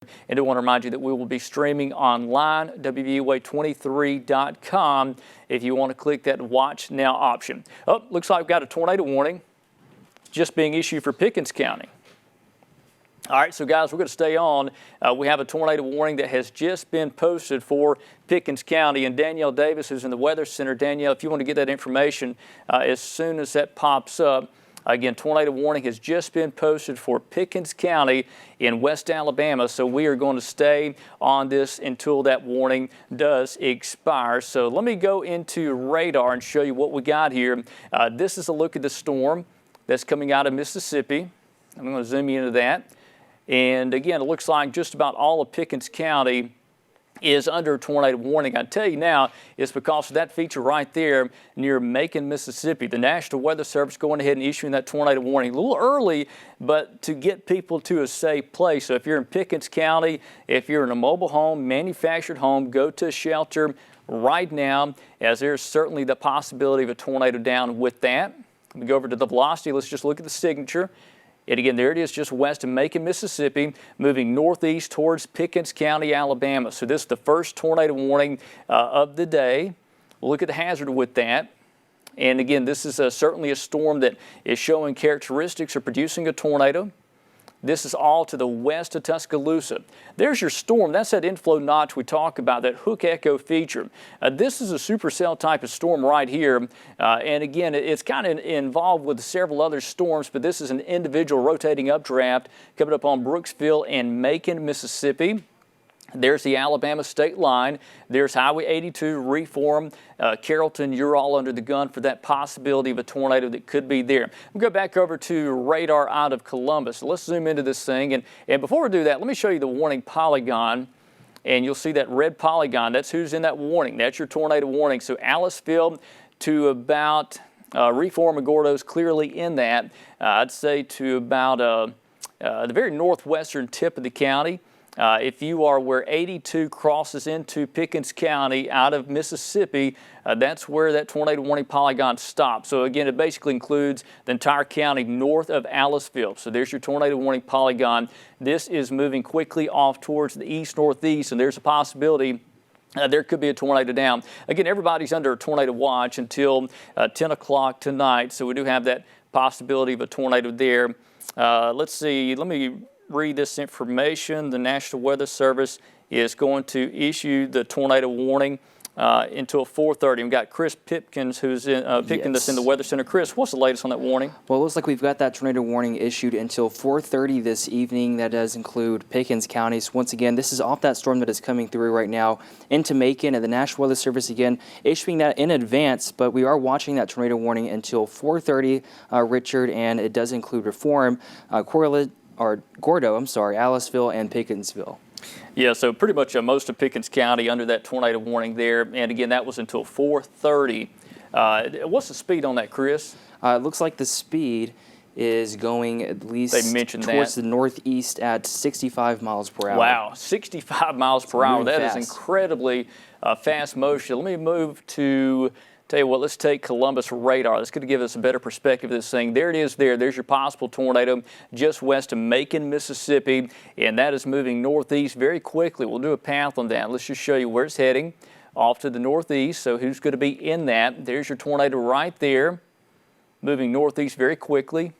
And I want to remind you that we will be streaming online, WVUA23.com, if you want to click that Watch Now option. Oh, looks like we've got a tornado warning just being issued for Pickens County. All right, so guys, we're going to stay on. We have a tornado warning that has just been posted for Pickens County. And Danielle Davis, who's in the Weather Center. Danielle, if you want to get that information as soon as that pops up. Again, tornado warning has just been posted for Pickens County in West Alabama. So we are going to stay on this until that warning does expire. So let me go into radar and show you what we got here. This is a look at the storm that's coming out of Mississippi. I'm going to zoom into that. And again, it looks like just about all of Pickens County is under a tornado warning. I tell you now, it's because of that feature right there near Macon, Mississippi. The National Weather Service going ahead and issuing that tornado warning a little early, but to get people to a safe place. So if you're in Pickens County, if you're in a mobile home, manufactured home, go to a shelter right now, as there's certainly the possibility of a tornado down with that. Let me go over to the velocity. Let's just look at the signature. And again, there it is just west of Macon, Mississippi, moving northeast towards Pickens County, Alabama. So this is the first tornado warning of the day. We'll look at the hazard with that. And again, this is certainly a storm that is showing characteristics of producing a tornado. This is all to the west of Tuscaloosa. There's your storm. That's that inflow notch we talk about, that hook echo feature. This is a supercell type of storm right here. And again, it's kind of involved with several other storms, but this is an individual rotating updraft coming up on Brooksville and Macon, Mississippi. There's the Alabama state line. There's Highway 82, Reform, Carrollton. You're all under the gun for that possibility of a tornado that could be there. We'll go back over to radar out of Columbus. So let's zoom into this thing. And before we do that, let me show you the warning polygon. And you'll see that red polygon. That's who's in that warning. That's your tornado warning. So Aliceville to about Reform and Gordo's clearly in that. I'd say to about the very northwestern tip of the county. If you are where 82 crosses into Pickens County out of Mississippi, that's where that tornado warning polygon stops. So again, it basically includes the entire county north of Aliceville. So there's your tornado warning polygon. This is moving quickly off towards the east-northeast, and there's a possibility there could be a tornado down. Again, everybody's under a tornado watch until 10 o'clock tonight, so we do have that possibility of a tornado there. Let's see. Let me read this information. The National Weather Service is going to issue the tornado warning until 4:30. We've got Chris Pipkins, who's picking us in the Weather Center. Chris, what's the latest on that warning? Well, it looks like we've got that tornado warning issued until 4:30 this evening. That does include Pickens County. So once again, this is off that storm that is coming through right now into Macon, and the National Weather Service again issuing that in advance, but we are watching that tornado warning until 4:30, Richard, and it does include Reform, Gordo, Aliceville, and Pickensville. Yeah, so pretty much most of Pickens County under that tornado warning there. And again, that was until 4:30. What's the speed on that, Chris? It looks like the speed is going at least towards the northeast at 65 miles per hour. Wow, 65 miles per hour. That is incredibly fast motion. Let me move to... Tell you what, let's take Columbus radar. That's going to give us a better perspective of this thing. There it is there. There's your possible tornado just west of Macon, Mississippi, and that is moving northeast very quickly. We'll do a path on that. Let's just show you where it's heading, off to the northeast. So who's going to be in that? There's your tornado right there, moving northeast very quickly.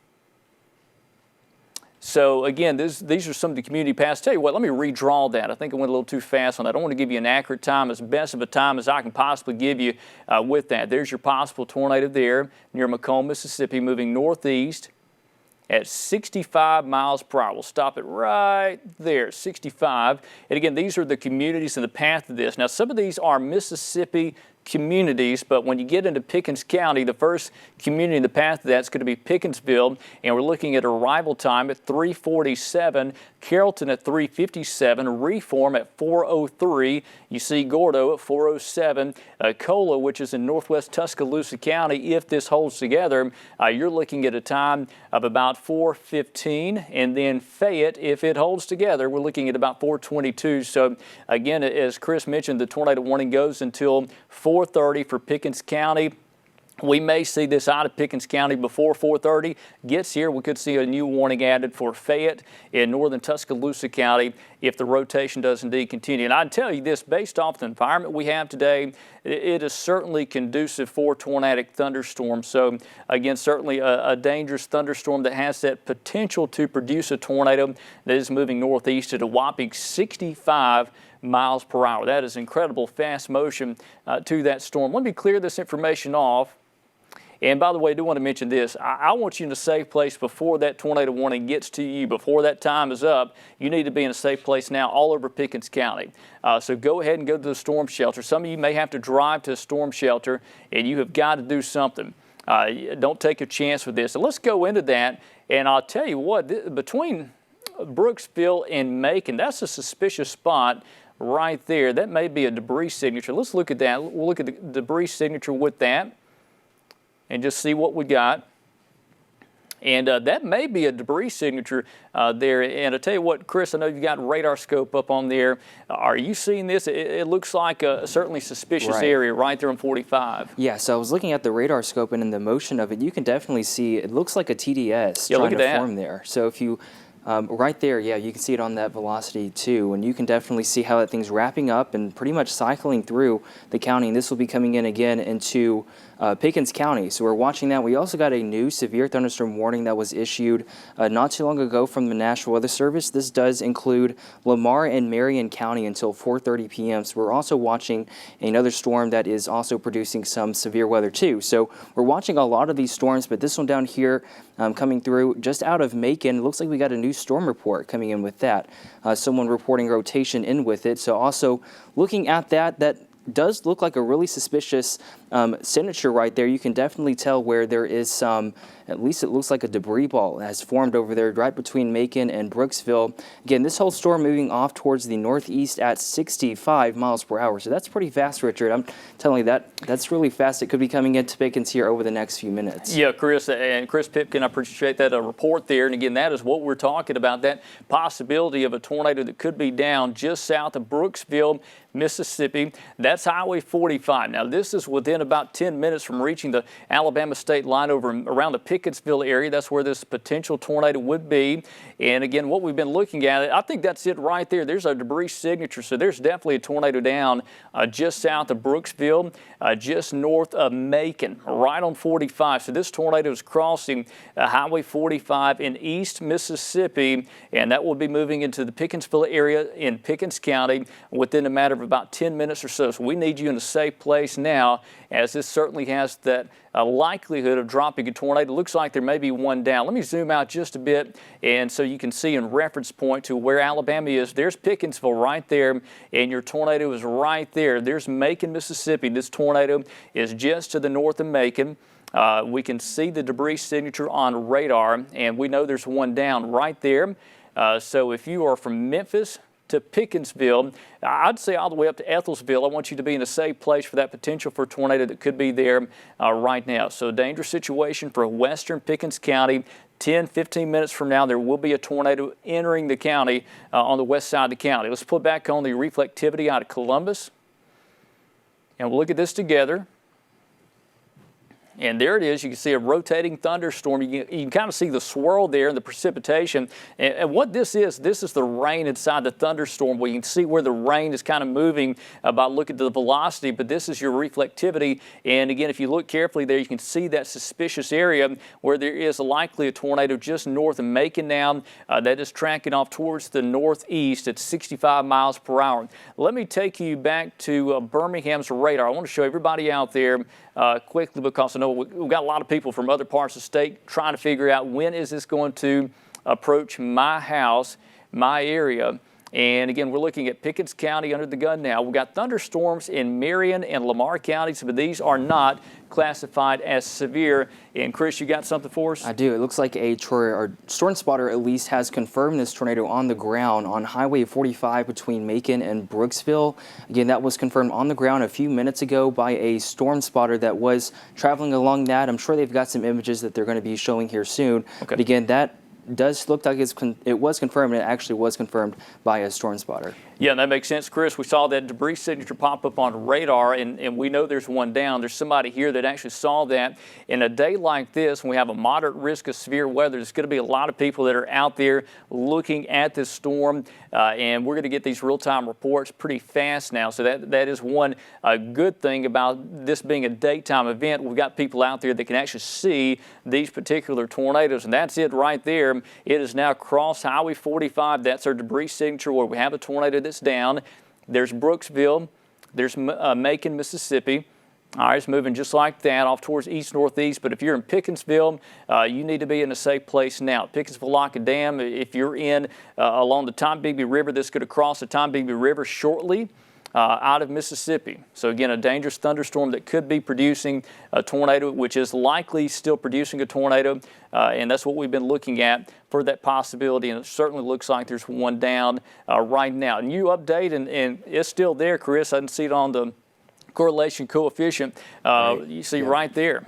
So again, these are some of the community paths. Tell you what, let me redraw that. I think I went a little too fast on that. I want to give you an accurate time, as best of a time as I can possibly give you with that. There's your possible tornado there near Macomb, Mississippi, moving northeast at 65 miles per hour. We'll stop it right there, 65. And again, these are the communities in the path of this. Now, some of these are Mississippi communities, but when you get into Pickens County, the first community in the path of that's going to be Pickensville, and we're looking at arrival time at 3:47, Carrollton at 3:57, Reform at 4:03. You see Gordo at 4:07, Cola, which is in northwest Tuscaloosa County. If this holds together, you're looking at a time of about 4:15, and then Fayette, if it holds together, we're looking at about 4:22. So again, as Chris mentioned, the tornado warning goes until 4:30 for Pickens County. We may see this out of Pickens County before 4:30 gets here. We could see a new warning added for Fayette in northern Tuscaloosa County if the rotation does indeed continue. And I'd tell you this, based off the environment we have today, it is certainly conducive for tornadic thunderstorms. So again, certainly a dangerous thunderstorm that has that potential to produce a tornado that is moving northeast at a whopping 65 miles per hour. That is incredible fast motion to that storm. Let me clear this information off. And by the way, I do want to mention this. I want you in a safe place before that tornado warning gets to you, before that time is up. You need to be in a safe place now all over Pickens County. So go ahead and go to the storm shelter. Some of you may have to drive to a storm shelter, and you have got to do something. Don't take a chance with this. So let's go into that. And I'll tell you what, between Brooksville and Macon, that's a suspicious spot right there. That may be a debris signature. Let's look at that. We'll look at the debris signature with that and just see what we got. And that may be a debris signature there. And I tell you what, Chris, I know you've got radar scope up on there. Are you seeing this? It looks like a certainly suspicious area right there on 45. Yeah, so I was looking at the radar scope, and in the motion of it, you can definitely see it looks like a TDS trying to form there. So if you right there, yeah, you can see it on that velocity too, and you can definitely see how that thing's wrapping up and pretty much cycling through the county, and this will be coming in again into Pickens County. So we're watching that. We also got a new severe thunderstorm warning that was issued not too long ago from the National Weather Service. This does include Lamar and Marion County until 4:30 p.m. So we're also watching another storm that is also producing some severe weather too. So we're watching a lot of these storms, but this one down here coming through just out of Macon, it looks like we got a new storm report coming in with that. Someone reporting rotation in with it. So also looking at that does look like a really suspicious signature right there. You can definitely tell where there is some, at least it looks like a debris ball has formed over there right between Macon and Brooksville. Again, this whole storm moving off towards the northeast at 65 miles per hour. So that's pretty fast, Richard. I'm telling you that's really fast. It could be coming into Pickens here over the next few minutes. Yeah, Chris, and Chris Pipkin, I appreciate that report there. And again, that is what we're talking about, that possibility of a tornado that could be down just south of Brooksville, Mississippi. That's Highway 45. Now, this is within about 10 minutes from reaching the Alabama state line over around the Pickensville area. That's where this potential tornado would be. And again, what we've been looking at, I think that's it right there. There's a debris signature. So there's definitely a tornado down just south of Brooksville, just north of Macon, right on 45. So this tornado is crossing Highway 45 in East Mississippi, and that will be moving into the Pickensville area in Pickens County within a matter of about 10 minutes or so. So we need you in a safe place now, as this certainly has that likelihood of dropping a tornado. Looks like there may be one down. Let me zoom out just a bit, and so you can see in reference point to where Alabama is. There's Pickensville right there, and your tornado is right there. There's Macon, Mississippi. This tornado is just to the north of Macon. We can see the debris signature on radar, and we know there's one down right there. So if you are from Memphis to Pickensville, I'd say all the way up to Ethelsville, I want you to be in a safe place for that potential for a tornado that could be there right now. So dangerous situation for western Pickens County. 10, 15 minutes from now, there will be a tornado entering the county on the west side of the county. Let's put back on the reflectivity out of Columbus, and we'll look at this together. And there it is. You can see a rotating thunderstorm. You can kind of see the swirl there and the precipitation. And what this is the rain inside the thunderstorm. We can see where the rain is kind of moving by looking at the velocity, but this is your reflectivity. And again, if you look carefully there, you can see that suspicious area where there is likely a tornado just north of Macon now that is tracking off towards the northeast at 65 miles per hour. Let me take you back to Birmingham's radar. I want to show everybody out there quickly, because I know we've got a lot of people from other parts of the state trying to figure out when is this going to approach my house, my area. And again, we're looking at Pickens County under the gun now. We've got thunderstorms in Marion and Lamar counties, but these are not classified as severe. And Chris, you got something for us? I do. It looks like a storm spotter at least has confirmed this tornado on the ground on Highway 45 between Macon and Brooksville. Again, that was confirmed on the ground a few minutes ago by a storm spotter that was traveling along that. I'm sure they've got some images that they're going to be showing here soon. Okay. But again, does look like it was confirmed, and it actually was confirmed by a storm spotter. Yeah, that makes sense, Chris. We saw that debris signature pop up on radar, and we know there's one down. There's somebody here that actually saw that. In a day like this, when we have a moderate risk of severe weather, there's going to be a lot of people that are out there looking at this storm, and we're going to get these real-time reports pretty fast now. So that is one good thing about this being a daytime event. We've got people out there that can actually see these particular tornadoes, and that's it right there. It is now crossed Highway 45. That's our debris signature where we have a tornado that's down. There's Brooksville. There's Macon, Mississippi. All right, it's moving just like that off towards east-northeast. But if you're in Pickensville, you need to be in a safe place now. Pickensville Lock and Dam, if you're in along the Tombigbee River, this could cross the Tombigbee River shortly. Out of Mississippi. So again, a dangerous thunderstorm that could be producing a tornado, which is likely still producing a tornado, and that's what we've been looking at for that possibility, and it certainly looks like there's one down right now. New update, and it's still there, Chris. I didn't see it on the correlation coefficient. You see right there.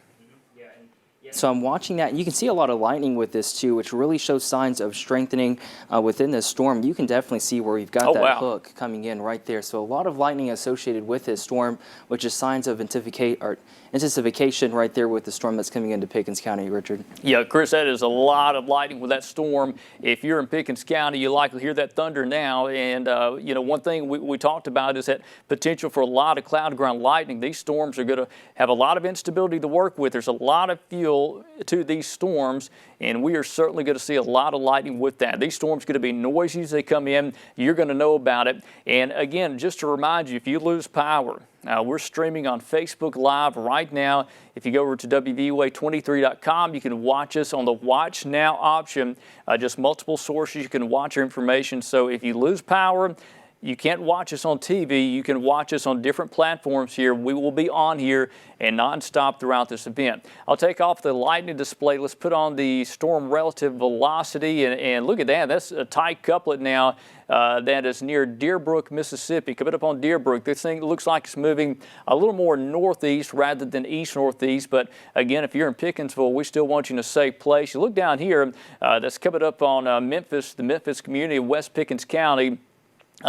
So I'm watching that, and you can see a lot of lightning with this too, which really shows signs of strengthening within this storm. You can definitely see where we've got that hook coming in right there. So a lot of lightning associated with this storm, which is signs of intensification right there with the storm that's coming into Pickens County, Richard. Yeah, Chris, that is a lot of lightning with that storm. If you're in Pickens County, you likely hear that thunder now. And, you know, one thing we talked about is that potential for a lot of cloud ground lightning. These storms are going to have a lot of instability to work with. There's a lot of fuel to these storms, and we are certainly going to see a lot of lightning with that. These storms are going to be noisy as they come in. You're going to know about it. And again, just to remind you, if you lose power, we're streaming on Facebook Live right now. If you go over to WVUA23.com, you can watch us on the Watch Now option. Just multiple sources you can watch our information. So if you lose power, you can't watch us on TV. You can watch us on different platforms here. We will be on here and nonstop throughout this event. I'll take off the lightning display. Let's put on the storm relative velocity, and look at that. That's a tight couplet now that is near Deerbrook, Mississippi. Coming up on Deerbrook, this thing looks like it's moving a little more northeast rather than east-northeast. But again, if you're in Pickensville, we still want you in a safe place. You look down here, that's coming up on Memphis, the Memphis community of West Pickens County.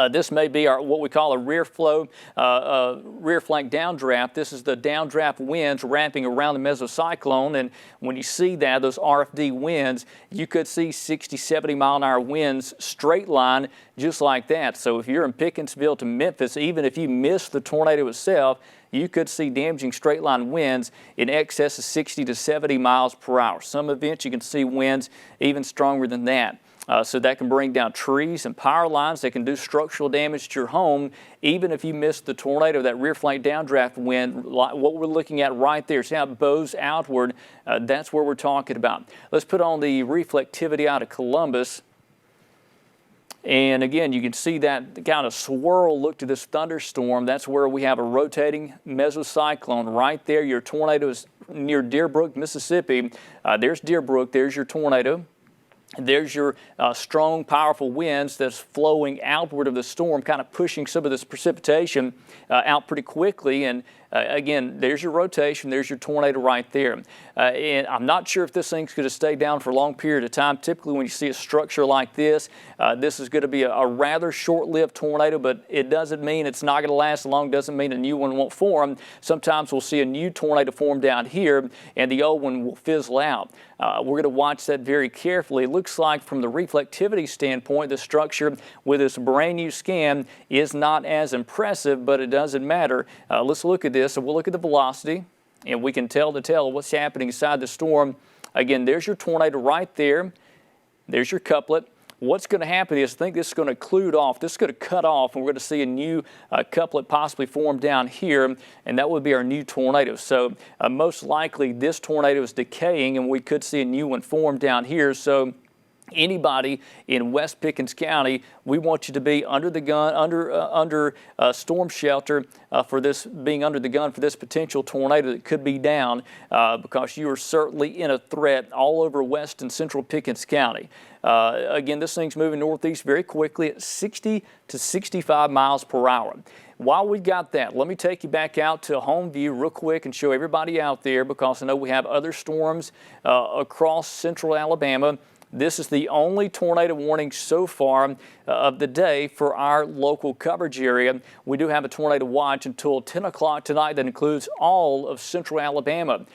This may be what we call a rear flank downdraft. This is the downdraft winds wrapping around the mesocyclone, and when you see that, those RFD winds, you could see 60, 70 mile an hour winds straight line just like that. So if you're in Pickensville to Memphis, even if you miss the tornado itself, you could see damaging straight line winds in excess of 60 to 70 miles per hour. Some events you can see winds even stronger than that. So that can bring down trees and power lines. That can do structural damage to your home, even if you miss the tornado, that rear flank downdraft wind, what we're looking at right there. See how it bows outward? That's where we're talking about. Let's put on the reflectivity out of Columbus. And again, you can see that kind of swirl look to this thunderstorm. That's where we have a rotating mesocyclone right there. Your tornado is near Deerbrook, Mississippi. There's Deerbrook. There's your tornado. There's your strong, powerful winds that's flowing outward of the storm, kind of pushing some of this precipitation out pretty quickly. And again, there's your rotation. There's your tornado right there. And I'm not sure if this thing's going to stay down for a long period of time. Typically, when you see a structure like this, this is going to be a rather short-lived tornado, but it doesn't mean it's not going to last long. Doesn't mean a new one won't form. Sometimes we'll see a new tornado form down here, and the old one will fizzle out. We're going to watch that very carefully. It looks like from the reflectivity standpoint, the structure with this brand new scan is not as impressive, but it doesn't matter. Let's look at this. So we'll look at the velocity, and we can tell the tale of what's happening inside the storm. Again, there's your tornado right there. There's your couplet. What's going to happen is I think this is going to clue off. This is going to cut off, and we're going to see a new couplet possibly form down here, and that would be our new tornado. So most likely this tornado is decaying, and we could see a new one form down here. So anybody in West Pickens County, we want you to be under the gun, under storm shelter for this, being under the gun for this potential tornado that could be down because you are certainly in a threat all over West and Central Pickens County. Again, this thing's moving northeast very quickly at 60 to 65 miles per hour. While we got that, let me take you back out to home view real quick and show everybody out there, because I know we have other storms across central Alabama. This is the only tornado warning so far of the day for our local coverage area. We do have a tornado watch until 10 o'clock tonight that includes all of central Alabama.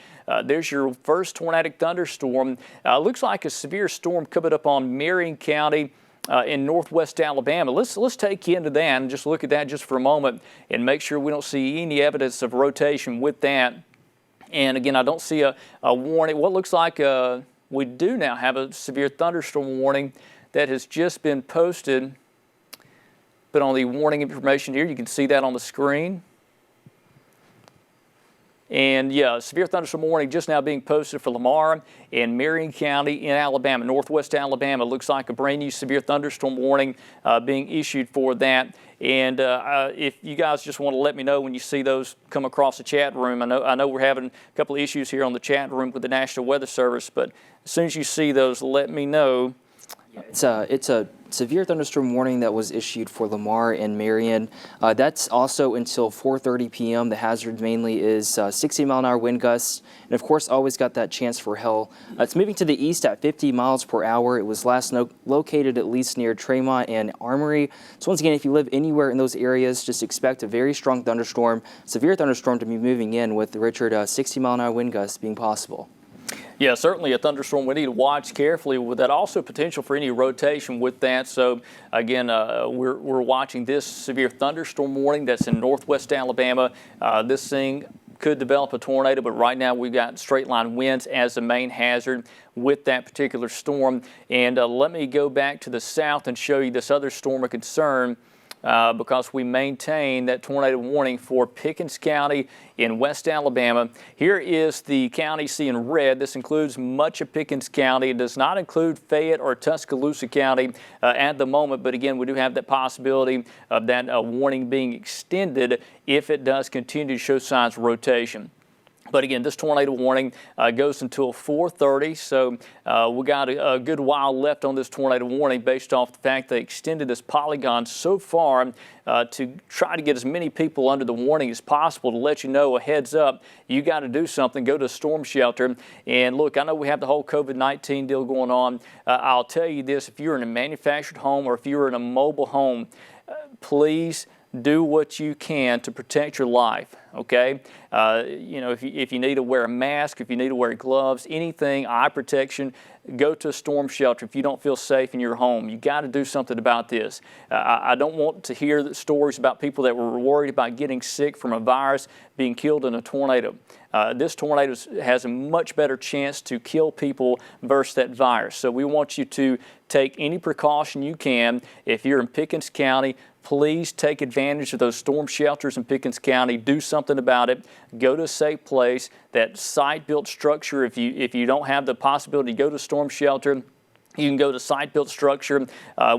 There's your first tornadic thunderstorm. Looks like a severe storm coming up on Marion County in northwest Alabama. Let's take you into that and just look at that just for a moment and make sure we don't see any evidence of rotation with that. And again, I don't see a warning. What looks like we do now have a severe thunderstorm warning that has just been posted. But on the warning information here, you can see that on the screen. And yeah, severe thunderstorm warning just now being posted for Lamar and Marion County in Alabama, northwest Alabama. Looks like a brand new severe thunderstorm warning being issued for that. And if you guys just want to let me know when you see those come across the chat room. I know we're having a couple of issues here on the chat room with the National Weather Service, but as soon as you see those, let me know. It's a severe thunderstorm warning that was issued for Lamar and Marion. That's also until 4:30 p.m. The hazard mainly is 60-mile-an-hour wind gusts, and of course, always got that chance for hail. It's moving to the east at 50 miles per hour. It was last located at least near Tremont and Armory. So once again, if you live anywhere in those areas, just expect a very strong thunderstorm, severe thunderstorm to be moving in with the Richard 60-mile-an-hour wind gusts being possible. Yeah, certainly a thunderstorm we need to watch carefully with that. Also potential for any rotation with that. So again, we're watching this severe thunderstorm warning that's in northwest Alabama. This thing could develop a tornado, but right now we've got straight line winds as the main hazard with that particular storm. And let me go back to the south and show you this other storm of concern. Because we maintain that tornado warning for Pickens County in West Alabama. Here is the county see in red. This includes much of Pickens County. It does not include Fayette or Tuscaloosa County at the moment, but again, we do have that possibility of that warning being extended if it does continue to show signs of rotation. But again, this tornado warning goes until 4:30, so we got a good while left on this tornado warning based off the fact they extended this polygon so far to try to get as many people under the warning as possible to let you know a heads up, you got to do something, go to a storm shelter. And look, I know we have the whole COVID-19 deal going on. I'll tell you this, if you're in a manufactured home or if you're in a mobile home, please do what you can to protect your life, okay? You know, if you need to wear a mask, if you need to wear gloves, anything, eye protection, go to a storm shelter if you don't feel safe in your home. You got to do something about this. I don't want to hear the stories about people that were worried about getting sick from a virus being killed in a tornado. This tornado has a much better chance to kill people versus that virus. So we want you to take any precaution you can. If you're in Pickens County, please take advantage of those storm shelters in Pickens County. Do something about it. Go to a safe place. That site-built structure, if you don't have the possibility to go to a storm shelter, you can go to site-built structure.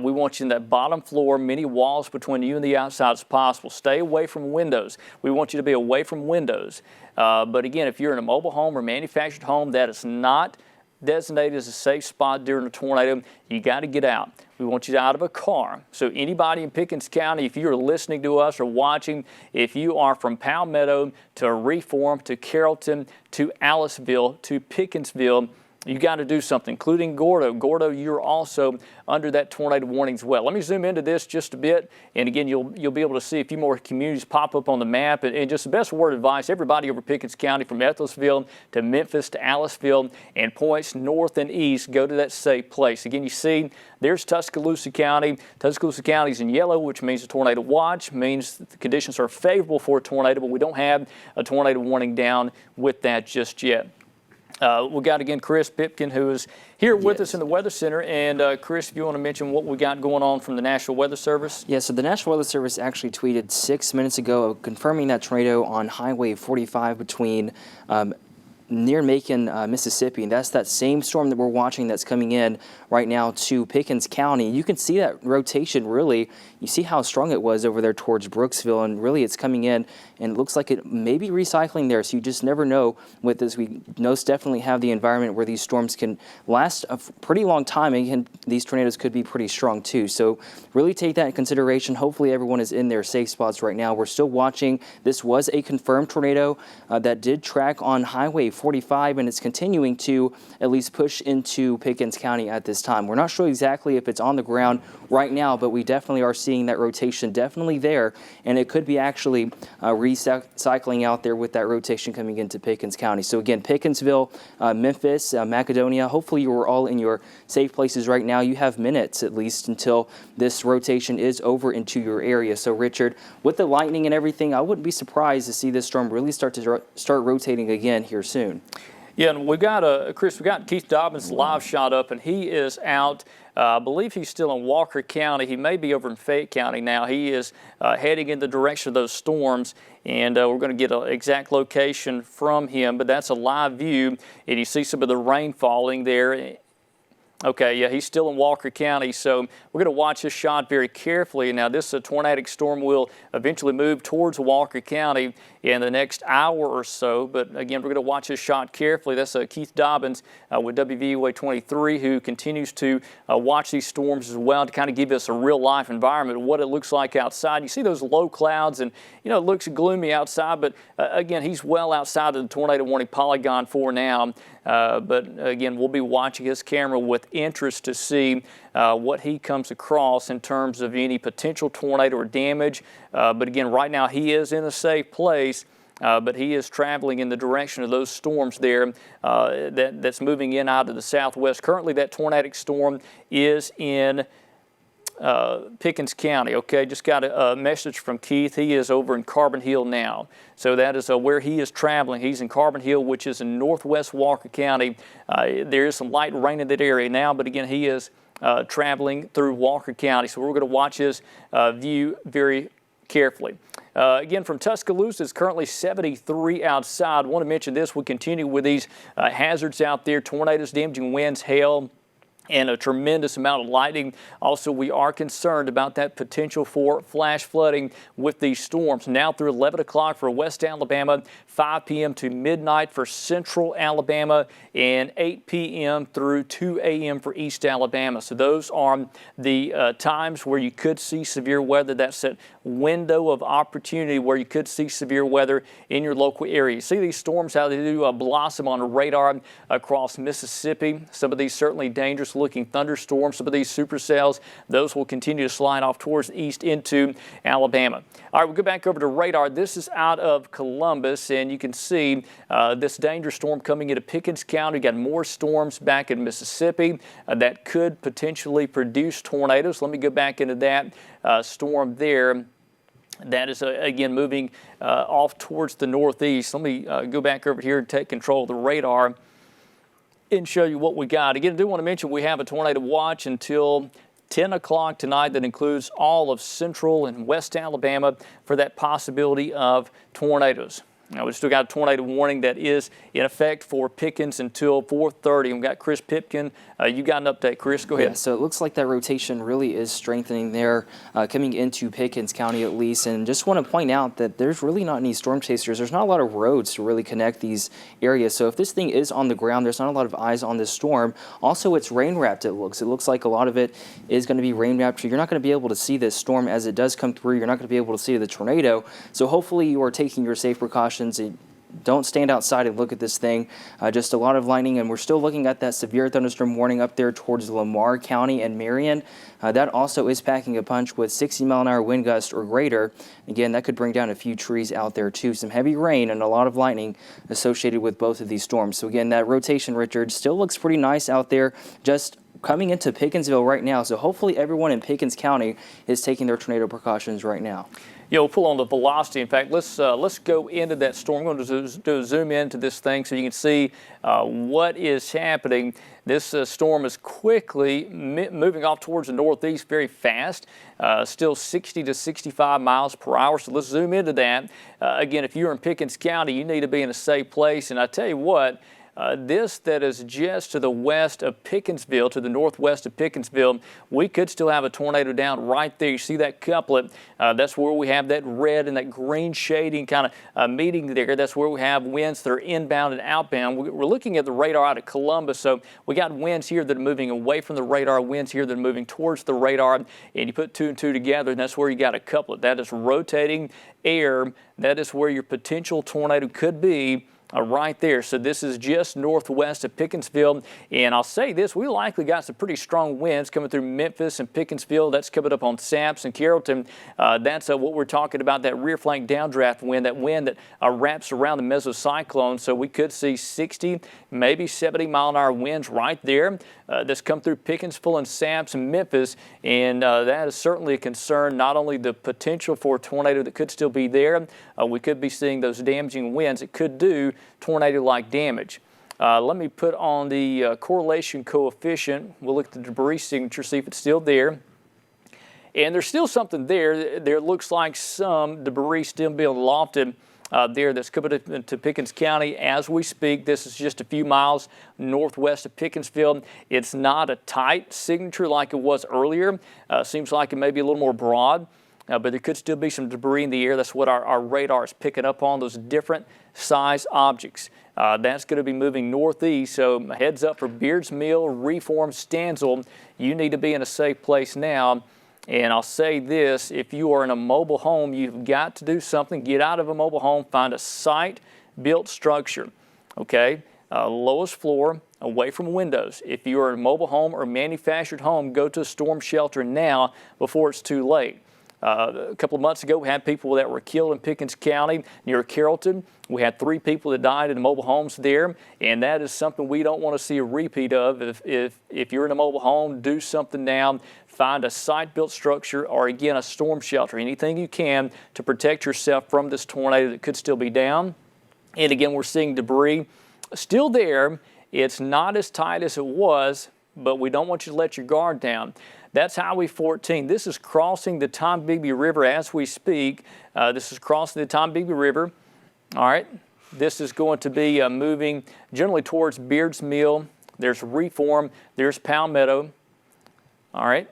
We want you in that bottom floor, many walls between you and the outside as possible. Stay away from windows. We want you to be away from windows. But again, if you're in a mobile home or manufactured home that is not designated as a safe spot during a tornado, you got to get out. We want you out of a car. So anybody in Pickens County, if you're listening to us or watching, if you are from Palmetto to Reform to Carrollton to Aliceville to Pickensville, you got to do something, including Gordo. Gordo, you're also under that tornado warning as well. Let me zoom into this just a bit, and again, you'll be able to see a few more communities pop up on the map. And just the best word of advice, everybody over Pickens County, from Ethelesville to Memphis to Aliceville and points north and east, go to that safe place. Again, you see, there's Tuscaloosa County. Tuscaloosa County is in yellow, which means a tornado watch, means the conditions are favorable for a tornado, but we don't have a tornado warning down with that just yet. We got, again, Chris Pipkin, who is here with us in the Weather Center. And, Chris, if you want to mention what we got going on from the National Weather Service. Yeah, so the National Weather Service actually tweeted 6 minutes ago confirming that tornado on Highway 45 between near Macon, Mississippi. And that's that same storm that we're watching that's coming in right now to Pickens County. You can see that rotation, really. You see how strong it was over there towards Brooksville, and really it's coming in, and it looks like it may be recycling there, so you just never know with this. We most definitely have the environment where these storms can last a pretty long time, and these tornadoes could be pretty strong too. So really take that in consideration. Hopefully everyone is in their safe spots right now. We're still watching. This was a confirmed tornado that did track on Highway 45, and it's continuing to at least push into Pickens County at this time. We're not sure exactly if it's on the ground right now, but we definitely are seeing that rotation definitely there, and it could be actually recycling out there with that rotation coming into Pickens County. So again, Pickensville, Memphis, Macedonia, hopefully you are all in your safe places right now. You have minutes at least until this rotation is over into your area. So Richard, with the lightning and everything, I wouldn't be surprised to see this storm really start rotating again here soon. Yeah, and we've got Chris, we got Keith Dobbins live shot up, and he is out. I believe he's still in Walker County. He may be over in Fayette County now. He is heading in the direction of those storms, and we're going to get an exact location from him. But that's a live view, and you see some of the rain falling there. Okay, yeah, he's still in Walker County, so we're going to watch this shot very carefully. Now, this tornadic storm will eventually move towards Walker County in the next hour or so, but again, we're going to watch this shot carefully. That's Keith Dobbins with WVUA23, who continues to watch these storms as well to kind of give us a real-life environment of what it looks like outside. You see those low clouds, and, you know, it looks gloomy outside, but again, he's well outside of the tornado warning polygon for now. But again, we'll be watching his camera with interest to see what he comes across in terms of any potential tornado or damage. But again, right now he is in a safe place, but he is traveling in the direction of those storms there that's moving in out of the southwest. Currently, that tornadic storm is in Pickens County. Okay, just got a message from Keith. He is over in Carbon Hill now. So that is where he is traveling. He's in Carbon Hill, which is in northwest Walker County. There is some light rain in that area now, but again, he is traveling through Walker County. So we're going to watch his view very carefully. Again, from Tuscaloosa, it's currently 73 outside. I want to mention this. We continue with these hazards out there: tornadoes, damaging winds, hail, and a tremendous amount of lightning. Also, we are concerned about that potential for flash flooding with these storms. Now through 11 o'clock for West Alabama, 5 p.m. to midnight for Central Alabama, and 8 p.m. through 2 a.m. for East Alabama. So those are the times where you could see severe weather. That's that window of opportunity where you could see severe weather in your local area. You see these storms, how they do blossom on the radar across Mississippi. Some of these certainly dangerous looking thunderstorms. Some of these supercells, those will continue to slide off towards the east into Alabama. All right, we'll go back over to radar. This is out of Columbus, and you can see this dangerous storm coming into Pickens County. Got more storms back in Mississippi that could potentially produce tornadoes. Let me go back into that storm there. That is, again, moving off towards the northeast. Let me go back over here and take control of the radar and show you what we got. Again, I do want to mention we have a tornado watch until 10 o'clock tonight that includes all of Central and West Alabama for that possibility of tornadoes. Now, we've still got a tornado warning that is in effect for Pickens until 4:30. We've got Chris Pipkin. You got an update, Chris. Go ahead. Yeah, so it looks like that rotation really is strengthening there, coming into Pickens County at least. And just want to point out that there's really not any storm chasers. There's not a lot of roads to really connect these areas. So if this thing is on the ground, there's not a lot of eyes on this storm. Also, it's rain wrapped, it looks. It looks like a lot of it is going to be rain wrapped. So you're not going to be able to see this storm as it does come through. You're not going to be able to see the tornado. So hopefully you are taking your safe precautions. Don't stand outside and look at this thing. Just a lot of lightning, and we're still looking at that severe thunderstorm warning up there towards Lamar County and Marion. That also is packing a punch with 60-mile-an-hour wind gust or greater. Again, that could bring down a few trees out there too. Some heavy rain and a lot of lightning associated with both of these storms. So again, that rotation, Richard, still looks pretty nice out there. Just coming into Pickensville right now. So hopefully everyone in Pickens County is taking their tornado precautions right now. Yeah, we'll pull on the velocity. In fact, let's go into that storm. I'm going to do a zoom into this thing so you can see what is happening. This storm is quickly moving off towards the northeast very fast, still 60 to 65 miles per hour. So let's zoom into that. Again, if you're in Pickens County, you need to be in a safe place. And I tell you what, this that is just to the west of Pickensville, to the northwest of Pickensville, we could still have a tornado down right there. You see that couplet? That's where we have that red and that green shading kind of meeting there. That's where we have winds that are inbound and outbound. We're looking at the radar out of Columbus, so we got winds here that are moving away from the radar, winds here that are moving towards the radar, and you put two and two together, and that's where you got a couplet. That is rotating air. That is where your potential tornado could be right there. So this is just northwest of Pickensville. And I'll say this, we likely got some pretty strong winds coming through Memphis and Pickensville. That's coming up on Saps and Carrollton. That's what we're talking about, that rear flank downdraft wind, that wind that wraps around the mesocyclone. So we could see 60, maybe 70-mile-an-hour winds right there. That's come through Pickensville and Saps and Memphis. And that is certainly a concern, not only the potential for a tornado that could still be there, we could be seeing those damaging winds. It could do tornado-like damage. Let me put on the correlation coefficient. We'll look at the debris signature, see if it's still there. And there's still something there. There looks like some debris still being lofted there that's coming into Pickens County as we speak. This is just a few miles northwest of Pickensville. It's not a tight signature like it was earlier. Seems like it may be a little more broad. But there could still be some debris in the air. That's what our radar is picking up on, those different size objects. That's going to be moving northeast, so heads up for Beards Mill, Reform, Stanzel. You need to be in a safe place now. And I'll say this, if you are in a mobile home, you've got to do something. Get out of a mobile home, find a site-built structure, okay? Lowest floor, away from windows. If you are in a mobile home or manufactured home, go to a storm shelter now before it's too late. A couple of months ago, we had people that were killed in Pickens County near Carrollton. We had 3 people that died in mobile homes there, and that is something we don't want to see a repeat of. If you're in a mobile home, do something now. Find a site-built structure or, again, a storm shelter, anything you can to protect yourself from this tornado that could still be down. And, again, we're seeing debris still there. It's not as tight as it was, but we don't want you to let your guard down. That's Highway 14. This is crossing the Tombigbee River as we speak. This is crossing the Tombigbee River. All right. This is going to be moving generally towards Beards Mill. There's Reform. There's Palmetto. All right.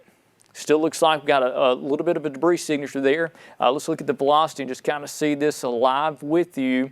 Still looks like we've got a little bit of a debris signature there. Let's look at the velocity and just kind of see this alive with you,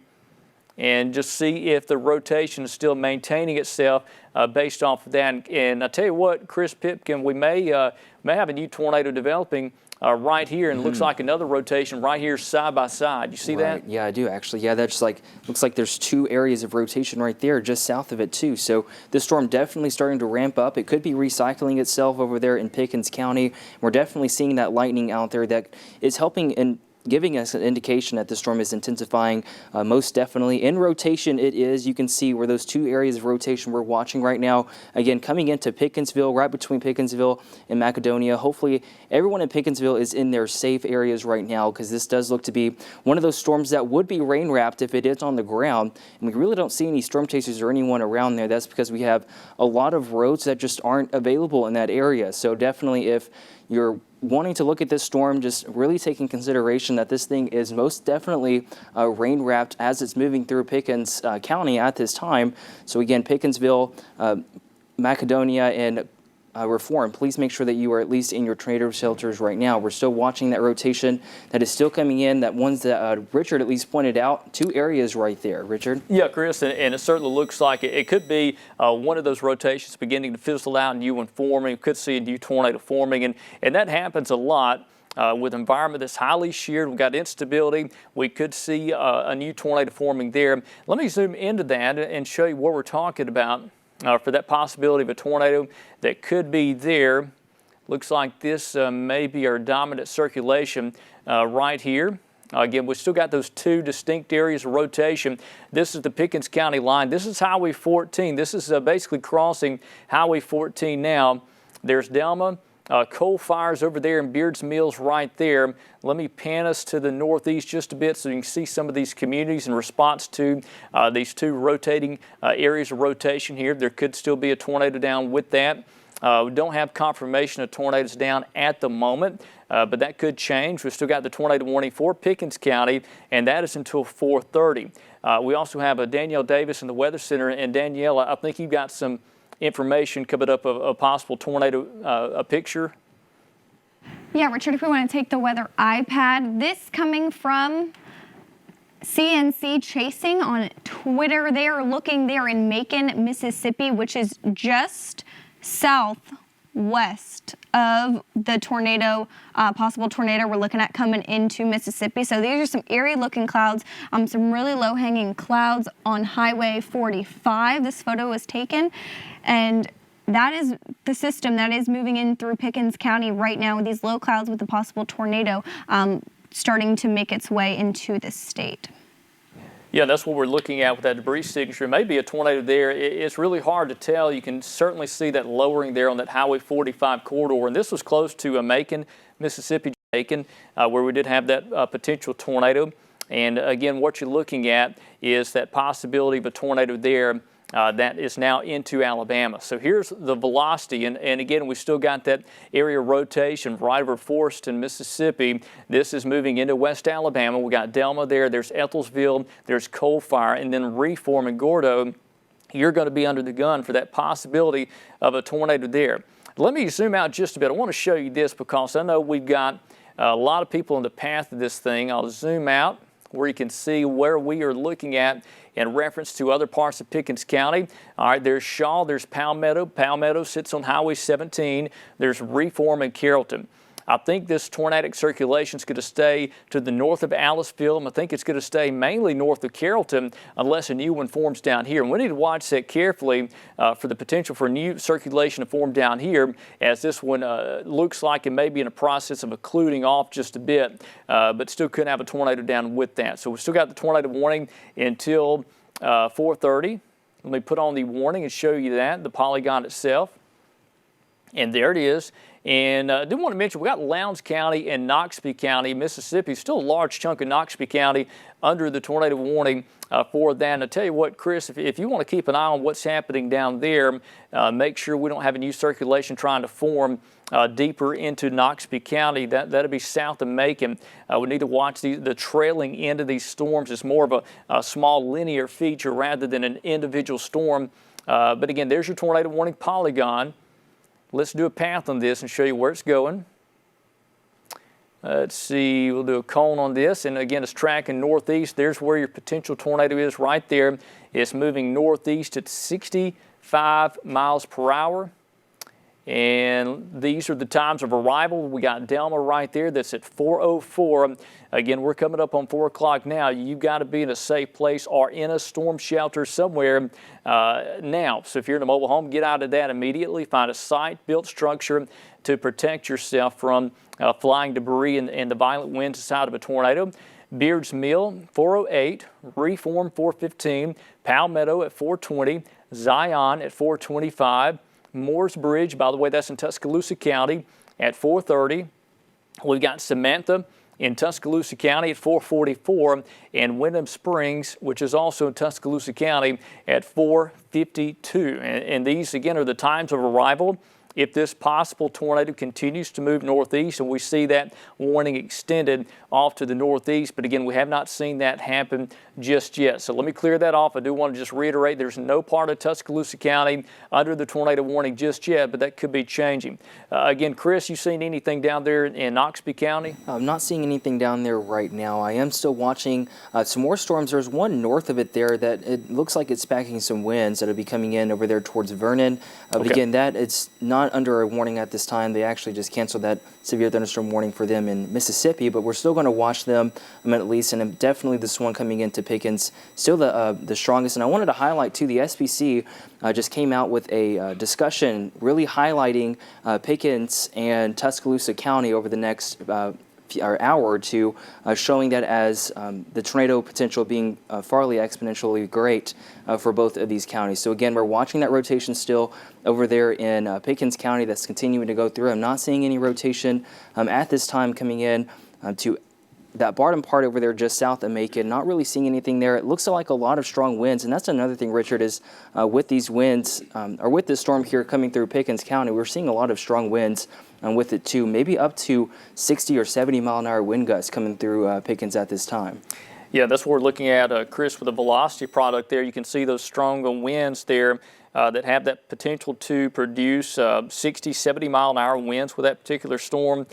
and just see if the rotation is still maintaining itself based off of that. And I tell you what, Chris Pipkin, we may have a new tornado developing right here, and it looks like another rotation right here side by side. You see that? Yeah, I do actually. Yeah, that's like, looks like there's 2 areas of rotation right there just south of it too. So this storm definitely starting to ramp up. It could be recycling itself over there in Pickens County. We're definitely seeing that lightning out there that is helping in giving us an indication that the storm is intensifying. Most definitely in rotation it is. You can see where those 2 areas of rotation we're watching right now. Again, coming into Pickensville, right between Pickensville and Macedonia. Hopefully everyone in Pickensville is in their safe areas right now, because this does look to be one of those storms that would be rain wrapped if it is on the ground. And we really don't see any storm chasers or anyone around there. That's because we have a lot of roads that just aren't available in that area. So definitely, if you're wanting to look at this storm, just really take in consideration that this thing is most definitely rain wrapped as it's moving through Pickens County at this time. So again, Pickensville, Macedonia, and Reform, please make sure that you are at least in your tornado shelters right now. We're still watching that rotation that is still coming in, that ones that Richard at least pointed out, 2 areas right there. Richard? Yeah, Chris, and it certainly looks like it could be one of those rotations beginning to fizzle out and new one forming. You could see a new tornado forming, and that happens a lot. With an environment that's highly sheared, we've got instability, we could see a new tornado forming there. Let me zoom into that and show you what we're talking about. For that possibility of a tornado that could be there. Looks like this may be our dominant circulation right here. Again, we've still got those 2 distinct areas of rotation. This is the Pickens County line. This is Highway 14. This is basically crossing Highway 14 now. There's Delma. Coal fires over there in Beards Mills right there. Let me pan us to the northeast just a bit so you can see some of these communities in response to these 2 rotating areas of rotation here. There could still be a tornado down with that. We don't have confirmation of tornadoes down at the moment, but that could change. We've still got the tornado warning for Pickens County, and that is until 4:30. We also have Danielle Davis in the Weather Center, and Danielle, I think you've got some information coming up of a possible tornado a picture. Yeah, Richard, if we want to take the weather iPad, this coming from CNC Chasing on Twitter. They are looking there in Macon, Mississippi, which is just south west of the tornado, possible tornado we're looking at coming into Mississippi. So these are some eerie looking clouds, some really low hanging clouds on Highway 45. This photo was taken, and that is the system that is moving in through Pickens County right now with these low clouds with a possible tornado starting to make its way into the state. Yeah, that's what we're looking at with that debris signature. Maybe a tornado there. It's really hard to tell. You can certainly see that lowering there on that Highway 45 corridor. And this was close to Macon, Mississippi, Macon, where we did have that potential tornado. And again, what you're looking at is that possibility of a tornado there that is now into Alabama. So here's the velocity, and again, we still got that area rotation right over Forreston, Mississippi. This is moving into West Alabama. We got Delma there, there's Ethelsville, there's Coalfire, and then Reform and Gordo. You're going to be under the gun for that possibility of a tornado there. Let me zoom out just a bit. I want to show you this because I know we've got a lot of people in the path of this thing. I'll zoom out where you can see where we are looking at in reference to other parts of Pickens County. All right, there's Shaw, there's Palmetto. Palmetto sits on Highway 17. There's Reform and Carrollton. I think this tornadic circulation is going to stay to the north of Aliceville. I think it's going to stay mainly north of Carrollton unless a new one forms down here. And we need to watch that carefully for the potential for new circulation to form down here, as this one looks like it may be in a process of occluding off just a bit, but still could have a tornado down with that. So we've still got the tornado warning until 4:30. Let me put on the warning and show you that, the polygon itself. And there it is. And I do want to mention we got Lowndes County and Noxubee County, Mississippi. Still a large chunk of Noxubee County under the tornado warning for that. And I tell you what, Chris, if you want to keep an eye on what's happening down there, make sure we don't have a new circulation trying to form deeper into Noxubee County. That'll be south of Macon. We need to watch the trailing end of these storms. It's more of a small linear feature rather than an individual storm. But again, there's your tornado warning polygon. Let's do a path on this and show you where it's going. Let's see, we'll do a cone on this, and again, it's tracking northeast. There's where your potential tornado is right there. It's moving northeast at 65 miles per hour. And these are the times of arrival. We got Delma right there. That's at 4:04. Again, we're coming up on 4 o'clock now. You've got to be in a safe place or in a storm shelter somewhere now. So if you're in a mobile home, get out of that immediately. Find a site-built structure to protect yourself from flying debris and the violent winds inside of a tornado. Beards Mill, 408. Reform, 415. Palmetto at 420. Zion at 425. Moore's Bridge, by the way, that's in Tuscaloosa County at 4:30. We've got Samantha in Tuscaloosa County at 4:44, and Wyndham Springs, which is also in Tuscaloosa County, at 4:52. And these, again, are the times of arrival. If this possible tornado continues to move northeast, and we see that warning extended off to the northeast, but again, we have not seen that happen just yet. So let me clear that off. I do want to just reiterate there's no part of Tuscaloosa County under the tornado warning just yet, but that could be changing. Again, Chris, you seen anything down there in Noxubee County? I'm not seeing anything down there right now. I am still watching some more storms. There's one north of it there that it looks like it's packing some winds that will be coming in over there towards Vernon. But again, that it's not under a warning at this time. They actually just canceled that severe thunderstorm warning for them in Mississippi, but we're still going to watch them at least, and definitely this one coming into Pickens, still the strongest. And I wanted to highlight too, the SPC just came out with a discussion really highlighting Pickens and Tuscaloosa County over the next hour or two, showing that as the tornado potential being farly exponentially great for both of these counties. So again, we're watching that rotation still over there in Pickens County that's continuing to go through. I'm not seeing any rotation at this time coming in to that bottom part over there just south of Macon. Not really seeing anything there. It looks like a lot of strong winds, and that's another thing, Richard, is with these winds, or with this storm here coming through Pickens County, we're seeing a lot of strong winds with it too, maybe up to 60 or 70 mile an hour wind gusts coming through Pickens at this time. Yeah, that's what we're looking at, Chris, with the velocity product there. You can see those strong winds there that have that potential to produce 60, 70 mile an hour winds with that particular storm.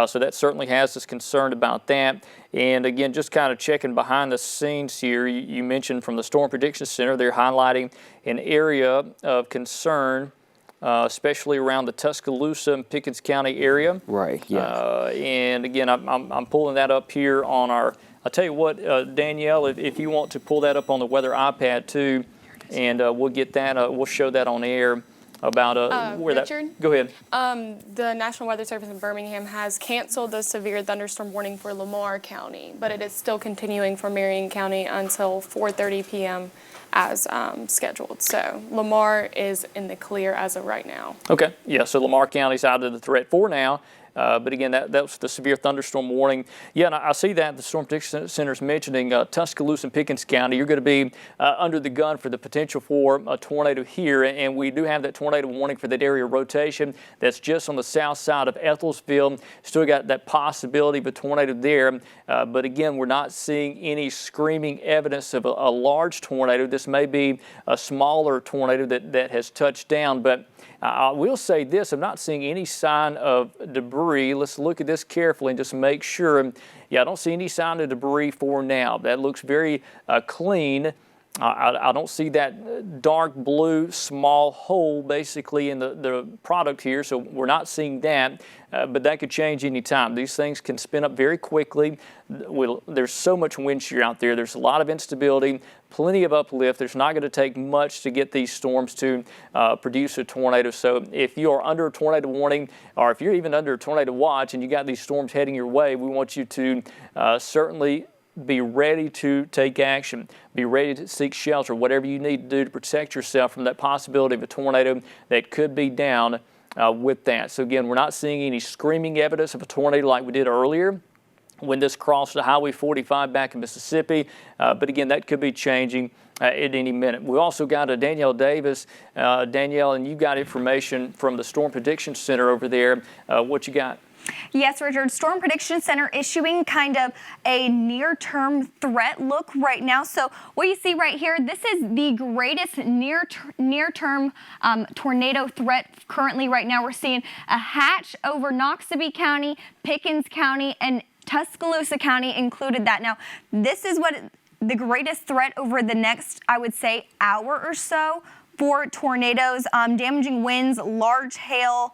So that certainly has us concerned about that. And again, just kind of checking behind the scenes here, you mentioned from the Storm Prediction Center, they're highlighting an area of concern especially around the Tuscaloosa and Pickens County area. Right, yeah. And again, I'm pulling that up here on our, I'll tell you what, Danielle, if you want to pull that up on the weather iPad too, and we'll get that, we'll show that on air about where Richard, that, go ahead. The National Weather Service in Birmingham has canceled the severe thunderstorm warning for Lamar County, but it is still continuing for Marion County until 4:30 p.m. as scheduled. So Lamar is in the clear as of right now. Okay, yeah, so Lamar County's out of the threat for now. But again, that was the severe thunderstorm warning. Yeah, and I see that the Storm Prediction Center is mentioning Tuscaloosa and Pickens County. You're going to be under the gun for the potential for a tornado here, and we do have that tornado warning for that area of rotation that's just on the south side of Ethelsville. Still got that possibility of a tornado there, but again, we're not seeing any screaming evidence of a large tornado. This may be a smaller tornado that has touched down, but I will say this, I'm not seeing any sign of debris. Let's look at this carefully and just make sure. Yeah, I don't see any sign of debris for now. That looks very clean. I don't see that dark blue small hole basically in the product here, so we're not seeing that, but that could change any time. These things can spin up very quickly. There's so much wind shear out there. There's a lot of instability, plenty of uplift. There's not going to take much to get these storms to produce a tornado. So if you are under a tornado warning, or if you're even under a tornado watch and you got these storms heading your way, we want you to certainly be ready to take action. Be ready to seek shelter, whatever you need to do to protect yourself from that possibility of a tornado that could be down with that. So again, we're not seeing any screaming evidence of a tornado like we did earlier when this crossed the Highway 45 back in Mississippi, but again, that could be changing at any minute. We also got a Danielle Davis. Danielle, and you got information from the Storm Prediction Center over there. What you got? Yes, Richard. Storm Prediction Center issuing kind of a near-term threat look right now. So what you see right here, this is the greatest near-term tornado threat currently right now. We're seeing a hatch over Noxubee County, Pickens County, and Tuscaloosa County included that. Now, this is what the greatest threat over the next, I would say, hour or so for tornadoes, damaging winds, large hail,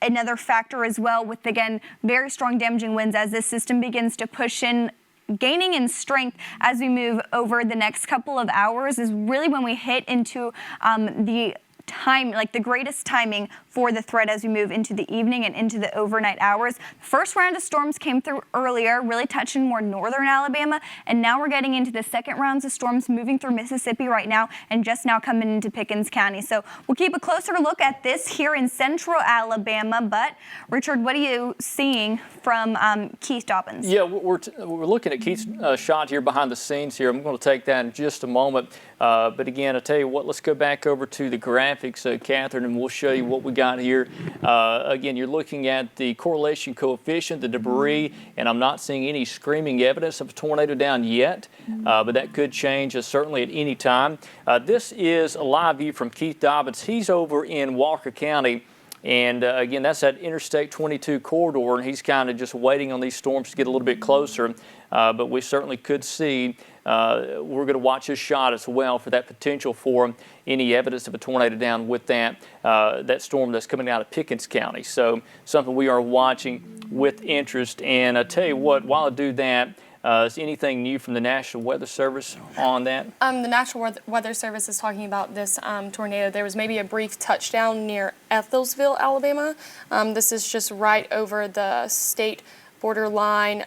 another factor as well, with again very strong damaging winds as this system begins to push in, gaining in strength as we move over the next couple of hours is really when we hit into the time, like the greatest timing for the threat as we move into the evening and into the overnight hours. First round of storms came through earlier, really touching more northern Alabama, and now we're getting into the second rounds of storms moving through Mississippi right now and just now coming into Pickens County. So we'll keep a closer look at this here in central Alabama. But Richard, what are you seeing from Keith Dobbins? Yeah, we're looking at Keith's shot here behind the scenes here. I'm going to take that in just a moment. But again, I tell you what, let's go back over to the graphics, Catherine, and we'll show you what we got here. Again, you're looking at the correlation coefficient, the debris, and I'm not seeing any screaming evidence of a tornado down yet, but that could change certainly at any time. This is a live view from Keith Dobbins. He's over in Walker County. And again, that's that Interstate 22 corridor, and he's kind of just waiting on these storms to get a little bit closer. But we certainly could see, we're going to watch this shot as well for that potential for any evidence of a tornado down with that storm that's coming out of Pickens County. So something we are watching with interest. And I tell you what, while I do that, is anything new from the National Weather Service on that? The National Weather Service is talking about this tornado. There was maybe a brief touchdown near Ethelsville, Alabama. This is just right over the state borderline,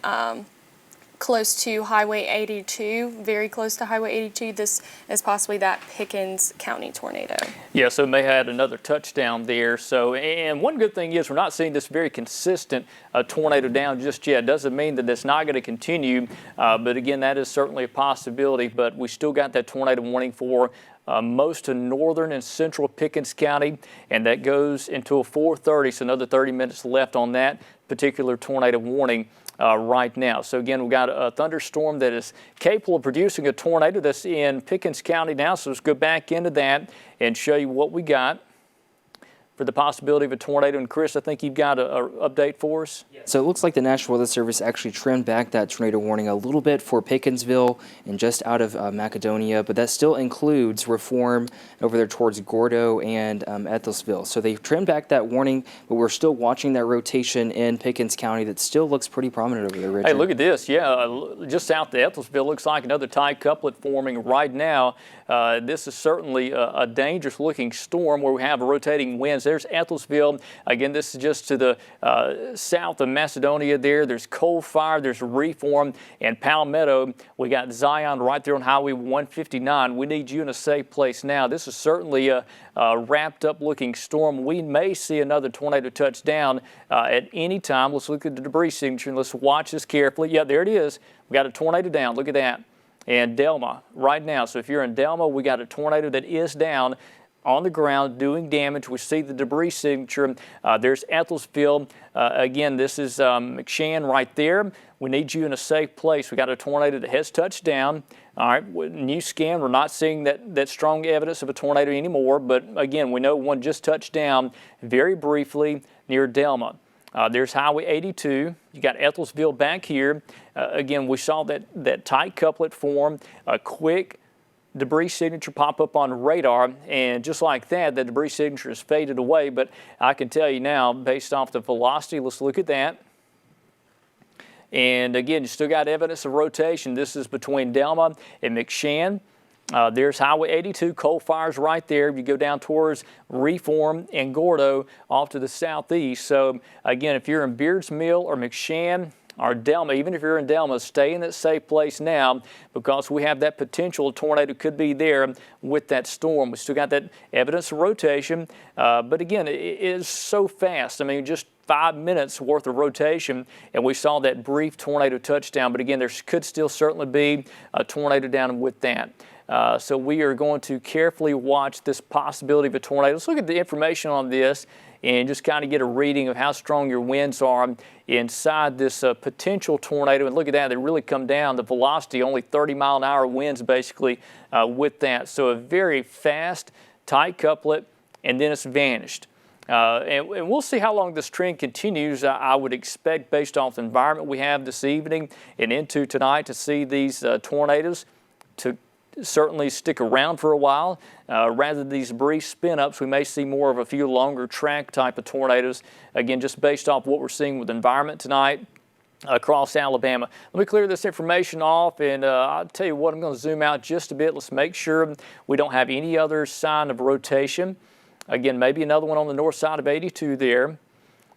close to Highway 82, very close to Highway 82. This is possibly that Pickens County tornado. Yeah, so may have had another touchdown there. So, and one good thing is we're not seeing this very consistent tornado down just yet. Doesn't mean that it's not going to continue, but again, that is certainly a possibility. But we still got that tornado warning for most of northern and central Pickens County, and that goes until 4:30, so another 30 minutes left on that particular tornado warning right now. So again, we've got a thunderstorm that is capable of producing a tornado that's in Pickens County now, so let's go back into that and show you what we got for the possibility of a tornado. And Chris, I think you've got an update for us. So it looks like the National Weather Service actually trimmed back that tornado warning a little bit for Pickensville and just out of Macedonia, but that still includes Reform over there towards Gordo and Ethelesville. So they've trimmed back that warning, but we're still watching that rotation in Pickens County that still looks pretty prominent over there, Richard. Hey, look at this. Yeah, just south of Ethelesville, looks like another tide couplet forming right now. This is certainly a dangerous looking storm where we have rotating winds. There's Ethelesville. Again, this is just to the south of Macedonia there. There's Coal Fire, there's Reform, and Palmetto. We got Zion right there on Highway 159. We need you in a safe place now. This is certainly a wrapped up looking storm. We may see another tornado touchdown at any time. Let's look at the debris signature and let's watch this carefully. Yeah, there it is. We got a tornado down. Look at that. And Delma right now. So if you're in Delma, we got a tornado that is down on the ground doing damage. We see the debris signature. There's Ethelesville. Again, this is McShann right there. We need you in a safe place. We got a tornado that has touched down. All right, new scan, we're not seeing that strong evidence of a tornado anymore, but again, we know one just touched down very briefly near Delma. There's Highway 82. You got Ethelesville back here. Again, we saw that tight couplet form, a quick debris signature pop up on radar, and just like that, the debris signature has faded away. But I can tell you now, based off the velocity, let's look at that. And again, you still got evidence of rotation. This is between Delma and McShann. There's Highway 82, Coal Fire's right there. You go down towards Reform and Gordo off to the southeast. So again, if you're in Beards Mill or McShann or Delma, even if you're in Delma, stay in that safe place now because we have that potential tornado could be there with that storm. We still got that evidence of rotation, but again, it is so fast. I mean, just 5 minutes worth of rotation, and we saw that brief tornado touchdown. But again, there could still certainly be a tornado down with that. So we are going to carefully watch this possibility of a tornado. Let's look at the information on this and just kind of get a reading of how strong your winds are inside this potential tornado. And look at that, they really come down. The velocity, only 30-mile-an-hour winds basically with that. So a very fast, tight couplet, and then it's vanished. And we'll see how long this trend continues. I would expect, based off the environment we have this evening and into tonight, to see these tornadoes to certainly stick around for a while. Rather than these brief spin-ups, we may see more of a few longer track type of tornadoes. Again, just based off what we're seeing with the environment tonight across Alabama. Let me clear this information off, and I'll tell you what, I'm going to zoom out just a bit. Let's make sure we don't have any other sign of rotation. Again, maybe another one on the north side of 82 there.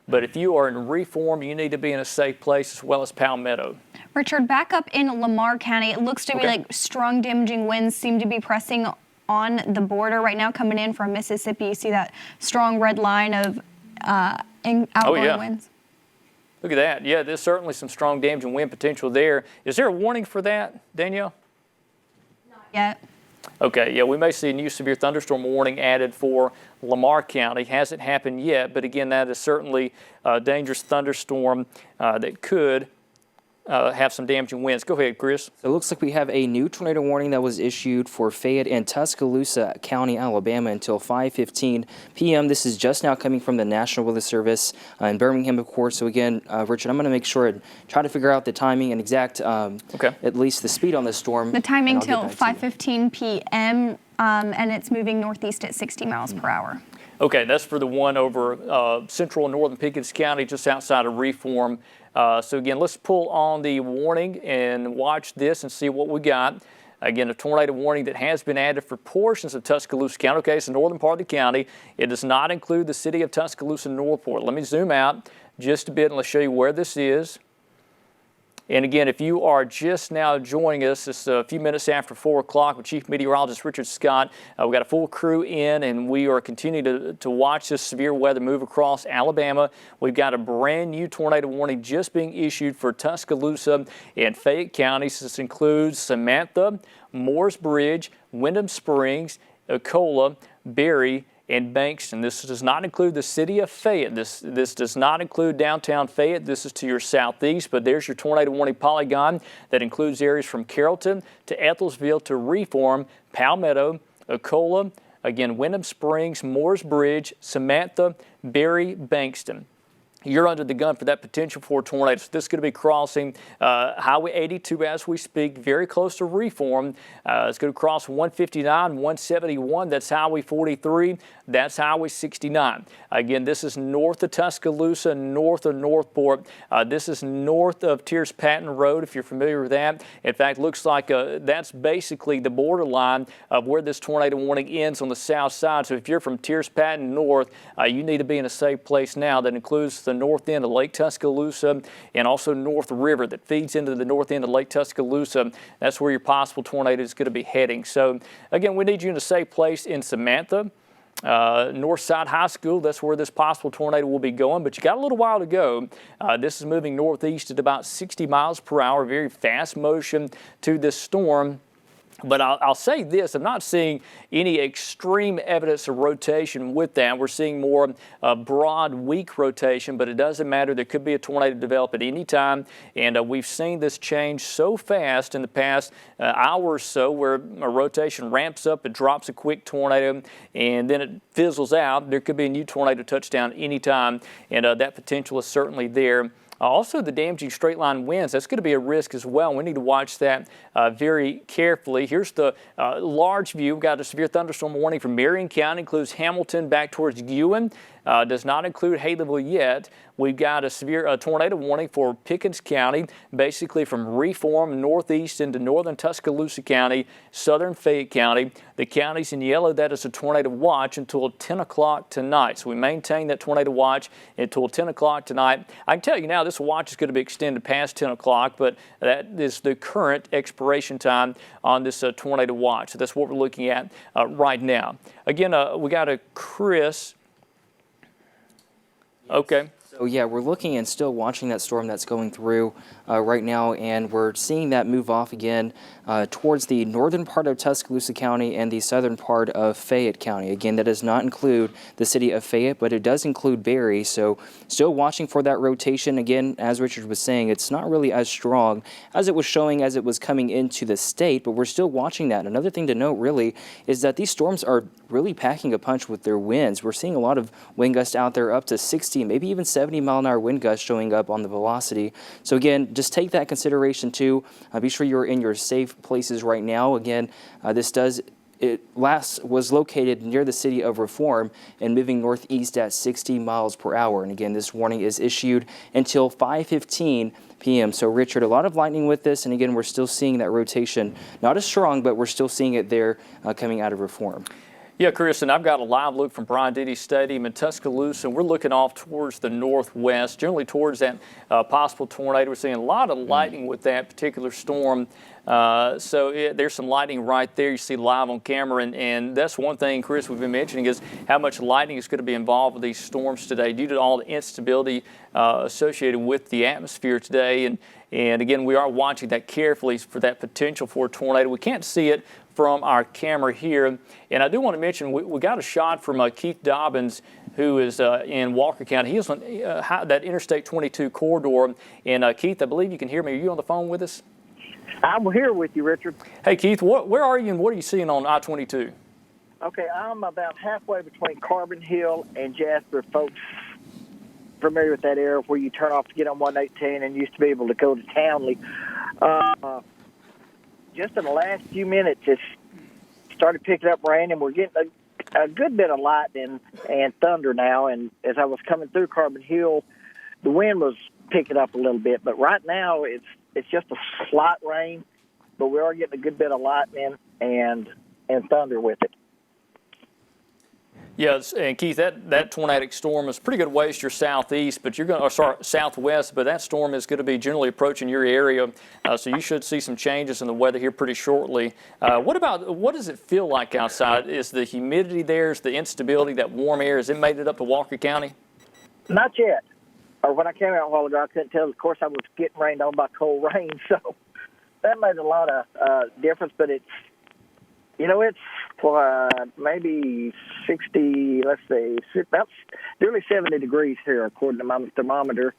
But if you are in Reform, you need to be in a safe place as well as Palmetto. Richard, back up in Lamar County, it looks to be like strong damaging winds seem to be pressing on the border right now coming in from Mississippi. You see that strong red line of outgoing winds? Look at that. Yeah, there's certainly some strong damaging wind potential there. Is there a warning for that, Danielle? Not yet. Okay, yeah, we may see a new severe thunderstorm warning added for Lamar County. Hasn't happened yet, but again, that is certainly a dangerous thunderstorm that could have some damaging winds. Go ahead, Chris. So it looks like we have a new tornado warning that was issued for Fayette and Tuscaloosa County, Alabama until 5:15 p.m. This is just now coming from the National Weather Service in Birmingham, of course. So again, Richard, I'm going to make sure and try to figure out the timing and exact, at least the speed on this storm. The timing till 5:15 p.m. And it's moving northeast at 60 miles per hour. Okay, that's for the one over central and northern Pickens County, just outside of Reform. So again, let's pull on the warning and watch this and see what we got. Again, a tornado warning that has been added for portions of Tuscaloosa County. Okay, it's the northern part of the county. It does not include the city of Tuscaloosa and Northport. Let me zoom out just a bit and let's show you where this is. And again, if you are just now joining us, it's a few minutes after 4 o'clock with Chief Meteorologist Richard Scott. We've got a full crew in, and we are continuing to watch this severe weather move across Alabama. We've got a brand new tornado warning just being issued for Tuscaloosa and Fayette counties. This includes Samantha, Moores Bridge, Wyndham Springs, Ecola, Berry, and Bankston. This does not include the city of Fayette. This does not include downtown Fayette. This is to your southeast, but there's your tornado warning polygon that includes areas from Carrollton to Ethelesville to Reform, Palmetto, Ecola, Again, Wyndham Springs, Moores Bridge, Samantha, Berry, Bankston. You're under the gun for that potential for tornadoes. This is going to be crossing Highway 82 as we speak, very close to Reform. It's going to cross 159, 171. That's Highway 43. That's Highway 69. Again, this is north of Tuscaloosa, north of Northport. This is north of Tiers Patton Road, if you're familiar with that. In fact, looks like that's basically the borderline of where this tornado warning ends on the south side. So if you're from Tiers Patton north, you need to be in a safe place now. That includes the north end of Lake Tuscaloosa and also North River that feeds into the north end of Lake Tuscaloosa. That's where your possible tornado is going to be heading. So again, we need you in a safe place in Samantha. Northside High School, that's where this possible tornado will be going, but you got a little while to go. This is moving northeast at about 60 miles per hour, very fast motion to this storm. But I'll say this, I'm not seeing any extreme evidence of rotation with that. We're seeing more broad, weak rotation, but it doesn't matter. There could be a tornado develop at any time, and we've seen this change so fast in the past hour or so where a rotation ramps up, it drops a quick tornado, and then it fizzles out. There could be a new tornado touchdown anytime, and that potential is certainly there. Also, the damaging straight line winds, that's going to be a risk as well. We need to watch that very carefully. Here's the large view. We've got a severe thunderstorm warning from Marion County, includes Hamilton back towards Ewan. Does not include Haleyville yet. We've got a severe tornado warning for Pickens County, basically from Reform northeast into northern Tuscaloosa County, southern Fayette County. The counties in yellow, that is a tornado watch until 10 o'clock tonight. So we maintain that tornado watch until 10 o'clock tonight. I can tell you now this watch is going to be extended past 10 o'clock, but that is the current expiration time on this tornado watch. So that's what we're looking at right now. Again, we got a Chris. Okay. So yeah, we're looking and still watching that storm that's going through right now, and we're seeing that move off again towards the northern part of Tuscaloosa County and the southern part of Fayette County. Again, that does not include the city of Fayette, but it does include Berry. So still watching for that rotation. Again, as Richard was saying, it's not really as strong as it was showing as it was coming into the state, but we're still watching that. Another thing to note really is that these storms are really packing a punch with their winds. We're seeing a lot of wind gusts out there up to 60, maybe even 70-mile-an-hour wind gusts showing up on the velocity. So again, just take that consideration too. Be sure you're in your safe places right now. Again, was located near the city of Reform and moving northeast at 60 miles per hour. And again, this warning is issued until 5:15 p.m. So Richard, a lot of lightning with this, and again, we're still seeing that rotation, not as strong, but we're still seeing it there coming out of Reform. Yeah, Chris, and I've got a live look from Bryant-Denny Stadium in Tuscaloosa, and we're looking off towards the northwest, generally towards that possible tornado. We're seeing a lot of lightning with that particular storm. There's some lightning right there you see live on camera, and that's one thing, Chris, we've been mentioning is how much lightning is going to be involved with these storms today due to all the instability associated with the atmosphere today. And again, we are watching that carefully for that potential for a tornado. We can't see it from our camera here. And I do want to mention, we got a shot from Keith Dobbins, who is in Walker County. He is on that Interstate 22 corridor. And Keith, I believe you can hear me. Are you on the phone with us? I'm here with you, Richard. Hey, Keith, where are you and what are you seeing on I-22? Okay, I'm about halfway between Carbon Hill and Jasper. Folks familiar with that area where you turn off to get on 118 and used to be able to go to Townley. Just in the last few minutes, it's started picking up rain, and we're getting a good bit of lightning and thunder now. And as I was coming through Carbon Hill, the wind was picking up a little bit. But right now, it's just a slight rain, but we are getting a good bit of lightning and thunder with it. Yes, and Keith, that tornadic storm is pretty good ways to your southeast, but southwest, but that storm is going to be generally approaching your area, so you should see some changes in the weather here pretty shortly. What does it feel like outside? Is the humidity there? Is the instability, that warm air, has it made it up to Walker County? Not yet. Or when I came out a while ago, I couldn't tell. Of course, I was getting rained on by cold rain, so that made a lot of difference, but it's maybe 60, let's see, about nearly 70 degrees here, according to my thermometer.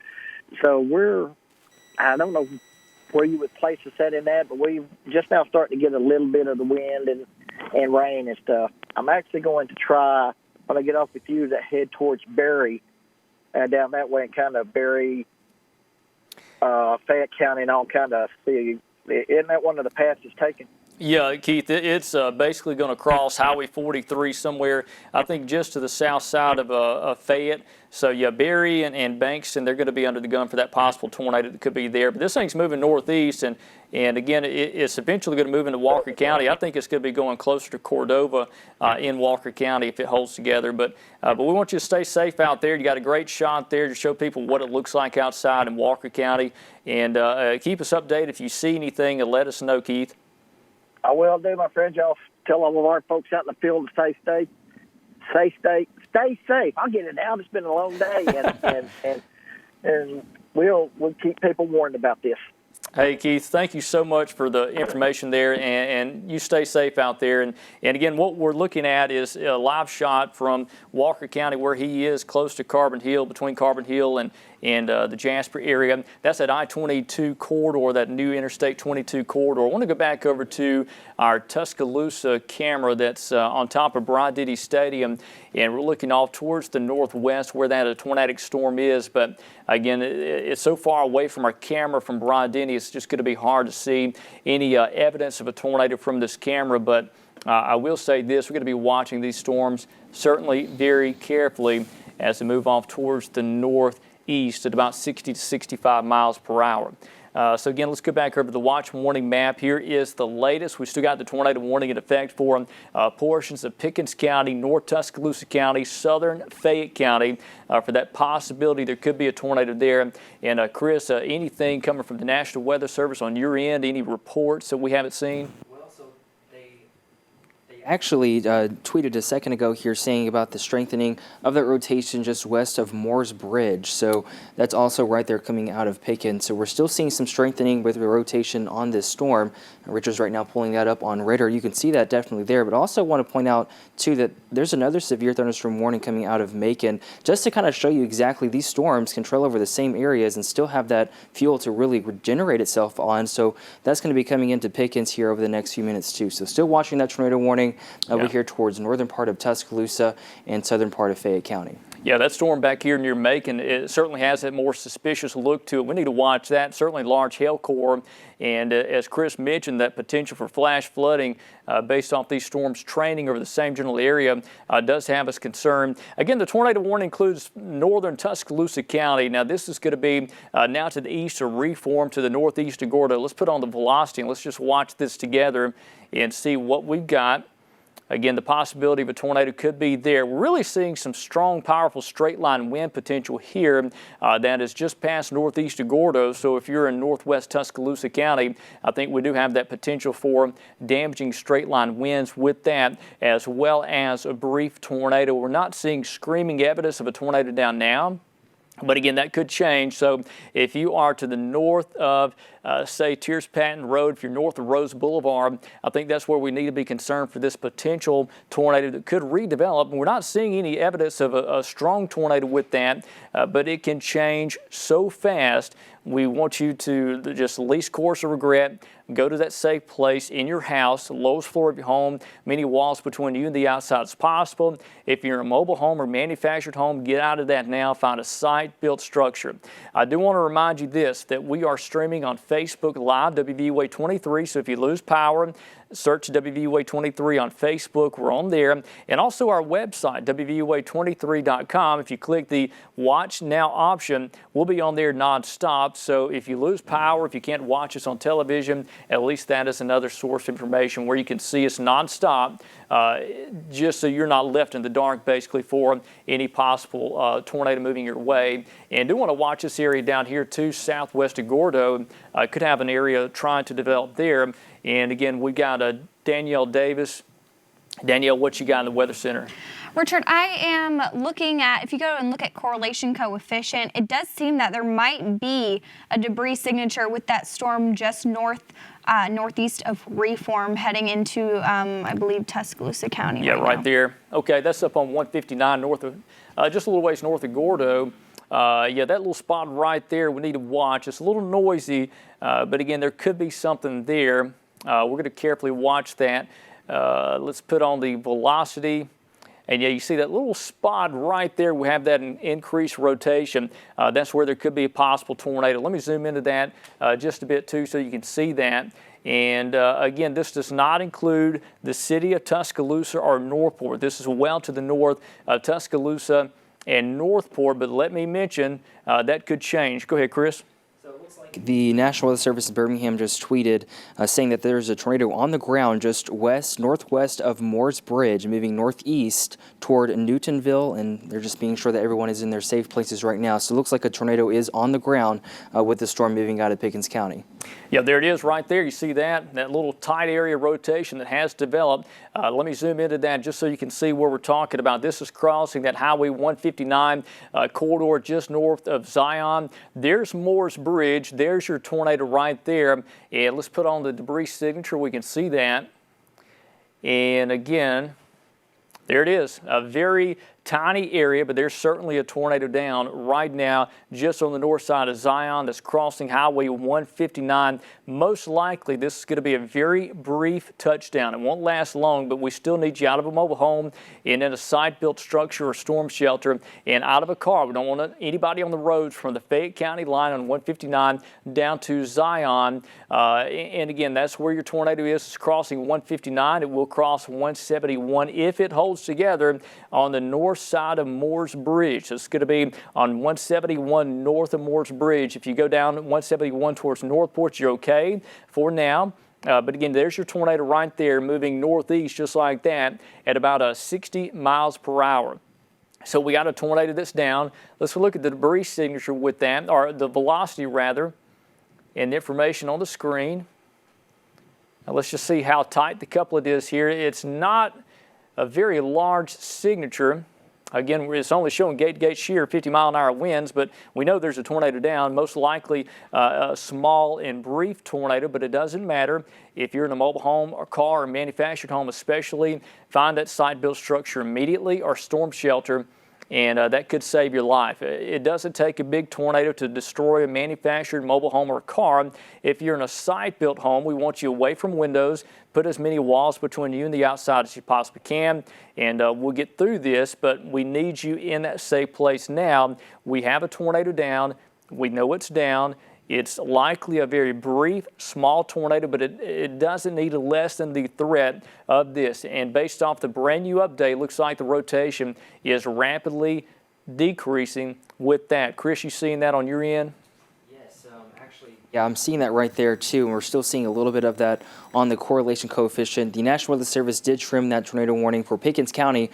So I don't know where you would place us at in that, but we're just now starting to get a little bit of the wind and rain and stuff. I'm actually going to try, when I get off with you, to head towards Berry, down that way, and kind of Berry, Fayette County, and all kind of see. Isn't that one of the paths that's taken? Yeah, Keith, it's basically going to cross Highway 43 somewhere, I think just to the south side of Fayette. So, yeah, Berry and Bankston, they're going to be under the gun for that possible tornado that could be there. But this thing's moving northeast, and again, it's eventually going to move into Walker County. I think it's going to be going closer to Cordova in Walker County if it holds together. But we want you to stay safe out there. You got a great shot there to show people what it looks like outside in Walker County. And keep us updated if you see anything, and let us know, Keith. I will do, my friend. Y'all tell all of our folks out in the field to stay safe. I'll get it out. It's been a long day, and we'll keep people warned about this. Hey, Keith, thank you so much for the information there, and you stay safe out there. And again, what we're looking at is a live shot from Walker County, where he is close to Carbon Hill, between Carbon Hill and the Jasper area. That's that I-22 corridor, that new Interstate 22 corridor. I want to go back over to our Tuscaloosa camera that's on top of Bryant-Denny Stadium, and we're looking off towards the northwest where that tornadic storm is. But again, it's so far away from our camera from Bryant-Denny, it's just going to be hard to see any evidence of a tornado from this camera. But I will say this, we're going to be watching these storms certainly very carefully as they move off towards the northeast at about 60 to 65 miles per hour. So again, let's go back over the watch warning map. Here is the latest. We still got the tornado warning in effect for portions of Pickens County, North Tuscaloosa County, Southern Fayette County. For that possibility there could be a tornado there. And Chris, anything coming from the National Weather Service on your end? Any reports that we haven't seen? Actually tweeted a second ago here saying about the strengthening of that rotation just west of Moore's Bridge. So that's also right there coming out of Pickens. So we're still seeing some strengthening with the rotation on this storm. Richard's right now pulling that up on radar. You can see that definitely there. But also want to point out, too, that there's another severe thunderstorm warning coming out of Macon, just to kind of show you exactly these storms can trail over the same areas and still have that fuel to really regenerate itself on. So that's going to be coming into Pickens here over the next few minutes, too. So still watching that tornado warning over here towards northern part of Tuscaloosa and southern part of Fayette County. Yeah, that storm back here near Macon, it certainly has that more suspicious look to it. We need to watch that. Certainly large hail core. And as Chris mentioned, that potential for flash flooding based off these storms training over the same general area does have us concerned. Again, the tornado warning includes northern Tuscaloosa County. Now, this is going to be now to the east of Reform to the northeast of Gordo. Let's put on the velocity and let's just watch this together and see what we've got. Again, the possibility of a tornado could be there. We're really seeing some strong, powerful straight-line wind potential here that is just past northeast of Gordo. So if you're in northwest Tuscaloosa County, I think we do have that potential for damaging straight-line winds with that, as well as a brief tornado. We're not seeing screaming evidence of a tornado down now. But again, that could change. So if you are to the north of, say, Tiers Patton Road, if you're north of Rose Boulevard, I think that's where we need to be concerned for this potential tornado that could redevelop. And we're not seeing any evidence of a strong tornado with that, but it can change so fast. We want you to just least course of regret. Go to that safe place in your house, the lowest floor of your home, many walls between you and the outside as possible. If you're in a mobile home or manufactured home, get out of that now. Find a site-built structure. I do want to remind you this, that we are streaming on Facebook Live, WVUA23, so if you lose power, search WVUA23 on Facebook. We're on there. And also our website, WVUA23.com. If you click the Watch Now option, we'll be on there nonstop. So if you lose power, if you can't watch us on television, at least that is another source of information where you can see us nonstop, just so you're not left in the dark, basically, for any possible tornado moving your way. And do want to watch this area down here, too, southwest of Gordo. Could have an area trying to develop there. And again, we got Danielle Davis. Danielle, what you got in the Weather Center? Richard, I am looking at, if you go and look at correlation coefficient, it does seem that there might be a debris signature with that storm just northeast of Reform heading into, I believe, Tuscaloosa County. Yeah, right there. Okay, that's up on 159 north of, just a little ways north of Gordo. Yeah, that little spot right there we need to watch. It's a little noisy, but again, there could be something there. We're going to carefully watch that. Let's put on the velocity. And yeah, you see that little spot right there. We have that increased rotation. That's where there could be a possible tornado. Let me zoom into that just a bit too so you can see that. And again, this does not include the city of Tuscaloosa or Northport. This is well to the north of Tuscaloosa and Northport, but let me mention that could change. Go ahead, Chris. The National Weather Service in Birmingham just tweeted saying that there's a tornado on the ground just northwest of Moores Bridge, moving northeast toward Newtonville, and they're just being sure that everyone is in their safe places right now. So it looks like a tornado is on the ground with the storm moving out of Pickens County. Yeah, there it is right there. You see that little tight area rotation that has developed. Let me zoom into that just so you can see where we're talking about. This is crossing that Highway 159 corridor just north of Zion. There's Moores Bridge. There's your tornado right there. And let's put on the debris signature. We can see that. And again, there it is. A very tiny area, but there's certainly a tornado down right now just on the north side of Zion that's crossing Highway 159. Most likely this is going to be a very brief touchdown. It won't last long, but we still need you out of a mobile home and in a site-built structure or storm shelter and out of a car. We don't want anybody on the roads from the Fayette County line on 159 down to Zion. And again, that's where your tornado is. It's crossing 159. It will cross 171 if it holds together on the north side of Moores Bridge. So it's going to be on 171 north of Moores Bridge. If you go down 171 towards Northport, you're okay for now. But again, there's your tornado right there moving northeast just like that at about 60 miles per hour. So we got a tornado that's down. Let's look at the debris signature with that, or the velocity rather, and the information on the screen. Now let's just see how tight the couplet is here. It's not a very large signature. Again, it's only showing gate-to-gate shear 50-mile-an-hour winds, but we know there's a tornado down, most likely a small and brief tornado, but it doesn't matter. If you're in a mobile home or car or manufactured home especially, find that site-built structure immediately or storm shelter, and that could save your life. It doesn't take a big tornado to destroy a manufactured mobile home or car. If you're in a site-built home, we want you away from windows. Put as many walls between you and the outside as you possibly can, and we'll get through this, but we need you in that safe place now. We have a tornado down. We know it's down. It's likely a very brief, small tornado, but it doesn't need to lessen the threat of this. And based off the brand new update, looks like the rotation is rapidly decreasing with that. Chris, you seeing that on your end? Yes, actually. Yeah, I'm seeing that right there too, and we're still seeing a little bit of that on the correlation coefficient. The National Weather Service did trim that tornado warning for Pickens County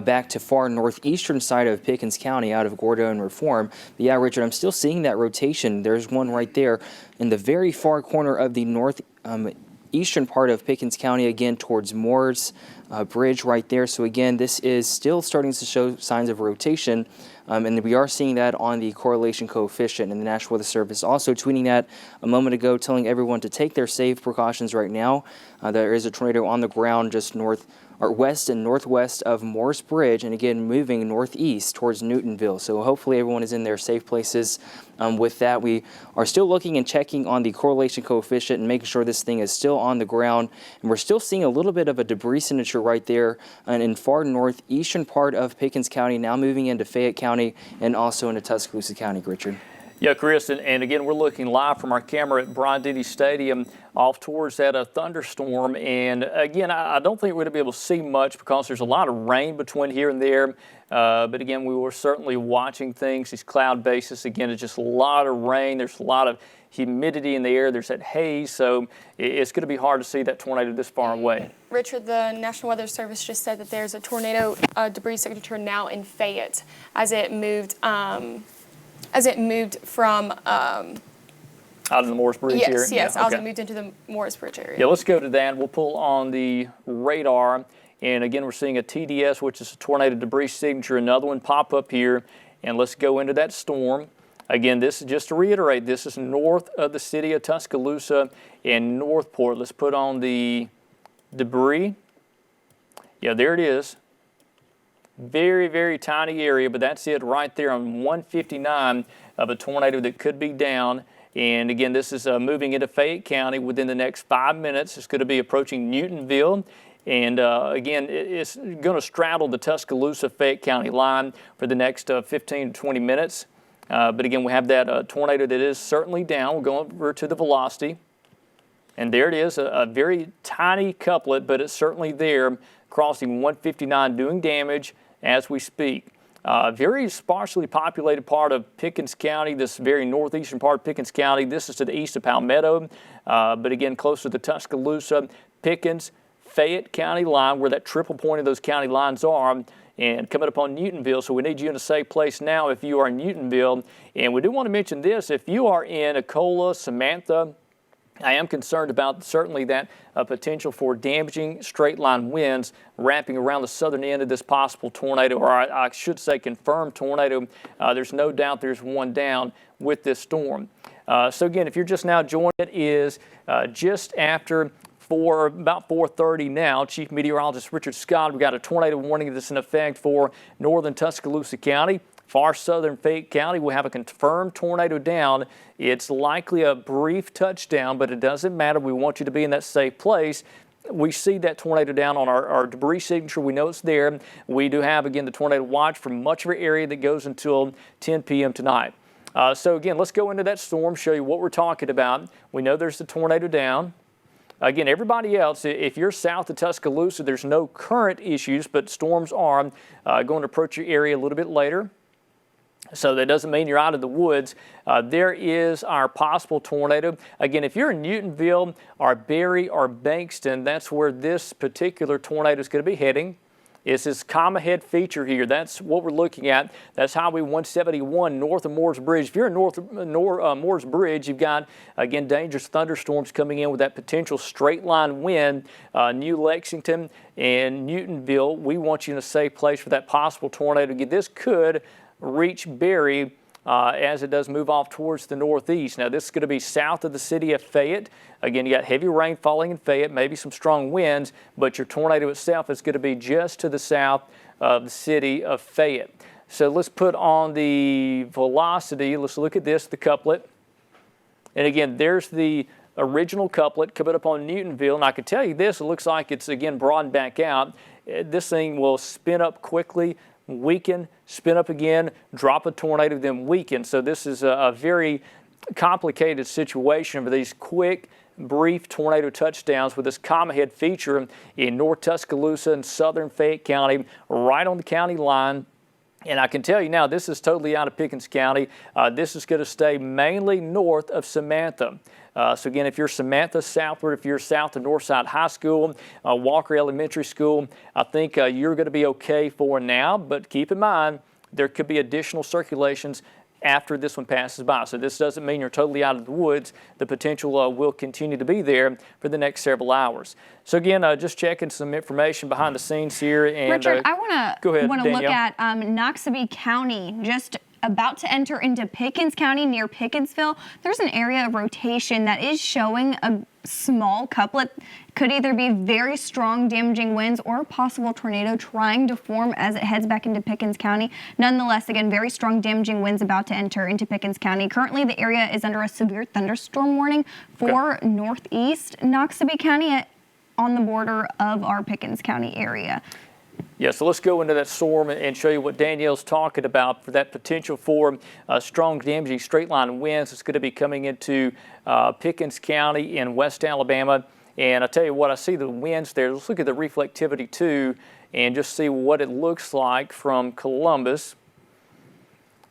back to far northeastern side of Pickens County out of Gordo and Reform. But yeah, Richard, I'm still seeing that rotation. There's one right there in the very far corner of the northeastern part of Pickens County, again towards Moores Bridge right there. So again, this is still starting to show signs of rotation. And we are seeing that on the correlation coefficient, and the National Weather Service also tweeting that a moment ago, telling everyone to take their safe precautions right now. There is a tornado on the ground just west and northwest of Moores Bridge, and again moving northeast towards Newtonville. So hopefully everyone is in their safe places. With that, we are still looking and checking on the correlation coefficient and making sure this thing is still on the ground. And we're still seeing a little bit of a debris signature right there and in far northeastern part of Pickens County, now moving into Fayette County and also into Tuscaloosa County, Richard. Yeah, Chris, and again, we're looking live from our camera at Bryant-Denny Stadium off towards that thunderstorm. And again, I don't think we're going to be able to see much because there's a lot of rain between here and there. But again, we were certainly watching things, these cloud bases. Again, it's just a lot of rain. There's a lot of humidity in the air. There's that haze. So it's going to be hard to see that tornado this far away. Richard, the National Weather Service just said that there's a tornado debris signature now in Fayette as it moved from out of the Moores Bridge area? Yes, Yeah, as okay. it moved into the Moores Bridge area. Yeah, let's go to that. We'll pull on the radar. And again, we're seeing a TDS, which is a tornado debris signature, another one pop up here. And let's go into that storm. Again, this is just to reiterate, this is north of the city of Tuscaloosa and Northport. Let's put on the debris. Yeah, there it is. Very, very tiny area, but that's it right there on 159 of a tornado that could be down. And again, this is moving into Fayette County within the next 5 minutes. It's going to be approaching Newtonville. And again, it's going to straddle the Tuscaloosa-Fayette County line for the next 15 to 20 minutes. But again, we have that tornado that is certainly down. We'll go over to the velocity. And there it is, a very tiny couplet, but it's certainly there, crossing 159, doing damage as we speak. Very sparsely populated part of Pickens County, this very northeastern part of Pickens County. This is to the east of Palmetto, but again, close to the Tuscaloosa, Pickens, Fayette County line, where that triple point of those county lines are, and coming up on Newtonville. So we need you in a safe place now if you are in Newtonville. And we do want to mention this, if you are in Ecola, Samantha, I am concerned about certainly that potential for damaging straight line winds wrapping around the southern end of this possible tornado, or I should say confirmed tornado. There's no doubt there's one down with this storm. So again, if you're just now joining, it is just after about 4:30 now. Chief Meteorologist Richard Scott, we've got a tornado warning that's in effect for northern Tuscaloosa County. Far southern Fayette County will have a confirmed tornado down. It's likely a brief touchdown, but it doesn't matter. We want you to be in that safe place. We see that tornado down on our debris signature. We know it's there. We do have, again, the tornado watch for much of our area that goes until 10 p.m. tonight. So again, let's go into that storm, show you what we're talking about. We know there's the tornado down. Again, everybody else, if you're south of Tuscaloosa, there's no current issues, but storms are going to approach your area a little bit later. So that doesn't mean you're out of the woods. There is our possible tornado. Again, if you're in Newtonville or Berry or Bankston, that's where this particular tornado is going to be heading. It's this comma head feature here. That's what we're looking at. That's Highway 171 north of Moores Bridge. If you're in north of Moores Bridge, you've got, again, dangerous thunderstorms coming in with that potential straight line wind. New Lexington and Newtonville, we want you in a safe place for that possible tornado. This could reach Berry as it does move off towards the northeast. Now, this is going to be south of the city of Fayette. Again, you got heavy rain falling in Fayette, maybe some strong winds, but your tornado itself is going to be just to the south of the city of Fayette. So let's put on the velocity. Let's look at this, the couplet. And again, there's the original couplet coming up on Newtonville. And I can tell you this, it looks like it's, again, broadened back out. This thing will spin up quickly, weaken, spin up again, drop a tornado, then weaken. So this is a very complicated situation for these quick, brief tornado touchdowns with this comma head feature in North Tuscaloosa and southern Fayette County, right on the county line. And I can tell you now, this is totally out of Pickens County. This is going to stay mainly north of Samantha. So again, if you're Samantha southward, if you're south of Northside High School, Walker Elementary School, I think you're going to be okay for now. But keep in mind, there could be additional circulations after this one passes by. So this doesn't mean you're totally out of the woods. The potential will continue to be there for the next several hours. So again, just checking some information behind the scenes here. And Richard, I want to Danielle. look at Noxubee County, just about to enter into Pickens County near Pickensville. There's an area of rotation that is showing a small couplet. Could either be very strong damaging winds or a possible tornado trying to form as it heads back into Pickens County. Nonetheless, again, very strong damaging winds about to enter into Pickens County. Currently, the area is under a severe thunderstorm warning for northeast Noxubee County on the border of our Pickens County area. Yeah, so let's go into that storm and show you what Danielle's talking about for that potential for strong damaging straight line winds. It's going to be coming into Pickens County in West Alabama. And I tell you what, I see the winds there. Let's look at the reflectivity too and just see what it looks like from Columbus.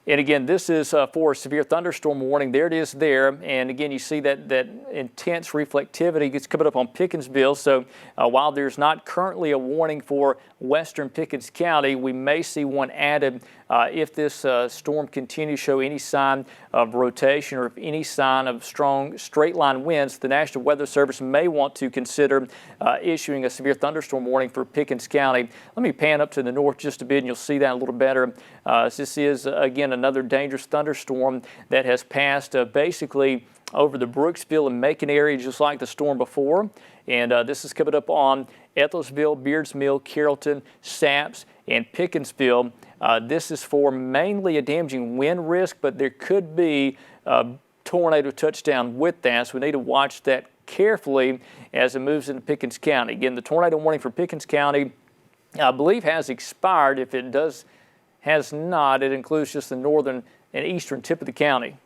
And again, this is for a severe thunderstorm warning. There it is there. And again, you see that intense reflectivity. It's coming up on Pickensville. So while there's not currently a warning for western Pickens County, we may see one added if this storm continues to show any sign of rotation or if any sign of strong straight line winds. The National Weather Service may want to consider issuing a severe thunderstorm warning for Pickens County. Let me pan up to the north just a bit and you'll see that a little better. This is, again, another dangerous thunderstorm that has passed basically over the Brooksville and Macon area, just like the storm before. And this is coming up on Ethelsville, Beards Mill, Carrollton, Saps, and Pickensville. This is for mainly a damaging wind risk, but there could be a tornado touchdown with that, so we need to watch that carefully as it moves into Pickens County. Again, the tornado warning for Pickens County, I believe, has expired. If it has not, it includes just the northern and eastern tip of the county.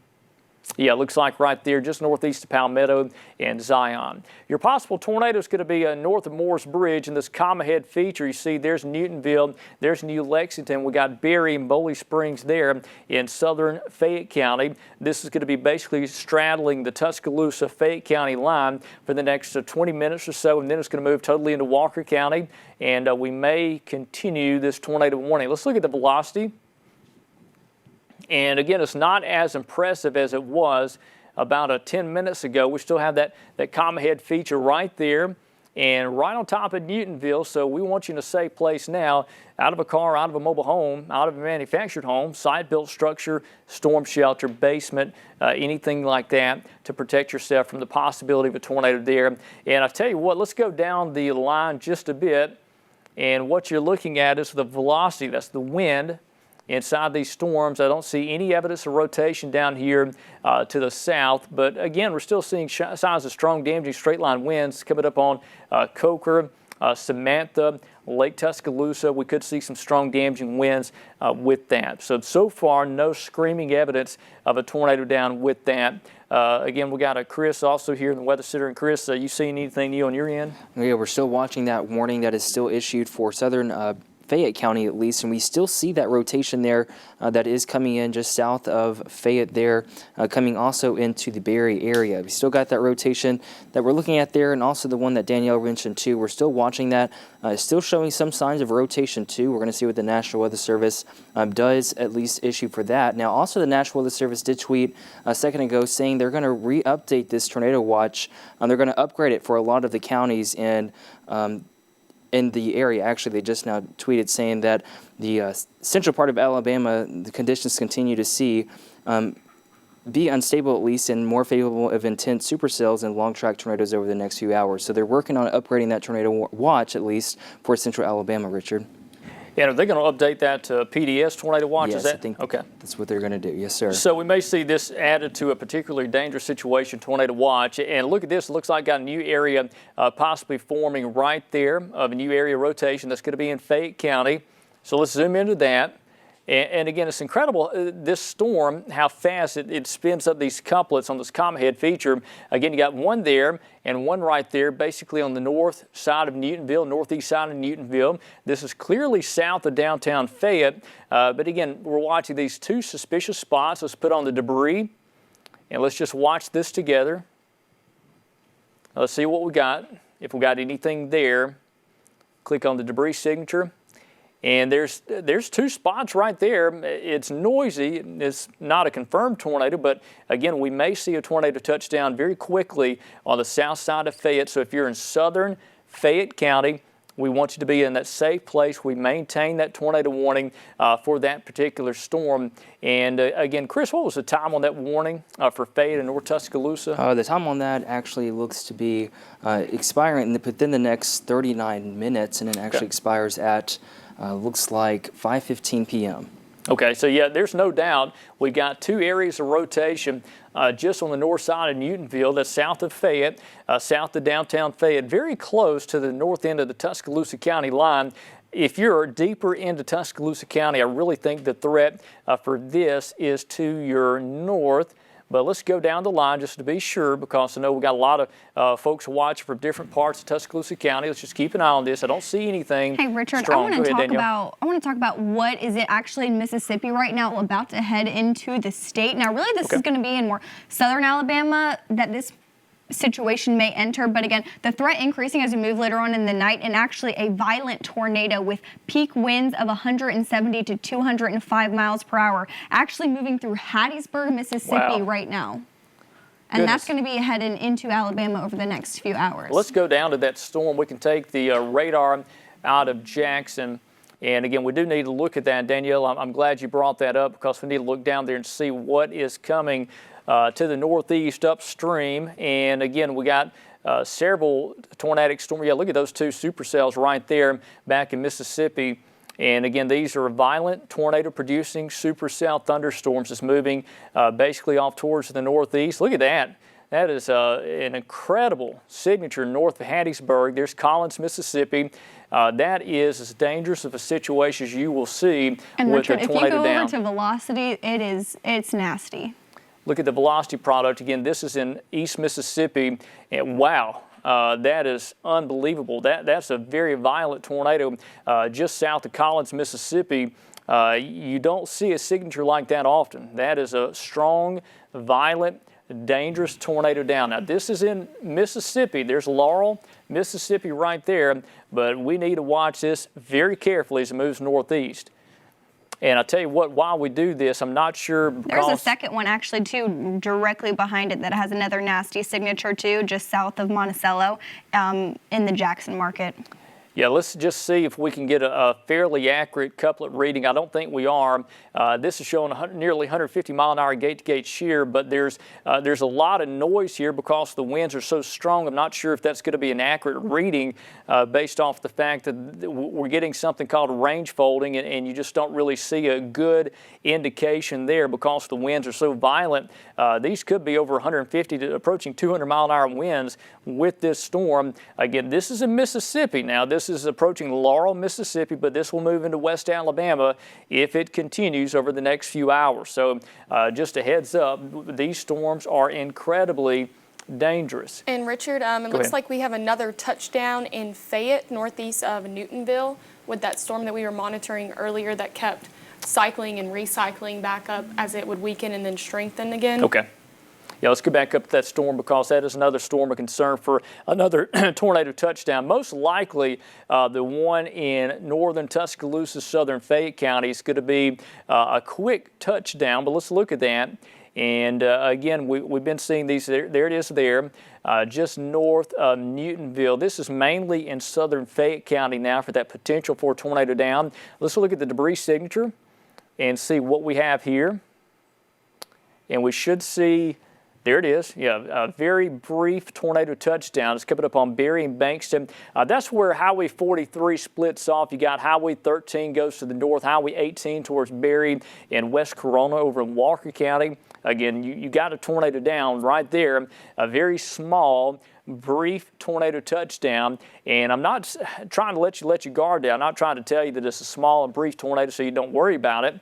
Yeah, it looks like right there, just northeast of Palmetto and Zion. Your possible tornado is going to be north of Moore's Bridge, and this comma head feature, you see there's Newtonville, there's New Lexington. We got Berry and Bowley Springs there in southern Fayette County. This is going to be basically straddling the Tuscaloosa-Fayette County line for the next 20 minutes or so, and then it's going to move totally into Walker County, and we may continue this tornado warning. Let's look at the velocity. And again, it's not as impressive as it was about 10 minutes ago. We still have that comma head feature right there and right on top of Newtonville. So we want you in a safe place now, out of a car, out of a mobile home, out of a manufactured home, site-built structure, storm shelter, basement, anything like that to protect yourself from the possibility of a tornado there. And I tell you what, let's go down the line just a bit. And what you're looking at is the velocity. That's the wind. Inside these storms, I don't see any evidence of rotation down here to the south. But again, we're still seeing signs of strong, damaging straight-line winds coming up on Coker, Samantha, Lake Tuscaloosa. We could see some strong, damaging winds with that. So far, no screaming evidence of a tornado down with that. Again, we got a Chris also here in the Weather Center. And Chris, you seen anything new on your end? Yeah, we're still watching that warning that is still issued for southern Fayette County at least, and we still see that rotation there that is coming in just south of Fayette there, coming also into the Berry area. We still got that rotation that we're looking at there, and also the one that Danielle mentioned too. We're still watching that. Still showing some signs of rotation too. We're going to see what the National Weather Service does at least issue for that. Now also the National Weather Service did tweet a second ago saying they're going to re-update this tornado watch. They're going to upgrade it for a lot of the counties and in the area. Actually, they just now tweeted saying that the central part of Alabama, the conditions continue to see be unstable at least and more favorable of intense supercells and long track tornadoes over the next few hours. So they're working on upgrading that tornado watch at least for central Alabama, Richard. And are they going to update that to PDS tornado watch? Yes, Is that? I think okay. That's what they're going to do. Yes, sir. So we may see this added to a particularly dangerous situation, tornado watch. And look at this. It looks like got a new area possibly forming right there of a new area rotation that's going to be in Fayette County. So let's zoom into that. And again, it's incredible, this storm, how fast it spins up these couplets on this comma head feature. Again, you got one there and one right there, basically on the north side of Newtonville, northeast side of Newtonville. This is clearly south of downtown Fayette. But again, we're watching these two suspicious spots. Let's put on the debris, and let's just watch this together. Let's see what we got. If we got anything there, click on the debris signature. And there's two spots right there. It's noisy. It's not a confirmed tornado, but again, we may see a tornado touchdown very quickly on the south side of Fayette. So if you're in southern Fayette County, we want you to be in that safe place. We maintain that tornado warning for that particular storm. And again, Chris, what was the time on that warning for Fayette and North Tuscaloosa? The time on that actually looks to be expiring within the next 39 minutes, and it actually expires at looks like 5:15 p.m. Okay, so yeah, there's no doubt we got two areas of rotation just on the north side of Newtonville, that's south of Fayette, south of downtown Fayette, very close to the north end of the Tuscaloosa County line. If you're deeper into Tuscaloosa County, I really think the threat for this is to your north. But let's go down the line just to be sure, because I know we got a lot of folks watching from different parts of Tuscaloosa County. Let's just keep an eye on this. I don't see anything. Hey, Richard, strong. I want to talk about what is it actually in Mississippi right now, about to head into the state. Now, really, this is going to be in more southern Alabama that this situation may enter, but again, the threat increasing as we move later on in the night, and actually a violent tornado with peak winds of 170 to 205 miles per hour, actually moving through Hattiesburg, Mississippi right now. And that's going to be heading into Alabama over the next few hours. Let's go down to that storm. We can take the radar out of Jackson. And again, we do need to look at that. Danielle, I'm glad you brought that up, because we need to look down there and see what is coming to the northeast upstream. And again, we got several tornadic storms. Yeah, look at those two supercells right there back in Mississippi. And again, these are violent tornado-producing supercell thunderstorms that's moving basically off towards the northeast. Look at that. That is an incredible signature north of Hattiesburg. There's Collins, Mississippi. That is as dangerous of a situation as you will see And with Richard, a if tornado you go down. over to velocity, it's nasty. Look at the velocity product. Again, this is in East Mississippi. And wow, that is unbelievable. That's a very violent tornado just south of Collins, Mississippi. You don't see a signature like that often. That is a strong, violent, dangerous tornado down. Now, this is in Mississippi. There's Laurel, Mississippi right there, but we need to watch this very carefully as it moves northeast. And I'll tell you what, while we do this, I'm not sure because... There's a second one actually too, directly behind it that has another nasty signature too, just south of Monticello in the Jackson market. Yeah, let's just see if we can get a fairly accurate couplet reading. I don't think we are. This is showing nearly 150 mile an hour gate-to-gate shear, but there's a lot of noise here because the winds are so strong. I'm not sure if that's going to be an accurate reading based off the fact that we're getting something called range folding, and you just don't really see a good indication there because the winds are so violent. These could be over 150 to approaching 200 mile an hour winds with this storm. Again, this is in Mississippi now. This is approaching Laurel, Mississippi, but this will move into West Alabama if it continues over the next few hours. So just a heads up, these storms are incredibly dangerous. And Richard, it looks like we have another touchdown in Fayette, northeast of Newtonville, with that storm that we were monitoring earlier that kept cycling and recycling back up as it would weaken and then strengthen again. Okay. Yeah, let's go back up to that storm because that is another storm of concern for another tornado touchdown. Most likely, the one in northern Tuscaloosa, southern Fayette County is going to be a quick touchdown, but let's look at that. And again, we've been seeing these, there it is there, just north of Newtonville. This is mainly in southern Fayette County now for that potential for a tornado down. Let's look at the debris signature and see what we have here. And we should see... There it is. Yeah, a very brief tornado touchdown. It's coming up on Berry and Bankston. That's where Highway 43 splits off. You got Highway 13 goes to the north, Highway 18 towards Berry and West Corona over in Walker County. Again, you got a tornado down right there. A very small, brief tornado touchdown. And I'm not trying to let you guard down. I'm not trying to tell you that it's a small and brief tornado so you don't worry about it.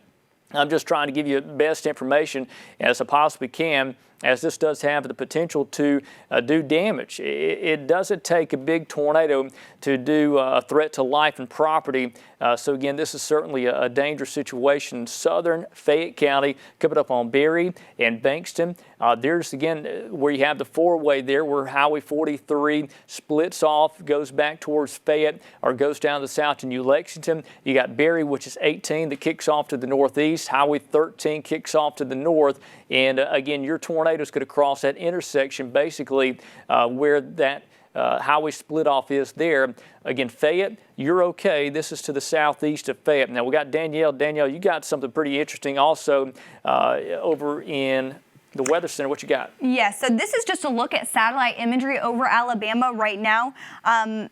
I'm just trying to give you the best information as I possibly can, as this does have the potential to do damage. It doesn't take a big tornado to do a threat to life and property. So again, this is certainly a dangerous situation in southern Fayette County, coming up on Berry and Bankston. There's again where you have the four-way there where Highway 43 splits off, goes back towards Fayette or goes down to the south to New Lexington. You got Berry, which is 18, that kicks off to the northeast. Highway 13 kicks off to the north. And again, your tornado is going to cross that intersection basically where that highway split off is there. Again, Fayette, you're okay. This is to the southeast of Fayette. Now we got Danielle. Danielle, you got something pretty interesting also over in the Weather Center. What you got? Yes, so this is just a look at satellite imagery over Alabama right now. And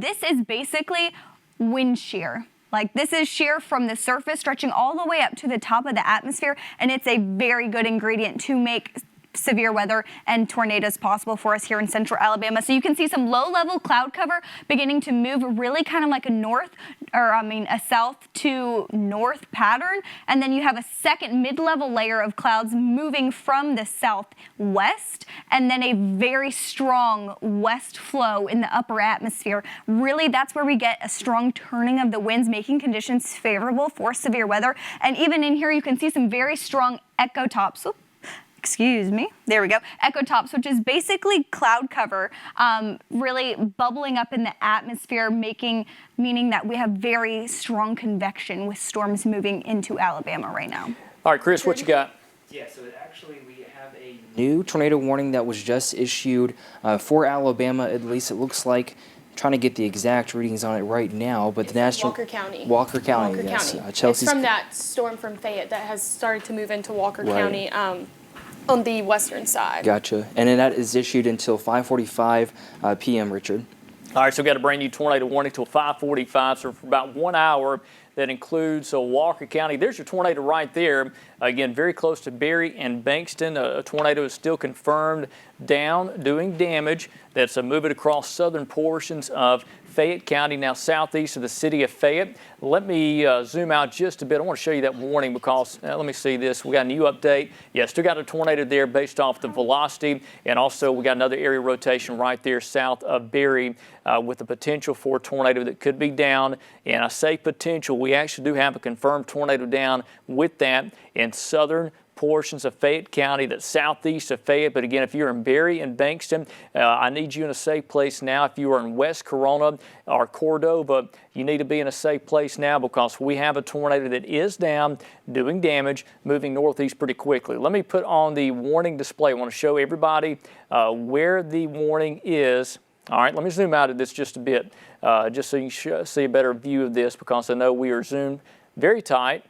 this is basically wind shear. Like this is shear from the surface stretching all the way up to the top of the atmosphere, and it's a very good ingredient to make severe weather and tornadoes possible for us here in central Alabama. So you can see some low-level cloud cover beginning to move really kind of like a south to north pattern. And then you have a second mid-level layer of clouds moving from the southwest, and then a very strong west flow in the upper atmosphere. Really, that's where we get a strong turning of the winds, making conditions favorable for severe weather. And even in here, you can see some very strong echotops. Excuse me, there we go. Echotops, which is basically cloud cover, really bubbling up in the atmosphere, meaning that we have very strong convection with storms moving into Alabama right now. All right, Chris, what you got? Yeah, so actually we have a new tornado warning that was just issued for Alabama, at least it looks like. I'm trying to get the exact readings on it right now, but the national... Walker County. Walker County, yes. It's from that storm from Fayette that has started to move into Walker County. On the western side. Gotcha. And then that is issued until 5:45 p.m., Richard. All right, so we've got a brand new tornado warning till 5:45, so for about 1 hour, that includes Walker County. There's your tornado right there. Again, very close to Berry and Bankston. A tornado is still confirmed down, doing damage. That's moving across southern portions of Fayette County, now southeast of the city of Fayette. Let me zoom out just a bit. I want to show you that warning because, let me see this. We got a new update. Yeah, still got a tornado there based off the velocity, and also we got another area rotation right there south of Berry with the potential for a tornado that could be down. And I say potential, we actually do have a confirmed tornado down with that in southern portions of Fayette County, that's southeast of Fayette. But again, if you're in Berry and Bankston, I need you in a safe place now. If you are in West Corona or Cordova, you need to be in a safe place now because we have a tornado that is down, doing damage, moving northeast pretty quickly. Let me put on the warning display. I want to show everybody where the warning is. All right, let me zoom out of this just a bit, just so you can see a better view of this because I know we are zoomed very tight.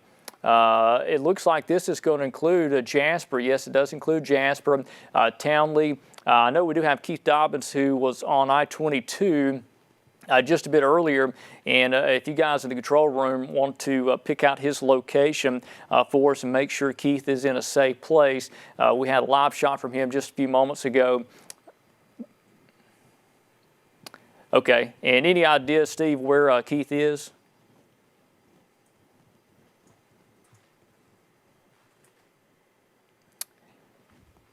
It looks like this is going to include Jasper. Yes, it does include Jasper, Townley. I know we do have Keith Dobbins, who was on I-22 just a bit earlier. And if you guys in the control room want to pick out his location for us and make sure Keith is in a safe place, we had a live shot from him just a few moments ago. Okay, and any idea, Steve, where Keith is?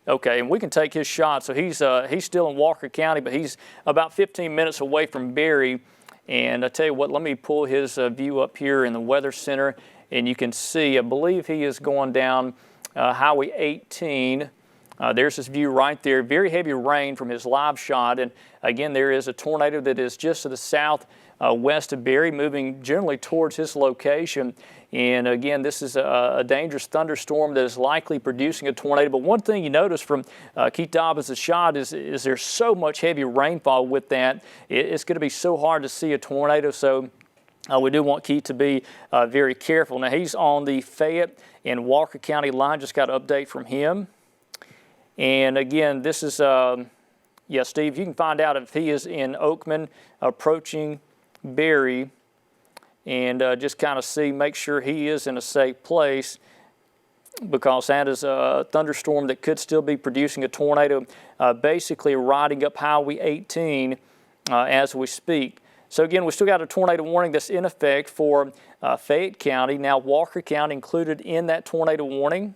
Okay, and we can take his shot. So he's still in Walker County, but he's about 15 minutes away from Berry. And I tell you what, let me pull his view up here in the Weather Center, and you can see, I believe he is going down Highway 18. There's his view right there. Very heavy rain from his live shot. And again, there is a tornado that is just to the south west of Berry, moving generally towards his location. And again, this is a dangerous thunderstorm that is likely producing a tornado. But one thing you notice from Keith Dobbins' shot is there's so much heavy rainfall with that. It's going to be so hard to see a tornado. So we do want Keith to be very careful. Now, he's on the Fayette and Walker County line. Just got an update from him. And again, this is, yeah, Steve, you can find out if he is in Oakman approaching Berry, and just kind of see, make sure he is in a safe place because that is a thunderstorm that could still be producing a tornado, basically riding up Highway 18 as we speak. So again, we still got a tornado warning that's in effect for Fayette County. Now Walker County included in that tornado warning,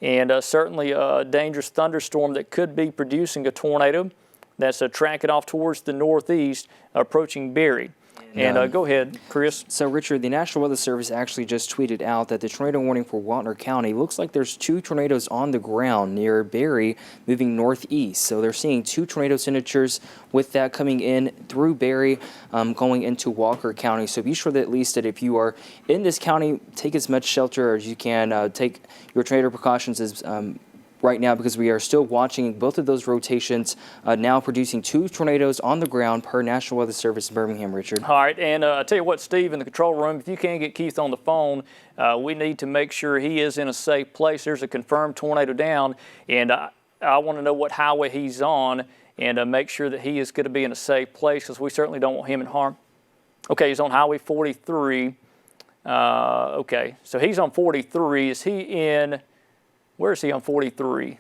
and certainly a dangerous thunderstorm that could be producing a tornado that's tracking off towards the northeast, approaching Berry. And go ahead, Chris. So, Richard, the National Weather Service actually just tweeted out that the tornado warning for Walker County looks like there's 2 tornadoes on the ground near Berry moving northeast. So they're seeing 2 tornado signatures with that coming in through Berry, going into Walker County. So be sure that at least that if you are in this county, take as much shelter as you can. Take your tornado precautions as right now, because we are still watching both of those rotations now producing 2 tornadoes on the ground per National Weather Service in Birmingham, Richard. All right, and I tell you what, Steve, in the control room, if you can't get Keith on the phone, we need to make sure he is in a safe place. There's a confirmed tornado down, and I want to know what highway he's on and make sure that he is going to be in a safe place because we certainly don't want him in harm. Okay, he's on Highway 43. Okay, so he's on 43. Is he in... Where is he on 43?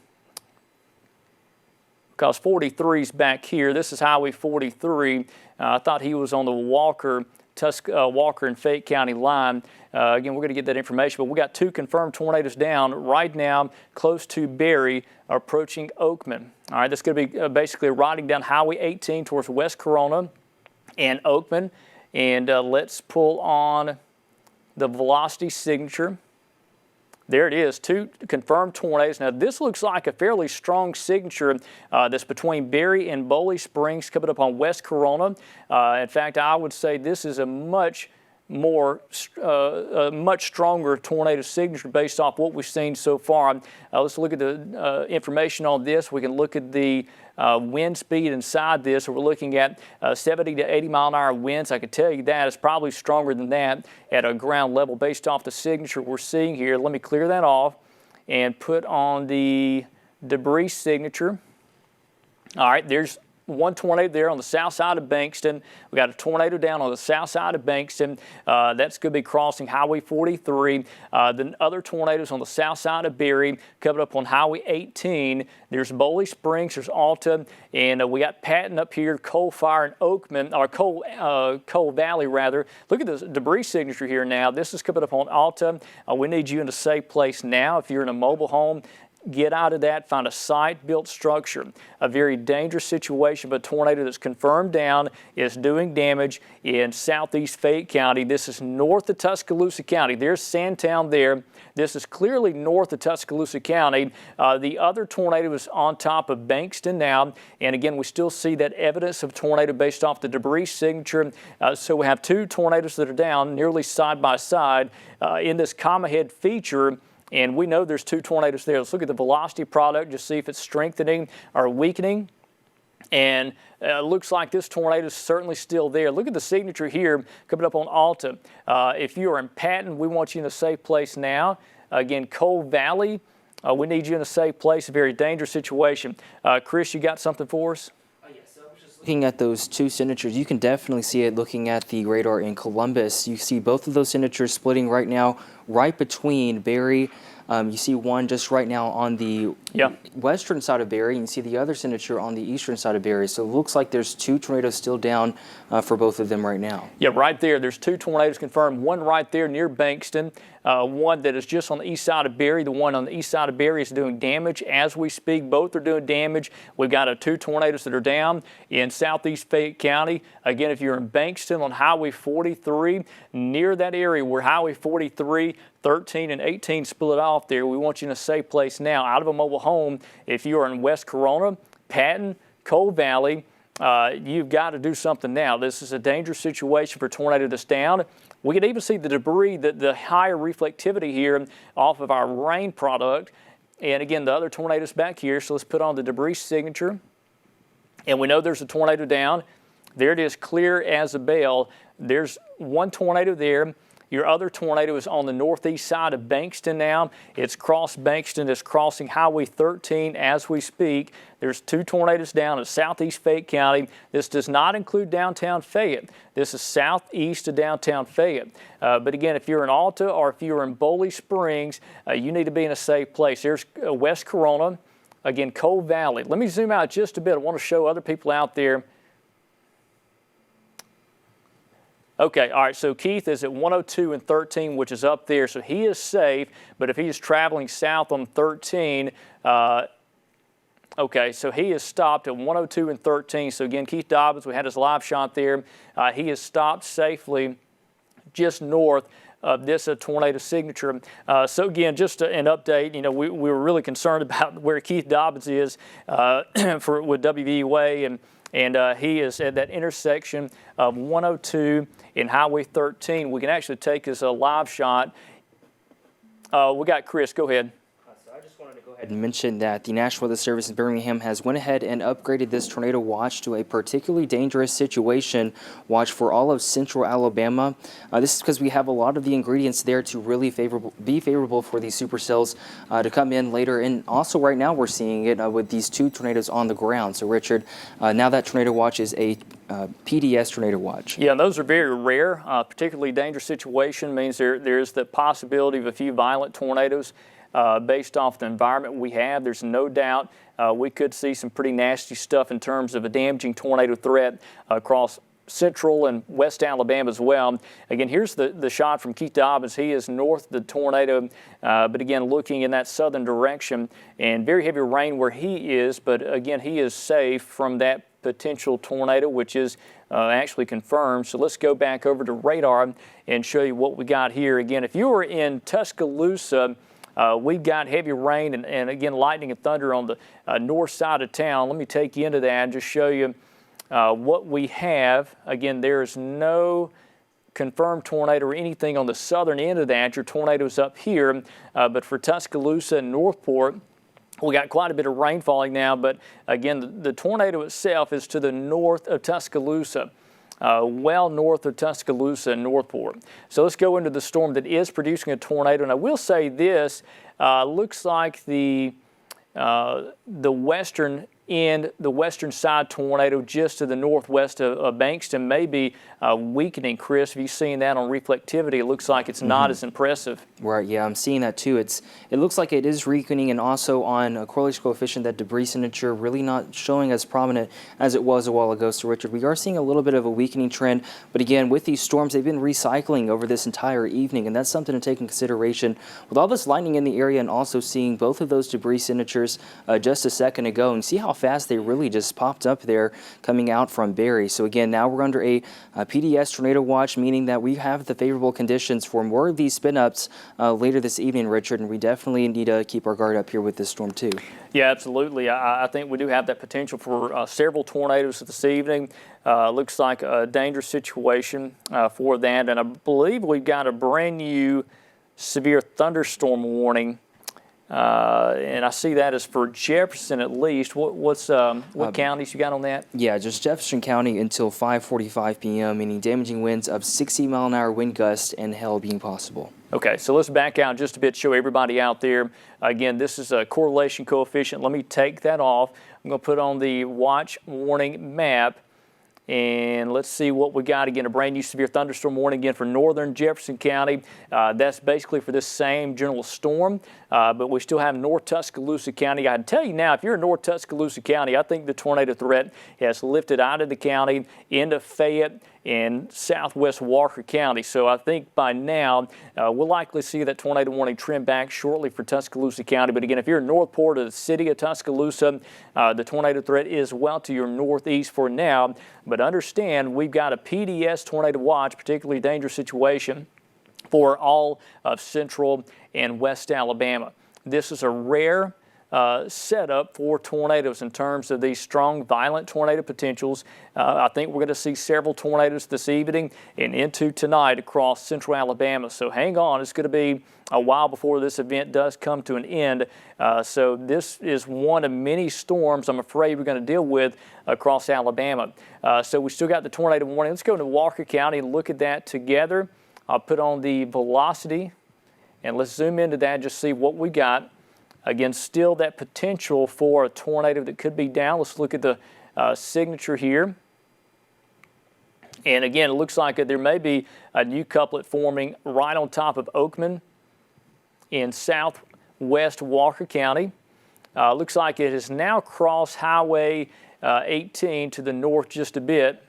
Because 43 is back here. This is Highway 43. I thought he was on the Walker and Fayette County line. Again, we're going to get that information, but we got 2 confirmed tornadoes down right now close to Berry, approaching Oakman. All right, that's going to be basically riding down Highway 18 towards West Corona and Oakman. And let's pull on the velocity signature. There it is, 2 confirmed tornadoes. Now, this looks like a fairly strong signature that's between Berry and Bowley Springs coming up on West Corona. In fact, I would say this is a much stronger tornado signature based off what we've seen so far. Let's look at the information on this. We can look at the wind speed inside this. So we're looking at 70 to 80 mile an hour winds. I can tell you that it's probably stronger than that at a ground level based off the signature we're seeing here. Let me clear that off and put on the debris signature. All right, there's one tornado there on the south side of Bankston. We got a tornado down on the south side of Bankston. That's going to be crossing Highway 43. The other tornadoes on the south side of Berry, coming up on Highway 18. There's Boley Springs, there's Alta, and we got Patton up here, Coal Fire and Oakman, or Coal Valley rather. Look at the debris signature here now. This is coming up on Alta. We need you in a safe place now. If you're in a mobile home, get out of that, find a site-built structure. A very dangerous situation, but a tornado that's confirmed down is doing damage in southeast Fayette County. This is north of Tuscaloosa County. There's Sandtown there. This is clearly north of Tuscaloosa County. The other tornado is on top of Bankston now, and again, we still see that evidence of tornado based off the debris signature. So we have two tornadoes that are down nearly side by side in this comma head feature. And we know there's two tornadoes there. Let's look at the velocity product, just see if it's strengthening or weakening. And it looks like this tornado is certainly still there. Look at the signature here coming up on Alta. If you are in Patton, we want you in a safe place now. Again, Coal Valley, we need you in a safe place, a very dangerous situation. Chris, you got something for us? Looking at those two signatures, you can definitely see it looking at the radar in Columbus. You see both of those signatures splitting right now, right between Berry. You see one just right now on the western side of Berry, and you see the other signature on the eastern side of Berry. So it looks like there's two tornadoes still down for both of them right now. Yeah, right there. There's two tornadoes confirmed. One right there near Bankston, one that is just on the east side of Berry. The one on the east side of Berry is doing damage as we speak. Both are doing damage. We've got two tornadoes that are down in southeast Fayette County. Again, if you're in Bankston on Highway 43, near that area where Highway 43, 13 and 18 split off there, we want you in a safe place now, out of a mobile home. If you are in West Corona, Patton, Coal Valley, you've got to do something now. This is a dangerous situation for a tornado that's down. We can even see the debris, the higher reflectivity here off of our rain product. And again, the other tornado's back here, so let's put on the debris signature. And we know there's a tornado down. There it is, clear as a bell. There's one tornado there. Your other tornado is on the northeast side of Bankston now. It's crossed Bankston. It's crossing Highway 13 as we speak. There's two tornadoes down in southeast Fayette County. This does not include downtown Fayette. This is southeast of downtown Fayette. But again, if you're in Alta or if you're in Boley Springs, you need to be in a safe place. There's West Corona. Again, Coal Valley. Let me zoom out just a bit. I want to show other people out there. Okay, all right, so Keith is at 102 and 13, which is up there, so he is safe, but if he is traveling south on 13, okay, so he is stopped at 102 and 13. So again, Keith Dobbins, we had his live shot there. He is stopped safely just north of this tornado signature. So again, just an update, you know, we were really concerned about where Keith Dobbins is with WVUA, and he is at that intersection of 102 and Highway 13. We can actually take his live shot. We got Chris, go ahead. So I just wanted to go ahead and mention that the National Weather Service in Birmingham has went ahead and upgraded this tornado watch to a particularly dangerous situation watch for all of central Alabama. This is because we have a lot of the ingredients there to really be favorable for these supercells to come in later. And also right now we're seeing it with these two tornadoes on the ground. So Richard, now that tornado watch is a PDS tornado watch. Yeah, and those are very rare. Particularly dangerous situation means there's the possibility of a few violent tornadoes based off the environment we have. There's no doubt we could see some pretty nasty stuff in terms of a damaging tornado threat across central and west Alabama as well. Again, here's the shot from Keith Dobbins. He is north of the tornado, but again, looking in that southern direction, and very heavy rain where he is, but again, he is safe from that potential tornado, which is actually confirmed. So let's go back over to radar and show you what we got here. Again, if you were in Tuscaloosa, we've got heavy rain and again, lightning and thunder on the north side of town. Let me take you into that and just show you what we have. Again, there's no confirmed tornado or anything on the southern end of that. Your tornado's up here, but for Tuscaloosa and Northport, we got quite a bit of rain falling now, but again, the tornado itself is to the north of Tuscaloosa, well north of Tuscaloosa and Northport. So let's go into the storm that is producing a tornado. And I will say this, looks like the western in the western side tornado just to the northwest of Bankston may be weakening. Chris, have you seen that on reflectivity? It looks like it's not as impressive. Right, yeah, I'm seeing that too. It looks like it is weakening, and also on a correlation coefficient, that debris signature really not showing as prominent as it was a while ago. So Richard, we are seeing a little bit of a weakening trend, but again, with these storms, they've been recycling over this entire evening, and that's something to take in consideration. With all this lightning in the area and also seeing both of those debris signatures just a second ago, and see how fast they really just popped up there coming out from Barry. So again, now we're under a PDS tornado watch, meaning that we have the favorable conditions for more of these spin-ups later this evening, Richard, and we definitely need to keep our guard up here with this storm too. Yeah, absolutely. I think we do have that potential for several tornadoes this evening. Looks like a dangerous situation for that, and I believe we've got a brand new severe thunderstorm warning. And I see that as for Jefferson at least. What counties you got on that? Yeah, just Jefferson County until 5:45 p.m., meaning damaging winds of 60-mile-an-hour wind gusts and hail being possible. Okay, so let's back out just a bit, show everybody out there. Again, this is a correlation coefficient. Let me take that off. I'm going to put on the watch warning map. And let's see what we got. Again, a brand new severe thunderstorm warning again for northern Jefferson County. That's basically for this same general storm, but we still have North Tuscaloosa County. I can tell you now, if you're in North Tuscaloosa County, I think the tornado threat has lifted out of the county into Fayette and southwest Walker County. So I think by now we'll likely see that tornado warning trend back shortly for Tuscaloosa County. But again, if you're in Northport or the city of Tuscaloosa, the tornado threat is well to your northeast for now. But understand, we've got a PDS tornado watch, particularly dangerous situation for all of central and west Alabama. This is a rare setup for tornadoes in terms of these strong, violent tornado potentials. I think we're going to see several tornadoes this evening and into tonight across central Alabama. So hang on, it's going to be a while before this event does come to an end. So this is one of many storms I'm afraid we're going to deal with across Alabama. So we still got the tornado warning. Let's go to Walker County and look at that together. I'll put on the velocity and let's zoom into that and just see what we got. Again, still that potential for a tornado that could be down. Let's look at the signature here. And again, it looks like there may be a new couplet forming right on top of Oakman in southwest Walker County. Looks like it has now crossed Highway 18 to the north just a bit.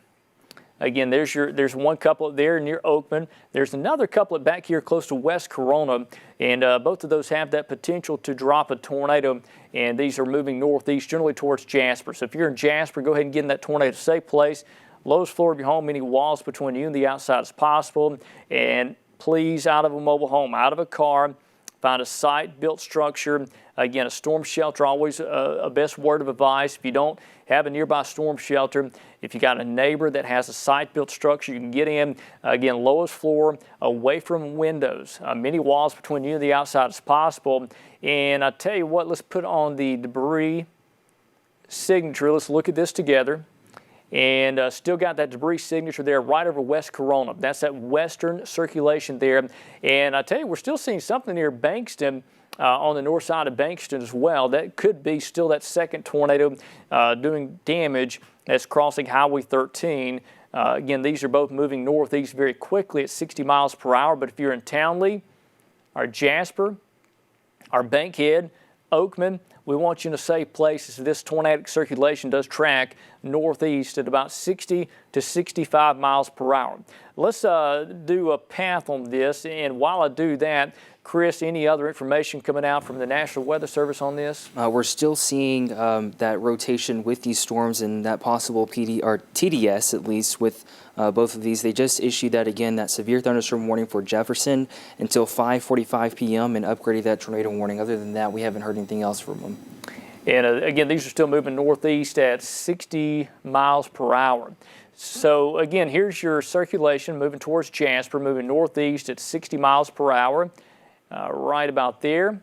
Again, there's one couplet there near Oakman. There's another couplet back here close to West Corona, and both of those have that potential to drop a tornado, and these are moving northeast, generally towards Jasper. So if you're in Jasper, go ahead and get in that tornado safe place. Lowest floor of your home, any walls between you and the outside as possible, and please, out of a mobile home, out of a car, find a site-built structure. Again, a storm shelter, always a best word of advice. If you don't have a nearby storm shelter, if you got a neighbor that has a site-built structure, you can get in, again, lowest floor, away from windows, many walls between you and the outside as possible. And I tell you what, let's put on the debris signature. Let's look at this together. And still got that debris signature there right over West Corona. That's that western circulation there. And I tell you, we're still seeing something near Bankston, on the north side of Bankston as well. That could be still that second tornado doing damage that's crossing Highway 13. Again, these are both moving northeast very quickly at 60 miles per hour. But if you're in Townley, or Jasper, or Bankhead, Oakman, we want you in a safe place as this tornadic circulation does track northeast at about 60 to 65 miles per hour. Let's do a path on this, and while I do that, Chris, any other information coming out from the National Weather Service on this? We're still seeing that rotation with these storms and that possible TDS, at least, with both of these. They just issued that again, that severe thunderstorm warning for Jefferson until 5:45 p.m. and upgraded that tornado warning. Other than that, we haven't heard anything else from them. And again, these are still moving northeast at 60 miles per hour. So again, here's your circulation moving towards Jasper, moving northeast at 60 miles per hour. Right about there.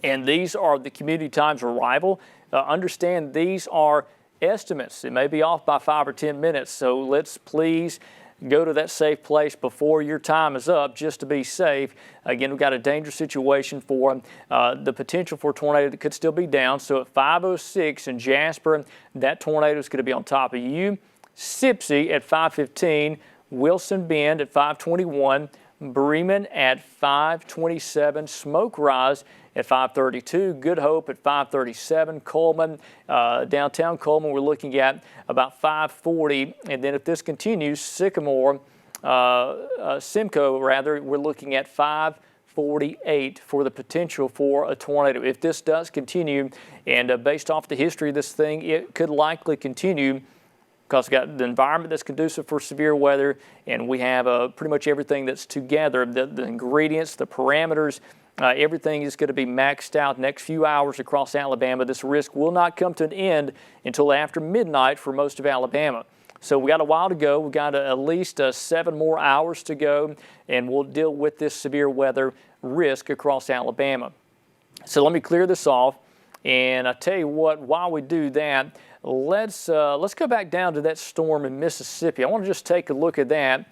And these are the community times arrival. Understand these are estimates. It may be off by 5 or 10 minutes. So let's please go to that safe place before your time is up just to be safe. Again, we've got a dangerous situation for the potential for a tornado that could still be down. So at 5:06 in Jasper, that tornado is going to be on top of you. Sipsey at 5:15, Wilson Bend at 5:21, Bremen at 5:27, Smoke Rise at 5:32, Good Hope at 5:37, Coleman, downtown Coleman, we're looking at about 5:40, and then if this continues, Sycamore, Simcoe rather, we're looking at 5:48 for the potential for a tornado. If this does continue, and based off the history of this thing, it could likely continue, because we've got the environment that's conducive for severe weather, and we have pretty much everything that's together, the ingredients, the parameters, everything is going to be maxed out next few hours across Alabama. This risk will not come to an end until after midnight for most of Alabama. So we got a while to go. We've got at least 7 more hours to go, and we'll deal with this severe weather risk across Alabama. So let me clear this off, and I tell you what, while we do that, let's go back down to that storm in Mississippi. I want to just take a look at that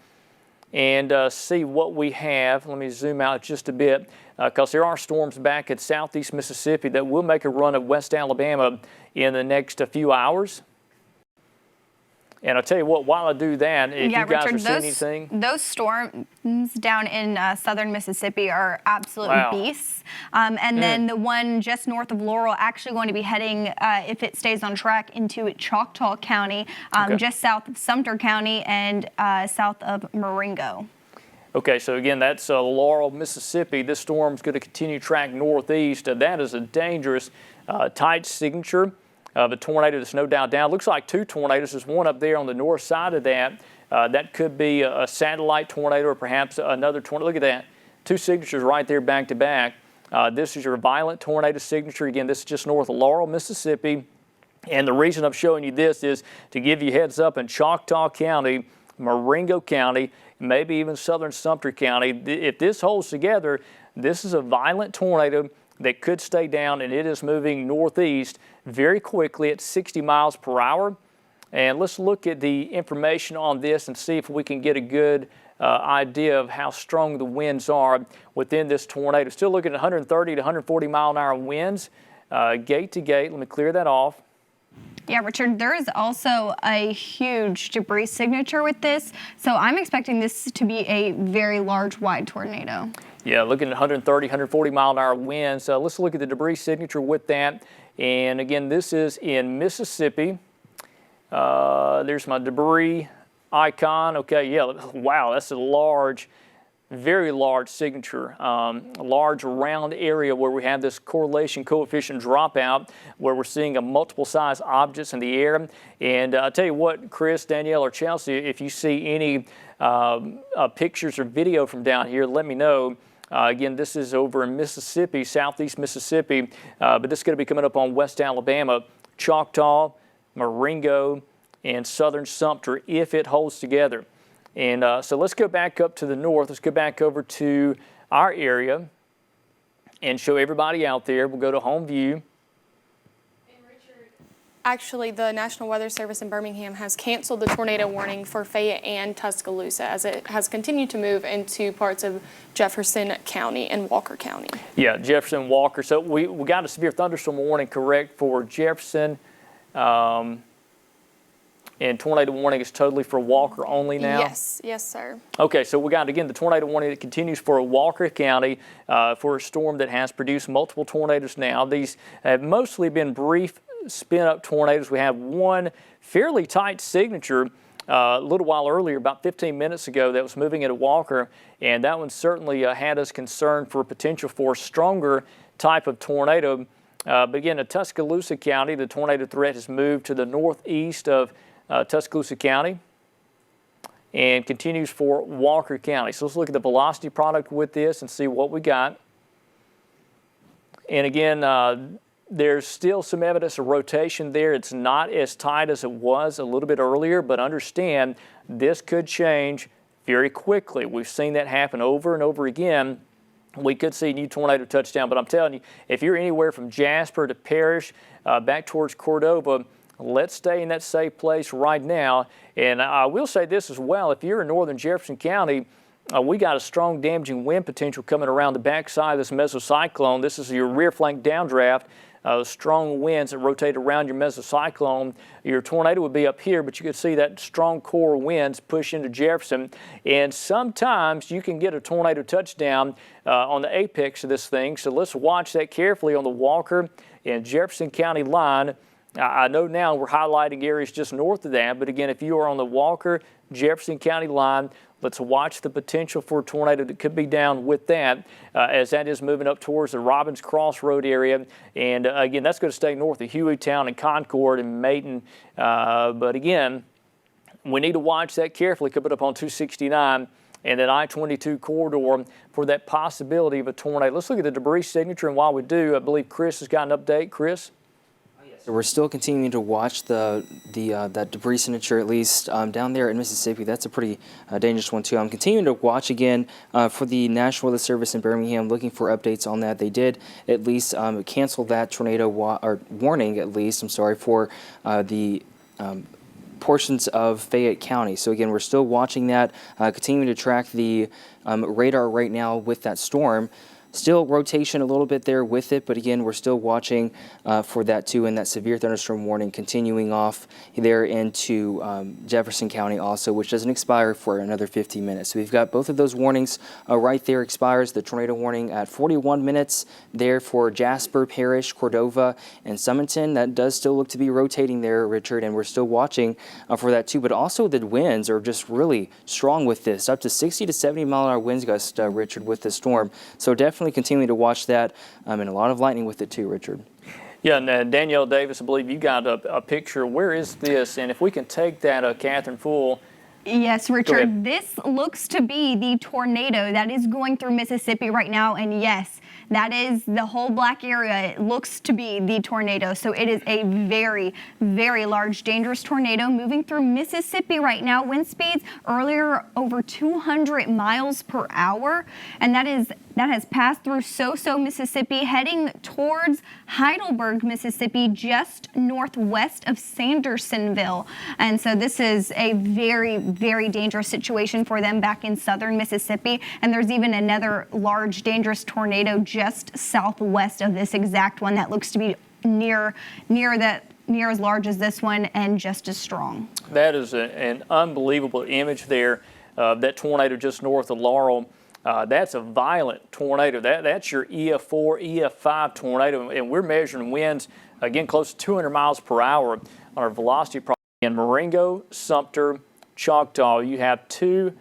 and see what we have. Let me zoom out just a bit, because there are storms back at southeast Mississippi that will make a run of West Alabama in the next few hours. And I'll tell you what, while I do that, if you guys Richard, are seeing anything. Those storms down in southern Mississippi are absolute beasts. And then the one just north of Laurel actually going to be heading, if it stays on track, into Choctaw County, just south of Sumter County and south of Marengo. Okay, so again, that's Laurel, Mississippi. This storm's going to continue track northeast. That is a dangerous, tight signature of a tornado that's no doubt down. Looks like 2 tornadoes. There's one up there on the north side of that. That could be a satellite tornado or perhaps another tornado. Look at that. 2 signatures right there back to back. This is your violent tornado signature. Again, this is just north of Laurel, Mississippi. And the reason I'm showing you this is to give you heads up in Choctaw County, Marengo County, maybe even southern Sumter County. If this holds together, this is a violent tornado that could stay down, and it is moving northeast very quickly at 60 miles per hour. And let's look at the information on this and see if we can get a good idea of how strong the winds are within this tornado. Still looking at 130 to 140 mile an hour winds, gate to gate. Let me clear that off. Yeah, Richard, there is also a huge debris signature with this, so I'm expecting this to be a very large, wide tornado. Yeah, looking at 130, 140 mile an hour winds. Let's look at the debris signature with that. And again, this is in Mississippi. There's my debris icon. Okay, yeah, wow, that's a large, very large signature. A large round area where we have this correlation coefficient dropout, where we're seeing a multiple size objects in the air. And I'll tell you what, Chris, Danielle, or Chelsea, if you see any pictures or video from down here, let me know. Again, this is over in Mississippi, southeast Mississippi, but this is going to be coming up on West Alabama, Choctaw, Marengo, and southern Sumter if it holds together. And so let's go back up to the north. Let's go back over to our area and show everybody out there. We'll go to home view. Actually, the National Weather Service in Birmingham has canceled the tornado warning for Fayette and Tuscaloosa as it has continued to move into parts of Jefferson County and Walker County. Yeah, Jefferson, Walker. So we got a severe thunderstorm warning, correct, for Jefferson. And tornado warning is totally for Walker only now? Yes, yes, sir. Okay, so we got, again, the tornado warning that continues for Walker County for a storm that has produced multiple tornadoes now. These have mostly been brief spin-up tornadoes. We have one fairly tight signature a little while earlier, about 15 minutes ago, that was moving into Walker, and that one certainly had us concerned for potential for a stronger type of tornado. But again, in Tuscaloosa County, the tornado threat has moved to the northeast of Tuscaloosa County and continues for Walker County. So let's look at the velocity product with this and see what we got. And again, there's still some evidence of rotation there. It's not as tight as it was a little bit earlier, but understand this could change very quickly. We've seen that happen over and over again. We could see a new tornado touchdown, but I'm telling you, if you're anywhere from Jasper to Parrish, back towards Cordova, let's stay in that safe place right now. And I will say this as well, if you're in northern Jefferson County, we got a strong damaging wind potential coming around the backside of this mesocyclone. This is your rear flank downdraft. Strong winds that rotate around your mesocyclone. Your tornado would be up here, but you could see that strong core winds push into Jefferson. And sometimes you can get a tornado touchdown on the apex of this thing. So let's watch that carefully on the Walker and Jefferson County line. I know now we're highlighting areas just north of that, but again, if you are on the Walker, Jefferson County line, let's watch the potential for a tornado that could be down with that as that is moving up towards the Robbins Crossroad area. And again, that's going to stay north of Hueytown and Concord and Maiden. But again, we need to watch that carefully coming up on 269 and that I-22 corridor for that possibility of a tornado. Let's look at the debris signature, and while we do, I believe Chris has got an update. Chris? So we're still continuing to watch that debris signature, at least down there in Mississippi. That's a pretty dangerous one too. I'm continuing to watch again for the National Weather Service in Birmingham, looking for updates on that. They did at least cancel that tornado warning, at least. I'm sorry, for the portions of Fayette County. So again, we're still watching that, continuing to track the radar right now with that storm. Still rotation a little bit there with it, but again, we're still watching for that too, and that severe thunderstorm warning continuing off there into Jefferson County also, which doesn't expire for another 15 minutes. So we've got both of those warnings right there. Expires the tornado warning at 41 minutes there for Jasper Parish, Cordova, and Summerton. That does still look to be rotating there, Richard, and we're still watching for that too. But also the winds are just really strong with this, up to 60 to 70 mile-an-hour winds gust, Richard, with the storm. So definitely continue to watch that, and a lot of lightning with it too, Richard. Yeah, and Danielle Davis, I believe you got a picture. Where is this? And if we can take that, Catherine Full. Yes, Richard, this looks to be the tornado that is going through Mississippi right now, and yes, that is the whole black area. It looks to be the tornado. So it is a very, very large, dangerous tornado moving through Mississippi right now. Wind speeds earlier over 200 miles per hour. And that has passed through Soso, Mississippi, heading towards Heidelberg, Mississippi, just northwest of Sandersonville. And so this is a very, very dangerous situation for them back in southern Mississippi. And there's even another large, dangerous tornado just southwest of this exact one that looks to be near as large as this one and just as strong. That is an unbelievable image there of that tornado just north of Laurel. That's a violent tornado. That's your EF4, EF5 tornado, and we're measuring winds, again, close to 200 miles per hour on our velocity problem. In Marengo, Sumter, Choctaw, you have two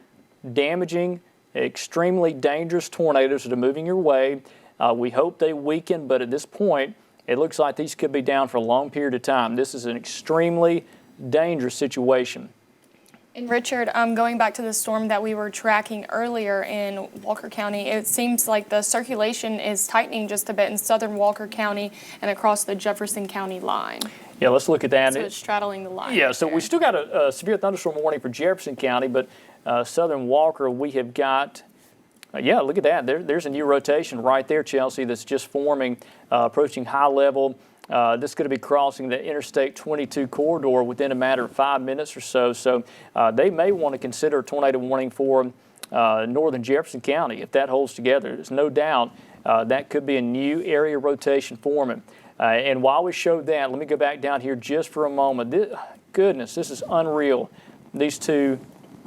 damaging, extremely dangerous tornadoes that are moving your way. We hope they weaken, but at this point, it looks like these could be down for a long period of time. This is an extremely dangerous situation. And Richard, going back to the storm that we were tracking earlier in Walker County, it seems like the circulation is tightening just a bit in southern Walker County and across the Jefferson County line. Yeah, let's look at that. So it's straddling the line. Yeah, so we still got a severe thunderstorm warning for Jefferson County, but southern Walker, we have got, yeah, look at that. There's a new rotation right there, Chelsea, that's just forming, approaching high level. This is going to be crossing the Interstate 22 corridor within a matter of 5 minutes or so. So they may want to consider a tornado warning for northern Jefferson County if that holds together. There's no doubt that could be a new area rotation forming. And while we showed that, let me go back down here just for a moment. Goodness, this is unreal, these two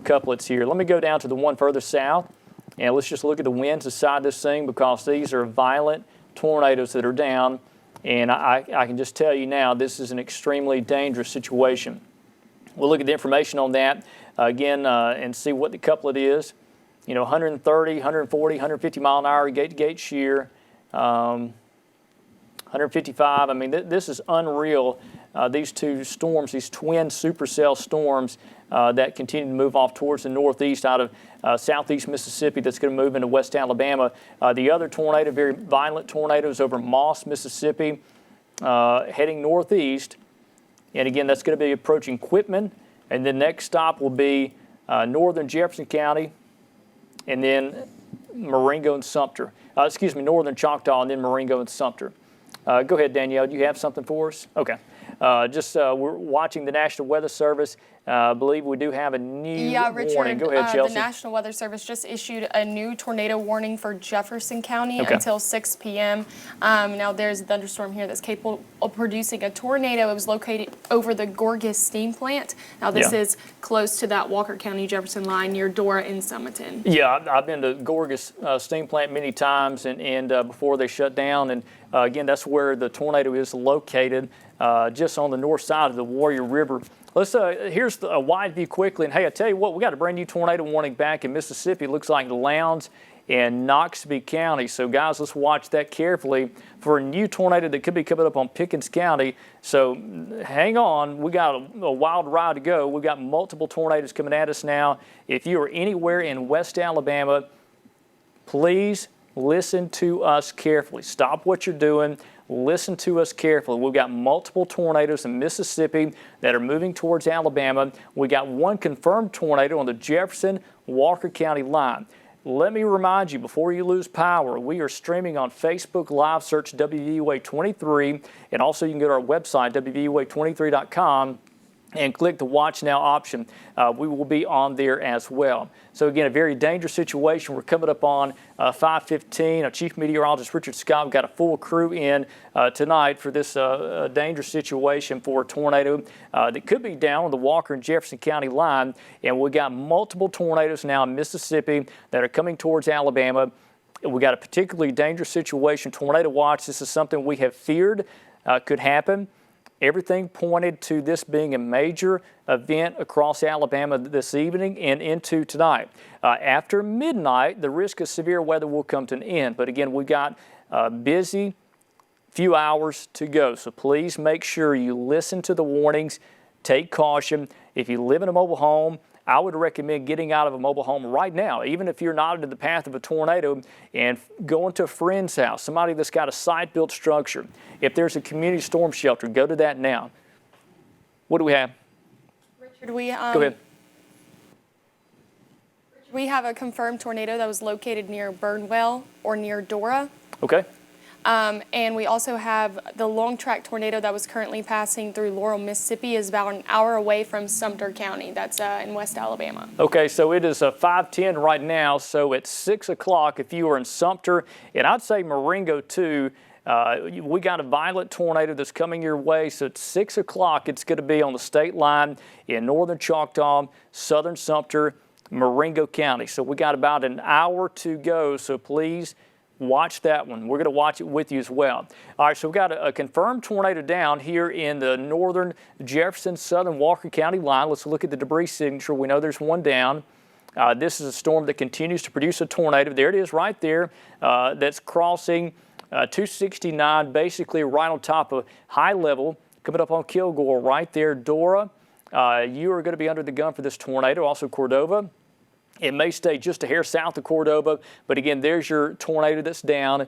couplets here. Let me go down to the one further south, and let's just look at the winds inside this thing, because these are violent tornadoes that are down. And I can just tell you now, this is an extremely dangerous situation. We'll look at the information on that again and see what the couplet is. You know, 130, 140, 150 mile an hour gate-to-gate shear, 155. I mean, this is unreal. These two storms, these twin supercell storms that continue to move off towards the northeast out of southeast Mississippi, that's going to move into West Alabama. The other tornado, very violent tornadoes over Moss, Mississippi, heading northeast. And again, that's going to be approaching Quitman. And the next stop will be northern Jefferson County, and then Marengo and Sumter. Northern Choctaw, and then Marengo and Sumter. Go ahead, Danielle. Do you have something for us? Okay. We're watching the National Weather Service. I believe we do have a new Richard, warning. Go ahead, Chelsea. The National Weather Service just issued a new tornado warning for Jefferson County Okay. until 6 p.m. Now, there's a thunderstorm here that's capable of producing a tornado. It was located over the Gorgas steam plant. Now, this is close to that Walker County Jefferson line near Dora and Summerton. Yeah, I've been to Gorgas steam plant many times, and before they shut down. And again, that's where the tornado is located, just on the north side of the Warrior River. Let's here's a wide view quickly. And hey, I tell you what, we got a brand new tornado warning back in Mississippi. It looks like Lowndes and Knoxville County. So guys, let's watch that carefully for a new tornado that could be coming up on Pickens County. So hang on, we got a wild ride to go. We've got multiple tornadoes coming at us now. If you are anywhere in West Alabama, please listen to us carefully. Stop what you're doing. Listen to us carefully. We've got multiple tornadoes in Mississippi that are moving towards Alabama. We got one confirmed tornado on the Jefferson-Walker County line. Let me remind you, before you lose power, we are streaming on Facebook Live. Search WVUA23, and also you can go to our website, WVUA23.com, and click the Watch Now option. We will be on there as well. So again, a very dangerous situation. We're coming up on 5:15. Our Chief Meteorologist Richard Scott, we've got a full crew in tonight for this dangerous situation for a tornado that could be down on the Walker and Jefferson County line. And we've got multiple tornadoes now in Mississippi that are coming towards Alabama. We got a particularly dangerous situation. Tornado watch. This is something we have feared could happen. Everything pointed to this being a major event across Alabama this evening and into tonight. After midnight, the risk of severe weather will come to an end. But again, we've got a busy few hours to go. So please make sure you listen to the warnings, take caution. If you live in a mobile home, I would recommend getting out of a mobile home right now, even if you're not in the path of a tornado, and going to a friend's house, somebody that's got a site-built structure. If there's a community storm shelter, go to that now. What do we have? Richard, go ahead. We have a confirmed tornado that was located near Burnwell or near Dora. Okay. And we also have the long track tornado that was currently passing through Laurel, Mississippi, is about an hour away from Sumter County. That's in West Alabama. Okay, so it is 5:10 right now. So at 6 o'clock, if you are in Sumter, and I'd say Marengo too, we got a violent tornado that's coming your way. So at 6 o'clock, it's going to be on the state line in northern Choctaw, southern Sumter, Marengo County. So we got about an hour to go. So please watch that one. We're going to watch it with you as well. All right, so we've got a confirmed tornado down here in the northern Jefferson, southern Walker County line. Let's look at the debris signature. We know there's one down. This is a storm that continues to produce a tornado. There it is right there. That's crossing 269, basically right on top of high level, coming up on Kilgore right there. Dora, you are going to be under the gun for this tornado. Also Cordova. It may stay just a hair south of Cordova, but again, there's your tornado that's down,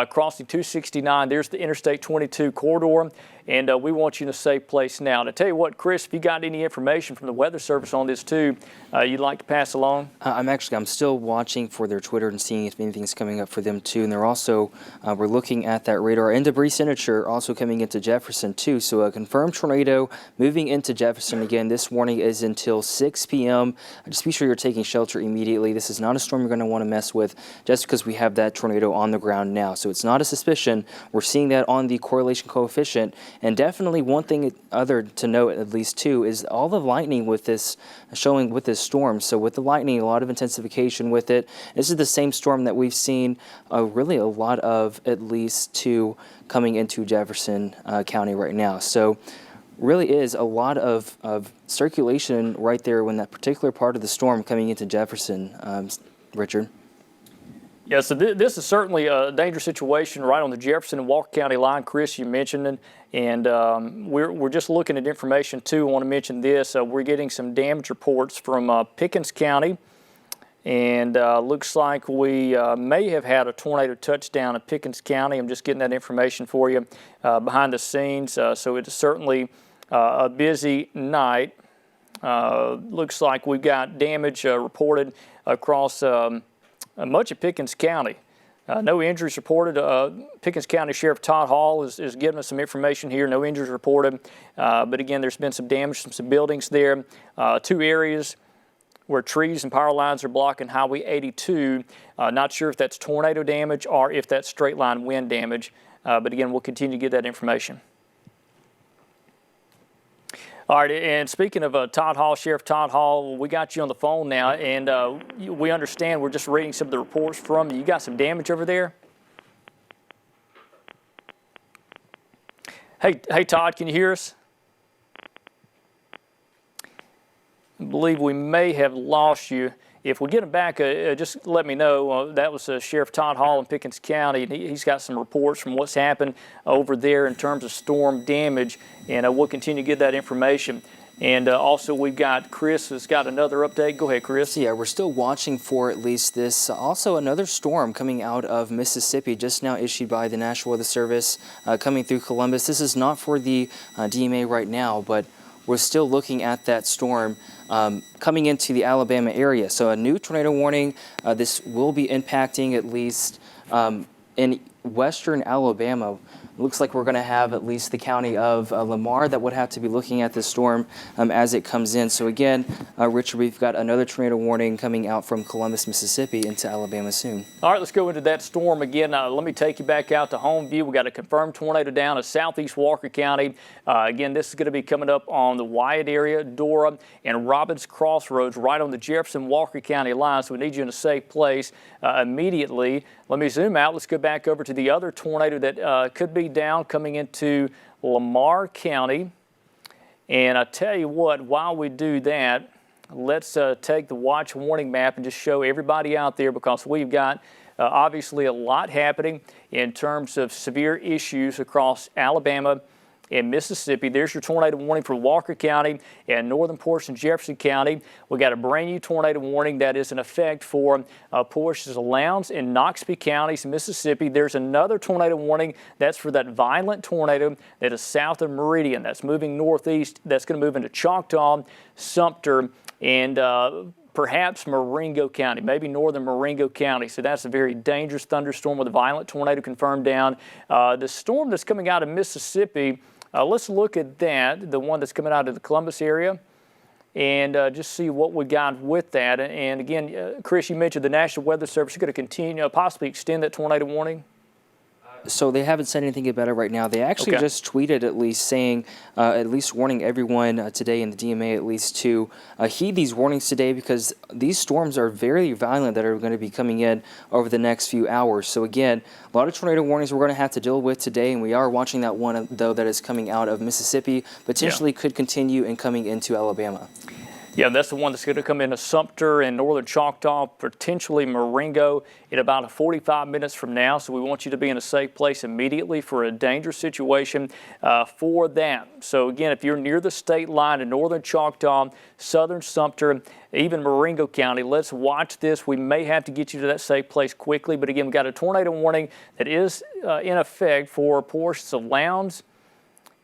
crossing 269. There's the Interstate 22 corridor, and we want you in a safe place now. And I tell you what, Chris, if you got any information from the Weather Service on this too, you'd like to pass along? I'm still watching for their Twitter and seeing if anything's coming up for them too. And they're also, we're looking at that radar and debris signature also coming into Jefferson too. So a confirmed tornado moving into Jefferson again. This warning is until 6 p.m. Just be sure you're taking shelter immediately. This is not a storm you're going to want to mess with just because we have that tornado on the ground now. So it's not a suspicion. We're seeing that on the correlation coefficient. And definitely one thing other to note, at least too, is all the lightning with this showing with this storm. So with the lightning, a lot of intensification with it. This is the same storm that we've seen really a lot of, at least two, coming into Jefferson County right now. So really is a lot of circulation right there when that particular part of the storm coming into Jefferson, Richard. Yeah, so this is certainly a dangerous situation right on the Jefferson and Walker County line, Chris, you mentioned it. And we're just looking at information, too. I want to mention this. We're getting some damage reports from Pickens County. And looks like we may have had a tornado touchdown in Pickens County. I'm just getting that information for you behind the scenes. So it is certainly a busy night. Looks like we've got damage reported across much of Pickens County. No injuries reported. Pickens County Sheriff Todd Hall is giving us some information here. No injuries reported. But again, there's been some damage to some buildings there. 2 areas where trees and power lines are blocking Highway 82. Not sure if that's tornado damage or if that's straight line wind damage. But again, we'll continue to get that information. All right, and speaking of Todd Hall, Sheriff Todd Hall, we got you on the phone now, and we understand we're just reading some of the reports from you. You got some damage over there? Hey, Todd, can you hear us? I believe we may have lost you. If we get him back, just let me know. That was Sheriff Todd Hall in Pickens County, and he's got some reports from what's happened over there in terms of storm damage, and we'll continue to get that information. And also, we've got Chris has got another update. Go ahead, Chris. Yeah, we're still watching for at least this. Also, another storm coming out of Mississippi, just now issued by the National Weather Service, coming through Columbus. This is not for the DMA right now, but we're still looking at that storm coming into the Alabama area. So a new tornado warning. This will be impacting at least in western Alabama. Looks like we're going to have at least the county of Lamar that would have to be looking at this storm as it comes in. So again, Richard, we've got another tornado warning coming out from Columbus, Mississippi into Alabama soon. All right, let's go into that storm again. Let me take you back out to home view. We got a confirmed tornado down in southeast Walker County. Again, this is going to be coming up on the Wyatt area, Dora, and Robbins Crossroads, right on the Jefferson-Walker County line. So we need you in a safe place immediately. Let me zoom out. Let's go back over to the other tornado that could be down coming into Lamar County. And I tell you what, while we do that, let's take the watch warning map and just show everybody out there, because we've got obviously a lot happening in terms of severe issues across Alabama and Mississippi. There's your tornado warning for Walker County and northern portions of Jefferson County. We got a brand new tornado warning that is in effect for portions of Lowndes and Noxubee counties in Mississippi. There's another tornado warning that's for that violent tornado that is south of Meridian. That's moving northeast. That's going to move into Choctaw, Sumter, and perhaps Marengo County, maybe northern Marengo County. So that's a very dangerous thunderstorm with a violent tornado confirmed down. The storm that's coming out of Mississippi, let's look at that, the one that's coming out of the Columbus area, and just see what we got with that. And again, Chris, you mentioned the National Weather Service is going to continue, possibly extend that tornado warning. So they haven't said anything about it right now. They actually just tweeted at least saying, at least warning everyone today in the DMA at least to heed these warnings today, because these storms are very violent that are going to be coming in over the next few hours. So again, a lot of tornado warnings we're going to have to deal with today, and we are watching that one though that is coming out of Mississippi, potentially could continue and coming into Alabama. Yeah, that's the one that's going to come into Sumter and northern Choctaw, potentially Marengo, in about 45 minutes from now. So we want you to be in a safe place immediately for a dangerous situation for that. So again, if you're near the state line in northern Choctaw, southern Sumter, even Marengo County, let's watch this. We may have to get you to that safe place quickly. But again, we've got a tornado warning that is in effect for portions of Lowndes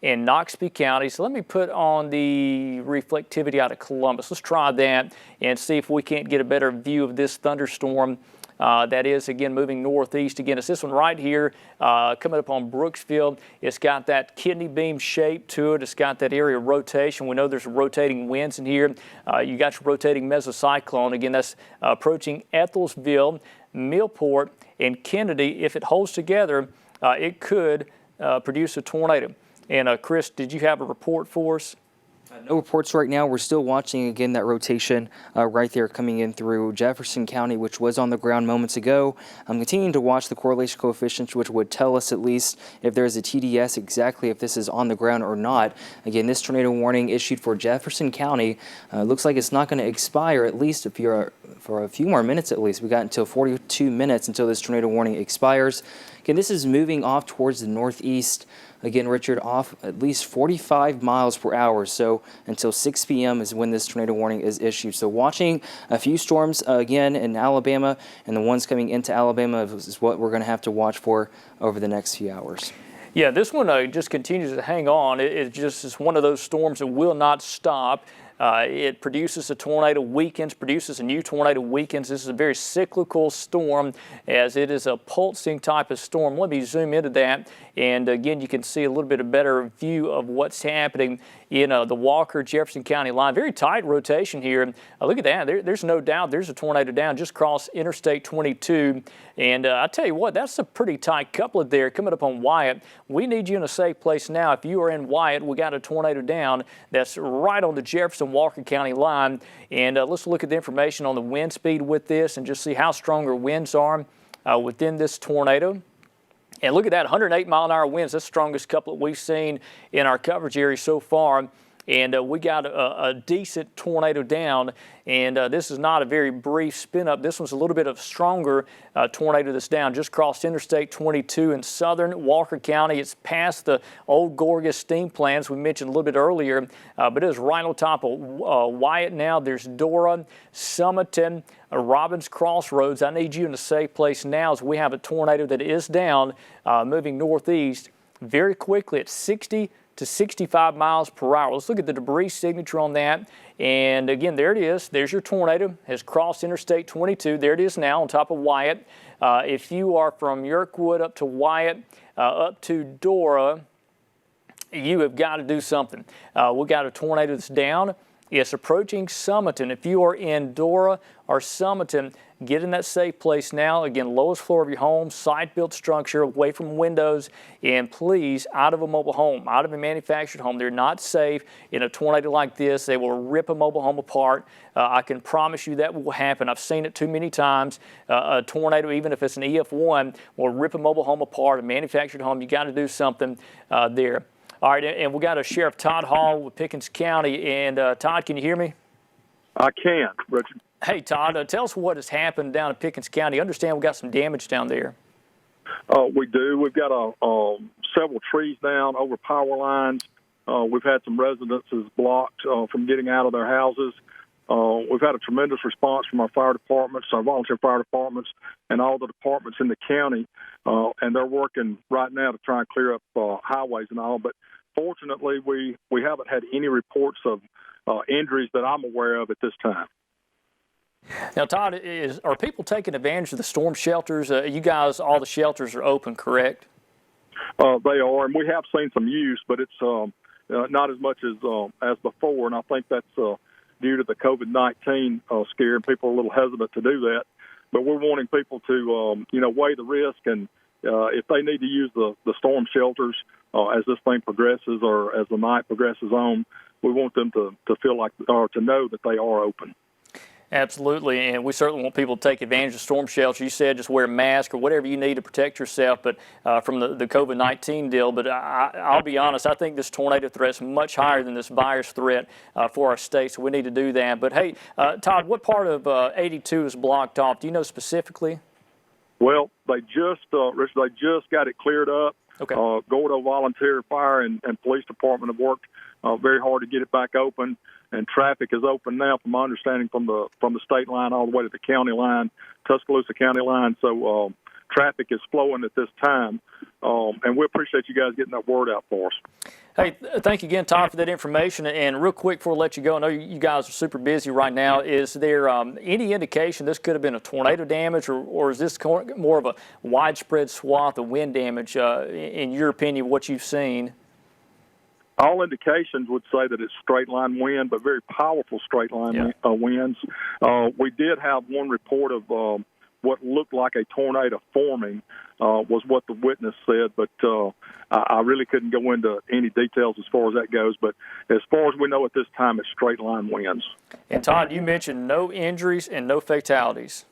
in Noxubee County. So let me put on the reflectivity out of Columbus. Let's try that and see if we can't get a better view of this thunderstorm that is, again, moving northeast. Again, it's this one right here coming up on Brooksville. It's got that kidney beam shape to it. It's got that area of rotation. We know there's rotating winds in here. You got your rotating mesocyclone. Again, that's approaching Ethelsville, Millport, and Kennedy. If it holds together, it could produce a tornado. And Chris, did you have a report for us? No reports right now. We're still watching, again, that rotation right there coming in through Jefferson County, which was on the ground moments ago. I'm continuing to watch the correlation coefficients, which would tell us at least if there's a TDS, exactly if this is on the ground or not. Again, this tornado warning issued for Jefferson County looks like it's not going to expire, at least if you're for a few more minutes at least. We got until 42 minutes until this tornado warning expires. Again, this is moving off towards the northeast. Again, Richard, off at least 45 miles per hour. So until 6 p.m. is when this tornado warning is issued. So watching a few storms again in Alabama, and the ones coming into Alabama is what we're going to have to watch for over the next few hours. Yeah, this one just continues to hang on. It just is one of those storms that will not stop. It produces a tornado weekends, produces a new tornado weekends. This is a very cyclical storm as it is a pulsing type of storm. Let me zoom into that. And again, you can see a little bit of better view of what's happening in the Walker-Jefferson County line. Very tight rotation here. Look at that. There's no doubt there's a tornado down just across Interstate 22. And I tell you what, that's a pretty tight couplet there coming up on Wyatt. We need you in a safe place now. If you are in Wyatt, we got a tornado down that's right on the Jefferson-Walker County line. And let's look at the information on the wind speed with this and just see how strong our winds are within this tornado. And look at that, 108-mile-an-hour winds. That's the strongest couplet we've seen in our coverage area so far. And we got a decent tornado down, and this is not a very brief spin up. This one's a little bit of stronger tornado that's down just across Interstate 22 in southern Walker County. It's past the old Gorgas steam plants we mentioned a little bit earlier, but it is right on top of Wyatt now. There's Dora, Summerton, Robbins Crossroads. I need you in a safe place now as we have a tornado that is down, moving northeast very quickly at 60 to 65 miles per hour. Let's look at the debris signature on that. And again, there it is. There's your tornado. Has crossed Interstate 22. There it is now on top of Wyatt. If you are from Yerkwood up to Wyatt, up to Dora, you have got to do something. We got a tornado that's down. It's approaching Summerton. If you are in Dora or Summerton, get in that safe place now. Again, lowest floor of your home, site-built structure, away from windows, and please, out of a mobile home, out of a manufactured home. They're not safe in a tornado like this. They will rip a mobile home apart. I can promise you that will happen. I've seen it too many times. A tornado, even if it's an EF1, will rip a mobile home apart, a manufactured home. You got to do something there. All right, and we got a Sheriff Todd Hall with Pickens County. And Todd, can you hear me? I can, Richard. Hey, Todd, tell us what has happened down in Pickens County. I understand we got some damage down there. We do. We've got several trees down over power lines. We've had some residences blocked from getting out of their houses. We've had a tremendous response from our fire departments, our volunteer fire departments, and all the departments in the county. And they're working right now to try and clear up highways and all. But fortunately, we haven't had any reports of injuries that I'm aware of at this time. Now, Todd, are people taking advantage of the storm shelters? You guys, all the shelters are open, correct? They are, and we have seen some use, but it's not as much as before. And I think that's due to the COVID-19 scare, and people are a little hesitant to do that. But we're wanting people to, weigh the risk, and if they need to use the storm shelters as this thing progresses or as the night progresses on, we want them to feel like or to know that they are open. Absolutely, and we certainly want people to take advantage of storm shelters. You said just wear a mask or whatever you need to protect yourself, but from the COVID-19 deal. But I'll be honest, I think this tornado threat is much higher than this virus threat for our state, so we need to do that. But hey, Todd, what part of 82 is blocked off? Do you know specifically? Well, they just, Rich, they just got it cleared up. Okay. Gordo Volunteer Fire and Police Department have worked very hard to get it back open, and traffic is open now, from my understanding, from the state line all the way to the county line, Tuscaloosa County line. So traffic is flowing at this time, and we appreciate you guys getting that word out for us. Hey, thank you again, Todd, for that information. And real quick before I let you go, I know you guys are super busy right now. Is there any indication this could have been a tornado damage, or is this more of a widespread swath of wind damage, in your opinion, what you've seen? All indications would say that it's straight line wind, but very powerful straight line winds. We did have one report of what looked like a tornado forming, was what the witness said, but I really couldn't go into any details as far as that goes. But as far as we know at this time, it's straight line winds. And Todd, you mentioned no injuries and no fatalities.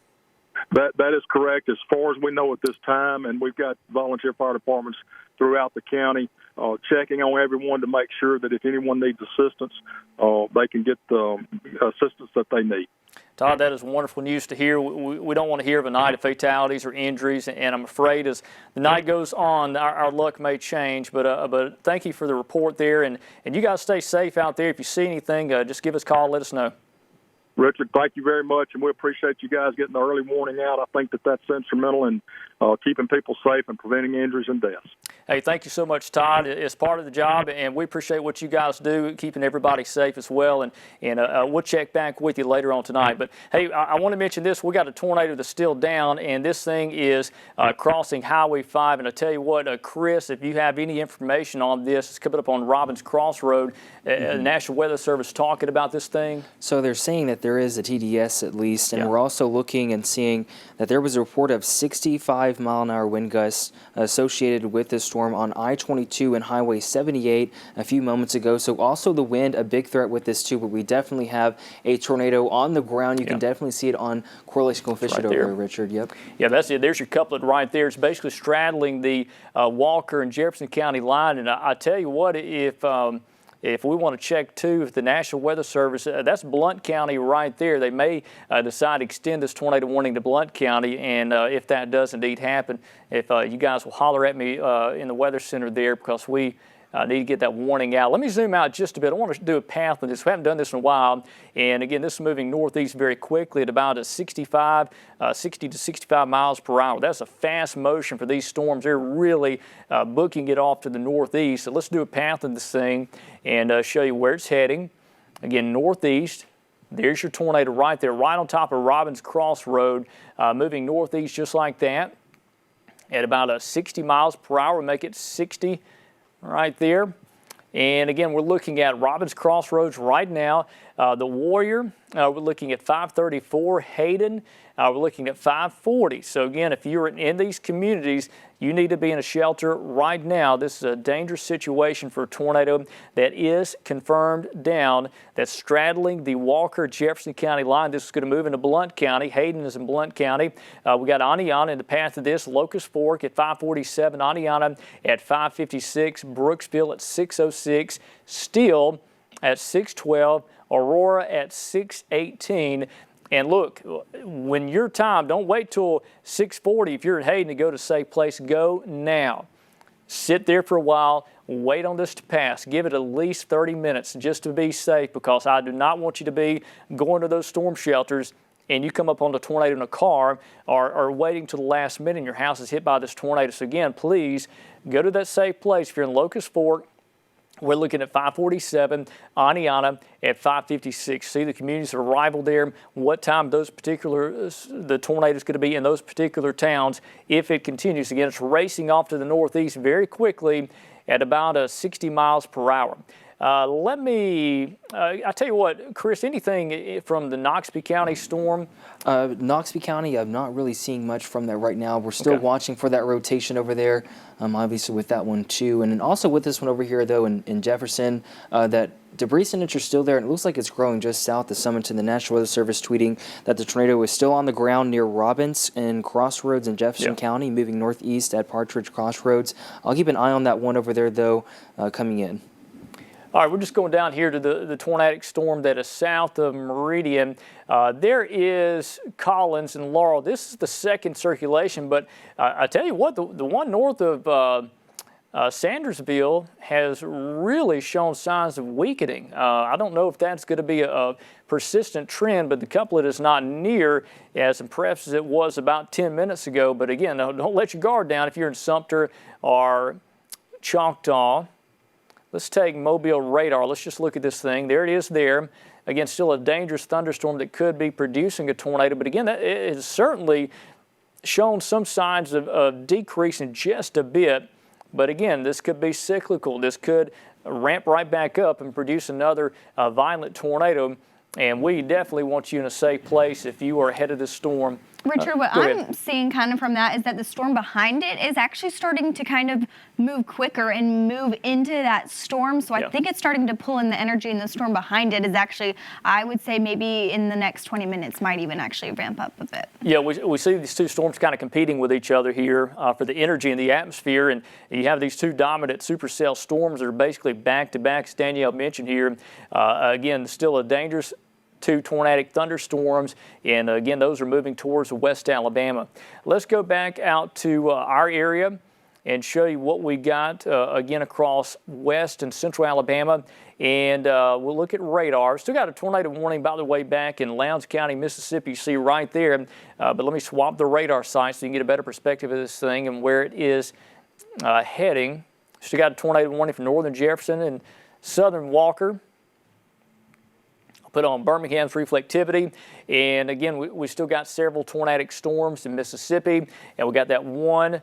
That is correct as far as we know at this time, and we've got volunteer fire departments throughout the county checking on everyone to make sure that if anyone needs assistance, they can get the assistance that they need. Todd, that is wonderful news to hear. We don't want to hear of a night of fatalities or injuries, and I'm afraid as the night goes on, our luck may change. But thank you for the report there, and you guys stay safe out there. If you see anything, just give us a call, let us know. Richard, thank you very much, and we appreciate you guys getting the early warning out. I think that's instrumental in keeping people safe and preventing injuries and deaths. Hey, thank you so much, Todd. It's part of the job, and we appreciate what you guys do, keeping everybody safe as well. And we'll check back with you later on tonight. But, hey, I want to mention this. We got a tornado that's still down, and this thing is crossing Highway 5. And I tell you what, Chris, if you have any information on this, it's coming up on Robbins Crossroad. National Weather Service talking about this thing. So they're saying that there is a TDS at least, and we're also looking and seeing that there was a report of 65-mile-an-hour wind gusts associated with this storm on I-22 and Highway 78 a few moments ago. So also the wind, a big threat with this too, but we definitely have a tornado on the ground. You can definitely see it on correlation coefficient over there, Richard. Yep. Yeah, that's it. There's your couplet right there. It's basically straddling the Walker and Jefferson County line. And I tell you what, if we want to check, too, if the National Weather Service, that's Blount County right there. They may decide to extend this tornado warning to Blount County, and if that does indeed happen, if you guys will holler at me in the Weather Center there, because we need to get that warning out. Let me zoom out just a bit. I want to do a path on this. We haven't done this in a while. And again, this is moving northeast very quickly at about a 60 to 65 miles per hour. That's a fast motion for these storms. They're really booking it off to the northeast. So let's do a path of this thing and show you where it's heading. Again, northeast. There's your tornado right there, right on top of Robbins Crossroad, moving northeast just like that at about a 60 miles per hour. We'll make it 60 right there. And again, we're looking at Robbins Crossroads right now. The Warrior, we're looking at 534. Hayden, we're looking at 540. So again, if you're in these communities, you need to be in a shelter right now. This is a dangerous situation for a tornado that is confirmed down, that's straddling the Walker-Jefferson County line. This is going to move into Blount County. Hayden is in Blount County. We got Aniana in the path of this. Locust Fork at 547. Aniana at 556. Brooksville at 606. Steele at 612. Aurora at 618. And look, when your time, don't wait till 6:40 if you're in Hayden to go to a safe place. Go now. Sit there for a while. Wait on this to pass. Give it at least 30 minutes just to be safe, because I do not want you to be going to those storm shelters and you come up on the tornado in a car or waiting till the last minute and your house is hit by this tornado. So again, please go to that safe place. If you're in Locust Fork, we're looking at 547, Aniana at 556. See the communities of arrival there, what time the tornado is going to be in those particular towns if it continues. Again, it's racing off to the northeast very quickly at about 60 miles per hour. I tell you what, Chris, anything from the Noxubee County storm? Noxubee County, I'm not really seeing much from that right now. We're still watching for that rotation over there, obviously with that one too. And then also with this one over here, though, in Jefferson, that debris signature is still there, and it looks like it's growing just south of Summerton. The National Weather Service tweeting that the tornado is still on the ground near Robbins and Crossroads in Jefferson County, moving northeast at Partridge Crossroads. I'll keep an eye on that one over there, though, coming in. All right, we're just going down here to the tornadic storm that is south of Meridian. There is Collins and Laurel. This is the second circulation, but I tell you what, the one north of Sandersville has really shown signs of weakening. I don't know if that's going to be a persistent trend, but the couplet is not near as impressive as it was about 10 minutes ago. But again, don't let your guard down if you're in Sumter or Choctaw. Let's take Mobile radar. Let's just look at this thing. There it is there. Again, still a dangerous thunderstorm that could be producing a tornado. But again, it has certainly shown some signs of decreasing just a bit. But again, this could be cyclical. This could ramp right back up and produce another violent tornado. And we definitely want you in a safe place if you are ahead of this storm. Richard, what I'm seeing kind of from that is that the storm behind it is actually starting to kind of move quicker and move into that storm. So I think it's starting to pull in the energy, and the storm behind it is actually, I would say maybe in the next 20 minutes might even actually ramp up a bit. Yeah, we see these two storms kind of competing with each other here for the energy in the atmosphere. And you have these two dominant supercell storms that are basically back-to-back, as Danielle mentioned here. Again, still a dangerous two tornadic thunderstorms, and again, those are moving towards West Alabama. Let's go back out to our area. and show you what we got again across west and central Alabama. And we'll look at radar. Still got a tornado warning, by the way, back in Lowndes County, Mississippi. You see right there. But let me swap the radar site so you can get a better perspective of this thing and where it is heading. Still got a tornado warning for northern Jefferson and southern Walker. I'll put on Birmingham's reflectivity. And again, we still got several tornadic storms in Mississippi. And we got that one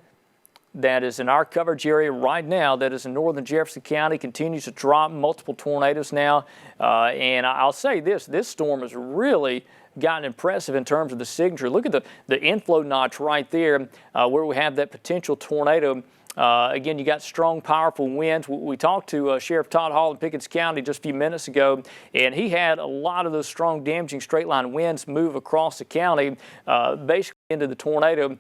that is in our coverage area right now that is in northern Jefferson County, continues to drop, multiple tornadoes now. And I'll say this storm has really gotten impressive in terms of the signature. Look at the inflow notch right there where we have that potential tornado. Again, you got strong, powerful winds. We talked to Sheriff Todd Hall in Pickens County just a few minutes ago, and he had a lot of those strong, damaging straight-line winds move across the county, basically into the tornado,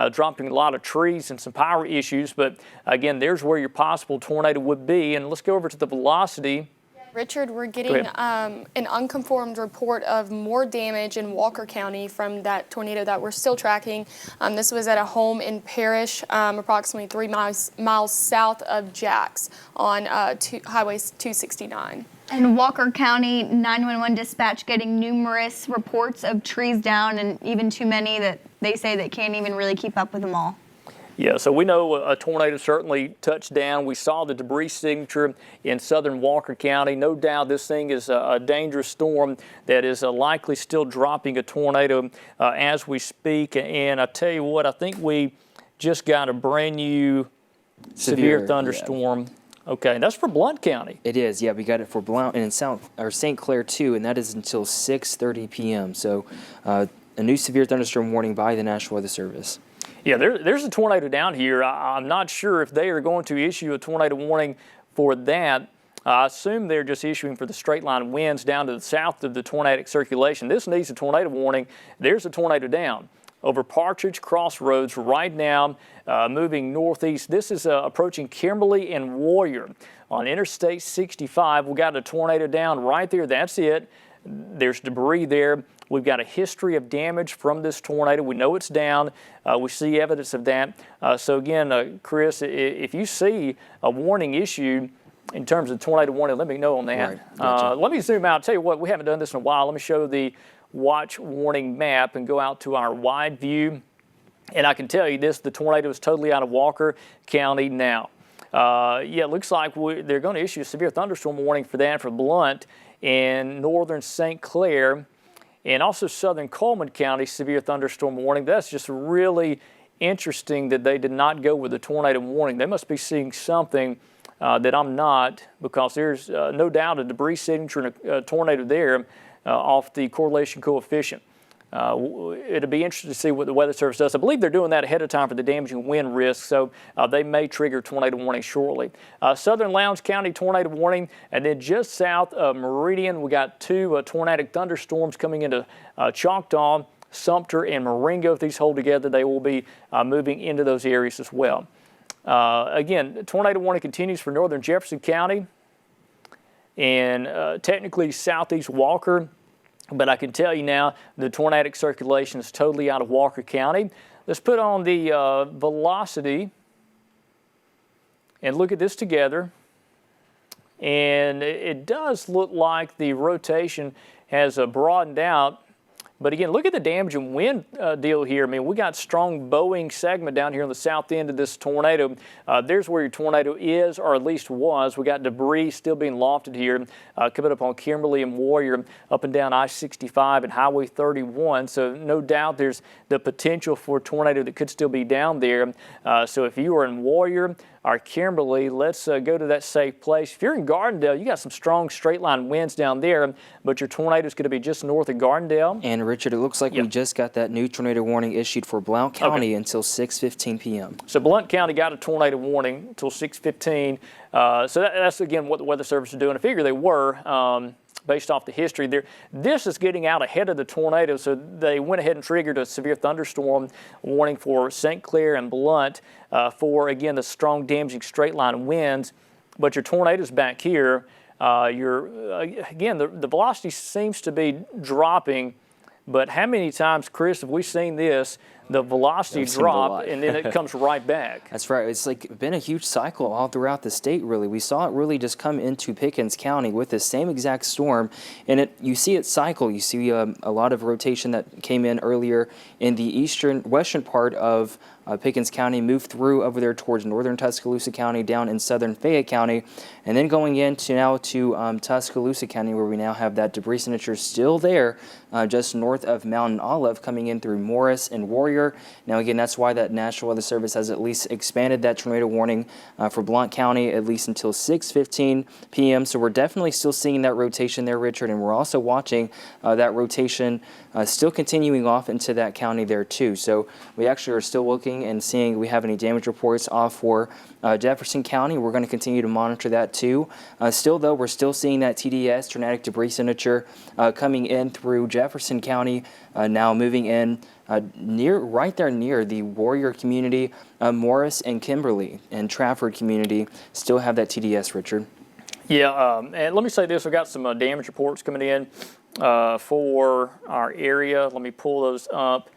dropping a lot of trees and some power issues. But again, there's where your possible tornado would be. And let's go over to the velocity. Richard, we're getting an unconfirmed report of more damage in Walker County from that tornado that we're still tracking. This was at a home in Parrish, approximately 3 miles south of Jax on Highway 269. And Walker County 911 dispatch getting numerous reports of trees down, and even too many that they say they can't even really keep up with them all. Yeah, so we know a tornado certainly touched down. We saw the debris signature in southern Walker County. No doubt this thing is a dangerous storm that is likely still dropping a tornado as we speak. And I tell you what, I think we just got a brand new severe thunderstorm. Yeah. Okay, that's for Blount County. It is, yeah. We got it for Blount and St. Clair too, and that is until 6:30 p.m. So a new severe thunderstorm warning by the National Weather Service. Yeah, there's a tornado down here. I'm not sure if they are going to issue a tornado warning for that. I assume they're just issuing for the straight line winds down to the south of the tornadic circulation. This needs a tornado warning. There's a tornado down over Partridge Crossroads right now, moving northeast. This is approaching Kimberly and Warrior on Interstate 65. We got a tornado down right there. That's it. There's debris there. We've got a history of damage from this tornado. We know it's down. We see evidence of that. So again, Chris, if you see a warning issued in terms of tornado warning, let me know on that. Right. Gotcha. Let me zoom out. I'll tell you what, we haven't done this in a while. Let me show the watch warning map and go out to our wide view. And I can tell you this, the tornado is totally out of Walker County now. Yeah, it looks like they're going to issue a severe thunderstorm warning for that for Blount and northern St. Clair. And also southern Coleman County severe thunderstorm warning. That's just really interesting that they did not go with a tornado warning. They must be seeing something that I'm not, because there's no doubt a debris signature and a tornado there off the correlation coefficient. It'll be interesting to see what the Weather Service does. I believe they're doing that ahead of time for the damaging wind risk, so they may trigger tornado warning shortly. Southern Lowndes County tornado warning, and then just south of Meridian, we got two tornadic thunderstorms coming into Choctaw, Sumter, and Marengo. If these hold together, they will be moving into those areas as well. Again, tornado warning continues for northern Jefferson County and technically southeast Walker. But I can tell you now, the tornadic circulation is totally out of Walker County. Let's put on the velocity and look at this together. And it does look like the rotation has broadened out. But again, look at the damage and wind deal here. I mean, we got strong bowing segment down here on the south end of this tornado. There's where your tornado is, or at least was. We got debris still being lofted here, coming up on Kimberly and Warrior, up and down I-65 and Highway 31. So no doubt there's the potential for a tornado that could still be down there. So if you are in Warrior or Kimberly, let's go to that safe place. If you're in Gardendale, you got some strong straight line winds down there, but your tornado is going to be just north of Gardendale. And Richard, it looks like we just got that new tornado warning issued for Blount County until 6:15 p.m. So Blount County got a tornado warning until 6:15. So that's again what the Weather Service is doing. I figure they were. Based off the history there. This is getting out ahead of the tornado, so they went ahead and triggered a severe thunderstorm warning for St. Clair and Blount for, again, the strong damaging straight line winds. But your tornadoes back here, again, the velocity seems to be dropping, but how many times, Chris, have we seen this? the velocity I've seen it a drop, lot. and then it comes right back. That's right. It's like been a huge cycle all throughout the state, really. We saw it really just come into Pickens County with the same exact storm, and you see it cycle. You see a lot of rotation that came in earlier in the western part of Pickens County, moved through over there towards northern Tuscaloosa County, down in southern Fayette County, and then going into now to Tuscaloosa County, where we now have that debris signature still there, just north of Mountain Olive, coming in through Morris and Warrior. Now again, that's why that National Weather Service has at least expanded that tornado warning for Blount County at least until 6:15 p.m. So we're definitely still seeing that rotation there, Richard, and we're also watching that rotation still continuing off into that county there too. So we actually are still looking and seeing if we have any damage reports off for Jefferson County. We're going to continue to monitor that too. Still though, we're still seeing that TDS, tornadic debris signature, coming in through Jefferson County, now moving in right there near the Warrior community, Morris and Kimberly and Trafford community still have that TDS, Richard. Yeah, and let me say this, we've got some damage reports coming in for our area. Let me pull those up.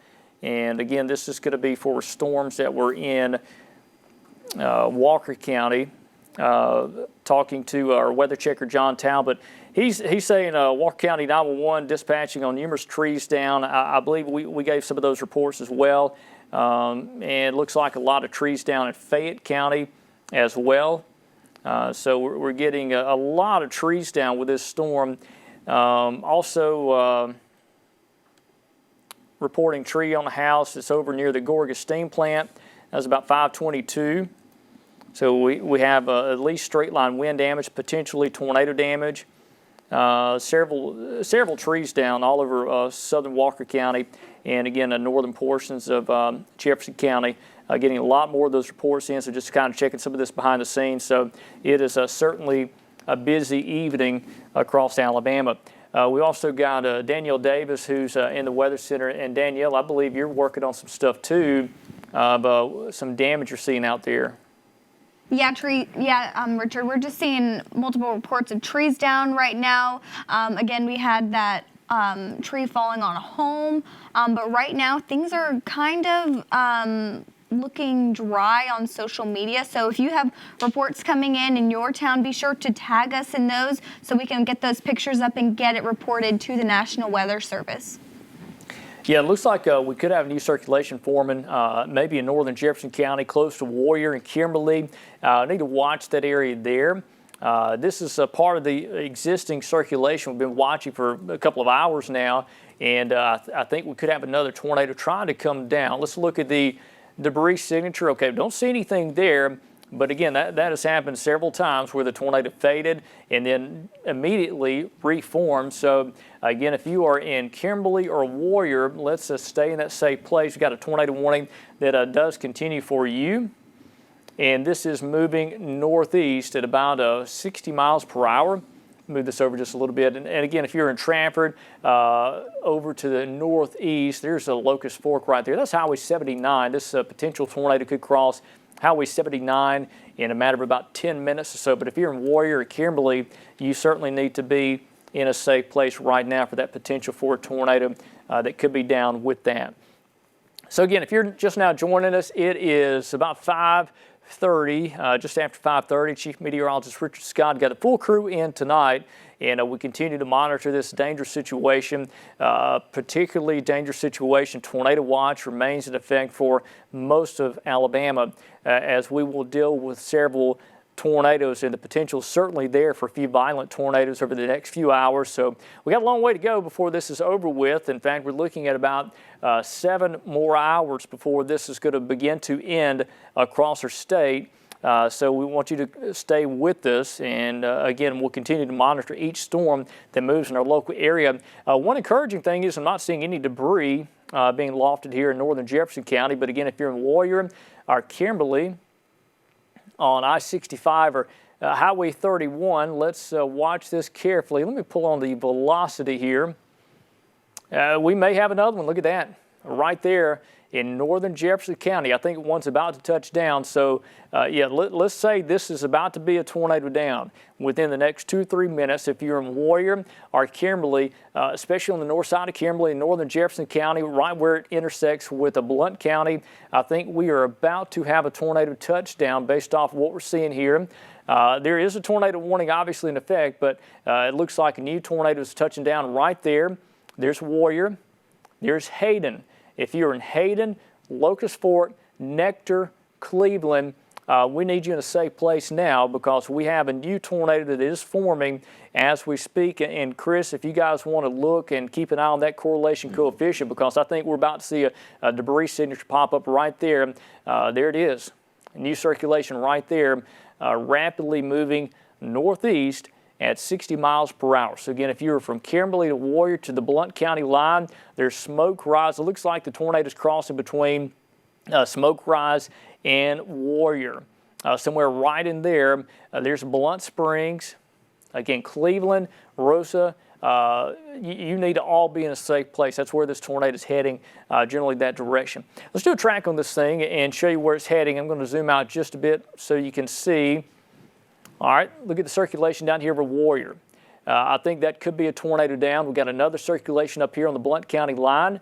And again, this is going to be for storms that were in Walker County. Talking to our weather checker, John Talbot, he's saying Walker County 911 dispatching on numerous trees down. I believe we gave some of those reports as well. And it looks like a lot of trees down in Fayette County as well. So we're getting a lot of trees down with this storm. Also reporting tree on the house that's over near the Gorgas steam plant. That was about 522. So we have at least straight line wind damage, potentially tornado damage. Several trees down all over southern Walker County, and again the northern portions of Jefferson County. Getting a lot more of those reports in, so just kind of checking some of this behind the scenes. So it is certainly a busy evening across Alabama. We also got Danielle Davis, who's in the Weather Center. And Danielle, I believe you're working on some stuff too, about some damage you're seeing out there. Yeah, Richard, we're just seeing multiple reports of trees down right now. Again, we had that tree falling on a home, but right now things are kind of looking dry on social media. So if you have reports coming in your town, be sure to tag us in those so we can get those pictures up and get it reported to the National Weather Service. Yeah, it looks like we could have a new circulation forming, maybe in northern Jefferson County, close to Warrior and Kimberly. I need to watch that area there. This is a part of the existing circulation we've been watching for a couple of hours now, and I think we could have another tornado trying to come down. Let's look at the debris signature. Okay, don't see anything there, but again, that has happened several times where the tornado faded and then immediately reformed. So again, if you are in Kimberly or Warrior, let's stay in that safe place. We've got a tornado warning that does continue for you. And this is moving northeast at about 60 miles per hour. Move this over just a little bit. And again, if you're in Trafford, over to the northeast, there's a Locust Fork right there. That's Highway 79. This potential tornado could cross Highway 79 in a matter of about 10 minutes or so. But if you're in Warrior or Kimberly, you certainly need to be in a safe place right now for that potential for a tornado that could be down with that. So again, if you're just now joining us, it is about 5:30, just after 5:30. Chief Meteorologist Richard Scott got a full crew in tonight, and we continue to monitor this dangerous situation, particularly dangerous situation. Tornado watch remains in effect for most of Alabama, as we will deal with several tornadoes, and the potential is certainly there for a few violent tornadoes over the next few hours. So we got a long way to go before this is over with. In fact, we're looking at about 7 more hours before this is going to begin to end across our state. So we want you to stay with us, and again, we'll continue to monitor each storm that moves in our local area. One encouraging thing is I'm not seeing any debris being lofted here in northern Jefferson County, but again, if you're in Warrior or Kimberly on I-65 or Highway 31, let's watch this carefully. Let me pull on the velocity here. We may have another one. Look at that. right there in northern Jefferson County. I think one's about to touch down. So, yeah, let's say this is about to be a tornado down within the next 2-3 minutes. If you're in Warrior or Kimberly, especially on the north side of Kimberly in northern Jefferson County, right where it intersects with Blount County, I think we are about to have a tornado touchdown based off what we're seeing here. There is a tornado warning obviously in effect, but it looks like a new tornado is touching down right there. There's Warrior. There's Hayden. If you're in Hayden, Locust Fork, Nectar, Cleveland, we need you in a safe place now because we have a new tornado that is forming as we speak. And Chris, if you guys want to look and keep an eye on that correlation coefficient, because I think we're about to see a debris signature pop up right there. There it is. New circulation right there, rapidly moving northeast at 60 miles per hour. So again, if you're from Kimberly to Warrior to the Blount County line, there's Smoke Rise. It looks like the tornado's crossing between Smoke Rise and Warrior. Somewhere right in there, there's Blunt Springs. Again, Cleveland, Rosa, you need to all be in a safe place. That's where this tornado is heading, generally that direction. Let's do a track on this thing and show you where it's heading. I'm going to zoom out just a bit so you can see. All right, look at the circulation down here over Warrior. I think that could be a tornado down. We've got another circulation up here on the Blount County line.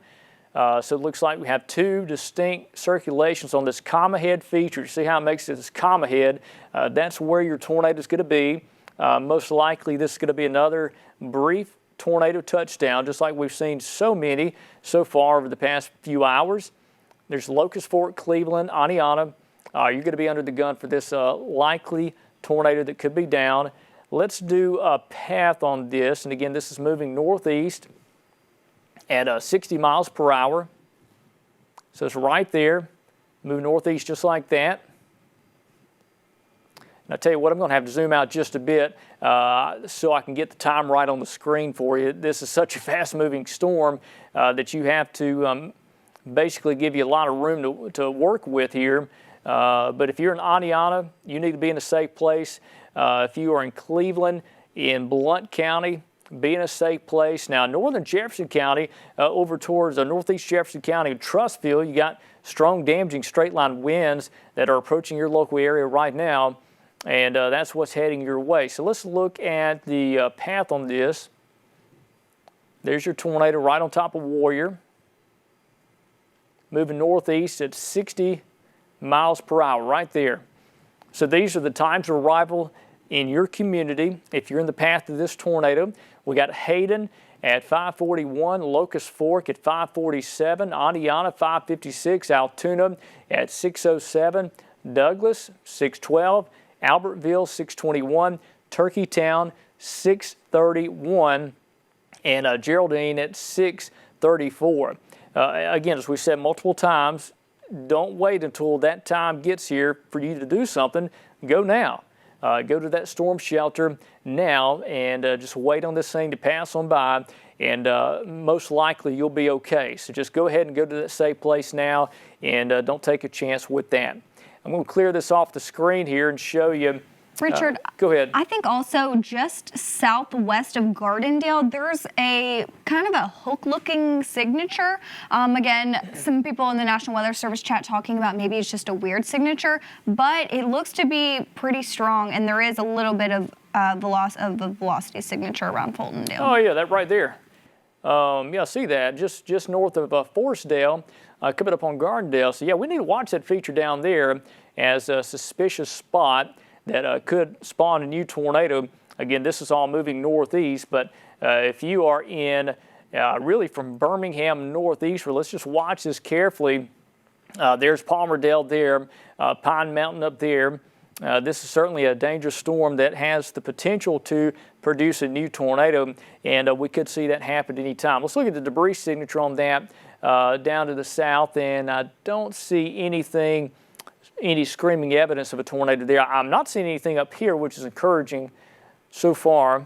So it looks like we have two distinct circulations on this comma head feature. See how it makes it this comma head? That's where your tornado is going to be. Most likely this is going to be another brief tornado touchdown, just like we've seen so many so far over the past few hours. There's Locust Fork, Cleveland, Aniana. You're going to be under the gun for this likely tornado that could be down. Let's do a path on this. And again, this is moving northeast at 60 miles per hour. So it's right there. Move northeast just like that. And I tell you what, I'm going to have to zoom out just a bit so I can get the time right on the screen for you. This is such a fast-moving storm that you have to basically give you a lot of room to work with here. But if you're in Aniana, you need to be in a safe place. If you are in Cleveland, in Blount County, be in a safe place. Now, northern Jefferson County, over towards northeast Jefferson County and Trussville, you got strong damaging straight line winds that are approaching your local area right now, and that's what's heading your way. So let's look at the path on this. There's your tornado right on top of Warrior, moving northeast at 60 miles per hour right there. So these are the times of arrival in your community if you're in the path of this tornado. We got Hayden at 5:41, Locust Fork at 5:47, Aniana 5:56, Altoona at 6:07, Douglas 6:12, Albertville 6:21, Turkeytown 6:31, and Geraldine at 6:34. Again, as we said multiple times, don't wait until that time gets here for you to do something. Go now. Go to that storm shelter now and just wait on this thing to pass on by, and most likely you'll be okay. So just go ahead and go to that safe place now, and don't take a chance with that. I'm going to clear this off the screen here and show you. Richard, go ahead. I think also just southwest of Gardendale, there's a kind of a hook-looking signature. Again, some people in the National Weather Service chat talking about maybe it's just a weird signature, but it looks to be pretty strong, and there is a little bit of velocity signature around Fultondale. Oh yeah, that right there. Yeah, see that just north of Forestdale, coming up on Gardendale. So yeah, we need to watch that feature down there as a suspicious spot that could spawn a new tornado. Again, this is all moving northeast, but if you are in really from Birmingham northeast, let's just watch this carefully. There's Palmerdale there, Pine Mountain up there. This is certainly a dangerous storm that has the potential to produce a new tornado, and we could see that happen any time. Let's look at the debris signature on that down to the south, and I don't see any screaming evidence of a tornado there. I'm not seeing anything up here, which is encouraging so far.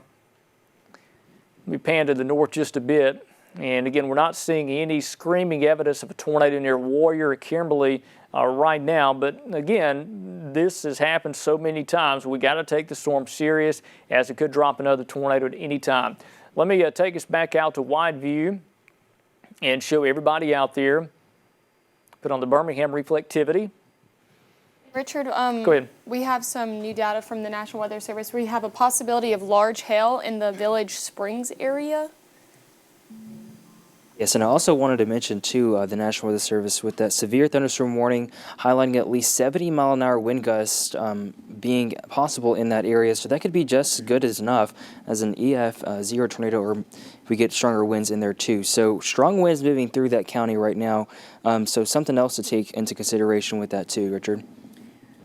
Let me pan to the north just a bit. And again, we're not seeing any screaming evidence of a tornado near Warrior or Kimberly right now. But again, this has happened so many times. We got to take the storm serious, as it could drop another tornado at any time. Let me take us back out to wide view. and show everybody out there. Put on the Birmingham reflectivity. Richard, Go ahead. we have some new data from the National Weather Service. We have a possibility of large hail in the Village Springs area. Yes, and I also wanted to mention, too, the National Weather Service with that severe thunderstorm warning, highlighting at least 70-mile-an-hour wind gusts being possible in that area. So that could be just as good as enough as an EF0 tornado, or if we get stronger winds in there, too. So strong winds moving through that county right now. So something else to take into consideration with that, too, Richard.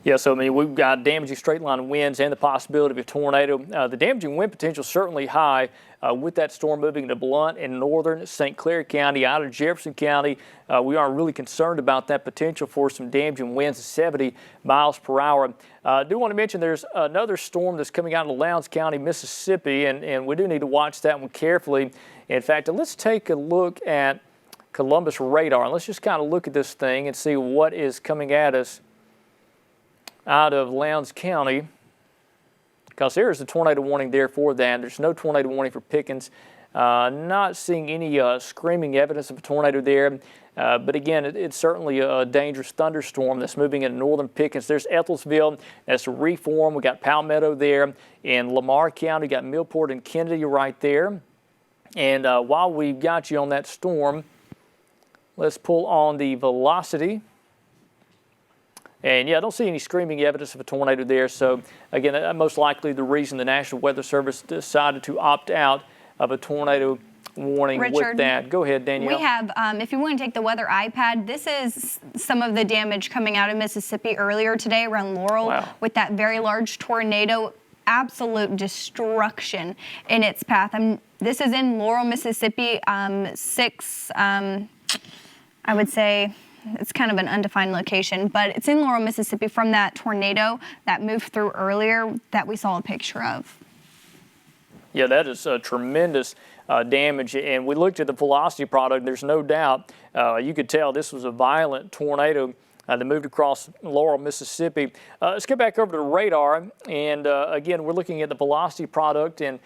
Yeah, so I mean, we've got damaging straight line winds and the possibility of a tornado. The damaging wind potential is certainly high with that storm moving into Blount and northern St. Clair County, out of Jefferson County. We are really concerned about that potential for some damaging winds of 70 miles per hour. I do want to mention there's another storm that's coming out of Lowndes County, Mississippi, and we do need to watch that one carefully. In fact, let's take a look at Columbus radar, and let's just kind of look at this thing and see what is coming at us out of Lowndes County, because there is a tornado warning there for that. There's no tornado warning for Pickens. Not seeing any screaming evidence of a tornado there. But again, it's certainly a dangerous thunderstorm that's moving into northern Pickens. There's Ethelesville. That's a reform. We got Palmetto there. In Lamar County, got Millport and Kennedy right there. And while we've got you on that storm, let's pull on the velocity. And yeah, I don't see any screaming evidence of a tornado there. So again, most likely the reason the National Weather Service decided to opt out of a tornado warning Richard, with that. Go ahead, Danielle. We have, if you want to take the weather iPad, this is some of the damage coming out of Mississippi earlier today around Laurel with that very large tornado. Absolute destruction in its path. This is in Laurel, Mississippi. I would say it's kind of an undefined location, but it's in Laurel, Mississippi from that tornado that moved through earlier that we saw a picture of. Yeah, that is tremendous damage. And we looked at the velocity product. There's no doubt you could tell this was a violent tornado that moved across Laurel, Mississippi. Let's get back over to the radar. And again, we're looking at the velocity product. And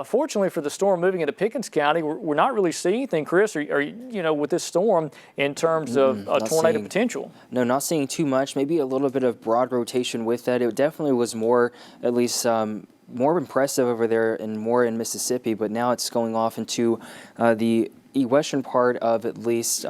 fortunately for the storm moving into Pickens County, we're not really seeing anything, Chris, or you know, with this storm in terms of tornado potential. No, not seeing too much. Maybe a little bit of broad rotation with that. It definitely was more, at least more impressive over there and more in Mississippi. But now it's going off into the western part of at least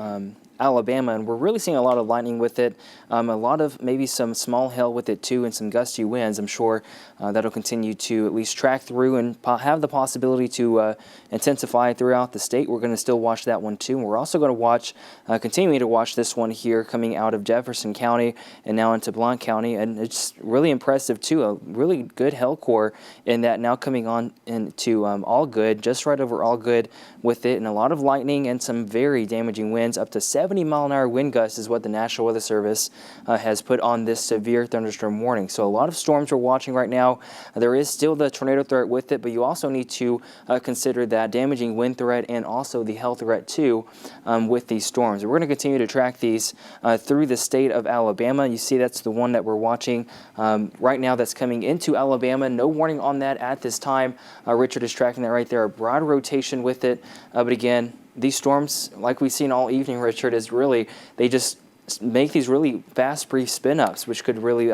Alabama, and we're really seeing a lot of lightning with it, a lot of maybe some small hail with it too, and some gusty winds. I'm sure that'll continue to at least track through and have the possibility to intensify throughout the state. We're going to still watch that one too, and we're also going to watch, continuing to watch this one here coming out of Jefferson County and now into Blount County, and it's really impressive too, a really good hail core in that now coming on into Allgood, just right over Allgood with it, and a lot of lightning and some very damaging winds, up to 70-mile-an-hour wind gusts is what the National Weather Service has put on this severe thunderstorm warning. So a lot of storms we're watching right now. There is still the tornado threat with it, but you also need to consider that damaging wind threat and also the hail threat too with these storms. We're going to continue to track these through the state of Alabama. You see that's the one that we're watching right now that's coming into Alabama. No warning on that at this time. Richard is tracking that right there. A broad rotation with it, but again, these storms, like we've seen all evening, Richard, is really, they just make these really fast, brief spin-ups, which could really,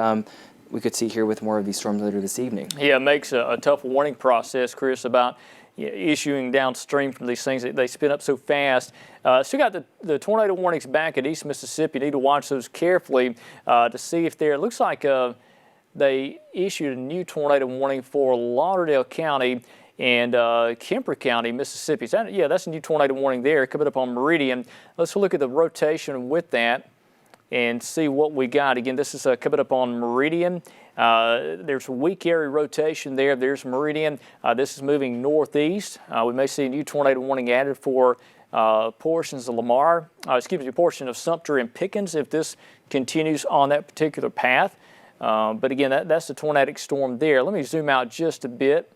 we could see here with more of these storms later this evening. Yeah, it makes a tough warning process, Chris, about issuing downstream from these things. They spin up so fast. Still got the tornado warnings back at East Mississippi. You need to watch those carefully to see if it looks like they issued a new tornado warning for Lauderdale County and Kemper County, Mississippi. That's a new tornado warning there coming up on Meridian. Let's look at the rotation with that and see what we got. Again, this is coming up on Meridian. There's a weak area rotation there. There's Meridian. This is moving northeast. We may see a new tornado warning added for portions of Lamar, portion of Sumter and Pickens if this continues on that particular path. But again, that's the tornadic storm there. Let me zoom out just a bit.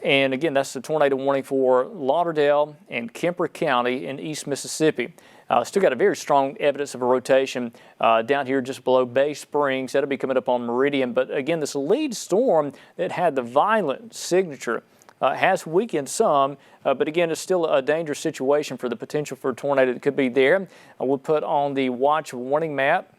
And again, that's the tornado warning for Lauderdale and Kemper County in East Mississippi. Still got a very strong evidence of a rotation down here just below Bay Springs. That'll be coming up on Meridian. But again, this lead storm that had the violent signature has weakened some, but again, it's still a dangerous situation for the potential for a tornado that could be there. We'll put on the watch warning map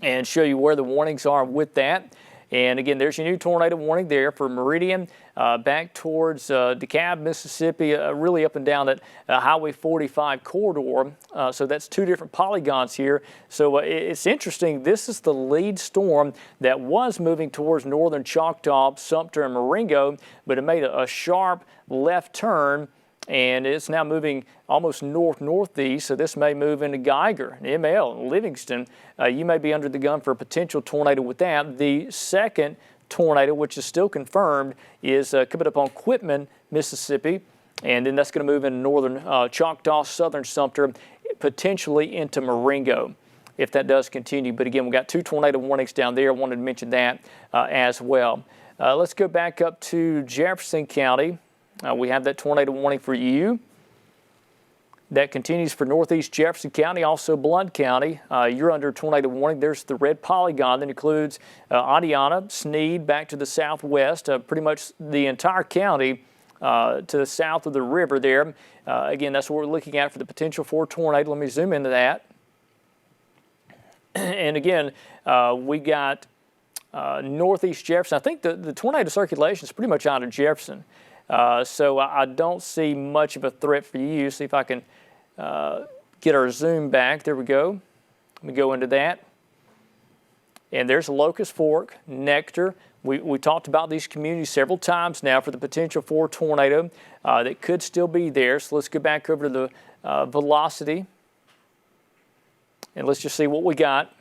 and show you where the warnings are with that. And again, there's your new tornado warning there for Meridian, back towards DeKalb, Mississippi, really up and down that Highway 45 corridor. So that's two different polygons here. So it's interesting. This is the lead storm that was moving towards northern Choctaw, Sumter, and Marengo, but it made a sharp left turn, and it's now moving almost north-northeast, so this may move into Geiger, ML, Livingston. You may be under the gun for a potential tornado with that. The second tornado, which is still confirmed, is coming up on Quitman, Mississippi, and then that's going to move into northern Choctaw, southern Sumter, potentially into Marengo, if that does continue. But again, we've got two tornado warnings down there. I wanted to mention that as well. Let's go back up to Jefferson County. We have that tornado warning for you. That continues for northeast Jefferson County, also Blount County. You're under tornado warning. There's the red polygon that includes Adiana, Sneed, back to the southwest, pretty much the entire county to the south of the river there. Again, that's what we're looking at for the potential for a tornado. Let me zoom into that. And again, we got northeast Jefferson. I think the tornado circulation is pretty much out of Jefferson. So I don't see much of a threat for you. See if I can get our zoom back. There we go. Let me go into that. And there's Locust Fork, Nectar. We talked about these communities several times now for the potential for a tornado that could still be there. So let's go back over to the velocity. And let's just see what we got.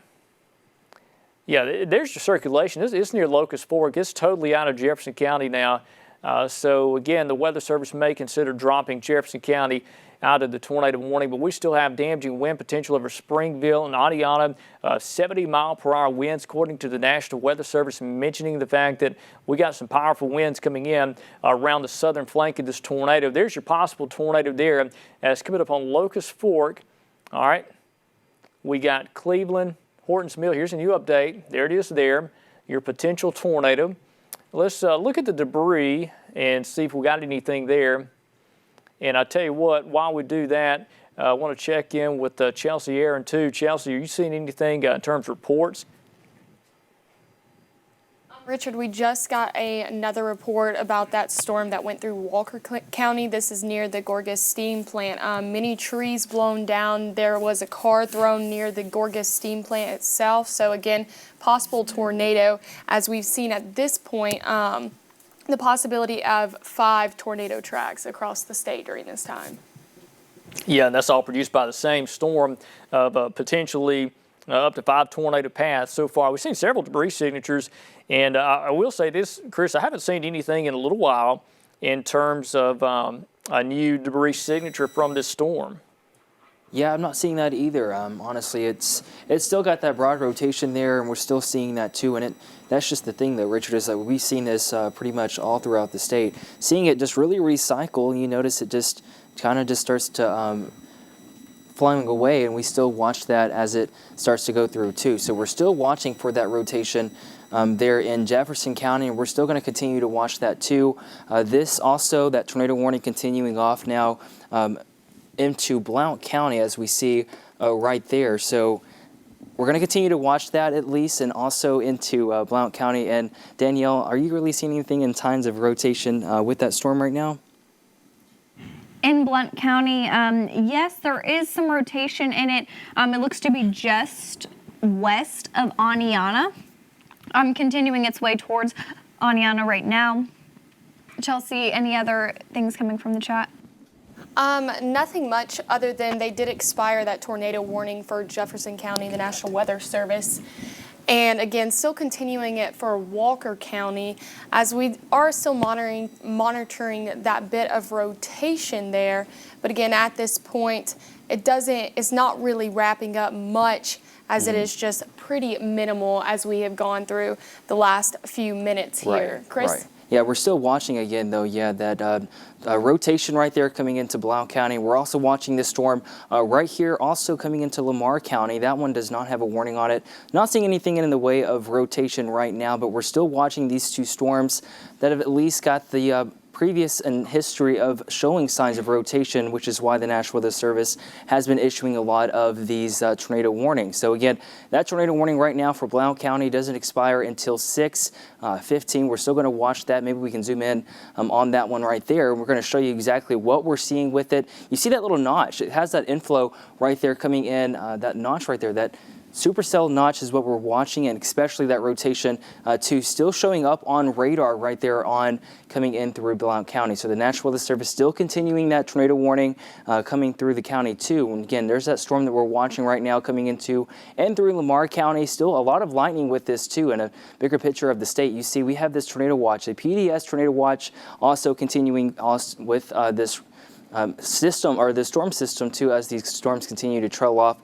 Yeah, there's your circulation. It's near Locust Fork. It's totally out of Jefferson County now. So again, the Weather Service may consider dropping Jefferson County out of the tornado warning, but we still have damaging wind potential over Springville and Adiana, 70-mile-per-hour winds, according to the National Weather Service, mentioning the fact that we got some powerful winds coming in around the southern flank of this tornado. There's your possible tornado there. As coming up on Locust Fork, all right, we got Cleveland, Hortons Mill. Here's a new update. There it is there, your potential tornado. Let's look at the debris and see if we got anything there. And I tell you what, while we do that, I want to check in with Chelsea Aaron too. Chelsea, are you seeing anything in terms of reports? Richard, we just got another report about that storm that went through Walker County. This is near the Gorgas steam plant. Many trees blown down. There was a car thrown near the Gorgas steam plant itself. So again, possible tornado. As we've seen at this point, the possibility of 5 tornado tracks across the state during this time. Yeah, and that's all produced by the same storm of potentially up to 5 tornado paths so far. We've seen several debris signatures, and I will say this, Chris, I haven't seen anything in a little while in terms of a new debris signature from this storm. Yeah, I'm not seeing that either. Honestly, it's still got that broad rotation there, and we're still seeing that too. And that's just the thing, though, Richard, is that we've seen this pretty much all throughout the state. Seeing it just really recycle, you notice it just kind of just starts to flying away, and we still watch that as it starts to go through too. So we're still watching for that rotation there in Jefferson County, and we're still going to continue to watch that too. This also, that tornado warning continuing off now into Blount County, as we see right there. So we're going to continue to watch that at least, and also into Blount County. And Danielle, are you really seeing anything in times of rotation with that storm right now? In Blount County, yes, there is some rotation in it. It looks to be just west of Aniana. Continuing its way towards Aniana right now. Chelsea, any other things coming from the chat? Nothing much other than they did expire that tornado warning for Jefferson County, the National Weather Service. And again, still continuing it for Walker County, as we are still monitoring that bit of rotation there. But again, at this point, it's not really wrapping up much, as it is just pretty minimal as we have gone through the last few minutes here. Right, Chris? Right. Yeah, we're still watching again, though. Yeah, that rotation right there coming into Blount County. We're also watching this storm right here, also coming into Lamar County. That one does not have a warning on it. Not seeing anything in the way of rotation right now, but we're still watching these two storms that have at least got the previous in history of showing signs of rotation, which is why the National Weather Service has been issuing a lot of these tornado warnings. So again, that tornado warning right now for Blount County doesn't expire until 6:15. We're still going to watch that. Maybe we can zoom in on that one right there. We're going to show you exactly what we're seeing with it. You see that little notch? It has that inflow right there coming in, that notch right there, that supercell notch is what we're watching, and especially that rotation too, still showing up on radar right there on coming in through Blount County. So the National Weather Service still continuing that tornado warning coming through the county too. And again, there's that storm that we're watching right now coming into and through Lamar County. Still a lot of lightning with this too. And a bigger picture of the state, you see we have this tornado watch, a PDS tornado watch, also continuing with this system, or the storm system too, as these storms continue to trail off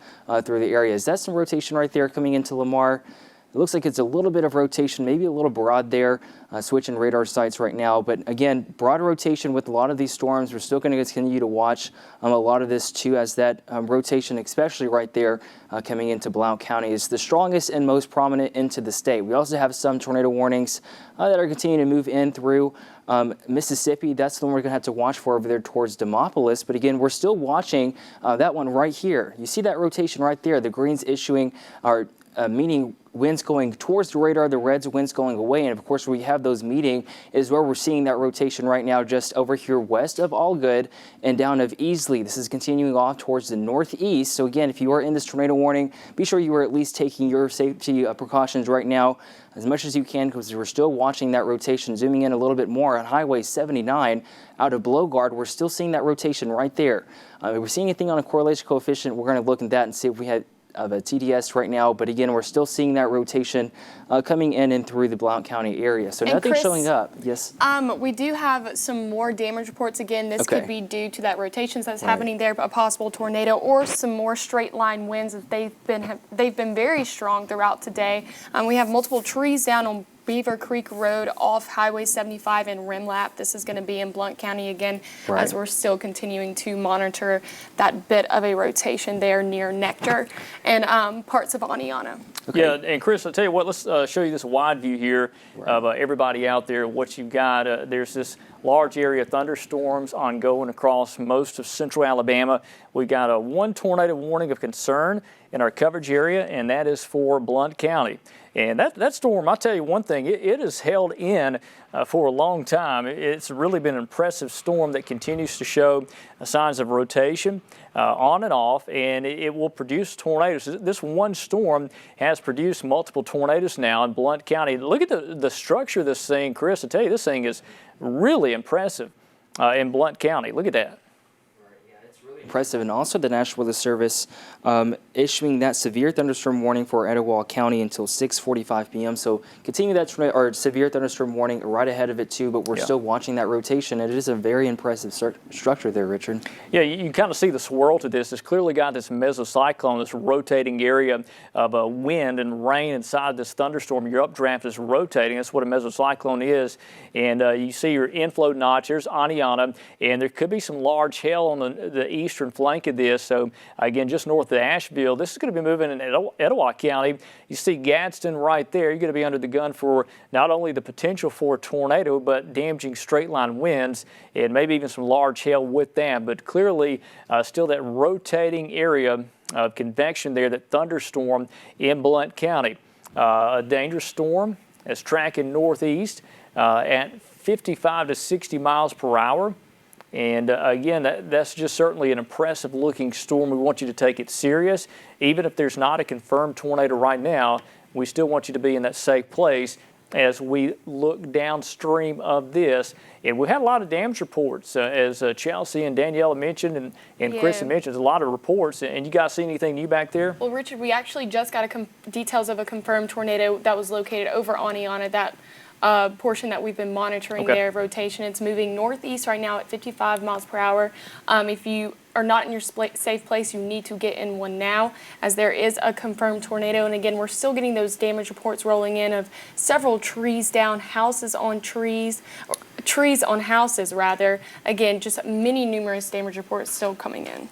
through the areas. That's some rotation right there coming into Lamar. It looks like it's a little bit of rotation, maybe a little broad there, switching radar sites right now. But again, broad rotation with a lot of these storms. We're still going to continue to watch a lot of this too, as that rotation, especially right there coming into Blount County, is the strongest and most prominent into the state. We also have some tornado warnings that are continuing to move in through Mississippi. That's the one we're going to have to watch for over there towards Demopolis. But again, we're still watching that one right here. You see that rotation right there. The greens issuing are meaning winds going towards the radar, the reds winds going away. And of course, where we have those meeting is where we're seeing that rotation right now, just over here west of Allgood and down of Easley. This is continuing off towards the northeast. So again, if you are in this tornado warning, be sure you are at least taking your safety precautions right now as much as you can, because we're still watching that rotation. Zooming in a little bit more on Highway 79 out of Blowguard, we're still seeing that rotation right there. If we're seeing anything on a correlation coefficient, we're going to look at that and see if we had of a TDS right now, but again, we're still seeing that rotation coming in and through the Blount County area. So nothing Chris, showing up. Yes. We do have some more damage reports. Again, this Okay. could be due to that rotations that's happening there, a possible tornado, or some more straight line winds. They've been very strong throughout today. We have multiple trees down on Beaver Creek Road off Highway 75 in Rimlap. This is going to be in Blount County again, as we're still continuing to monitor that bit of a rotation there near Nectar and parts of Aniana. Okay. Yeah, and Chris, I'll tell you what, let's show you this wide view here of everybody out there, what you've got. There's this large area of thunderstorms ongoing across most of central Alabama. We've got one tornado warning of concern in our coverage area, and that is for Blount County. And that storm, I'll tell you one thing, it has held in for a long time. It's really been an impressive storm that continues to show signs of rotation on and off, and it will produce tornadoes. This one storm has produced multiple tornadoes now in Blount County. Look at the structure of this thing, Chris. I tell you, this thing is really impressive in Blount County. Look at that. Impressive. And also the National Weather Service issuing that severe thunderstorm warning for Etowah County until 6:45 p.m. So continue that severe thunderstorm warning right ahead of it too, but we're still watching that rotation. It is a very impressive structure there, Richard. Yeah, you kind of see the swirl to this. It's clearly got this mesocyclone, this rotating area of wind and rain inside this thunderstorm. Your updraft is rotating. That's what a mesocyclone is. And you see your inflow notch. There's Aniana, and there could be some large hail on the eastern flank of this. So again, just north of Asheville, this is going to be moving in Etowah County. You see Gadsden right there. You're going to be under the gun for not only the potential for a tornado, but damaging straight line winds and maybe even some large hail with that. But clearly still that rotating area of convection there, that thunderstorm in Blount County. A dangerous storm is tracking northeast at 55 to 60 miles per hour. And again, that's just certainly an impressive looking storm. We want you to take it serious. Even if there's not a confirmed tornado right now, we still want you to be in that safe place as we look downstream of this. And we had a lot of damage reports, as Chelsea and Daniela mentioned, and Chris mentioned. There's a lot of reports. And you guys see anything new back there? Well, Richard, we actually just got details of a confirmed tornado that was located over Aniana. That portion that we've been monitoring there, rotation. It's moving northeast right now at 55 miles per hour. If you are not in your safe place, you need to get in one now, as there is a confirmed tornado. And again, we're still getting those damage reports rolling in of several trees down, houses on trees, or trees on houses rather. Again, just numerous damage reports still coming in.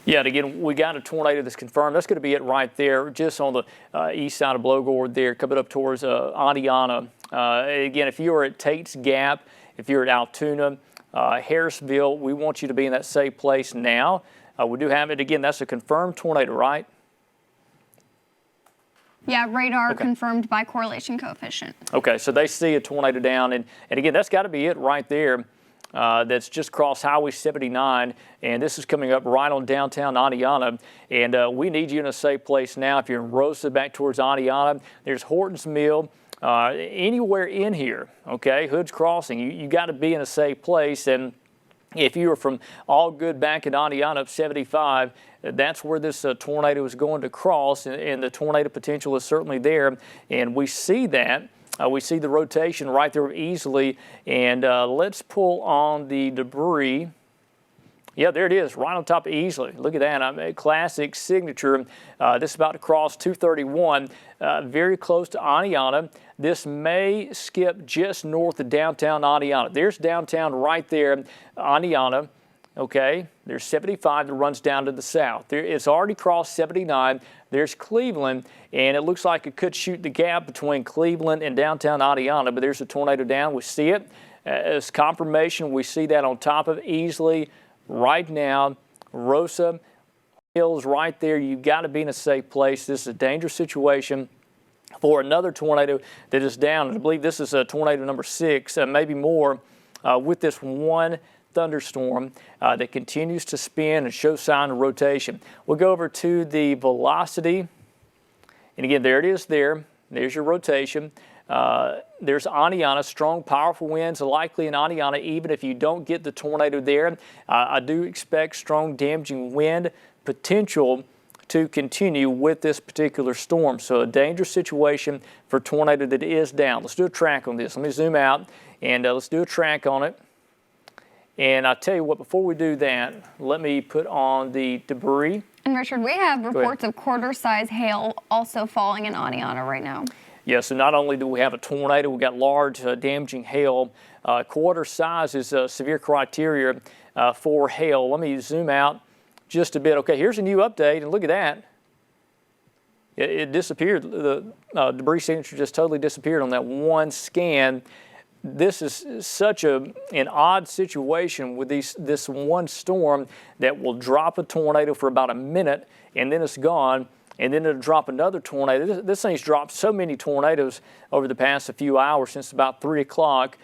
Yeah, and again, we got a tornado that's confirmed. That's going to be it right there, just on the east side of Blowguard there, coming up towards Aniana. Again, if you are at Tate's Gap, if you're at Altoona, Harrisville, we want you to be in that safe place now. We do have it again. That's a confirmed tornado, right? Yeah, radar Okay. confirmed by correlation coefficient. Okay, so they see a tornado down, and again, that's got to be it right there. That's just crossed Highway 79, and this is coming up right on downtown Adiana. And we need you in a safe place now. If you're in Rosa back towards Adiana, there's Horton's Mill. Anywhere in here, okay, Hood's Crossing, you got to be in a safe place. And if you were from All Good back in Adiana up 75, that's where this tornado is going to cross, and the tornado potential is certainly there. And we see that. We see the rotation right there easily. And let's pull on the debris. Yeah, there it is, right on top of Easley. Look at that, a classic signature. This is about to cross 231, very close to Adiana. This may skip just north of downtown Adiana. There's downtown right there, Adiana. Okay, there's 75 that runs down to the south. It's already crossed 79. There's Cleveland, and it looks like it could shoot the gap between Cleveland and downtown Adiana, but there's a tornado down. We see it. As confirmation, we see that on top of Easley right now. Rosa Hills right there. You've got to be in a safe place. This is a dangerous situation for another tornado that is down. And I believe this is tornado number 6, maybe more, with this one thunderstorm that continues to spin and show sign of rotation. We'll go over to the velocity. And again, there it is there. There's your rotation. There's Adiana, strong, powerful winds likely in Adiana, even if you don't get the tornado there. I do expect strong, damaging wind potential to continue with this particular storm. So a dangerous situation for a tornado that is down. Let's do a track on this. Let me zoom out, and let's do a track on it. And I'll tell you what, before we do that, let me put on the debris. And Richard, we have reports of quarter-size hail also falling in Adiana right now. Yeah, so not only do we have a tornado, we've got large damaging hail. Quarter size is severe criteria for hail. Let me zoom out just a bit. Okay, here's a new update, and look at that. It disappeared. The debris signature just totally disappeared on that one scan. This is such an odd situation with this one storm that will drop a tornado for about a minute, and then it's gone. And then it'll drop another tornado. This thing's dropped so many tornadoes over the past few hours, since about 3 o'clock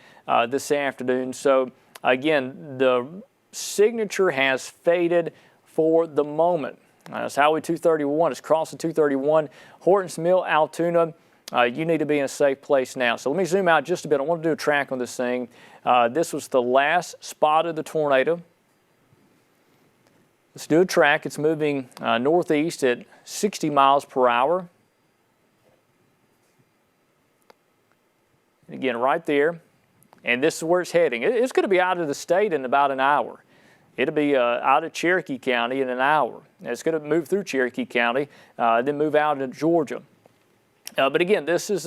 this afternoon. So again, the signature has faded for the moment. It's Highway 231. It's crossing 231. Horton's Mill, Altoona. You need to be in a safe place now. So let me zoom out just a bit. I want to do a track on this thing. This was the last spot of the tornado. Let's do a track. It's moving northeast at 60 miles per hour. And again, right there. And this is where it's heading. It's going to be out of the state in about an hour. It'll be out of Cherokee County in an hour. It's going to move through Cherokee County, then move out into Georgia. But again, this is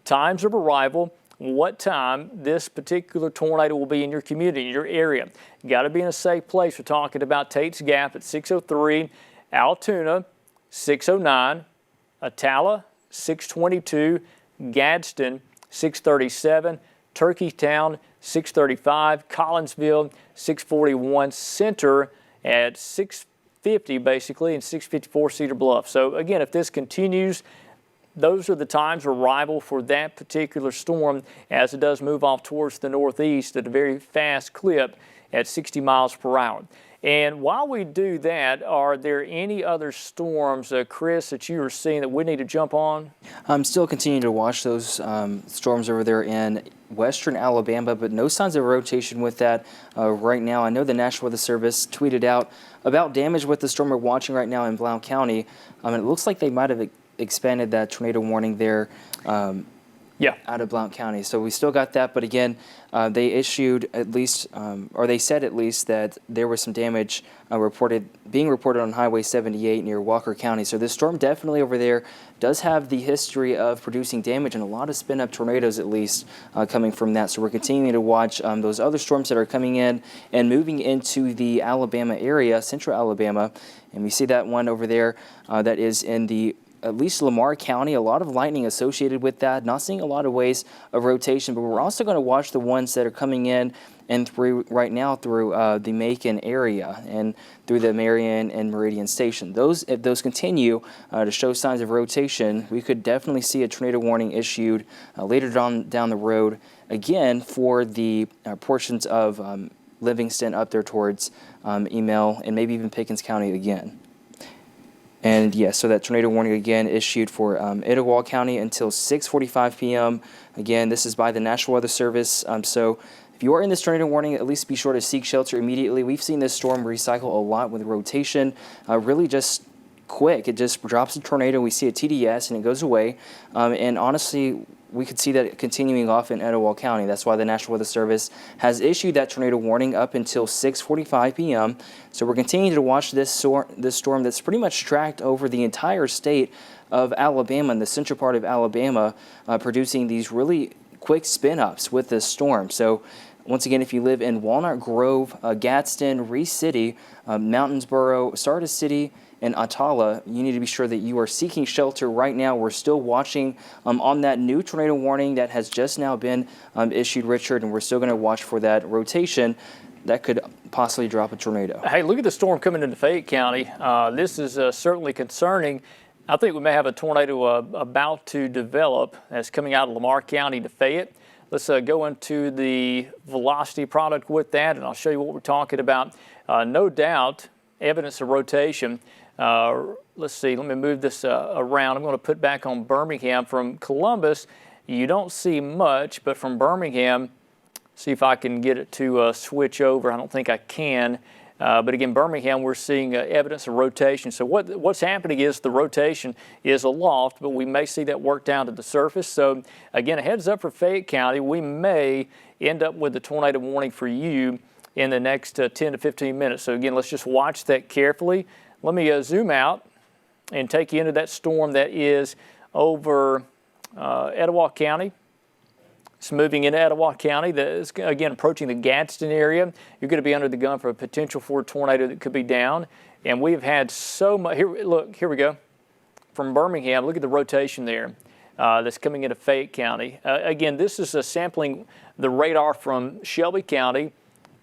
times of arrival. What time this particular tornado will be in your community, in your area. You got to be in a safe place. We're talking about Tate's Gap at 603, Altoona 609, Atala 622, Gadsden 637, Turkeytown 635, Collinsville 641, Center at 650 basically, and 654 Cedar Bluff. So again, if this continues, those are the times of arrival for that particular storm as it does move off towards the northeast at a very fast clip at 60 miles per hour. And while we do that, are there any other storms, Chris, that you are seeing that we need to jump on? I'm still continuing to watch those storms over there in western Alabama, but no signs of rotation with that right now. I know the National Weather Service tweeted out about damage with the storm we're watching right now in Blount County. It looks like they might have expanded that tornado warning there out of Blount County. So we still got that, but again, they issued at least, or they said at least that there was some damage being reported on Highway 78 near Walker County. So this storm definitely over there does have the history of producing damage and a lot of spin-up tornadoes at least coming from that. So we're continuing to watch those other storms that are coming in and moving into the Alabama area, central Alabama. And we see that one over there that is in the at least Lamar County, a lot of lightning associated with that. Not seeing a lot of ways of rotation, but we're also going to watch the ones that are coming in and through right now through the Macon area and through the Marion and Meridian Station. If those continue to show signs of rotation, we could definitely see a tornado warning issued later down the road, again for the portions of Livingston up there towards Emil and maybe even Pickens County again. And yes, so that tornado warning again issued for Etowah County until 6:45 p.m. Again, this is by the National Weather Service. So if you are in this tornado warning, at least be sure to seek shelter immediately. We've seen this storm recycle a lot with rotation, really just quick. It just drops a tornado, we see a TDS, and it goes away. And honestly, we could see that continuing off in Etowah County. That's why the National Weather Service has issued that tornado warning up until 6:45 p.m. So we're continuing to watch this storm that's pretty much tracked over the entire state of Alabama and the central part of Alabama, producing these really quick spin-ups with this storm. So once again, if you live in Walnut Grove, Gadsden, Reese City, Mountains-Boro, Sardis City, and Attala, you need to be sure that you are seeking shelter right now. We're still watching on that new tornado warning that has just now been issued, Richard, and we're still going to watch for that rotation that could possibly drop a tornado. Hey, look at the storm coming into Fayette County. This is certainly concerning. I think we may have a tornado about to develop that's coming out of Lamar County to Fayette. Let's go into the velocity product with that, and I'll show you what we're talking about. No doubt, evidence of rotation. Let's see, let me move this around. I'm going to put back on Birmingham. From Columbus, you don't see much, but from Birmingham, see if I can get it to switch over. I don't think I can. But again, Birmingham, we're seeing evidence of rotation. So what's happening is the rotation is aloft, but we may see that work down to the surface. So again, a heads up for Fayette County. We may end up with a tornado warning for you in the next 10 to 15 minutes. So again, let's just watch that carefully. Let me zoom out and take you into that storm that is over Etowah County. It's moving into Etowah County. That's, again, approaching the Gadsden area. You're going to be under the gun for a potential for a tornado that could be down. And we've had so much. Here we go. From Birmingham, look at the rotation there that's coming into Fayette County. Again, this is sampling the radar from Shelby County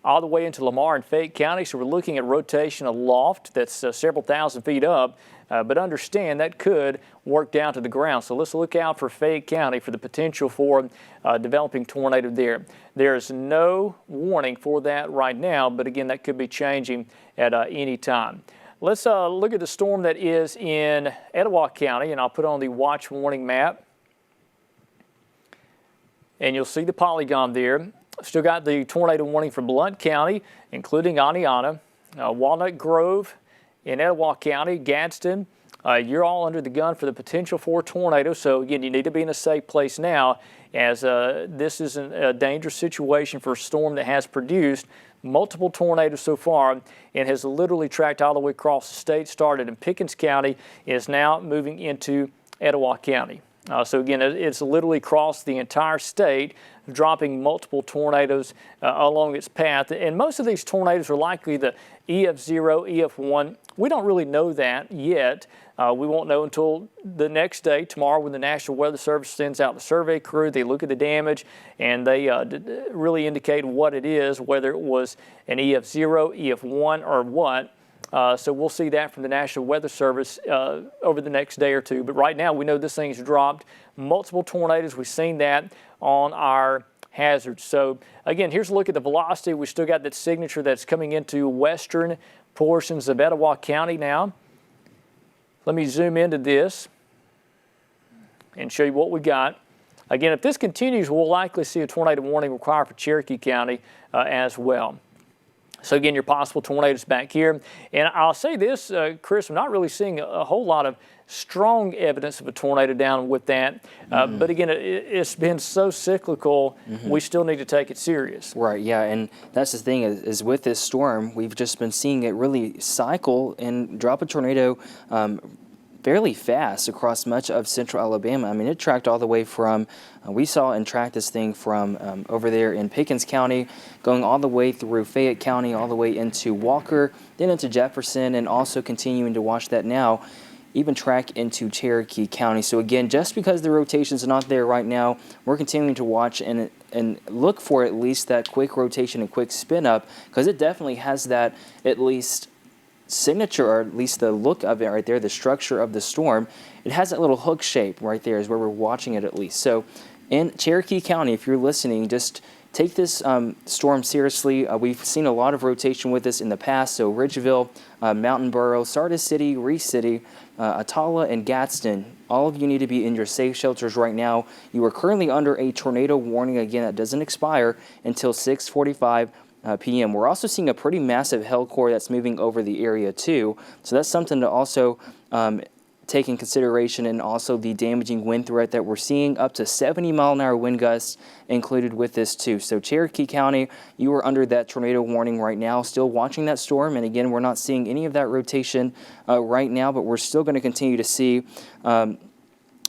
all the way into Lamar and Fayette County. So we're looking at rotation aloft that's several thousand feet up. But understand that could work down to the ground. So let's look out for Fayette County for the potential for developing tornado there. There is no warning for that right now, but again, that could be changing at any time. Let's look at the storm that is in Etowah County, and I'll put on the watch warning map. And you'll see the polygon there. Still got the tornado warning for Blount County, including Aniana, Walnut Grove, in Etowah County, Gadsden. You're all under the gun for the potential for a tornado. So again, you need to be in a safe place now, as this is a dangerous situation for a storm that has produced multiple tornadoes so far and has literally tracked all the way across the state, started in Pickens County, is now moving into Etowah County. So again, it's literally crossed the entire state, dropping multiple tornadoes along its path. And most of these tornadoes are likely the EF0, EF1. We don't really know that yet. We won't know until the next day, tomorrow, when the National Weather Service sends out the survey crew. They look at the damage and they really indicate what it is, whether it was an EF0, EF1, or what. So we'll see that from the National Weather Service over the next day or two. But right now, we know this thing's dropped multiple tornadoes. We've seen that on our hazards. So again, here's a look at the velocity. We still got that signature that's coming into western portions of Etowah County now. Let me zoom into this and show you what we got. Again, if this continues, we'll likely see a tornado warning required for Cherokee County as well. So again, your possible tornadoes back here. And I'll say this, Chris, I'm not really seeing a whole lot of strong evidence of a tornado down with that. But again, it's been so cyclical, we still need to take it serious. Right, yeah, and that's the thing is with this storm, we've just been seeing it really cycle and drop a tornado fairly fast across much of central Alabama. I mean, it tracked all the way from, we saw and tracked this thing from over there in Pickens County, going all the way through Fayette County, all the way into Walker, then into Jefferson, and also continuing to watch that now. even track into Cherokee County. So again, just because the rotations are not there right now, we're continuing to watch and look for at least that quick rotation and quick spin up, because it definitely has that at least signature, or at least the look of it right there, the structure of the storm. It has that little hook shape right there is where we're watching it at least. So in Cherokee County, if you're listening, just take this storm seriously. We've seen a lot of rotation with this in the past. So Ridgeville, Mountain Borough, Sardis City, Reese City, Atala, and Gadsden. All of you need to be in your safe shelters right now. You are currently under a tornado warning. Again, that doesn't expire until 6:45 p.m. We're also seeing a pretty massive hail core that's moving over the area too. So that's something to also take in consideration, and also the damaging wind threat that we're seeing, up to 70-mile-an-hour wind gusts included with this too. So Cherokee County, you are under that tornado warning right now, still watching that storm. And again, we're not seeing any of that rotation right now, but we're still going to continue to see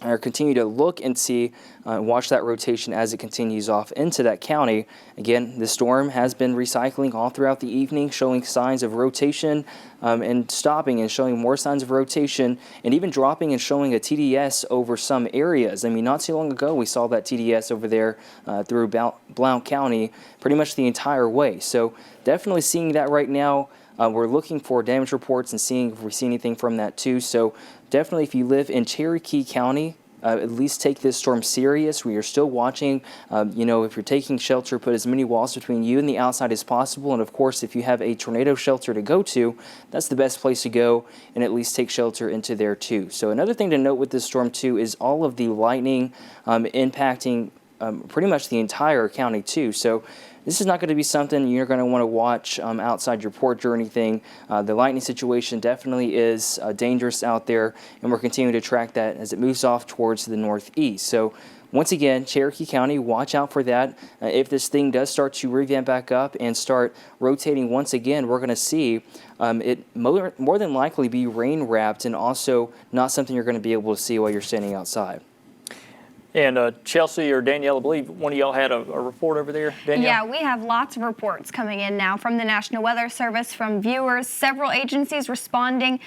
or continue to look and see, watch that rotation as it continues off into that county. Again, the storm has been recycling all throughout the evening, showing signs of rotation and stopping and showing more signs of rotation, and even dropping and showing a TDS over some areas. I mean, not too long ago, we saw that TDS over there through Blount County pretty much the entire way. So definitely seeing that right now. We're looking for damage reports and seeing if we see anything from that too. So definitely, if you live in Cherokee County, at least take this storm serious. We are still watching. If you're taking shelter, put as many walls between you and the outside as possible. And of course, if you have a tornado shelter to go to, that's the best place to go, and at least take shelter into there too. So another thing to note with this storm too is all of the lightning impacting pretty much the entire county too. So this is not going to be something you're going to want to watch outside your porch or anything. The lightning situation definitely is dangerous out there, and we're continuing to track that as it moves off towards the northeast. So once again, Cherokee County, watch out for that. If this thing does start to revamp back up and start rotating once again, we're going to see it more than likely be rain wrapped, and also not something you're going to be able to see while you're standing outside. And Chelsea or Danielle, I believe one of y'all had a report over there. Danielle? Yeah, we have lots of reports coming in now from the National Weather Service, from viewers, several agencies responding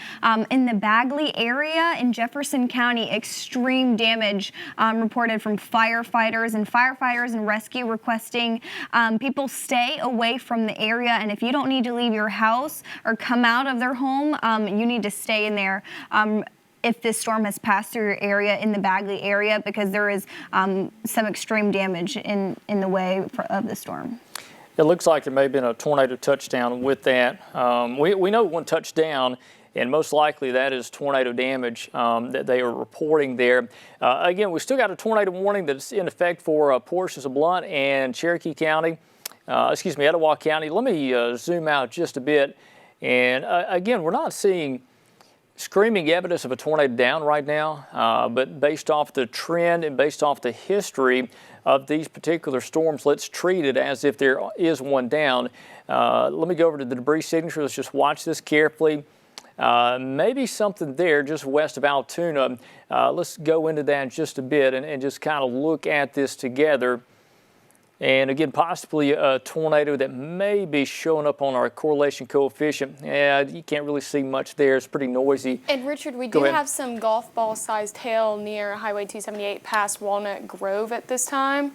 in the Bagley area in Jefferson County. Extreme damage reported from firefighters and rescue requesting people stay away from the area. And if you don't need to leave your house or come out of their home, you need to stay in there. If this storm has passed through your area in the Bagley area, because there is some extreme damage in the way of the storm. It looks like there may have been a tornado touchdown with that. We know one touchdown, and most likely that is tornado damage that they are reporting there. Again, we still got a tornado warning that's in effect for portions of Blount and Cherokee County, Etowah County. Let me zoom out just a bit. And again, we're not seeing screaming evidence of a tornado down right now, but based off the trend and based off the history of these particular storms, let's treat it as if there is one down. Let me go over to the debris signature. Let's just watch this carefully. Maybe something there just west of Altoona. Let's go into that just a bit and just kind of look at this together. And again, possibly a tornado that may be showing up on our correlation coefficient. Yeah, you can't really see much there. It's pretty noisy. And Richard, we do have some golf ball sized hail near Highway 278 past Walnut Grove at this time.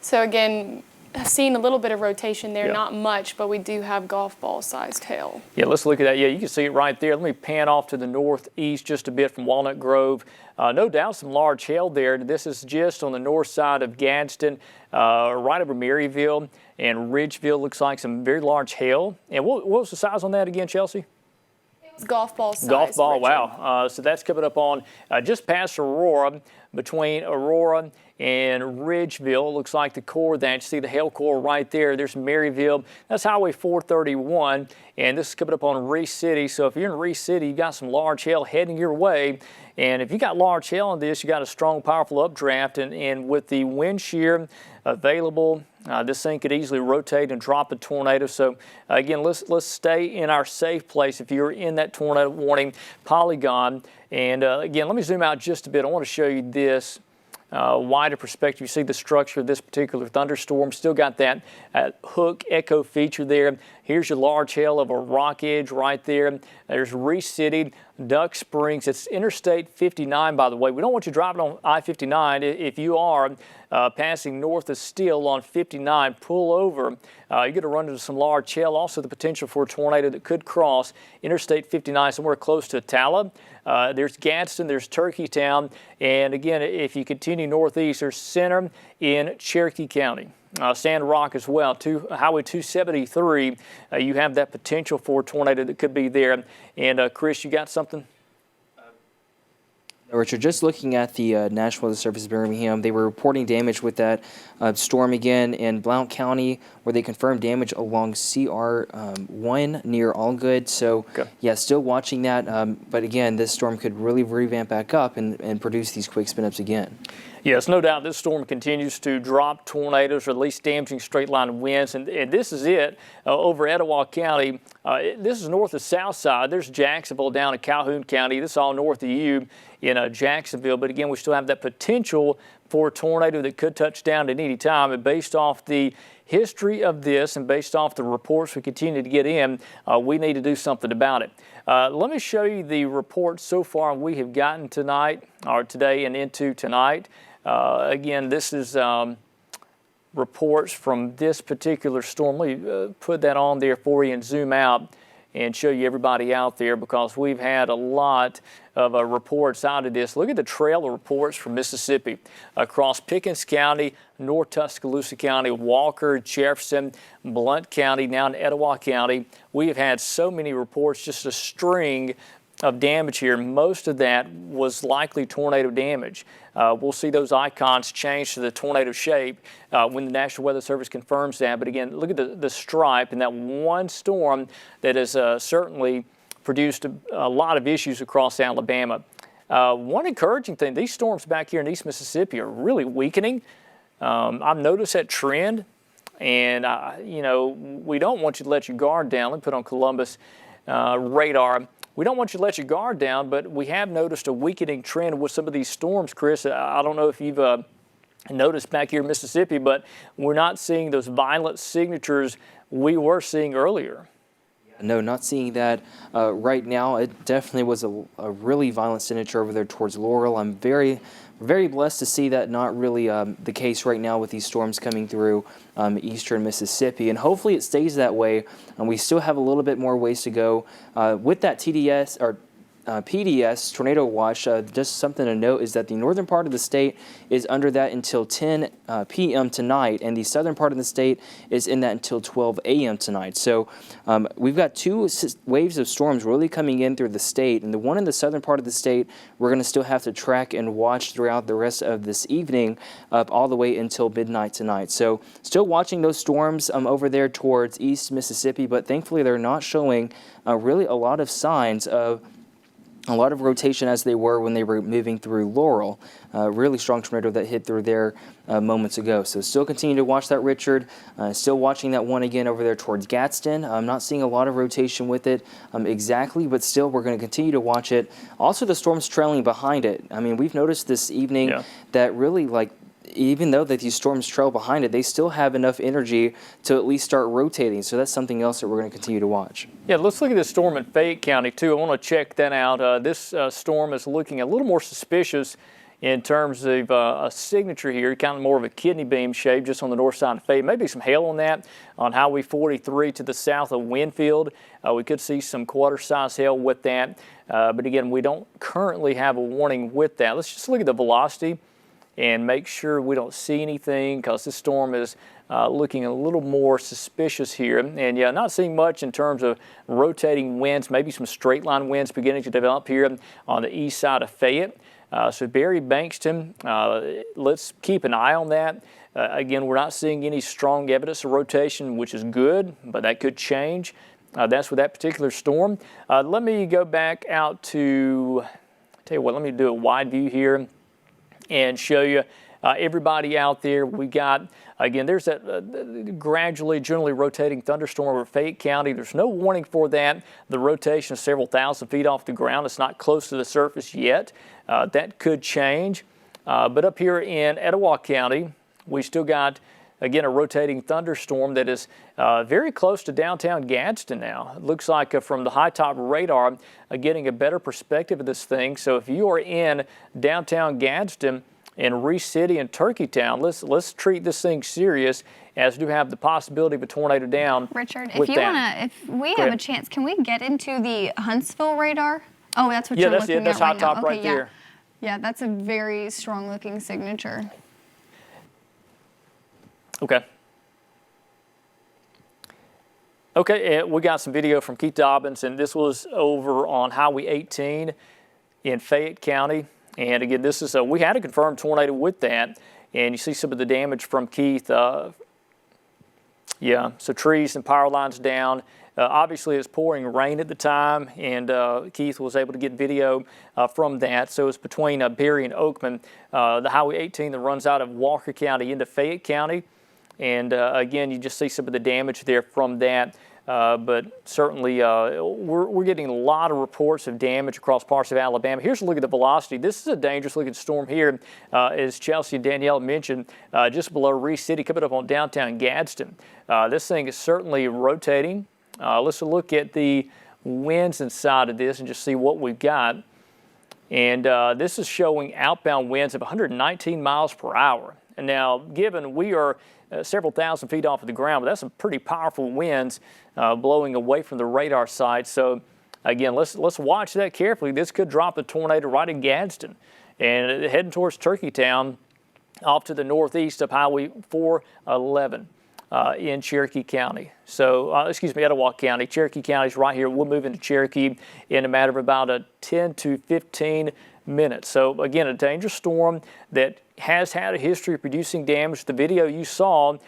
So again, seeing a little bit of rotation there, not much, but we do have golf ball sized hail. Yeah, let's look at that. Yeah, you can see it right there. Let me pan off to the northeast just a bit from Walnut Grove. No doubt some large hail there. This is just on the north side of Gadsden, right over Maryville and Ridgeville. Looks like some very large hail. And what was the size on that again, Chelsea? It was golf ball size. Golf ball, Richard. wow. So that's coming up on just past Aurora, between Aurora and Ridgeville. It looks like the core that you see the hail core right there. There's Maryville. That's Highway 431, and this is coming up on Reese City. So if you're in Reese City, you got some large hail heading your way. And if you got large hail on this, you got a strong, powerful updraft, and with the wind shear available, this thing could easily rotate and drop a tornado. So again, let's stay in our safe place if you're in that tornado warning polygon. And again, let me zoom out just a bit. I want to show you this wider perspective. You see the structure of this particular thunderstorm. Still got that hook echo feature there. Here's your large hail of a rock edge right there. There's Reese City. Duck Springs. It's Interstate 59, by the way. We don't want you driving on I-59. If you are passing north of Steele on 59, pull over. You're going to run into some large hail. Also, the potential for a tornado that could cross Interstate 59 somewhere close to Tala. There's Gadsden, there's Turkeytown, and again, if you continue northeast, there's Center in Cherokee County. Sand Rock as well. Highway 273, you have that potential for a tornado that could be there. And Chris, you got something? Richard, just looking at the National Weather Service of Birmingham, they were reporting damage with that storm again in Blount County, where they confirmed damage along CR1 near Allgood. So, yeah, still watching that. But again, this storm could really revamp back up and produce these quick spin-ups again. Yes, no doubt this storm continues to drop tornadoes or at least damaging straight line winds. And this is it over Etowah County. This is north of south side. There's Jacksonville down in Calhoun County. This is all north of you in Jacksonville. But again, we still have that potential for a tornado that could touch down at any time. And based off the history of this and based off the reports we continue to get in, we need to do something about it. Let me show you the reports so far we have gotten tonight or today and into tonight. Again, this is reports from this particular storm. Let me put that on there for you and zoom out and show you everybody out there, because we've had a lot of reports out of this. Look at the trail of reports from Mississippi across Pickens County, North Tuscaloosa County, Walker, Jefferson, Blount County, now in Etowah County. We have had so many reports, just a string of damage here. Most of that was likely tornado damage. We'll see those icons change to the tornado shape when the National Weather Service confirms that. But again, look at the stripe and that one storm that has certainly produced a lot of issues across Alabama. One encouraging thing, these storms back here in East Mississippi are really weakening. I've noticed that trend, and you know, we don't want you to let your guard down. Let me put on Columbus radar. We don't want you to let your guard down, but we have noticed a weakening trend with some of these storms, Chris. I don't know if you've noticed back here in Mississippi, but we're not seeing those violent signatures we were seeing earlier. No, not seeing that right now. It definitely was a really violent signature over there towards Laurel. I'm very blessed to see that not really the case right now with these storms coming through eastern Mississippi, and hopefully it stays that way. And we still have a little bit more ways to go with that TDS or PDS tornado watch. Just something to note is that the northern part of the state is under that until 10 p.m. tonight, and the southern part of the state is in that until 12 a.m. tonight. So we've got two waves of storms really coming in through the state, and the one in the southern part of the state we're going to still have to track and watch throughout the rest of this evening up all the way until midnight tonight. So still watching those storms over there towards East Mississippi, but thankfully they're not showing really a lot of signs of a lot of rotation as they were when they were moving through Laurel. Really strong tornado that hit through there moments ago. So still continue to watch that, Richard. Still watching that one again over there towards Gadsden. I'm not seeing a lot of rotation with it exactly, but still we're going to continue to watch it. Also, the storm's trailing behind it. I mean, we've noticed this evening that really, like, even though that these storms trail behind it, they still have enough energy to at least start rotating. So that's something else that we're going to continue to watch. Yeah, let's look at this storm in Fayette County, too. I want to check that out. This storm is looking a little more suspicious in terms of a signature here, kind of more of a kidney beam shape just on the north side of Fayette. Maybe some hail on that on Highway 43 to the south of Winfield. We could see some quarter-size hail with that. But again, we don't currently have a warning with that. Let's just look at the velocity and make sure we don't see anything, because this storm is looking a little more suspicious here. And yeah, not seeing much in terms of rotating winds, maybe some straight line winds beginning to develop here on the east side of Fayette. So Barry Bankston, let's keep an eye on that. Again, we're not seeing any strong evidence of rotation, which is good, but that could change. That's with that particular storm. Let me go back out to, tell you what, let me do a wide view here and show you everybody out there. We got, again, there's that gradually, generally rotating thunderstorm over Fayette County. There's no warning for that. The rotation is several thousand feet off the ground. It's not close to the surface yet. That could change. But up here in Etowah County, we still got again, a rotating thunderstorm that is very close to downtown Gadsden now. It looks like from the high top radar, getting a better perspective of this thing. So if you are in downtown Gadsden, in Reese City and Turkeytown, let's treat this thing serious, as do have the possibility of a tornado down. Richard, if we have a chance, can we get into the Huntsville radar? Oh, that's what you're looking at that's right high top now. right there. Yeah, that's a very strong looking signature. Okay. Okay, we got some video from Keith Dobbins, and this was over on Highway 18 in Fayette County. And again, this is we had a confirmed tornado with that, and you see some of the damage from Keith. Yeah, so trees and power lines down. Obviously, it was pouring rain at the time, and Keith was able to get video from that. So it's between Berry and Oakman, the Highway 18 that runs out of Walker County into Fayette County. And again, you just see some of the damage there from that. But certainly, we're getting a lot of reports of damage across parts of Alabama. Here's a look at the velocity. This is a dangerous-looking storm here, as Chelsea and Danielle mentioned, just below Reese City, coming up on downtown Gadsden. This thing is certainly rotating. Let's look at the winds inside of this and just see what we've got. And this is showing outbound winds of 119 miles per hour. And now, given we are several thousand feet off of the ground, but that's some pretty powerful winds blowing away from the radar site. So again, let's watch that carefully. This could drop a tornado right in Gadsden and heading towards Turkeytown off to the northeast of Highway 411 in Cherokee County. So, excuse me, Etowah County. Cherokee County is right here. We'll move into Cherokee in a matter of about 10 to 15 minutes. So again, a dangerous storm that has had a history of producing damage. The video you saw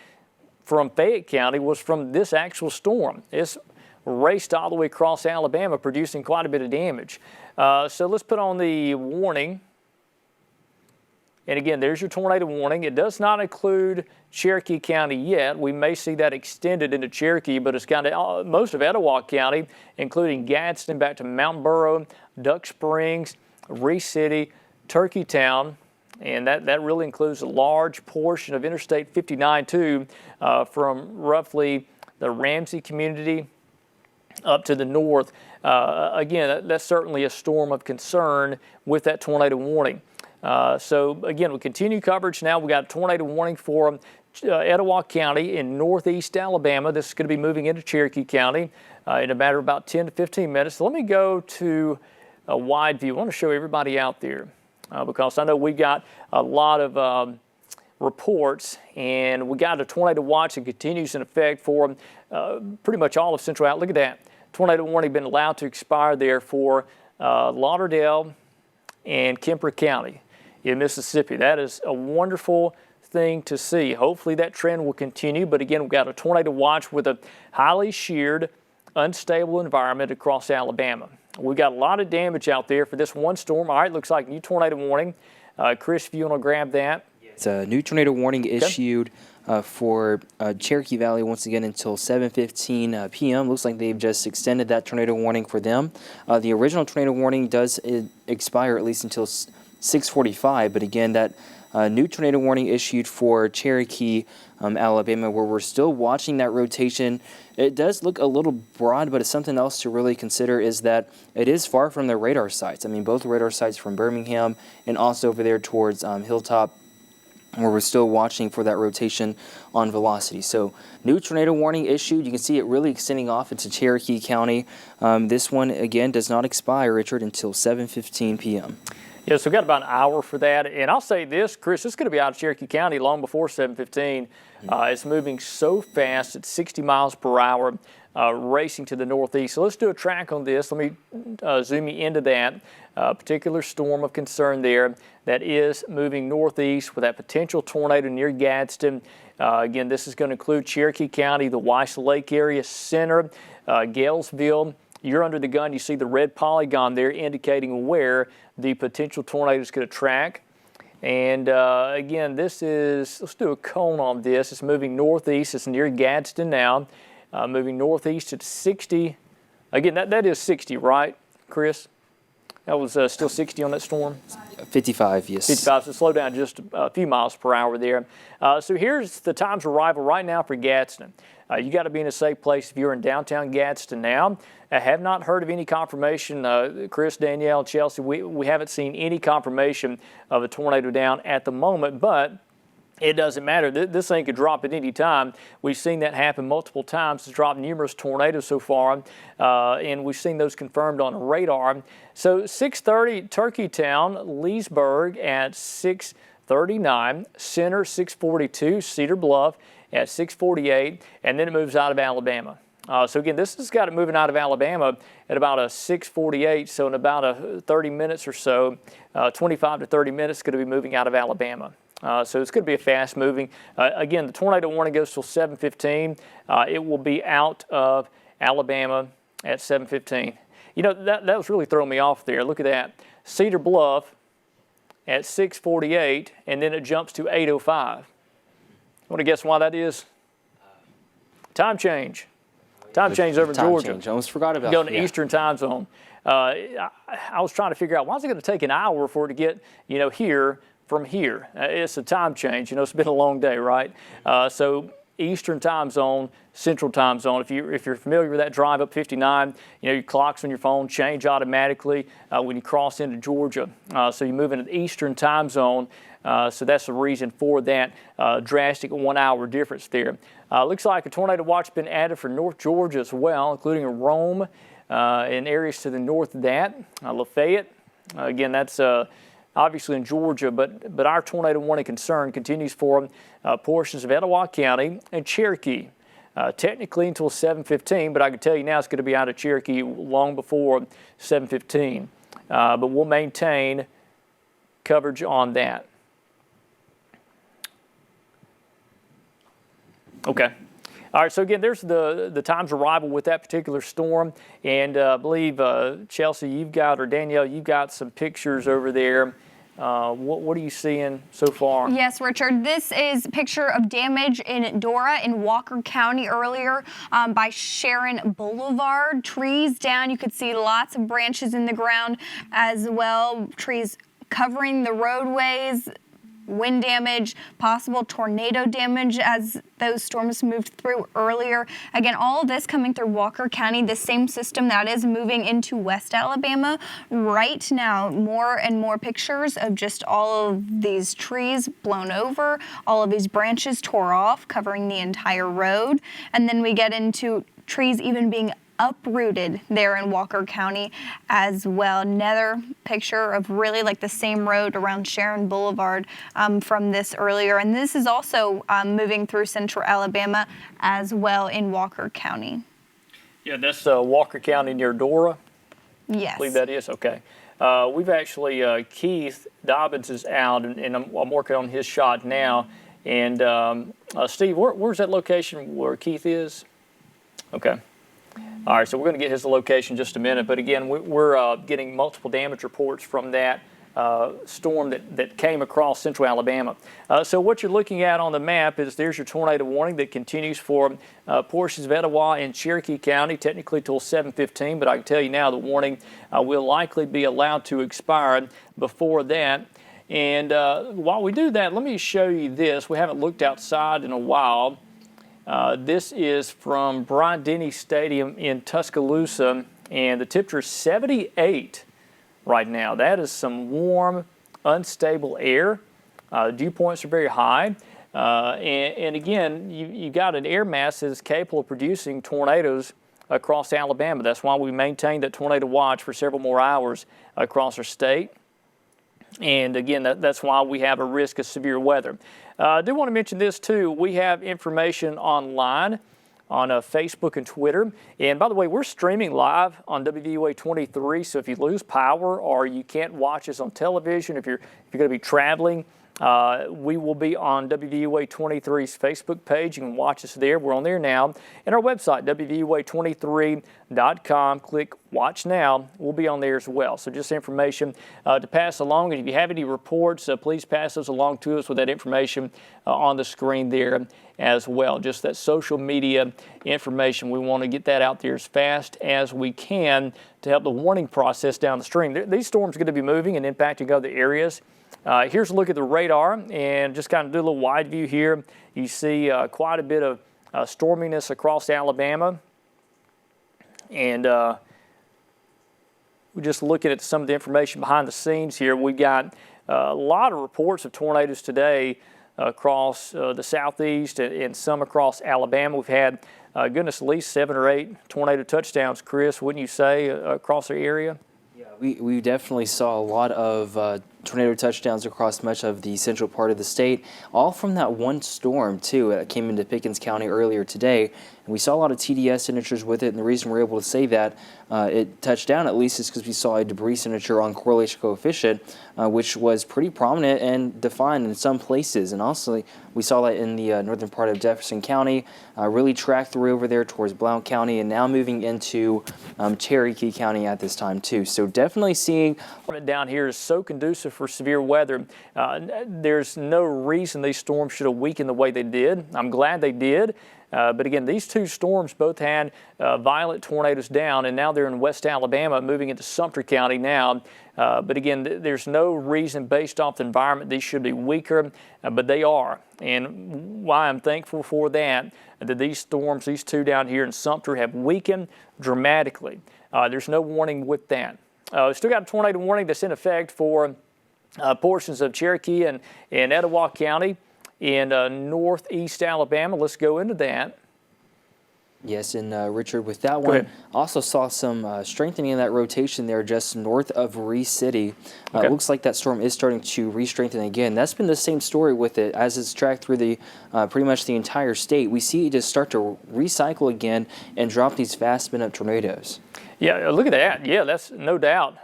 from Fayette County was from this actual storm. It's raced all the way across Alabama, producing quite a bit of damage. So let's put on the warning. And again, there's your tornado warning. It does not include Cherokee County yet. We may see that extended into Cherokee, but it's got most of Etowah County, including Gadsden back to Mountain Borough, Duck Springs, Reese City, Turkeytown, and that really includes a large portion of Interstate 59 too, from roughly the Ramsey community up to the north. Again, that's certainly a storm of concern with that tornado warning. So again, we continue coverage now. We got a tornado warning for Etowah County in northeast Alabama. This is going to be moving into Cherokee County in a matter of about 10 to 15 minutes. So let me go to a wide view. I want to show everybody out there because I know we've got a lot of reports, and we got a tornado watch that continues in effect for pretty much all of Central Alabama. Look at that. Tornado warning been allowed to expire there for Lauderdale and Kemper County in Mississippi. That is a wonderful thing to see. Hopefully that trend will continue, but again, we've got a tornado watch with a highly sheared, unstable environment across Alabama. We've got a lot of damage out there for this one storm. All right, looks like a new tornado warning. Chris, if you want to grab that. It's a new tornado warning issued for Cherokee Valley once again until 7:15 p.m. Looks like they've just extended that tornado warning for them. The original tornado warning does expire at least until 6:45, but again, that new tornado warning issued for Cherokee, Alabama, where we're still watching that rotation. It does look a little broad, but it's something else to really consider is that it is far from the radar sites. I mean, both radar sites from Birmingham and also over there towards Hilltop, where we're still watching for that rotation on velocity. So new tornado warning issued. You can see it really extending off into Cherokee County. This one, again, does not expire, Richard, until 7:15 p.m. Yeah, so we've got about an hour for that. And I'll say this, Chris, it's going to be out of Cherokee County long before 7:15. It's moving so fast at 60 miles per hour, racing to the northeast. So let's do a track on this. Let me zoom you into that particular storm of concern there that is moving northeast with that potential tornado near Gadsden. Again, this is going to include Cherokee County, the Weiss Lake area, Center, Galesville. You're under the gun. You see the red polygon there indicating where the potential tornado is going to track. And again, this is, let's do a cone on this. It's moving northeast. It's near Gadsden now. Moving northeast at 60. Again, that is 60, right, Chris? That was still 60 on that storm? 55, yes. 55, so slow down just a few miles per hour there. So here's the times of arrival right now for Gadsden. You got to be in a safe place if you're in downtown Gadsden now. I have not heard of any confirmation. Chris, Danielle, Chelsea, we haven't seen any confirmation of a tornado down at the moment, but it doesn't matter. This thing could drop at any time. We've seen that happen multiple times. It's dropped numerous tornadoes so far, and we've seen those confirmed on radar. So 6:30, Turkeytown, Leesburg at 6:39, Center 6:42, Cedar Bluff at 6:48, and then it moves out of Alabama. So again, this has got it moving out of Alabama at about a 6:48, so in about a 30 minutes or so, 25 to 30 minutes, going to be moving out of Alabama. So it's going to be a fast moving. Again, the tornado warning goes till 7:15. It will be out of Alabama at 7:15. You know, that was really throwing me off there. Look at that. Cedar Bluff at 6:48, and then it jumps to 8:05. Want to guess why that is? Time change. Time change over in Georgia. Change. I almost forgot about Going to Eastern time zone. I was trying to figure out, why is it going to take an hour for it to get, here from here? It's a time change. It's been a long day, right? So Eastern time zone, Central time zone. If you're familiar with that drive up 59, your clocks on your phone change automatically when you cross into Georgia. So you move into the Eastern time zone. So that's the reason for that drastic 1 hour difference there. Looks like a tornado watch has been added for North Georgia as well, including Rome and areas to the north of that. Lafayette, again, that's obviously in Georgia, but our tornado warning concern continues for portions of Etowah County and Cherokee. Technically until 7:15, but I can tell you now it's going to be out of Cherokee long before 7:15. But we'll maintain coverage on that. Okay. All right, so again, there's the times of arrival with that particular storm, and I believe Chelsea, or Danielle, you've got some pictures over there. What are you seeing so far? Yes, Richard, this is a picture of damage in Dora in Walker County earlier by Sharon Boulevard. Trees down, you could see lots of branches in the ground as well, trees covering the roadways. Wind damage, possible tornado damage as those storms moved through earlier. Again, all of this coming through Walker County, the same system that is moving into West Alabama right now. More and more pictures of just all of these trees blown over, all of these branches tore off, covering the entire road. And then we get into trees even being uprooted there in Walker County as well. Another picture of really like the same road around Sharon Boulevard from this earlier. And this is also moving through central Alabama as well in Walker County. Yeah, that's Walker County near Dora. Yes. I believe that is, okay. We've actually, Keith Dobbins is out, and I'm working on his shot now. And Steve, where's that location where Keith is? Okay. All right, so we're going to get his location in just a minute. But again, we're getting multiple damage reports from that storm that came across central Alabama. So what you're looking at on the map is there's your tornado warning that continues for portions of Etowah and Cherokee County, technically till 7:15. But I can tell you now the warning will likely be allowed to expire before that. And while we do that, let me show you this. We haven't looked outside in a while. This is from Bryant-Denny Stadium in Tuscaloosa, and the temperature is 78 right now. That is some warm, unstable air. Dew points are very high. And again, you got an air mass that is capable of producing tornadoes across Alabama. That's why we maintain that tornado watch for several more hours across our state. And again, that's why we have a risk of severe weather. I do want to mention this too. We have information online on Facebook and Twitter. And by the way, we're streaming live on WVUA23. So if you lose power or you can't watch us on television, if you're going to be traveling We will be on WVUA23's Facebook page. You can watch us there. We're on there now. And our website, WVUA23.com. Click Watch Now. We'll be on there as well. So just information to pass along. And if you have any reports, please pass those along to us with that information on the screen there as well. Just that social media information. We want to get that out there as fast as we can to help the warning process down the stream. These storms are going to be moving and impacting other areas. Here's a look at the radar, and just kind of do a little wide view here. You see quite a bit of storminess across Alabama, and we're just looking at some of the information behind the scenes here. We've got a lot of reports of tornadoes today across the southeast and some across Alabama. We've had, goodness, at least 7 or 8 tornado touchdowns, Chris, wouldn't you say, across our area? Yeah, we definitely saw a lot of tornado touchdowns across much of the central part of the state, all from that one storm, too, that came into Pickens County earlier today. And we saw a lot of TDS signatures with it, and the reason we're able to say that it touched down at least is because we saw a debris signature on correlation coefficient, which was pretty prominent and defined in some places. And also, we saw that in the northern part of Jefferson County, really tracked through over there towards Blount County, and now moving into Cherokee County at this time, too. So definitely seeing down here is so conducive for severe weather. There's no reason these storms should have weakened the way they did. I'm glad they did. But again, these two storms both had violent tornadoes down, and now they're in West Alabama, moving into Sumter County now. But again, there's no reason based off the environment these should be weaker, but they are. And why I'm thankful for that these storms, these two down here in Sumter, have weakened dramatically. There's no warning with that. Still got a tornado warning that's in effect for portions of Cherokee and Etowah County in northeast Alabama. Let's go into that. Yes, and Richard, with that one, also saw some strengthening in that rotation there just north of Reese City. It looks like that storm is starting to re-strengthen again. That's been the same story with it as it's tracked through the pretty much the entire state. We see it just start to recycle again and drop these fast spin-up tornadoes. Yeah, look at that. Yeah, that's no doubt.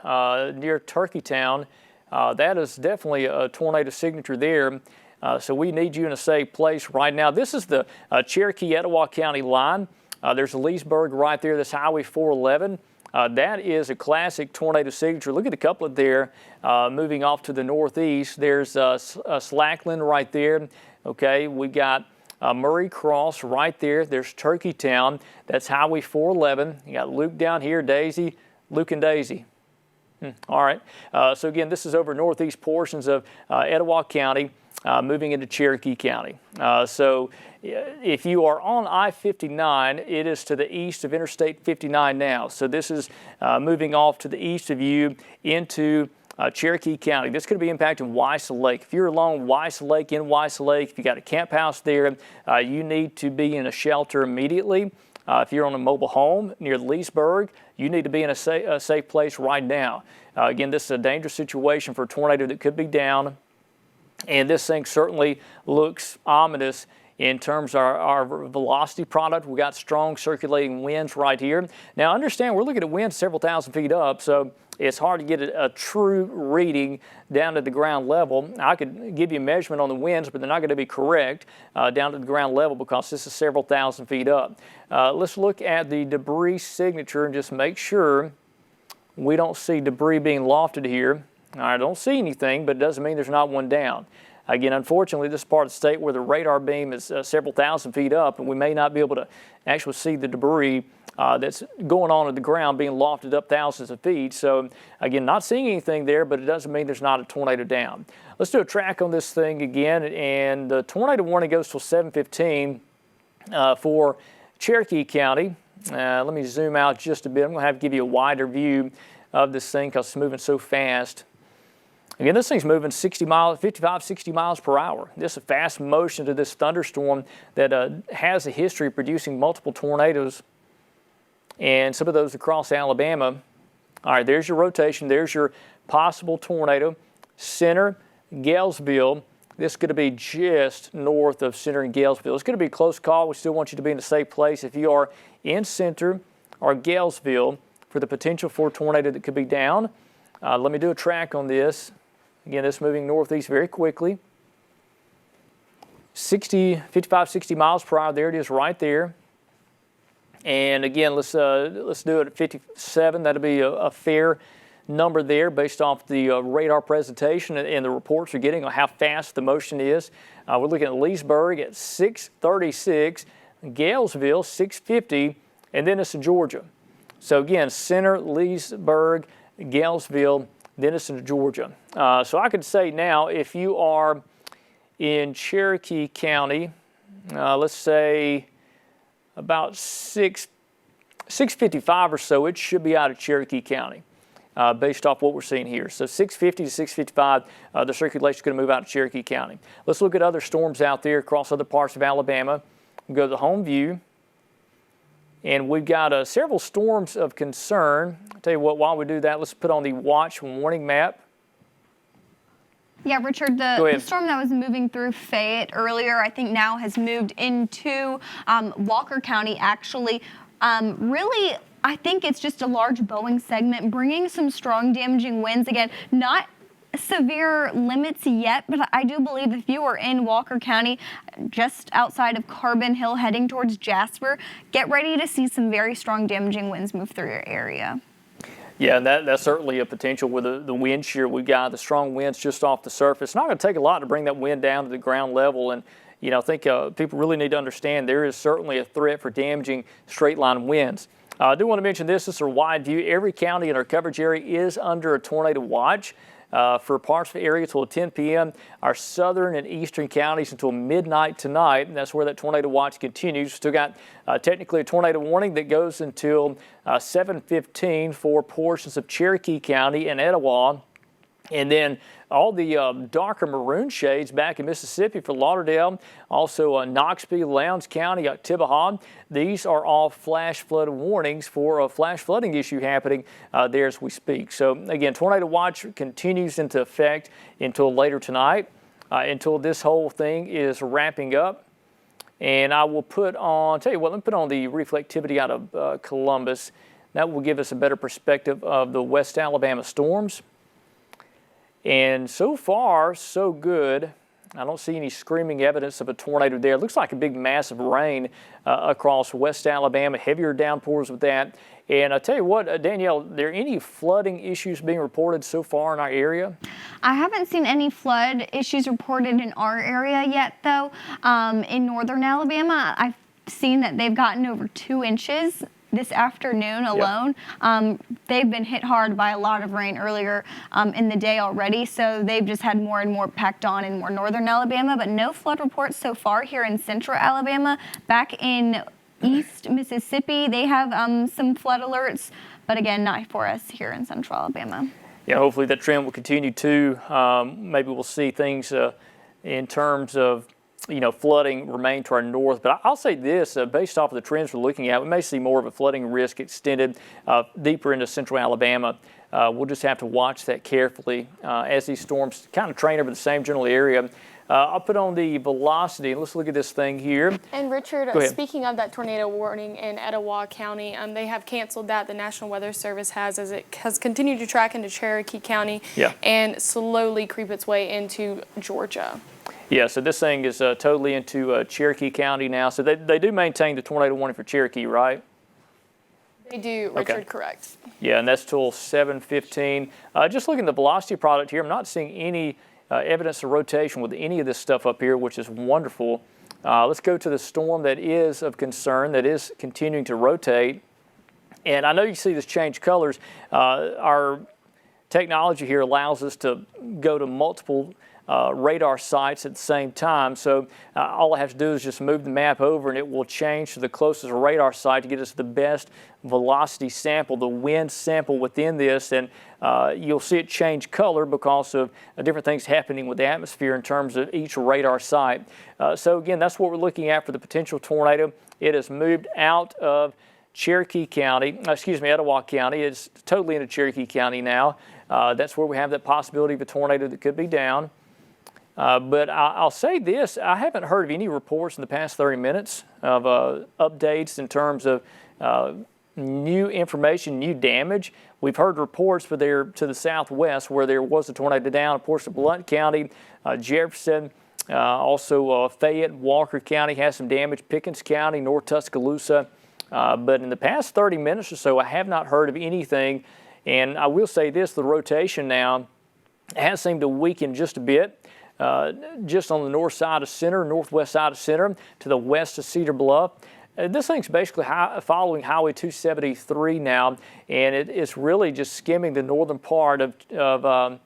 Near Turkeytown, that is definitely a tornado signature there. So we need you in a safe place right now. This is the Cherokee-Etowah County line. There's Leesburg right there. That's Highway 411. That is a classic tornado signature. Look at the couplet there moving off to the northeast. There's Slackland right there. Okay, we got Murray Cross right there. There's Turkeytown. That's Highway 411. You got Luke down here, Daisy, Luke and Daisy. All right. So again, this is over northeast portions of Etowah County. Moving into Cherokee County. So if you are on I-59, it is to the east of Interstate 59 now. So this is moving off to the east of you into Cherokee County. This could be impacting Weiss Lake. If you're along Weiss Lake, in Weiss Lake, if you got a camp house there, you need to be in a shelter immediately. If you're on a mobile home near Leesburg, you need to be in a safe place right now. Again, this is a dangerous situation for a tornado that could be down. And this thing certainly looks ominous in terms of our velocity product. We got strong circulating winds right here. Now understand, we're looking at winds several thousand feet up, so it's hard to get a true reading down to the ground level. I could give you a measurement on the winds, but they're not going to be correct down to the ground level because this is several thousand feet up. Let's look at the debris signature and just make sure we don't see debris being lofted here. I don't see anything, but it doesn't mean there's not one down. Again, unfortunately, this is part of the state where the radar beam is several thousand feet up, and we may not be able to actually see the debris that's going on at the ground being lofted up thousands of feet. So, again, not seeing anything there, but it doesn't mean there's not a tornado down. Let's do a track on this thing again, and the tornado warning goes till 7:15 for Cherokee County. Let me zoom out just a bit. I'm going to have to give you a wider view of this thing because it's moving so fast. Again, this thing's moving 55, 60 miles per hour. This is a fast motion to this thunderstorm that has a history of producing multiple tornadoes, and some of those across Alabama. All right, there's your rotation. There's your possible tornado. Center, Galesville. This is going to be just north of Center and Galesville. It's going to be a close call. We still want you to be in a safe place. If you are in Center or Galesville for the potential for a tornado that could be down, let me do a track on this. Again, this moving northeast very quickly. 55, 60 miles per hour. There it is right there. And again, let's do it at 57. That'll be a fair number there based off the radar presentation and the reports we're getting on how fast the motion is. We're looking at Leesburg at 636, Galesville 650, and then it's in Georgia. So again, Center, Leesburg, Galesville, then it's in Georgia. So I could say now, if you are in Cherokee County, let's say about 655 or so, it should be out of Cherokee County based off what we're seeing here. So 650 to 655, the circulation is going to move out of Cherokee County. Let's look at other storms out there across other parts of Alabama. We'll go to the home view. And we've got several storms of concern. I'll tell you what, while we do that, let's put on the watch warning map. Yeah, Richard, the storm that was moving through Fayette earlier, I think now has moved into Walker County, actually. Really, I think it's just a large Boeing segment bringing some strong damaging winds. Again, not severe limits yet, but I do believe if you are in Walker County, just outside of Carbon Hill, heading towards Jasper, get ready to see some very strong damaging winds move through your area. Yeah, and that's certainly a potential with the wind shear. We've got the strong winds just off the surface. It's not going to take a lot to bring that wind down to the ground level. And, you know, I think people really need to understand there is certainly a threat for damaging straight line winds. I do want to mention this is a wide view. Every county in our coverage area is under a tornado watch. For parts of the area until 10 p.m. Our southern and eastern counties until midnight tonight, and that's where that tornado watch continues. Still got technically a tornado warning that goes until 7:15 for portions of Cherokee County and Etowah. And then all the darker maroon shades back in Mississippi for Lauderdale, also Knoxville, Lowndes County, Tibahaw. These are all flash flood warnings for a flash flooding issue happening there as we speak. So again, tornado watch continues into effect until later tonight, until this whole thing is wrapping up. And I will put on, tell you what, let me put on the reflectivity out of Columbus. That will give us a better perspective of the West Alabama storms. And so far, so good. I don't see any screaming evidence of a tornado there. It looks like a big mass of rain across West Alabama, heavier downpours with that. And I tell you what, Danielle, are there any flooding issues being reported so far in our area? I haven't seen any flood issues reported in our area yet, though. In northern Alabama, I've seen that they've gotten over 2 inches this afternoon alone. Yep. They've been hit hard by a lot of rain earlier in the day already, so they've just had more and more packed on in more northern Alabama, but no flood reports so far here in central Alabama. Back in East Mississippi, they have some flood alerts, but again, not for us here in central Alabama. Yeah, hopefully that trend will continue too. Maybe we'll see things in terms of flooding remain to our north. But I'll say this, based off of the trends we're looking at, we may see more of a flooding risk extended deeper into central Alabama. We'll just have to watch that carefully as these storms kind of train over the same general area. I'll put on the velocity. Let's look at this thing here. And Richard, speaking of that tornado warning in Etowah County, they have canceled that. The National Weather Service has, as it has continued to track into Cherokee County and slowly creep its way into Georgia. Yeah, so this thing is totally into Cherokee County now. So they do maintain the tornado warning for Cherokee, right? They do, Richard, okay. Correct. Yeah, and that's till 7:15. Just looking at the velocity product here, I'm not seeing any evidence of rotation with any of this stuff up here, which is wonderful. Let's go to the storm that is of concern, that is continuing to rotate. And I know you see this change colors. Our technology here allows us to go to multiple radar sites at the same time. So all I have to do is just move the map over and it will change to the closest radar site to get us the best velocity sample, the wind sample within this. And you'll see it change color because of different things happening with the atmosphere in terms of each radar site. So again, that's what we're looking at for the potential tornado. It has moved out of Cherokee County, Etowah County. It's totally into Cherokee County now. That's where we have that possibility of a tornado that could be down. But I'll say this, I haven't heard of any reports in the past 30 minutes of updates in terms of new information, new damage. We've heard reports to the southwest where there was a tornado down, of course, in Blount County, Jefferson, also Fayette, Walker County has some damage, Pickens County, North Tuscaloosa. But in the past 30 minutes or so, I have not heard of anything. And I will say this, the rotation now has seemed to weaken just a bit. Just on the north side of Center, northwest side of Center, to the west of Cedar Bluff. This thing's basically following Highway 273 now, and it's really just skimming the northern part of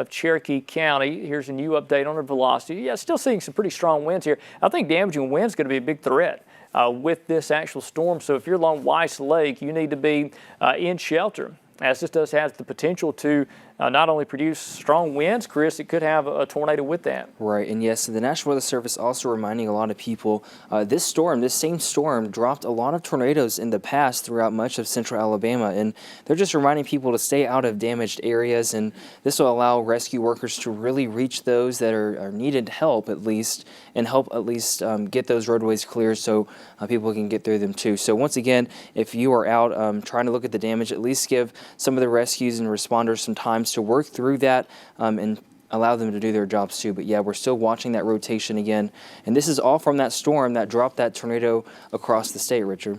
Cherokee County. Here's a new update on the velocity. Yeah, still seeing some pretty strong winds here. I think damaging winds is going to be a big threat with this actual storm. So if you're along Weiss Lake, you need to be in shelter, as this does have the potential to not only produce strong winds, Chris, it could have a tornado with that. Right, and yes, the National Weather Service also reminding a lot of people, this same storm, dropped a lot of tornadoes in the past throughout much of central Alabama, and they're just reminding people to stay out of damaged areas, and this will allow rescue workers to really reach those that are needed help at least, and help at least get those roadways clear so people can get through them too. So once again, if you are out trying to look at the damage, at least give some of the rescues and responders some time to work through that and allow them to do their jobs too. But yeah, we're still watching that rotation again. And this is all from that storm that dropped that tornado across the state, Richard.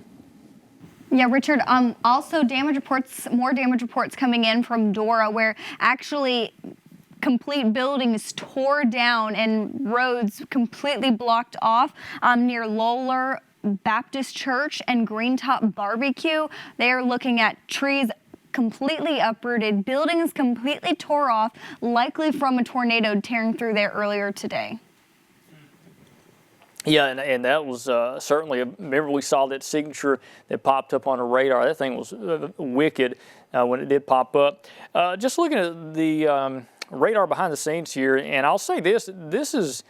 Yeah, Richard, also more damage reports coming in from Dora, where actually complete buildings tore down and roads completely blocked off near Lowler Baptist Church and Greentop Barbecue. They are looking at trees completely uprooted, buildings completely tore off, likely from a tornado tearing through there earlier today. Yeah, and that was certainly, remember we saw that signature that popped up on the radar. That thing was wicked when it did pop up. Just looking at the radar behind the scenes here, and I'll say this is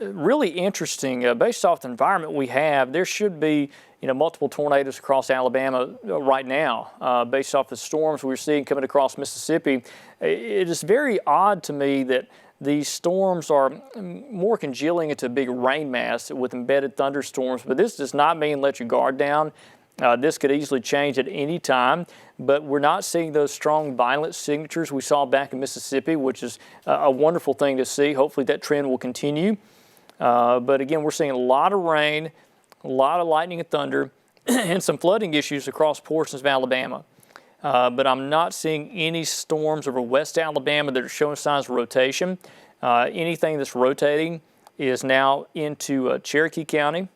really interesting. Based off the environment we have, there should be multiple tornadoes across Alabama right now, based off the storms we're seeing coming across Mississippi. It is very odd to me that these storms are more congealing into a big rain mass with embedded thunderstorms, but this does not mean let your guard down. This could easily change at any time, but we're not seeing those strong violent signatures we saw back in Mississippi, which is a wonderful thing to see. Hopefully that trend will continue. But again, we're seeing a lot of rain, a lot of lightning and thunder, and some flooding issues across portions of Alabama. But I'm not seeing any storms over West Alabama that are showing signs of rotation. Anything that's rotating is now into Cherokee County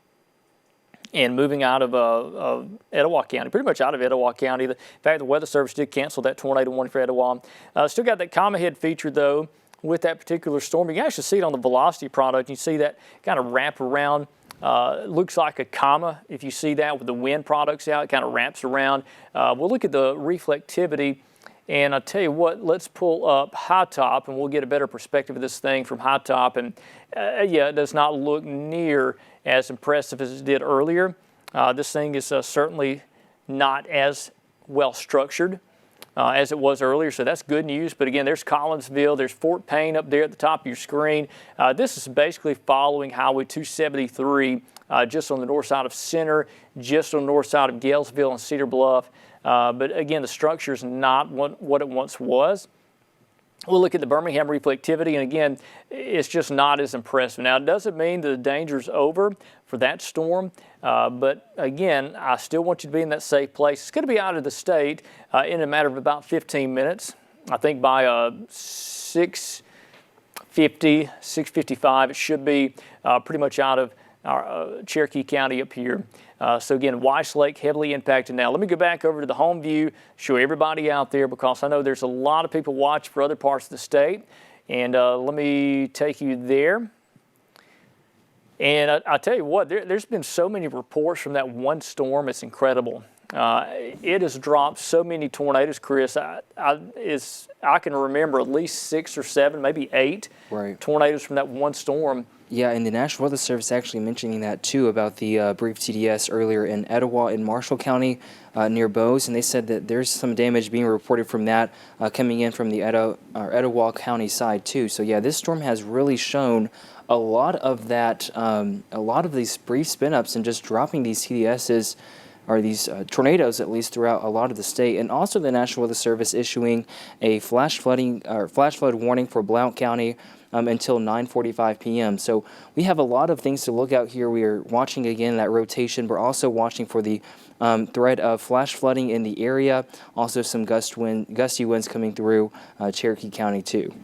and moving out of Etowah County, pretty much out of Etowah County. In fact, the Weather Service did cancel that tornado warning for Etowah. Still got that comma head feature, though, with that particular storm. You can actually see it on the velocity product. You see that kind of wrap around. Looks like a comma. If you see that with the wind products out, it kind of wraps around. We'll look at the reflectivity. And I'll tell you what, let's pull up high top and we'll get a better perspective of this thing from high top. And yeah, it does not look near as impressive as it did earlier. This thing is certainly not as well structured as it was earlier, so that's good news. But again, there's Collinsville, there's Fort Payne up there at the top of your screen. This is basically following Highway 273 just on the north side of Center, just on the north side of Galesville and Cedar Bluff. But again, the structure is not what it once was. We'll look at the Birmingham reflectivity, and again, it's just not as impressive. Now, it doesn't mean the danger's over for that storm, but again, I still want you to be in that safe place. It's going to be out of the state in a matter of about 15 minutes. I think by 6:50, 6:55, it should be pretty much out of our Cherokee County up here. So again, Weiss Lake heavily impacted now. Let me go back over to the home view, show everybody out there, because I know there's a lot of people watching for other parts of the state. And let me take you there. And I tell you what, there's been so many reports from that one storm. It's incredible. It has dropped so many tornadoes, Chris. I can remember at least 6 or 7, maybe 8 tornadoes from that one storm. Yeah, and the National Weather Service actually mentioning that too about the brief TDS earlier in Etowah in Marshall County near Bose, and they said that there's some damage being reported from that coming in from the Etowah County side too. So yeah, this storm has really shown a lot of that, a lot of these brief spin-ups and just dropping these TDSs tornadoes, at least throughout a lot of the state, and also the National Weather Service issuing a flash flood warning for Blount County until 9:45 p.m. So we have a lot of things to look out here. We are watching again that rotation. We're also watching for the threat of flash flooding in the area. Also some gusty winds coming through Cherokee County too.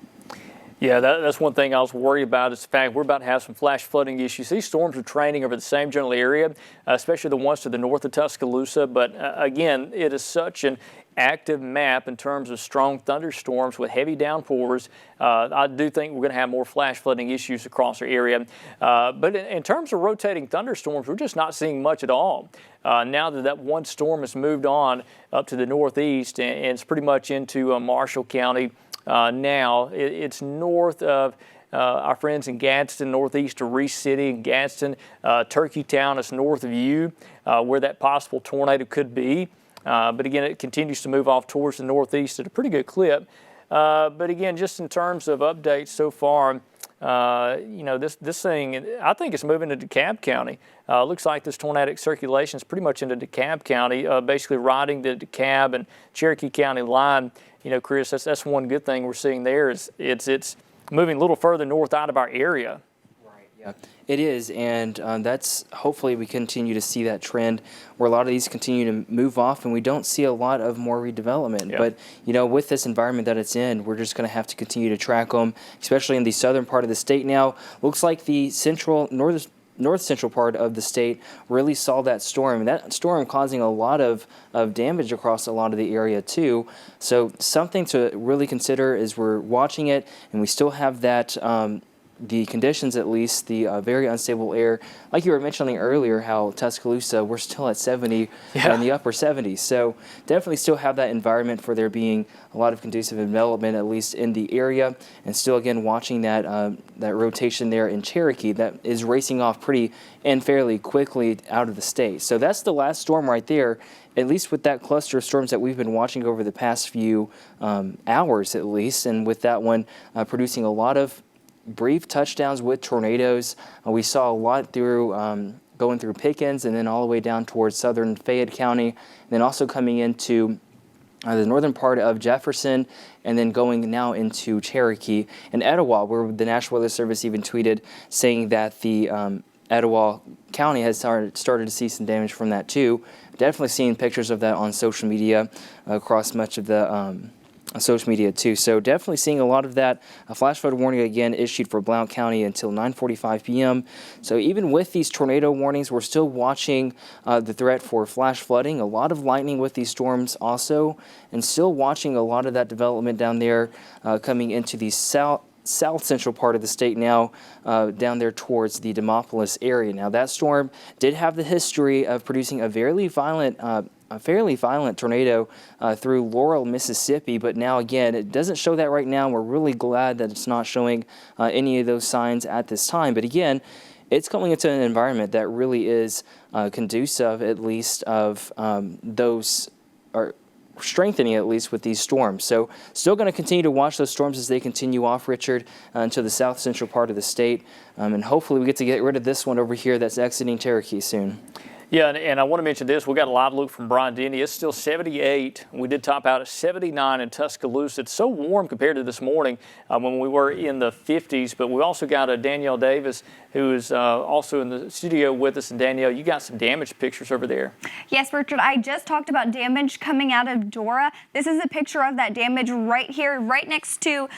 Yeah, that's one thing I was worried about is the fact we're about to have some flash flooding issues. These storms are training over the same general area, especially the ones to the north of Tuscaloosa. But again, it is such an active map in terms of strong thunderstorms with heavy downpours. I do think we're going to have more flash flooding issues across our area. But in terms of rotating thunderstorms, we're just not seeing much at all. Now that one storm has moved on up to the northeast and it's pretty much into Marshall County. Now it's north of our friends in Gadsden, northeast of Reese City and Gadsden. Turkeytown is north of you, where that possible tornado could be. But again, it continues to move off towards the northeast at a pretty good clip. But again, just in terms of updates so far, this thing, I think it's moving into DeKalb County. Looks like this tornadic circulation is pretty much into DeKalb County, basically riding the DeKalb and Cherokee County line. Chris, that's one good thing we're seeing there is it's moving a little further north out of our area. Right. Yeah, it is, and that's hopefully we continue to see that trend where a lot of these continue to move off, and we don't see a lot of more redevelopment. Yep. But with this environment that it's in, we're just going to have to continue to track them, especially in the southern part of the state. Now, looks like the north central part of the state really saw that storm. That storm causing a lot of damage across a lot of the area too. So something to really consider is we're watching it, and we still have that the conditions, at least the very unstable air. Like you were mentioning earlier, how Tuscaloosa, we're still at 70 in the upper 70s. So definitely still have that environment for there being a lot of conducive development, at least in the area. And still, again, watching that that rotation there in Cherokee that is racing off pretty and fairly quickly out of the state. So that's the last storm right there, at least with that cluster of storms that we've been watching over the past few hours, at least. And with that one producing a lot of brief touchdowns with tornadoes. We saw a lot through going through Pickens and then all the way down towards southern Fayette County, and then also coming into the northern part of Jefferson, and then going now into Cherokee and Etowah, where the National Weather Service even tweeted saying that the Etowah County has started to see some damage from that too. Definitely seeing pictures of that on social media across much of the social media too. So definitely seeing a lot of that. A flash flood warning again issued for Blount County until 9:45 p.m. So even with these tornado warnings, we're still watching the threat for flash flooding. A lot of lightning with these storms also, and still watching a lot of that development down there coming into the south central part of the state now, down there towards the Demopolis area. Now that storm did have the history of producing a fairly violent tornado through Laurel, Mississippi, but now again, it doesn't show that right now. We're really glad that it's not showing any of those signs at this time. But again, it's coming into an environment that really is conducive, at least, of those are strengthening at least with these storms. So still going to continue to watch those storms as they continue off, Richard, into the south central part of the state. And hopefully we get rid of this one over here that's exiting Cherokee soon. Yeah, and I want to mention this. We got a live look from Brian Denny. It's still 78. We did top out at 79 in Tuscaloosa. It's so warm compared to this morning when we were in the 50s. But we also got Danielle Davis, who is also in the studio with us. And Danielle, you got some damage pictures over there. Yes, Richard, I just talked about damage coming out of Dora. This is a picture of that damage right here, right next to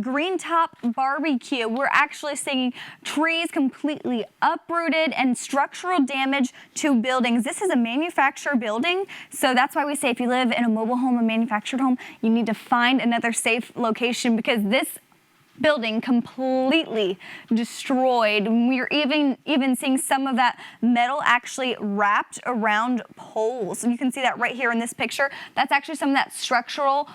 Green Top Barbecue. We're actually seeing trees completely uprooted and structural damage to buildings. This is a manufactured building, so that's why we say if you live in a mobile home, a manufactured home, you need to find another safe location because this building completely destroyed. We're even seeing some of that metal actually wrapped around poles. And you can see that right here in this picture. That's actually some of that structural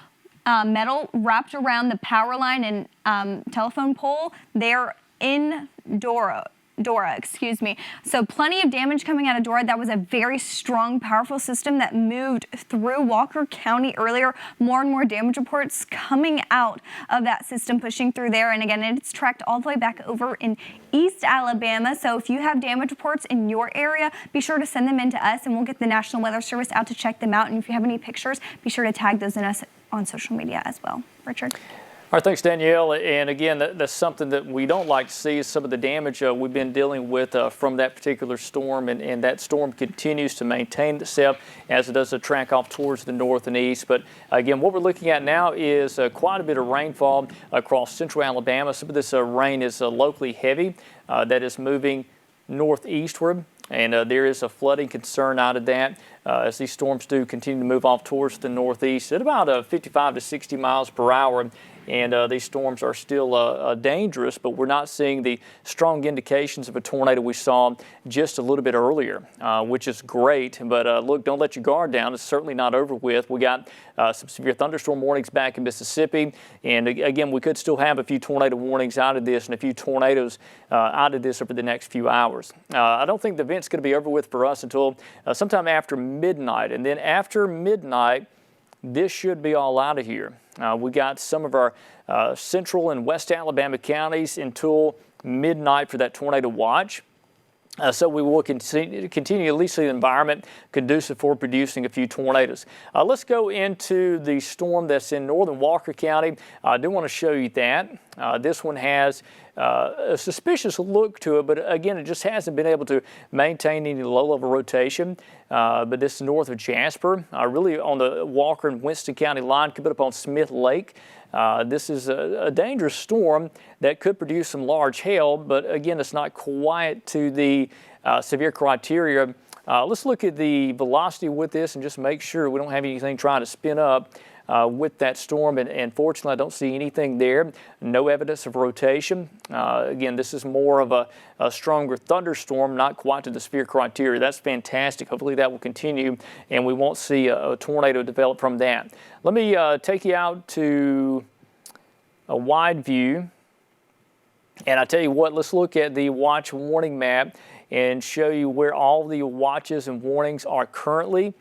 metal wrapped around the power line and telephone pole there in Dora. Dora, excuse me. So plenty of damage coming out of Dora. That was a very strong, powerful system that moved through Walker County earlier. More and more damage reports coming out of that system pushing through there. And again, it's tracked all the way back over in East Alabama. So if you have damage reports in your area, be sure to send them in to us and we'll get the National Weather Service out to check them out. And if you have any pictures, be sure to tag those in us on social media as well. Richard. All right, thanks, Danielle. And again, that's something that we don't like to see is some of the damage we've been dealing with from that particular storm. And that storm continues to maintain itself as it does track off towards the north and east. But again, what we're looking at now is quite a bit of rainfall across central Alabama. Some of this rain is locally heavy that is moving northeastward. And there is a flooding concern out of that as these storms do continue to move off towards the northeast at about 55 to 60 miles per hour. And these storms are still dangerous, but we're not seeing the strong indications of a tornado we saw just a little bit earlier, which is great. But look, don't let your guard down. It's certainly not over with. We got some severe thunderstorm warnings back in Mississippi. And again, we could still have a few tornado warnings out of this and a few tornadoes out of this over the next few hours. I don't think the event's going to be over with for us until sometime after midnight. And then after midnight, this should be all out of here. We got some of our central and west Alabama counties until midnight for that tornado watch. So we will continue to at least see the environment conducive for producing a few tornadoes. Let's go into the storm that's in northern Walker County. I do want to show you that. This one has a suspicious look to it, but again, it just hasn't been able to maintain any low-level rotation. But this is north of Jasper, really on the Walker and Winston County line, coming up on Smith Lake. This is a dangerous storm that could produce some large hail, but again, it's not quite to the severe criteria. Let's look at the velocity with this and just make sure we don't have anything trying to spin up with that storm. And fortunately, I don't see anything there. No evidence of rotation. Again, this is more of a stronger thunderstorm, not quite to the severe criteria. That's fantastic. Hopefully that will continue and we won't see a tornado develop from that. Let me take you out to a wide view. And I tell you what, let's look at the watch warning map and show you where all the watches and warnings are currently.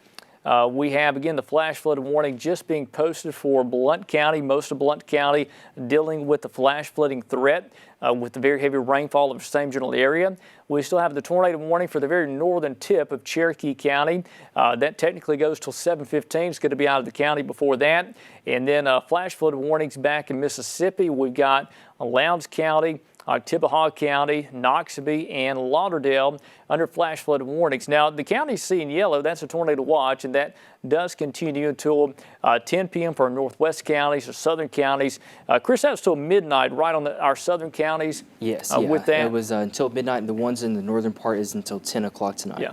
We have, again, the flash flood warning just being posted for Blount County, most of Blount County dealing with the flash flooding threat with the very heavy rainfall of the same general area. We still have the tornado warning for the very northern tip of Cherokee County. That technically goes till 7:15. It's going to be out of the county before that. And then flash flood warnings back in Mississippi. We've got Lowndes County, Tibahaw County, Noxubee, and Lauderdale under flash flood warnings. Now, the counties see in yellow, that's a tornado watch, and that does continue until 10 p.m. for our northwest counties or southern counties. Chris, that was till midnight, right on our southern counties? Yes, with that. It was until midnight, and the ones in the northern part is until 10 o'clock tonight. Yeah.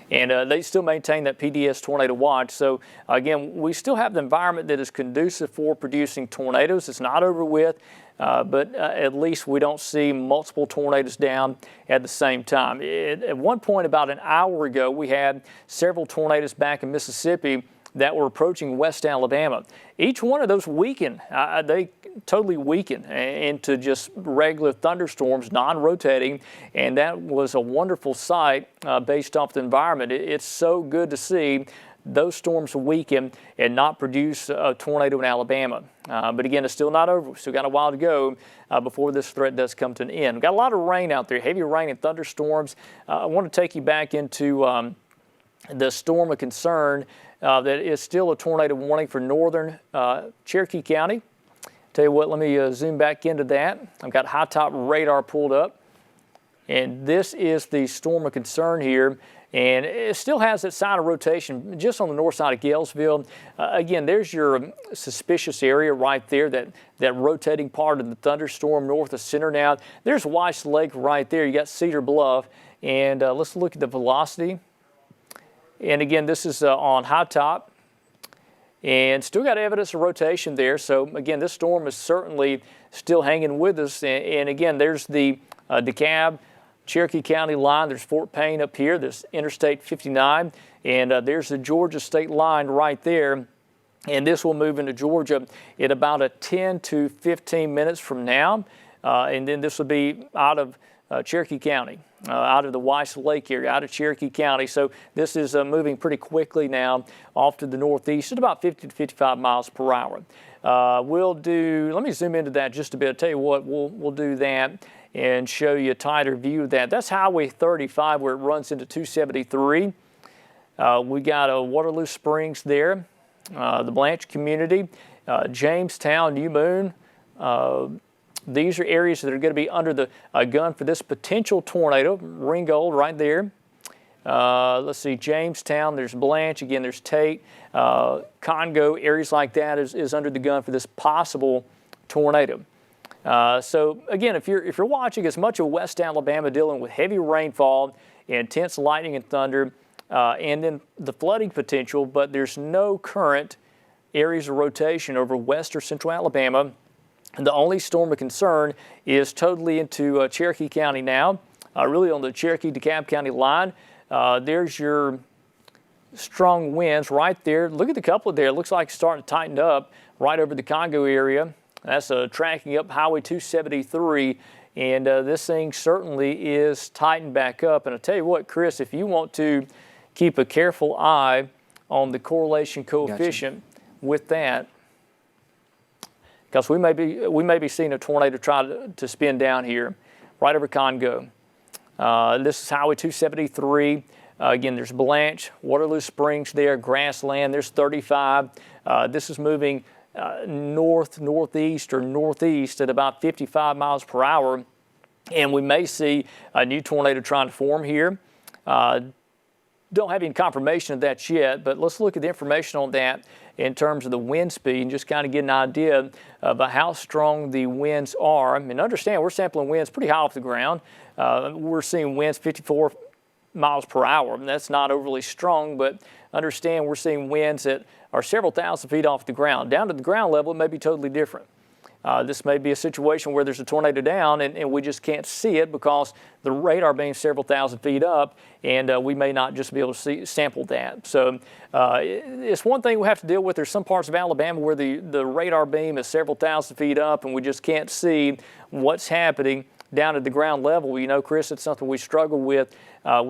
And they still maintain that PDS tornado watch. So, again, we still have the environment that is conducive for producing tornadoes. It's not over with, but at least we don't see multiple tornadoes down at the same time. At one point, about an hour ago, we had several tornadoes back in Mississippi that were approaching West Alabama. Each one of those weakened. They totally weakened into just regular thunderstorms, non-rotating, and that was a wonderful sight based off the environment. It's so good to see those storms weaken and not produce a tornado in Alabama. But again, it's still not over. We've still got a while to go before this threat does come to an end. We've got a lot of rain out there, heavy rain and thunderstorms. I want to take you back into the storm of concern that is still a tornado warning for northern Cherokee County. Tell you what, let me zoom back into that. I've got high top radar pulled up. And this is the storm of concern here. And it still has that side of rotation just on the north side of Galesville. Again, there's your suspicious area right there, that rotating part of the thunderstorm north of center. Now, there's Weiss Lake right there. You got Cedar Bluff. And let's look at the velocity. And again, this is on high top. And still got evidence of rotation there. So, again, this storm is certainly still hanging with us. And again, there's the DeKalb, Cherokee County line. There's Fort Payne up here. There's Interstate 59. And there's the Georgia state line right there. And this will move into Georgia in about 10 to 15 minutes from now. And then this will be out of Cherokee County, out of the Weiss Lake area, out of Cherokee County. So this is moving pretty quickly now off to the northeast at about 50 to 55 miles per hour. Let me zoom into that just a bit. I'll tell you what, we'll do that and show you a tighter view of that. That's Highway 35 where it runs into 273. We got Waterloo Springs there, the Blanche community, Jamestown, New Moon. These are areas that are going to be under the gun for this potential tornado. Ringgold right there. Let's see, Jamestown, there's Blanche, again, there's Tate. Congo, areas like that is under the gun for this possible tornado. So again, if you're watching as much of West Alabama dealing with heavy rainfall, intense lightning and thunder, and then the flooding potential, but there's no current areas of rotation over west or central Alabama. And the only storm of concern is totally into Cherokee County now, really on the Cherokee-DeKalb County line. There's your strong winds right there. Look at the coupler there. It looks like it's starting to tighten up right over the Congo area. That's tracking up Highway 273, and this thing certainly is tightened back up. And I'll tell you what, Chris, if you want to keep a careful eye on the correlation coefficient with that, because we may be seeing a tornado try to spin down here, right over Congo. This is Highway 273. Again, there's Blanche, Waterloo Springs there, Grassland. There's 35. This is moving northeast or northeast at about 55 miles per hour, and we may see a new tornado trying to form here. Don't have any confirmation of that yet, but let's look at the information on that in terms of the wind speed and just kind of get an idea of how strong the winds are. And understand, we're sampling winds pretty high off the ground. We're seeing winds 54 miles per hour. And that's not overly strong, but understand we're seeing winds that are several thousand feet off the ground. Down to the ground level, it may be totally different. This may be a situation where there's a tornado down and we just can't see it because the radar beam's several thousand feet up, and we may not just be able to sample that. So it's one thing we have to deal with. There's some parts of Alabama where the radar beam is several thousand feet up and we just can't see what's happening down at the ground level. You know, Chris, it's something we struggle with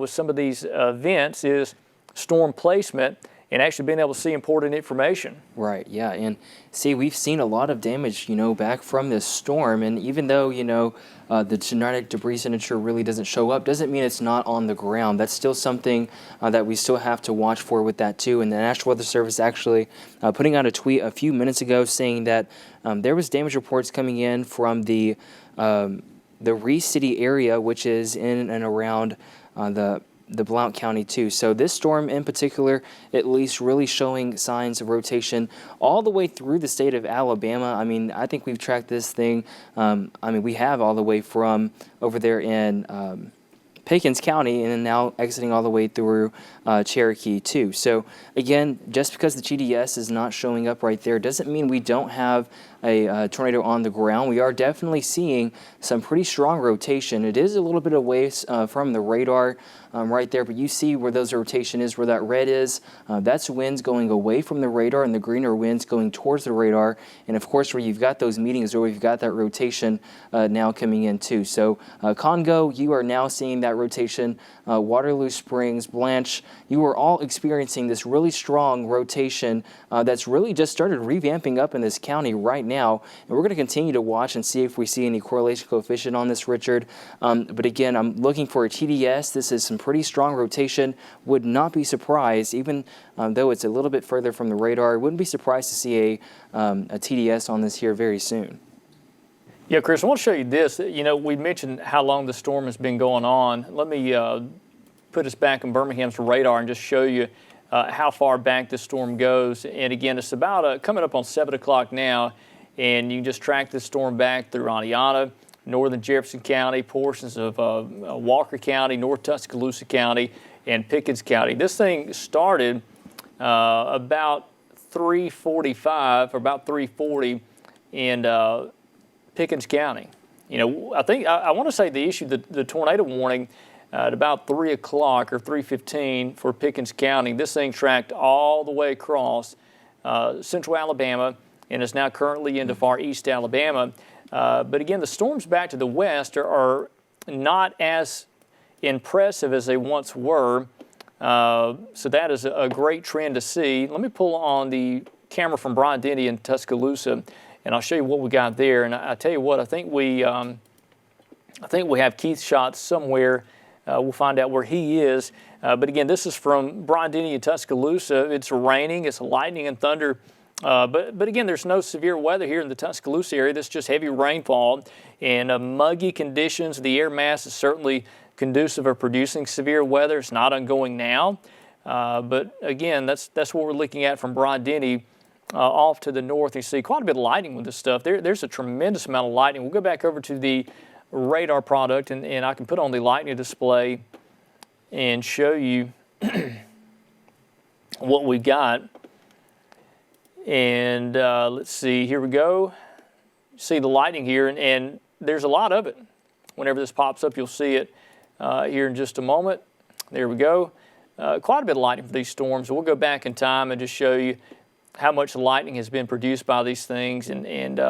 some of these events is storm placement and actually being able to see important information. Right, yeah, and see, we've seen a lot of damage, back from this storm, and even though, the genetic debris signature really doesn't show up, doesn't mean it's not on the ground. That's still something that we still have to watch for with that too, and the National Weather Service actually putting out a tweet a few minutes ago saying that there was damage reports coming in from the Reese City area, which is in and around the Blount County too. So this storm in particular, at least really showing signs of rotation all the way through the state of Alabama. I mean, I think we've tracked this thing. We have all the way from over there in Pickens County and then now exiting all the way through Cherokee too. So again, just because the GDS is not showing up right there doesn't mean we don't have a tornado on the ground. We are definitely seeing some pretty strong rotation. It is a little bit away from the radar right there, but you see where those rotation is, where that red is. That's winds going away from the radar, and the green are winds going towards the radar. And of course, where you've got those meetings, where you've got that rotation now coming in too. So Congo, you are now seeing that rotation. Waterloo Springs, Blanche, you are all experiencing this really strong rotation that's really just started revamping up in this county right now. And we're going to continue to watch and see if we see any correlation coefficient on this, Richard. But again, I'm looking for a TDS. This is some pretty strong rotation. Would not be surprised, even though it's a little bit further from the radar, wouldn't be surprised to see a TDS on this here very soon. Yeah, Chris, I want to show you this. We mentioned how long the storm has been going on. Let me put us back in Birmingham's radar and just show you how far back this storm goes. And again, it's about coming up on 7 o'clock now, and you can just track this storm back through Aniana, northern Jefferson County, portions of Walker County, North Tuscaloosa County, and Pickens County. This thing started about 3:45 or about 3:40 in Pickens County. I think I want to say they issued the tornado warning at about 3 o'clock or 3:15 for Pickens County. This thing tracked all the way across central Alabama and is now currently into far east Alabama. But again, the storms back to the west are not as impressive as they once were. So that is a great trend to see. Let me pull on the camera from Bryant Denny in Tuscaloosa, and I'll show you what we got there. And I tell you what, I think we have Keith's shots somewhere. We'll find out where he is. But again, this is from Bryant Denny in Tuscaloosa. It's raining, it's lightning and thunder. But again, there's no severe weather here in the Tuscaloosa area. This is just heavy rainfall and muggy conditions. The air mass is certainly conducive of producing severe weather. It's not ongoing now. But again, that's what we're looking at from Bryant Denny off to the north. You see quite a bit of lightning with this stuff. There's a tremendous amount of lightning. We'll go back over to the radar product, and I can put on the lightning display and show you what we got. And let's see, here we go. See the lightning here, and there's a lot of it. Whenever this pops up, you'll see it here in just a moment. There we go. Quite a bit of lightning for these storms. We'll go back in time and just show you how much lightning has been produced by these things. And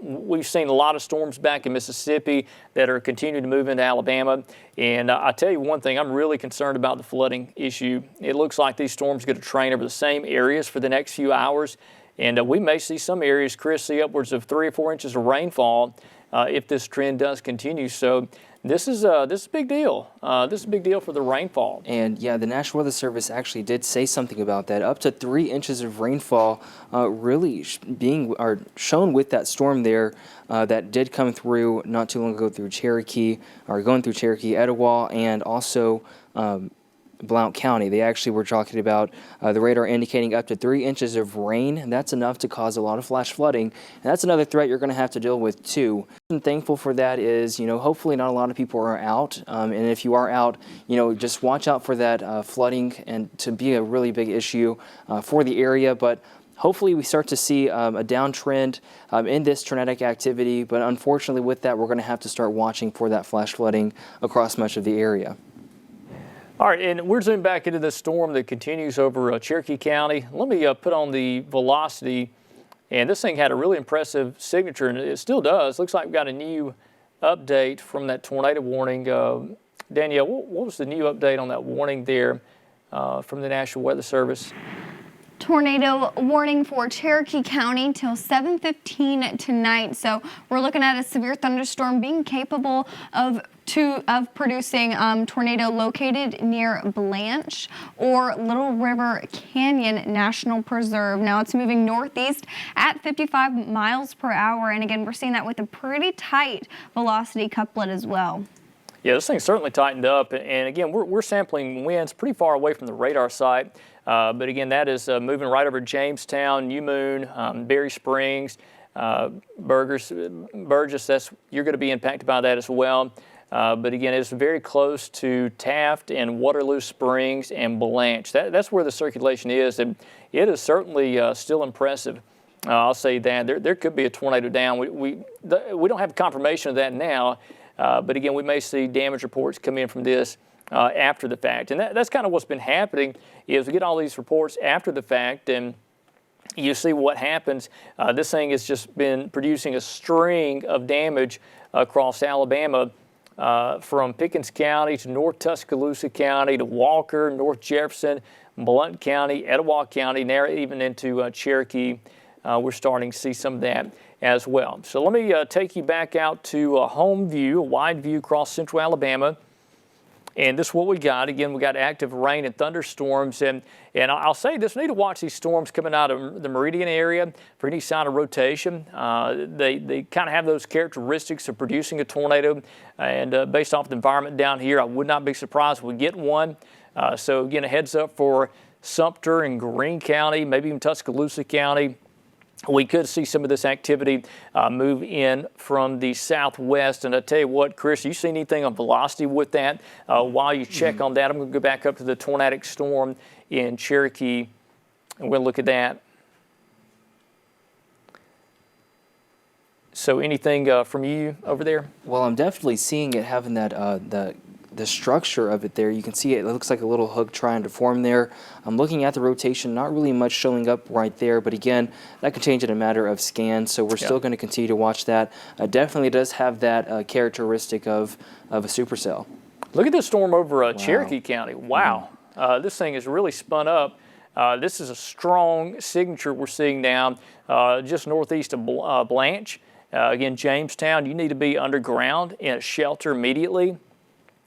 we've seen a lot of storms back in Mississippi that are continuing to move into Alabama. And I tell you one thing, I'm really concerned about the flooding issue. It looks like these storms are going to train over the same areas for the next few hours. And we may see some areas, Chris, see upwards of 3 or 4 inches of rainfall if this trend does continue. So this is a big deal. This is a big deal for the rainfall. And yeah, the National Weather Service actually did say something about that. Up to 3 inches of rainfall really being shown with that storm there that did come through not too long ago through Cherokee, or going through Cherokee, Etowah, and also Blount County. They actually were talking about the radar indicating up to 3 inches of rain, and that's enough to cause a lot of flash flooding. And that's another threat you're going to have to deal with too. I'm thankful for that is, hopefully not a lot of people are out. And if you are out, just watch out for that flooding and to be a really big issue for the area. But hopefully we start to see a downtrend in this tornadic activity. But unfortunately with that, we're going to have to start watching for that flash flooding across much of the area. All right, and we're zooming back into this storm that continues over Cherokee County. Let me put on the velocity, and this thing had a really impressive signature, and it still does. Looks like we've got a new update from that tornado warning. Danielle, what was the new update on that warning there from the National Weather Service? Tornado warning for Cherokee County till 7:15 tonight. So we're looking at a severe thunderstorm being capable of producing tornado located near Blanche or Little River Canyon National Preserve. Now it's moving northeast at 55 miles per hour. And again, we're seeing that with a pretty tight velocity couplet as well. Yeah, this thing's certainly tightened up. And again, we're sampling winds pretty far away from the radar site. But again, that is moving right over Jamestown, New Moon, Berry Springs, Burgess. You're going to be impacted by that as well. But again, it's very close to Taft and Waterloo Springs and Blanche. That's where the circulation is, and it is certainly still impressive. I'll say that there could be a tornado down. We don't have confirmation of that now, but again, we may see damage reports come in from this after the fact, and that's kind of what's been happening. Is we get all these reports after the fact, and you see what happens. This thing has just been producing a string of damage across Alabama. From Pickens County to North Tuscaloosa County to Walker, North Jefferson, Blount County, Etowah County, now even into Cherokee. We're starting to see some of that as well. So let me take you back out to a home view, a wide view across central Alabama. And this is what we got. Again, we got active rain and thunderstorms. And I'll say this, we need to watch these storms coming out of the Meridian area for any sign of rotation. They kind of have those characteristics of producing a tornado. And based off the environment down here, I would not be surprised if we get one. So again, a heads up for Sumter and Greene County, maybe even Tuscaloosa County. We could see some of this activity move in from the southwest. And I tell you what, Chris, you seen anything on velocity with that? While you check on that, I'm going to go back up to the tornadic storm in Cherokee, and we'll look at that. So anything from you over there? Well, I'm definitely seeing it having that the the structure of it there, you can see it looks like a little hook trying to form there. I'm looking at the rotation, not really much showing up right there, but again, that could change in a matter of scans, so we're still going to continue to watch that. Definitely does have that characteristic of a supercell. Look at this storm over Cherokee County. Wow. This thing has really spun up. This is a strong signature we're seeing down just northeast of Blanche. Again, Jamestown, you need to be underground in a shelter immediately.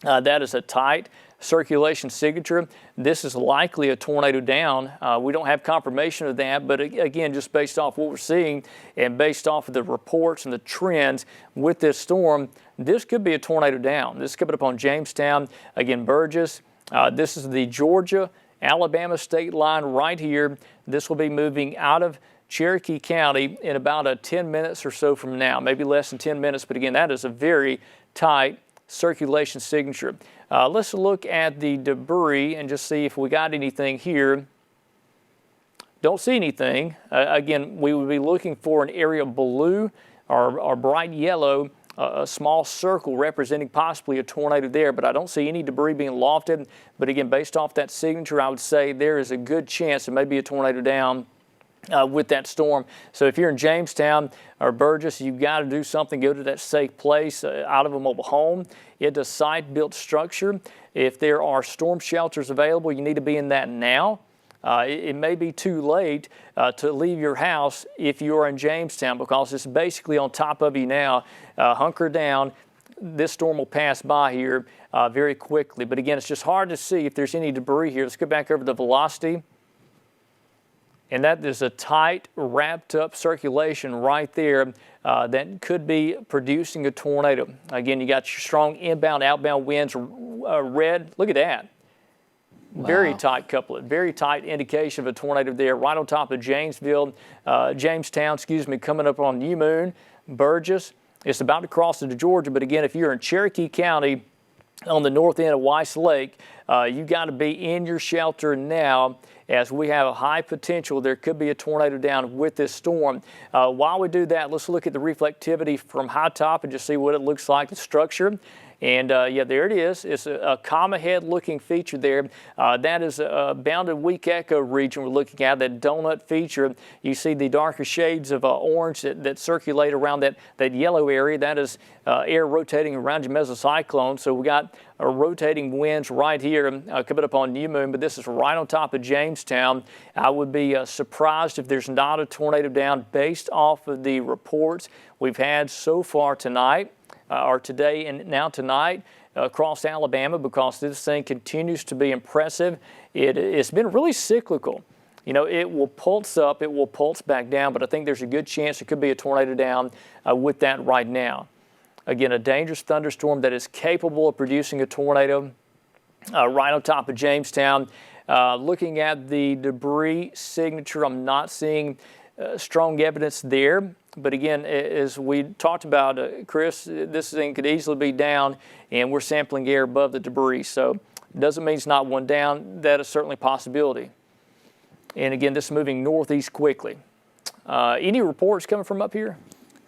That is a tight circulation signature. This is likely a tornado down. We don't have confirmation of that, but again, just based off what we're seeing and based off of the reports and the trends with this storm, this could be a tornado down. This is coming up on Jamestown. Again, Burgess. This is the Georgia-Alabama state line right here. This will be moving out of Cherokee County in about 10 minutes or so from now, maybe less than 10 minutes. But again, that is a very tight circulation signature. Let's look at the debris and just see if we got anything here. Don't see anything. Again, we would be looking for an area blue or bright yellow, a small circle representing possibly a tornado there, but I don't see any debris being lofted. But again, based off that signature, I would say there is a good chance there may be a tornado down with that storm. So if you're in Jamestown or Burgess, you've got to do something, go to that safe place out of a mobile home. It's a site-built structure. If there are storm shelters available, you need to be in that now. It may be too late to leave your house if you're in Jamestown because it's basically on top of you now. Hunker down. This storm will pass by here very quickly. But again, it's just hard to see if there's any debris here. Let's go back over the velocity. And that is a tight, wrapped-up circulation right there that could be producing a tornado. Again, you got your strong inbound, outbound winds, red. Look at that. Wow. Very tight couplet, very tight indication of a tornado there, right on top of Jamestown, coming up on New Moon, Burgess. It's about to cross into Georgia, but again, if you're in Cherokee County on the north end of Weiss Lake, you got to be in your shelter now, as we have a high potential there could be a tornado down with this storm. While we do that, let's look at the reflectivity from high top and just see what it looks like, the structure. And yeah, there it is. It's a comma head looking feature there. That is a bounded weak echo region we're looking at, that donut feature. You see the darker shades of orange that circulate around that yellow area. That is air rotating around your mesocyclone. So we got rotating winds right here coming up on New Moon, but this is right on top of Jamestown. I would be surprised if there's not a tornado down based off of the reports we've had so far tonight. Or today and now tonight across Alabama, because this thing continues to be impressive. It's been really cyclical. You know, it will pulse up, it will pulse back down, but I think there's a good chance it could be a tornado down with that right now. Again, a dangerous thunderstorm that is capable of producing a tornado right on top of Jamestown. Looking at the debris signature, I'm not seeing strong evidence there. But again, as we talked about, Chris, this thing could easily be down, and we're sampling air above the debris. So it doesn't mean it's not one down. That is certainly a possibility. And again, this is moving northeast quickly. Any reports coming from up here?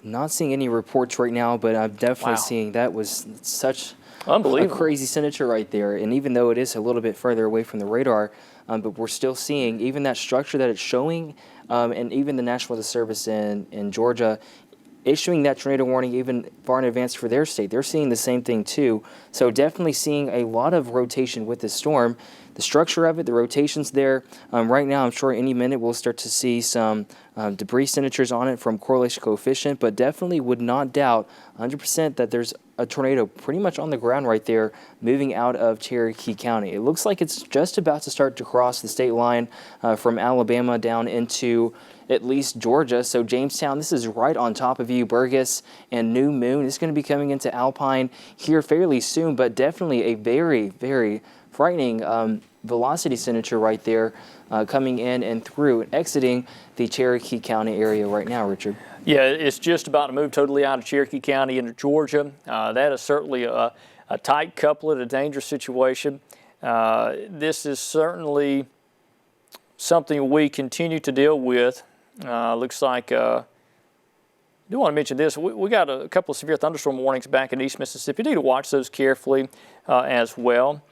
Not seeing any reports right now, but I'm definitely seeing that was such unbelievable, a crazy signature right there. And even though it is a little bit further away from the radar, but we're still seeing even that structure that it's showing. And even the National Weather Service in Georgia issuing that tornado warning even far in advance for their state. They're seeing the same thing too. So definitely seeing a lot of rotation with this storm. The structure of it, the rotations there. Right now, I'm sure any minute we'll start to see some debris signatures on it from correlation coefficient, but definitely would not doubt 100% that there's a tornado pretty much on the ground right there moving out of Cherokee County. It looks like it's just about to start to cross the state line from Alabama down into at least Georgia. So Jamestown, this is right on top of you. Burgess and New Moon is going to be coming into Alpine here fairly soon, but definitely a very, very frightening velocity signature right there coming in and through and exiting the Cherokee County area right now, Richard. Yeah, it's just about to move totally out of Cherokee County into Georgia. That is certainly a tight couplet, a dangerous situation. This is certainly something we continue to deal with. Looks like do want to mention this. We got a couple of severe thunderstorm warnings back in East Mississippi. You need to watch those carefully as well.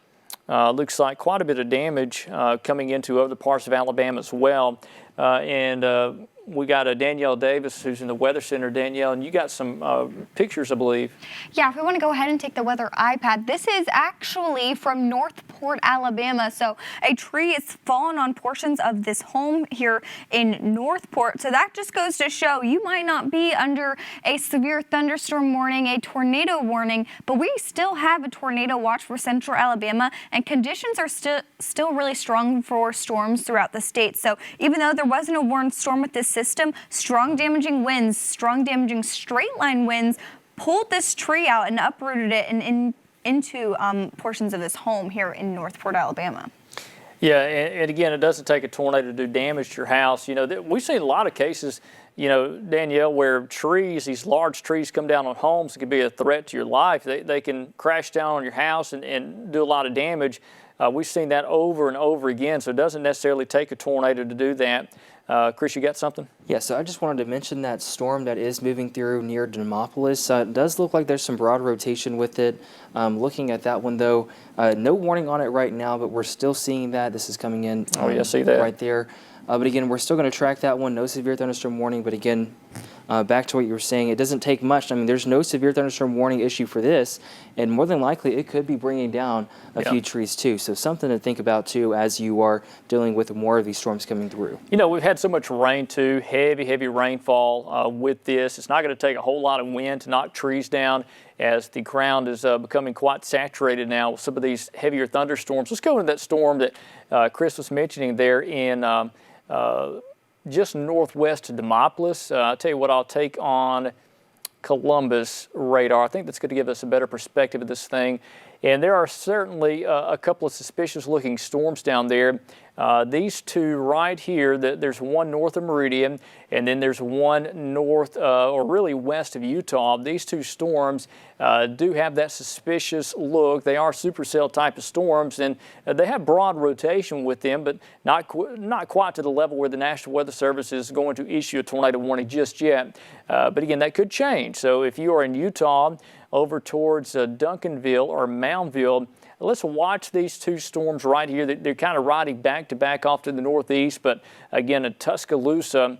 Looks like quite a bit of damage coming into other parts of Alabama as well. We got Danielle Davis, who's in the Weather Center. Danielle, and you got some pictures, I believe. Yeah, if we want to go ahead and take the weather iPad, this is actually from Northport, Alabama. So a tree is fallen on portions of this home here in Northport. So that just goes to show you might not be under a severe thunderstorm warning, a tornado warning, but we still have a tornado watch for central Alabama, and conditions are still really strong for storms throughout the state. So even though there wasn't a warned storm with this system, strong damaging winds, strong damaging straight line winds pulled this tree out and uprooted it and into portions of this home here in Northport, Alabama. Yeah, and again, it doesn't take a tornado to do damage to your house. You know, we've seen a lot of cases, you know, Danielle, where trees, these large trees come down on homes. It can be a threat to your life. They can crash down on your house and do a lot of damage. We've seen that over and over again, so it doesn't necessarily take a tornado to do that. Chris, you got something? Yeah, so I just wanted to mention that storm that is moving through near Demopolis. It does look like there's some broad rotation with it. Looking at that one, though, no warning on it right now, but we're still seeing that. This is coming in see that right there. But again, we're still going to track that one. No severe thunderstorm warning, but again, back to what you were saying, it doesn't take much. I mean, there's no severe thunderstorm warning issue for this, and more than likely it could be bringing down a few trees too. So something to think about too as you are dealing with more of these storms coming through. You know, we've had so much rain too, heavy rainfall with this. It's not going to take a whole lot of wind to knock trees down as the ground is becoming quite saturated now with some of these heavier thunderstorms. Let's go into that storm that Chris was mentioning there in just northwest of Demopolis. I'll tell you what, I'll take on Columbus radar. I think that's going to give us a better perspective of this thing. And there are certainly a couple of suspicious looking storms down there. These two right here, there's one north of Meridian, and then there's one north or really west of Utah. These two storms do have that suspicious look. They are supercell type of storms, and they have broad rotation with them, but not quite to the level where the National Weather Service is going to issue a tornado warning just yet. But again, that could change. So if you are in Utah over towards Duncanville or Moundville, let's watch these two storms right here. They're kind of riding back to back off to the northeast, but again, at Tuscaloosa,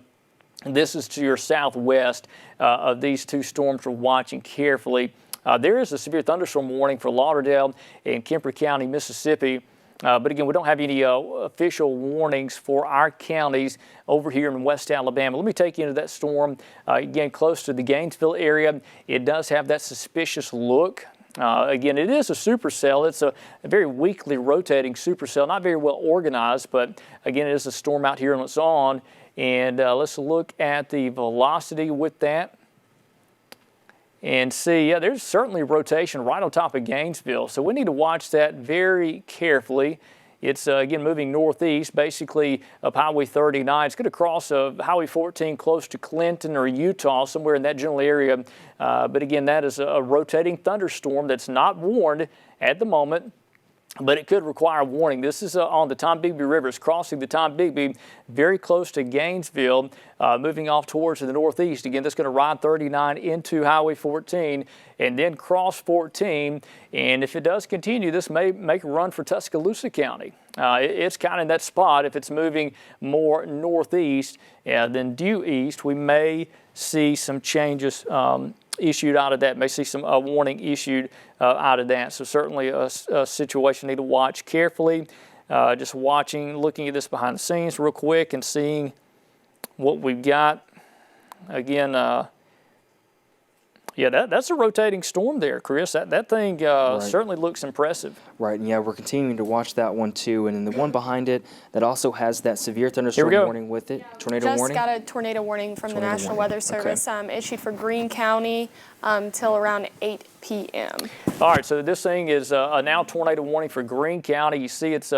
this is to your southwest of these two storms we're watching carefully. There is a severe thunderstorm warning for Lauderdale and Kemper County, Mississippi. But again, we don't have any official warnings for our counties over here in West Alabama. Let me take you into that storm. Again, close to the Gainesville area. It does have that suspicious look. Again, it is a supercell. It's a very weakly rotating supercell, not very well organized, but again, it is a storm out here on its own. And let's look at the velocity with that and see, yeah, there's certainly rotation right on top of Gainesville. So we need to watch that very carefully. It's, again, moving northeast, basically up Highway 39. It's going to cross Highway 14 close to Clinton or Utah, somewhere in that general area. But again, that is a rotating thunderstorm that's not warned at the moment, but it could require a warning. This is on the Tombigbee River. It's crossing the Tombigbee very close to Gainesville, moving off towards the northeast. Again, that's going to ride 39 into Highway 14 and then cross 14. And if it does continue, this may make a run for Tuscaloosa County. It's kind of in that spot. If it's moving more northeast than due east, we may see some changes issued out of that, may see some warning issued out of that. So certainly a situation need to watch carefully. Just looking at this behind the scenes real quick and seeing what we've got. Again, yeah, that's a rotating storm there, Chris. That thing certainly looks impressive. Right, and yeah, we're continuing to watch that one too. And then the one behind it that also has that severe thunderstorm warning with it, tornado warning. Just got a tornado warning from the National Weather Service issued for Greene County till around 8 p.m. All right, so this thing is a now tornado warning for Greene County. You see it's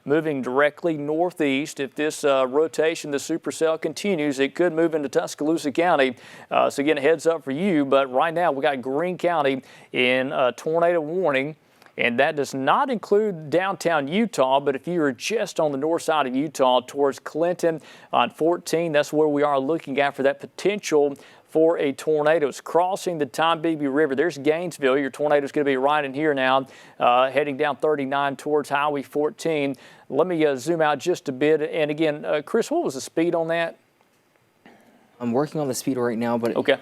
moving directly northeast. If this rotation, the supercell continues, it could move into Tuscaloosa County. So again, a heads up for you. But right now, we got Greene County in a tornado warning. And that does not include downtown Utah, but if you are just on the north side of Utah towards Clinton on 14, that's where we are looking at for that potential for a tornado. It's crossing the Tombigbee River. There's Gainesville. Your tornado is going to be right in here now, heading down 39 towards Highway 14. Let me zoom out just a bit. And again, Chris, what was the speed on that? I'm working on the speed right now, but Okay.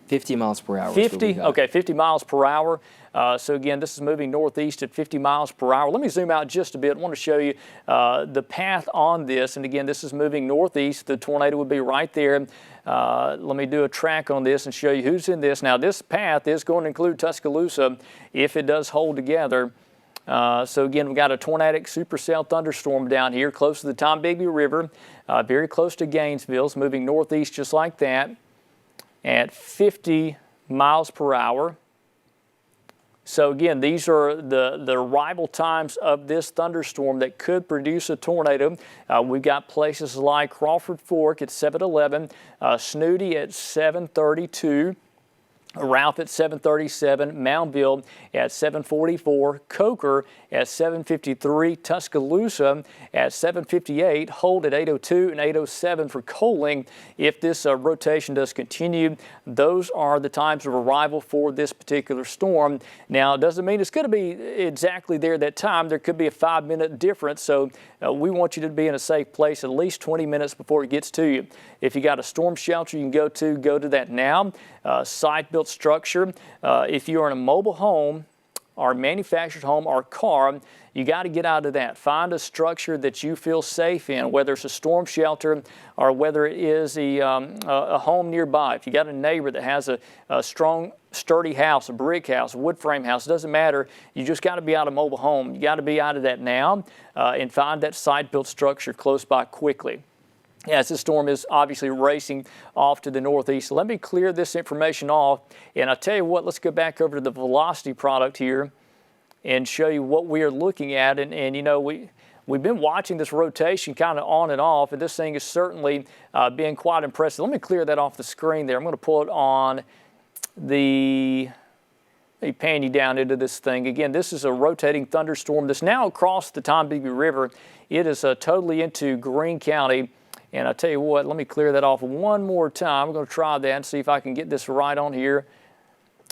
50 miles per hour. 50? Okay, 50 miles per hour. So again, this is moving northeast at 50 miles per hour. Let me zoom out just a bit. I want to show you the path on this. And again, this is moving northeast. The tornado would be right there. Let me do a track on this and show you who's in this. Now, this path is going to include Tuscaloosa if it does hold together. So again, we've got a tornadic supercell thunderstorm down here close to the Tombigbee River, very close to Gainesville. It's moving northeast just like that at 50 miles per hour. So again, these are the arrival times of this thunderstorm that could produce a tornado. We've got places like Crawford Fork at 7:11, Snooty at 7:32, Ralph at 7:37, Moundville at 7:44, Coker at 7:53, Tuscaloosa at 7:58, Holt at 8:02 and 8:07 for coaling. If this rotation does continue, those are the times of arrival for this particular storm. Now, it doesn't mean it's going to be exactly there at that time. There could be a 5-minute difference, so we want you to be in a safe place at least 20 minutes before it gets to you. If you got a storm shelter you can go to that now. Site-built structure. If you're in a mobile home, or manufactured home, or car, you got to get out of that. Find a structure that you feel safe in, whether it's a storm shelter or whether it is a home nearby. If you got a neighbor that has a strong, sturdy house, a brick house, a wood frame house, it doesn't matter. You just got to be out of mobile home. You got to be out of that now and find that site-built structure close by quickly. As this storm is obviously racing off to the northeast. So let me clear this information off. And I'll tell you what, let's go back over to the velocity product here and show you what we are looking at. And you know, we've been watching this rotation kind of on and off, and this thing is certainly being quite impressive. Let me clear that off the screen there. I'm going to pull it on the... Let me pan you down into this thing. Again, this is a rotating thunderstorm that's now across the Tombigbee River. It is totally into Greene County. And I'll tell you what, let me clear that off one more time. I'm going to try that and see if I can get this right on here.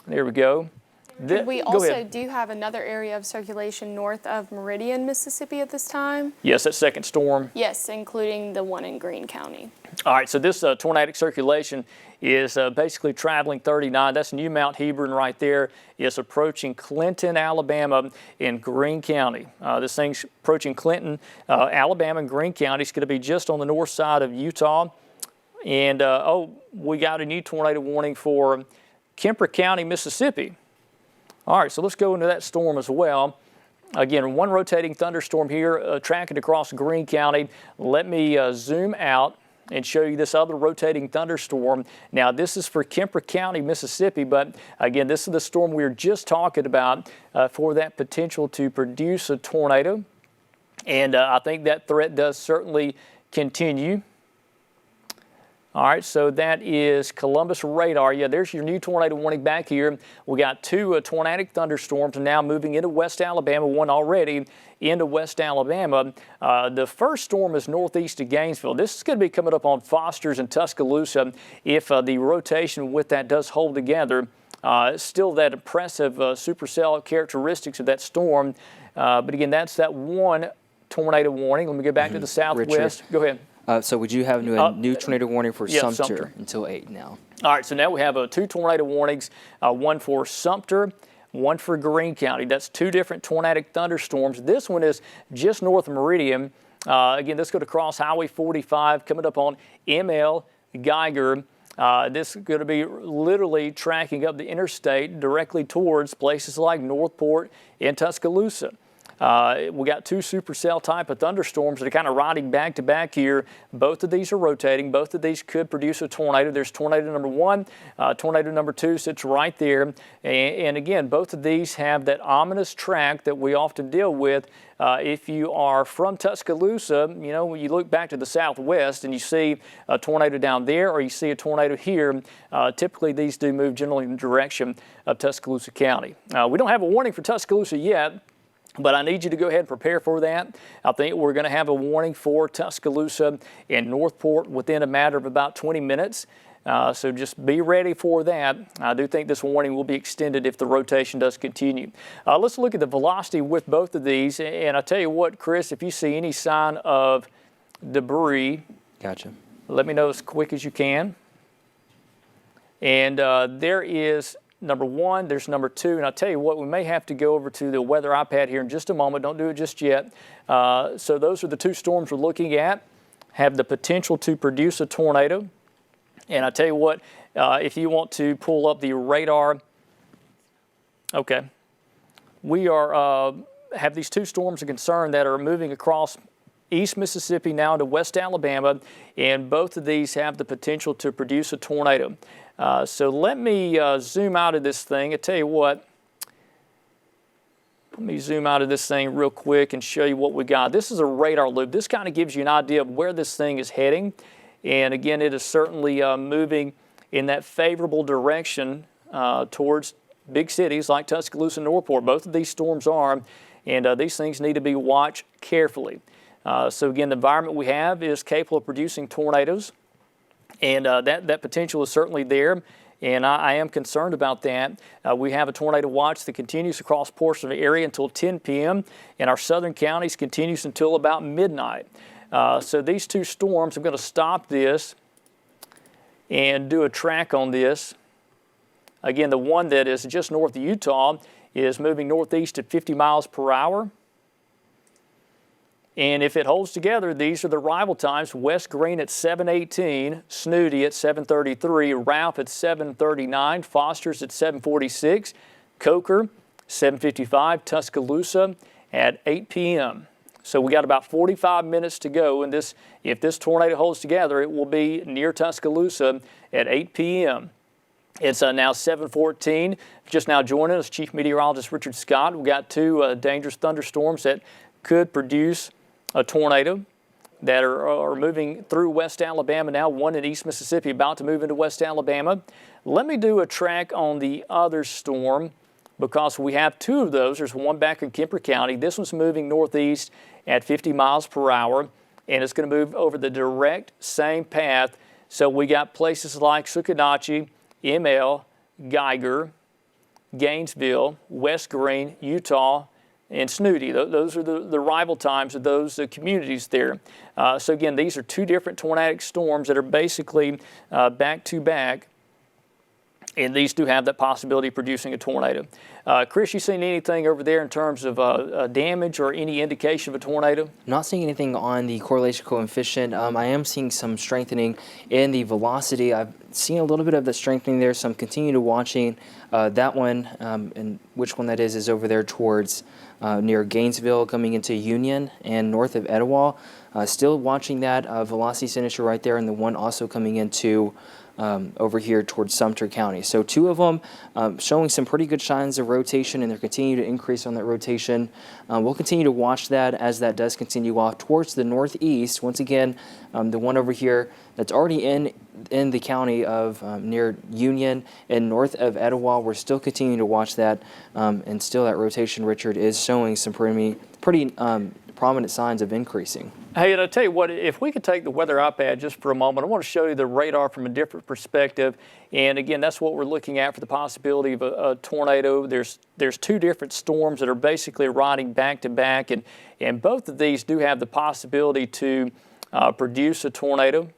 There we go. We also do have another area of circulation north of Meridian, Mississippi at this time. Yes, that second storm. Yes, including the one in Greene County. All right, so this tornadic circulation is basically traveling 39. That's New Mount Hebron right there. It's approaching Clinton, Alabama in Greene County. This thing's approaching Clinton, Alabama and Greene County. It's going to be just on the north side of Utah. And, we got a new tornado warning for Kemper County, Mississippi. All right, so let's go into that storm as well. Again, one rotating thunderstorm here tracking across Greene County. Let me zoom out and show you this other rotating thunderstorm. Now, this is for Kemper County, Mississippi, but again, this is the storm we were just talking about for that potential to produce a tornado. And I think that threat does certainly continue. All right, so that is Columbus radar. Yeah, there's your new tornado warning back here. We got two tornadic thunderstorms now moving into West Alabama, one already into West Alabama. The first storm is northeast of Gainesville. This is going to be coming up on Foster's and Tuscaloosa if the rotation with that does hold together. Still that impressive supercell characteristics of that storm. But again, that's that one tornado warning. Let me go back to the southwest. Richard. Go ahead. So would you have a new tornado warning for yeah, Sumter until 8 now? All right, so now we have two tornado warnings, one for Sumter, one for Greene County. That's two different tornadic thunderstorms. This one is just north of Meridian. Again, this is going to cross Highway 45, coming up on ML Geiger. This is going to be literally tracking up the interstate directly towards places like Northport and Tuscaloosa. We got two supercell type of thunderstorms that are kind of riding back to back here. Both of these are rotating. Both of these could produce a tornado. There's tornado number one. Tornado number two sits right there. And again, both of these have that ominous track that we often deal with. If you are from Tuscaloosa, you know, when you look back to the southwest and you see a tornado down there or you see a tornado here, typically these do move generally in the direction of Tuscaloosa County. We don't have a warning for Tuscaloosa yet, but I need you to go ahead and prepare for that. I think we're going to have a warning for Tuscaloosa and Northport within a matter of about 20 minutes. So just be ready for that. I do think this warning will be extended if the rotation does continue. Let's look at the velocity with both of these. And I tell you what, Chris, if you see any sign of debris, Gotcha. let me know as quick as you can. And there is number one, there's number two. And I'll tell you what, we may have to go over to the weather iPad here in just a moment. Don't do it just yet. So those are the two storms we're looking at, have the potential to produce a tornado. And I tell you what, if you want to pull up the radar, okay, we are have these two storms of concern that are moving across East Mississippi now into West Alabama, and both of these have the potential to produce a tornado. So let me zoom out of this thing. I tell you what, let me zoom out of this thing real quick and show you what we got. This is a radar loop. This kind of gives you an idea of where this thing is heading. And again, it is certainly moving in that favorable direction towards big cities like Tuscaloosa and Northport. Both of these storms are, and these things need to be watched carefully. So again, the environment we have is capable of producing tornadoes, and that potential is certainly there. And I am concerned about that. We have a tornado watch that continues across portions of the area until 10 p.m. In our southern counties continues until about midnight. So these two storms, I'm going to stop this and do a track on this. Again, the one that is just north of Utah is moving northeast at 50 miles per hour. And if it holds together, these are the arrival times. West Green at 7:18, Snooty at 7:33, Ralph at 7:39, Foster's at 7:46, Coker 7:55, Tuscaloosa at 8 p.m. So we got about 45 minutes to go, and if this tornado holds together, it will be near Tuscaloosa at 8 p.m. It's now 7:14. Just now joining us, Chief Meteorologist Richard Scott. We've got two dangerous thunderstorms that could produce a tornado that are moving through West Alabama now, one in East Mississippi about to move into West Alabama. Let me do a track on the other storm because we have two of those. There's one back in Kemper County. This one's moving northeast at 50 miles per hour, and it's going to move over the direct same path. So we got places like Sukanachi, ML, Geiger, Gainesville, West Green, Utah, and Snooty. Those are the arrival times of those communities there. So again, these are two different tornadic storms that are basically back to back, and these do have that possibility of producing a tornado. Chris, you seen anything over there in terms of damage or any indication of a tornado? Not seeing anything on the correlation coefficient. I am seeing some strengthening in the velocity. I've seen a little bit of the strengthening there, so I'm continuing to watching that one, and which one that is over there towards near Gainesville coming into Union and north of Etowah. Still watching that velocity signature right there, and the one also coming into over here towards Sumter County. So two of them showing some pretty good signs of rotation, and they're continuing to increase on that rotation. We'll continue to watch that as that does continue off towards the northeast. Once again, the one over here that's already in the county of near Union and north of Etowah, we're still continuing to watch that, and still that rotation, Richard, is showing some pretty prominent signs of increasing. Hey, and I'll tell you what, if we could take the weather iPad just for a moment, I want to show you the radar from a different perspective. And again, that's what we're looking at for the possibility of a tornado. There's two different storms that are basically riding back to back, and both of these do have the possibility to produce a tornado.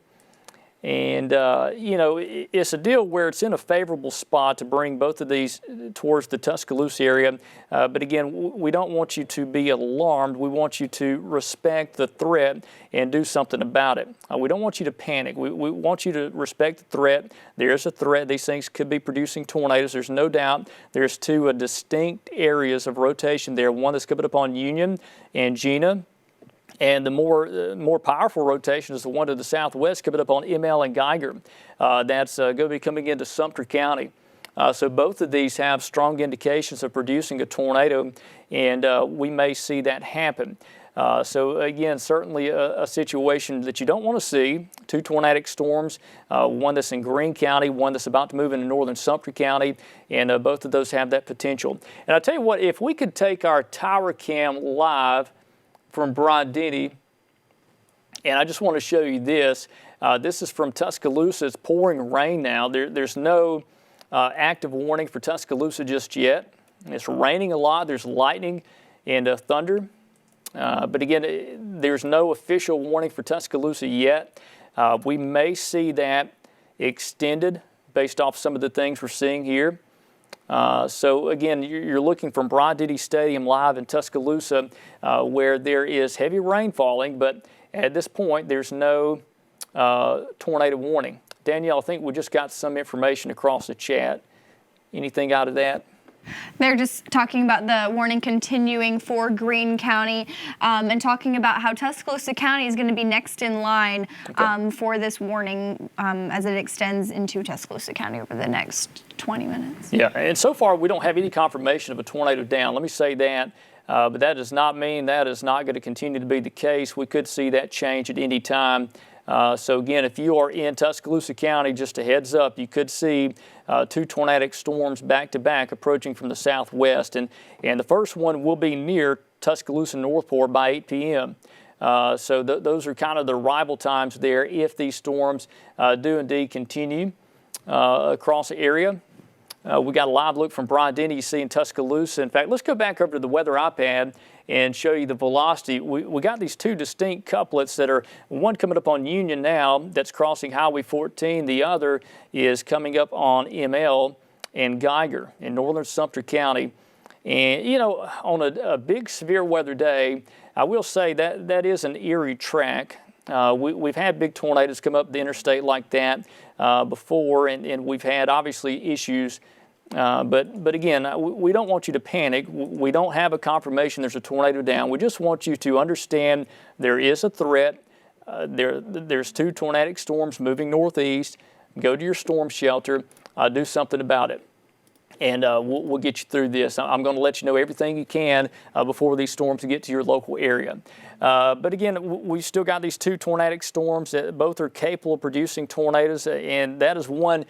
And, you know, it's a deal where it's in a favorable spot to bring both of these towards the Tuscaloosa area. But again, we don't want you to be alarmed. We want you to respect the threat and do something about it. We don't want you to panic. We want you to respect the threat. There is a threat. These things could be producing tornadoes. There's no doubt. There's two distinct areas of rotation there. One that's coming up on Union and Gina. And the more powerful rotation is the one to the southwest coming up on ML and Geiger. That's going to be coming into Sumter County. So both of these have strong indications of producing a tornado, and we may see that happen. So again, certainly a situation that you don't want to see. Two tornadic storms, one that's in Greene County, one that's about to move into northern Sumter County, and both of those have that potential. And I'll tell you what, if we could take our tower cam live from Bryant Denny, and I just want to show you this. This is from Tuscaloosa. It's pouring rain now. There's no active warning for Tuscaloosa just yet. It's raining a lot. There's lightning and thunder. But again, there's no official warning for Tuscaloosa yet. We may see that extended based off some of the things we're seeing here. So again, you're looking from Bryant-Denny Stadium live in Tuscaloosa, where there is heavy rain falling, but at this point there's no tornado warning. Danielle, I think we just got some information across the chat. Anything out of that? They're just talking about the warning continuing for Greene County and talking about how Tuscaloosa County is going to be next in line for this warning as it extends into Tuscaloosa County over the next 20 minutes. Yeah, and so far we don't have any confirmation of a tornado down. Let me say that. But that does not mean that is not going to continue to be the case. We could see that change at any time. So again, if you are in Tuscaloosa County, just a heads up, you could see 2 tornadic storms back to back approaching from the southwest. And the first one will be near Tuscaloosa Northport by 8 p.m. So those are kind of the arrival times there if these storms do indeed continue across the area. We got a live look from Bryant-Denny you see in Tuscaloosa. In fact, let's go back over to the weather iPad and show you the velocity. We got these 2 distinct couplets that are, one coming up on Union now that's crossing Highway 14. The other is coming up on ML and Geiger in northern Sumter County. And, you know, on a big severe weather day, I will say that is an eerie track. We've had big tornadoes come up the interstate like that before, and we've had obviously issues. But again, we don't want you to panic. We don't have a confirmation there's a tornado down. We just want you to understand there is a threat. There's 2 tornadic storms moving northeast. Go to your storm shelter. Do something about it. And we'll get you through this. I'm going to let you know everything you can before these storms get to your local area. But again, we've still got these 2 tornadic storms that both are capable of producing tornadoes, and that is one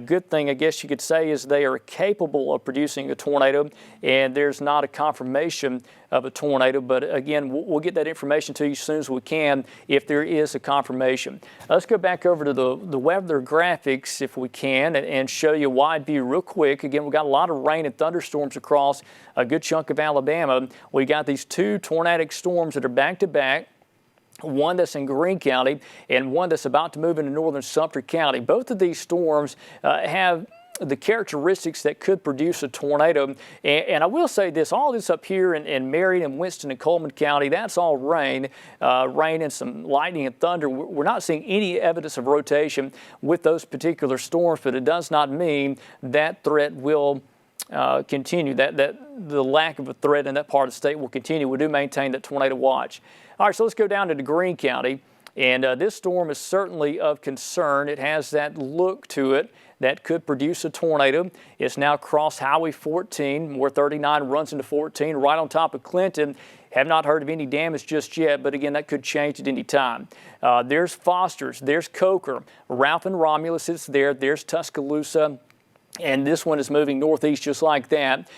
good thing, I guess you could say, is they are capable of producing a tornado, and there's not a confirmation of a tornado. But again, we'll get that information to you as soon as we can if there is a confirmation. Let's go back over to the weather graphics if we can and show you a wide view real quick. Again, we've got a lot of rain and thunderstorms across a good chunk of Alabama. We got these 2 tornadic storms that are back to back. One that's in Greene County and one that's about to move into northern Sumter County. Both of these storms have the characteristics that could produce a tornado. And I will say this, all this up here in Marion and Winston and Coleman County, that's all rain and some lightning and thunder. We're not seeing any evidence of rotation with those particular storms, but it does not mean that threat will continue, that the lack of a threat in that part of the state will continue. We do maintain that tornado watch. All right, so let's go down to Greene County. And this storm is certainly of concern. It has that look to it that could produce a tornado. It's now crossed Highway 14, where 39 runs into 14, right on top of Clinton. Have not heard of any damage just yet, but again, that could change at any time. There's Foster's, there's Coker, Ralph and Romulus is there, there's Tuscaloosa. And this one is moving northeast just like that,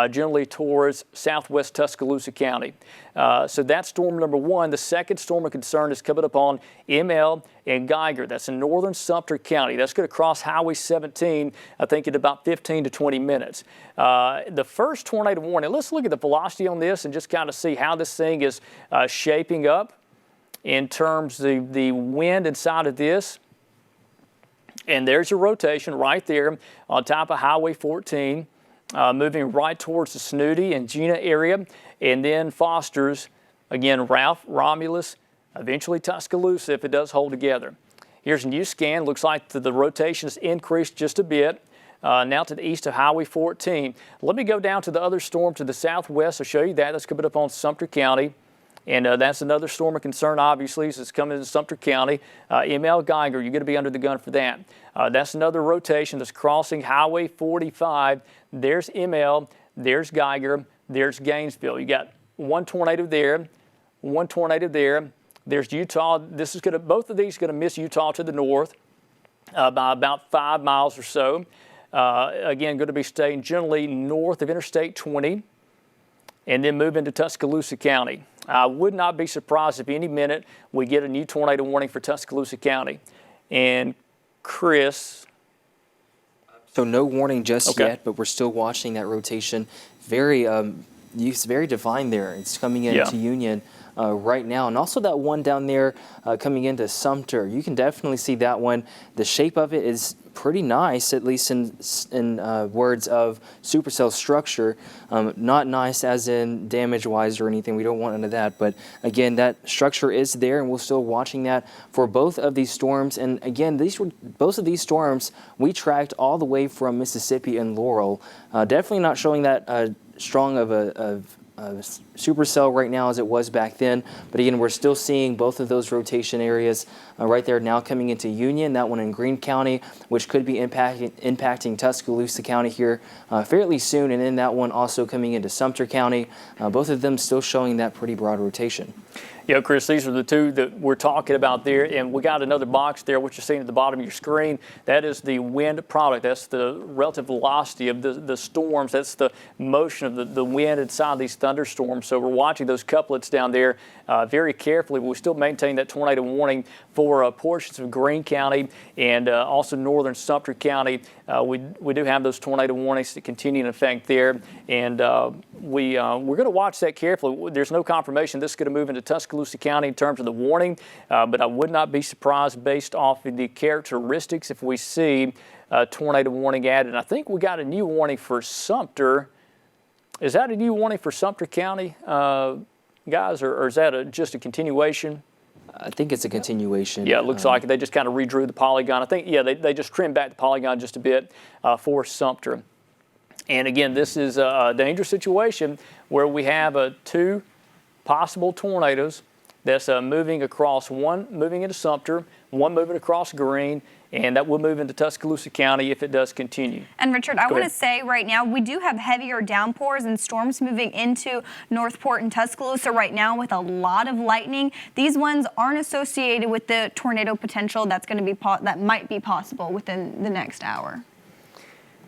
generally towards southwest Tuscaloosa County. So that's storm number 1. The second storm of concern is coming up on ML and Geiger. That's in northern Sumter County. That's going to cross Highway 17, I think, in about 15 to 20 minutes. The first tornado warning, let's look at the velocity on this and just kind of see how this thing is shaping up in terms of the wind inside of this. And there's your rotation right there on top of Highway 14, moving right towards the Snooty and Gina area. And then Foster's, again, Ralph, Romulus, eventually Tuscaloosa if it does hold together. Here's a new scan. Looks like the rotation has increased just a bit. Now to the east of Highway 14. Let me go down to the other storm to the southwest. I'll show you that. That's coming up on Sumter County. And that's another storm of concern, obviously, so it's coming into Sumter County. ML Geiger, you're going to be under the gun for that. That's another rotation that's crossing Highway 45. There's ML, there's Geiger, there's Gainesville. You got one tornado there, one tornado there. There's Utah. Both of these are going to miss Utah to the north by about 5 miles or so. Again, going to be staying generally north of Interstate 20 and then move into Tuscaloosa County. I would not be surprised if any minute we get a new tornado warning for Tuscaloosa County. And Chris. So no warning just Okay. yet, but we're still watching that rotation. Very, it's very defined there. It's coming into Union right now, and also that one down there coming into Sumter. You can definitely see that one. The shape of it is pretty nice, at least in words of supercell structure. Not nice as in damage-wise or anything. We don't want none of that. But again, that structure is there, and we're still watching that for both of these storms. And again, both of these storms we tracked all the way from Mississippi and Laurel. Definitely not showing that strong of a supercell right now as it was back then, but again, we're still seeing both of those rotation areas right there now coming into Union, that one in Greene County, which could be impacting Tuscaloosa County here fairly soon, and then that one also coming into Sumter County, both of them still showing that pretty broad rotation. Yeah, Chris, these are the two that we're talking about there, and we got another box there, what you're seeing at the bottom of your screen. That is the wind product. That's the relative velocity of the storms. That's the motion of the wind inside these thunderstorms. So we're watching those couplets down there very carefully. We still maintain that tornado warning for portions of Greene County and also northern Sumter County. We do have those tornado warnings that continue in effect there, and we're going to watch that carefully. There's no confirmation this is going to move into Tuscaloosa County in terms of the warning, but I would not be surprised based off of the characteristics if we see a tornado warning added. And I think we got a new warning for Sumter. Is that a new warning for Sumter County, guys, or is that just a continuation? I think it's a continuation. Yeah, it looks like they just kind of redrew the polygon. I think, yeah, they just trimmed back the polygon just a bit for Sumter. And again, this is a dangerous situation where we have two possible tornadoes that's moving across, one moving into Sumter, one moving across Greene, and that will move into Tuscaloosa County if it does continue. And Richard, I want to say right now, we do have heavier downpours and storms moving into Northport and Tuscaloosa right now with a lot of lightning. These ones aren't associated with the tornado potential that's going to be that might be possible within the next hour.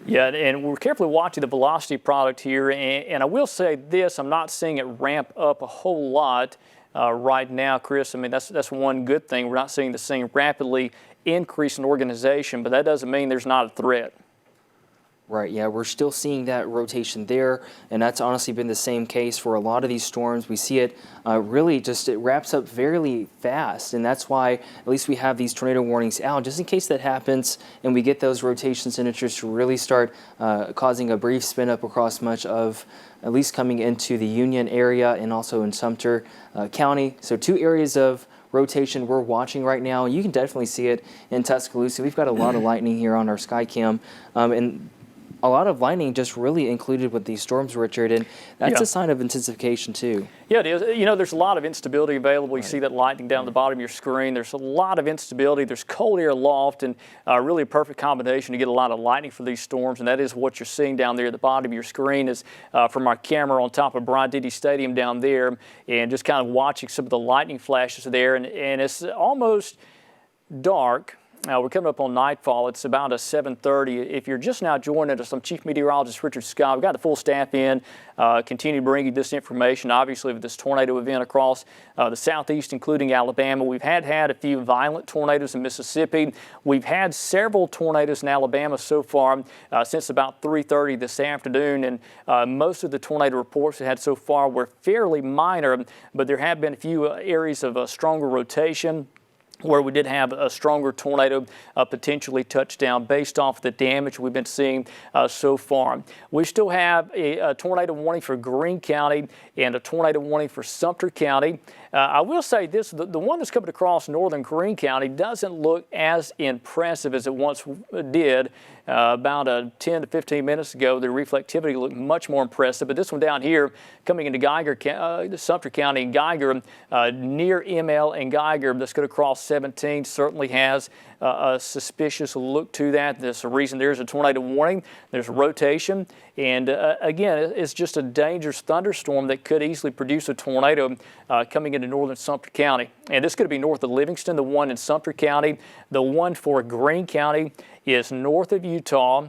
Yeah, and we're carefully watching the velocity product here, and I will say this, I'm not seeing it ramp up a whole lot right now, Chris. I mean, that's one good thing. We're not seeing this thing rapidly increase in organization, but that doesn't mean there's not a threat. Right, yeah, we're still seeing that rotation there, and that's honestly been the same case for a lot of these storms. We see it really just, it wraps up fairly fast, and that's why at least we have these tornado warnings out, just in case that happens and we get those rotation signatures to really start causing a brief spin up across much of, at least coming into the Union area and also in Sumter County. So two areas of rotation we're watching right now. You can definitely see it in Tuscaloosa. We've got a lot of lightning here on our Skycam, and a lot of lightning just really included with these storms, Richard, and that's a sign of intensification too. Yeah, it is. You know, there's a lot of instability available. You see that lightning down the bottom of your screen. There's a lot of instability. There's cold air aloft, and really a perfect combination to get a lot of lightning for these storms, and that is what you're seeing down there at the bottom of your screen is from our camera on top of Bryant-Denny Stadium down there, and just kind of watching some of the lightning flashes there, and it's almost dark. We're coming up on nightfall. It's about 7:30. If you're just now joining us, I'm Chief Meteorologist Richard Scott. We've got the full staff in, continue to bring you this information. Obviously, with this tornado event across the southeast, including Alabama, we've had a few violent tornadoes in Mississippi. We've had several tornadoes in Alabama so far since about 3:30 this afternoon, and most of the tornado reports we had so far were fairly minor, but there have been a few areas of stronger rotation where we did have a stronger tornado potentially touch down based off the damage we've been seeing so far. We still have a tornado warning for Greene County and a tornado warning for Sumter County. I will say this, the one that's coming across northern Greene County doesn't look as impressive as it once did. About 10 to 15 minutes ago, the reflectivity looked much more impressive, but this one down here coming into Geiger, Sumter County and Geiger, near ML and Geiger, that's going to cross 17, certainly has a suspicious look to that. There's a reason there's a tornado warning. There's rotation. And again, it's just a dangerous thunderstorm that could easily produce a tornado coming into northern Sumter County. And this is going to be north of Livingston, the one in Sumter County. The one for Greene County is north of Utah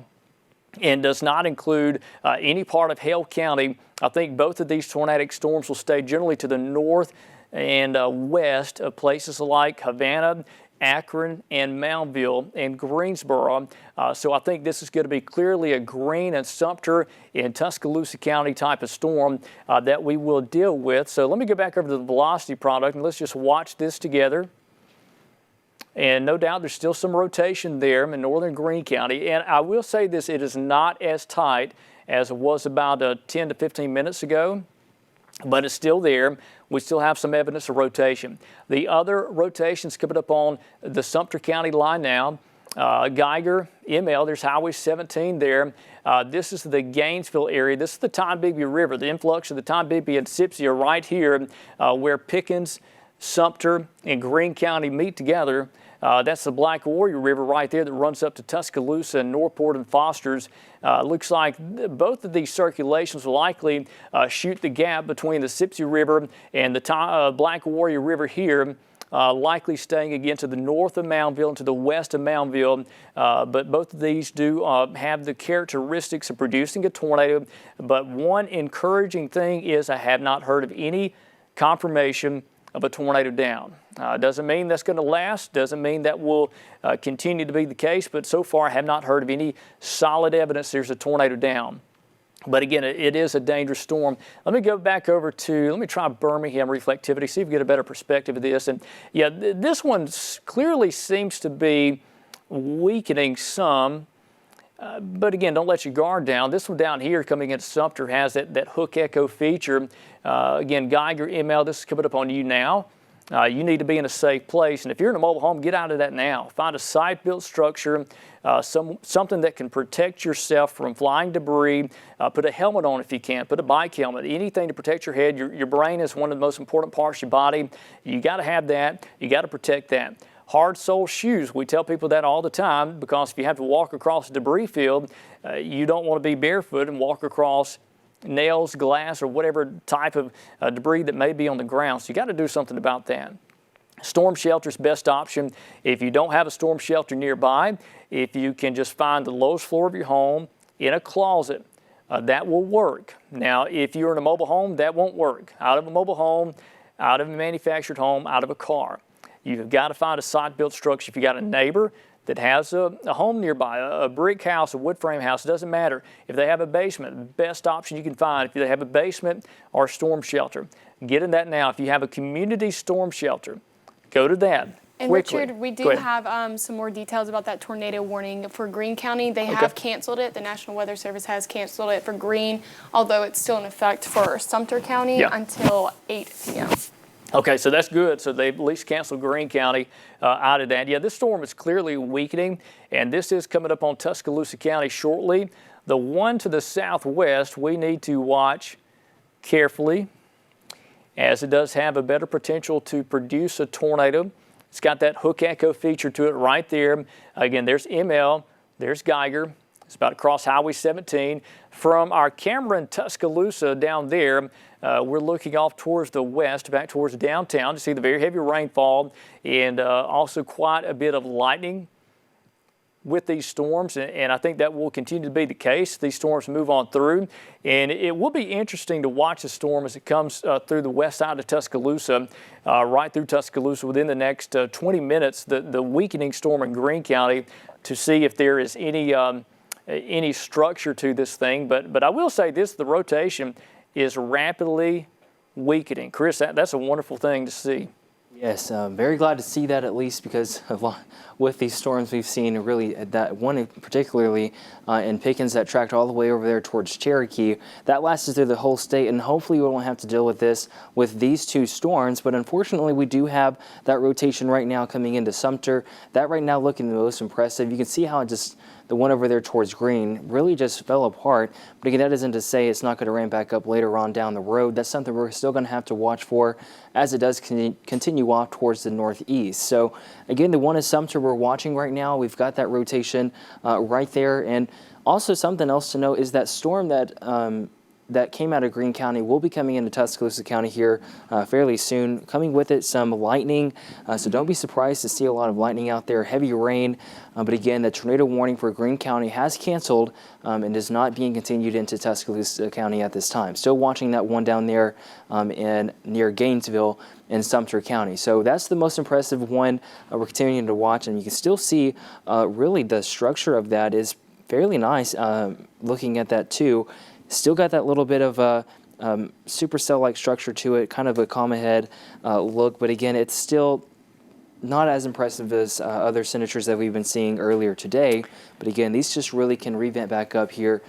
and does not include any part of Hale County. I think both of these tornadic storms will stay generally to the north and west of places like Havana, Akron and Moundville and Greensboro. So I think this is going to be clearly a Greene and Sumter in Tuscaloosa County type of storm that we will deal with. So let me go back over to the velocity product and let's just watch this together. And no doubt there's still some rotation there in northern Greene County. And I will say this, it is not as tight as it was about 10 to 15 minutes ago, but it's still there. We still have some evidence of rotation. The other rotations coming up on the Sumter County line now. Geiger, ML, there's Highway 17 there. This is the Gainesville area. This is the Tombigbee River. The influx of the Tombigbee and Sipsey are right here where Pickens, Sumter, and Greene County meet together. That's the Black Warrior River right there that runs up to Tuscaloosa and Northport and Foster's. Looks like both of these circulations will likely shoot the gap between the Sipsey River and the Black Warrior River here, likely staying again to the north of Moundville and to the west of Moundville. But both of these do have the characteristics of producing a tornado. But one encouraging thing is I have not heard of any confirmation of a tornado down. Doesn't mean that's going to last, doesn't mean that will continue to be the case, but so far I have not heard of any solid evidence there's a tornado down. But again, it is a dangerous storm. Let me go back over to, let me try Birmingham reflectivity, see if we get a better perspective of this. And yeah, this one clearly seems to be weakening some. But again, don't let your guard down. This one down here coming into Sumter has that hook echo feature. Again, Geiger, ML, this is coming up on you now. You need to be in a safe place. And if you're in a mobile home, get out of that now. Find a site-built structure, something that can protect yourself from flying debris. Put a helmet on if you can. Put a bike helmet. Anything to protect your head. Your brain is one of the most important parts of your body. You got to have that. You got to protect that. Hard sole shoes, we tell people that all the time because if you have to walk across a debris field, you don't want to be barefoot and walk across nails, glass, or whatever type of debris that may be on the ground. So you got to do something about that. Storm shelter is best option. If you don't have a storm shelter nearby, if you can just find the lowest floor of your home in a closet, that will work. Now, if you're in a mobile home, that won't work. Out of a mobile home, out of a manufactured home, out of a car. You've got to find a site-built structure. If you got a neighbor that has a home nearby, a brick house, a wood frame house, it doesn't matter. If they have a basement, the best option you can find, if they have a basement or a storm shelter, get in that now. If you have a community storm shelter, go to that. And quickly. Richard, we do have some more details about that tornado warning for Greene County. They have canceled it. The National Weather Service has canceled it for Greene, although it's still in effect for Sumter County until 8 p.m. Okay, so that's good. So they've at least canceled Greene County out of that. Yeah, this storm is clearly weakening, and this is coming up on Tuscaloosa County shortly. The one to the southwest, we need to watch carefully, as it does have a better potential to produce a tornado. It's got that hook echo feature to it right there. Again, there's ML, there's Geiger. It's about to cross Highway 17. From our camera in Tuscaloosa down there, we're looking off towards the west, back towards downtown to see the very heavy rainfall and also quite a bit of lightning with these storms. And I think that will continue to be the case. These storms move on through. And it will be interesting to watch the storm as it comes through the west side of Tuscaloosa, right through Tuscaloosa within the next 20 minutes, the weakening storm in Greene County, to see if there is any structure to this thing. But I will say this, the rotation is rapidly weakening. Chris, that's a wonderful thing to see. Yes, very glad to see that, at least because with these storms we've seen, really that one particularly in Pickens that tracked all the way over there towards Cherokee, that lasted through the whole state, and hopefully we won't have to deal with this with these two storms. But unfortunately, we do have that rotation right now coming into Sumter. That right now looking the most impressive. You can see how it just, the one over there towards Greene really just fell apart. But again, that isn't to say it's not going to ramp back up later on down the road. That's something we're still going to have to watch for as it does continue off towards the northeast. So again, the one in Sumter we're watching right now. We've got that rotation right there. And also something else to note is that storm that that came out of Greene County will be coming into Tuscaloosa County here fairly soon. Coming with it some lightning, so don't be surprised to see a lot of lightning out there, heavy rain. But again, the tornado warning for Greene County has canceled and is not being continued into Tuscaloosa County at this time. Still watching that one down there near Gainesville in Sumter County. So that's the most impressive one we're continuing to watch, and you can still see really the structure of that is fairly nice. Looking at that too, still got that little bit of a supercell-like structure to it, kind of a comma head look, but again, it's still not as impressive as other signatures that we've been seeing earlier today. But again, these just really can revamp back up here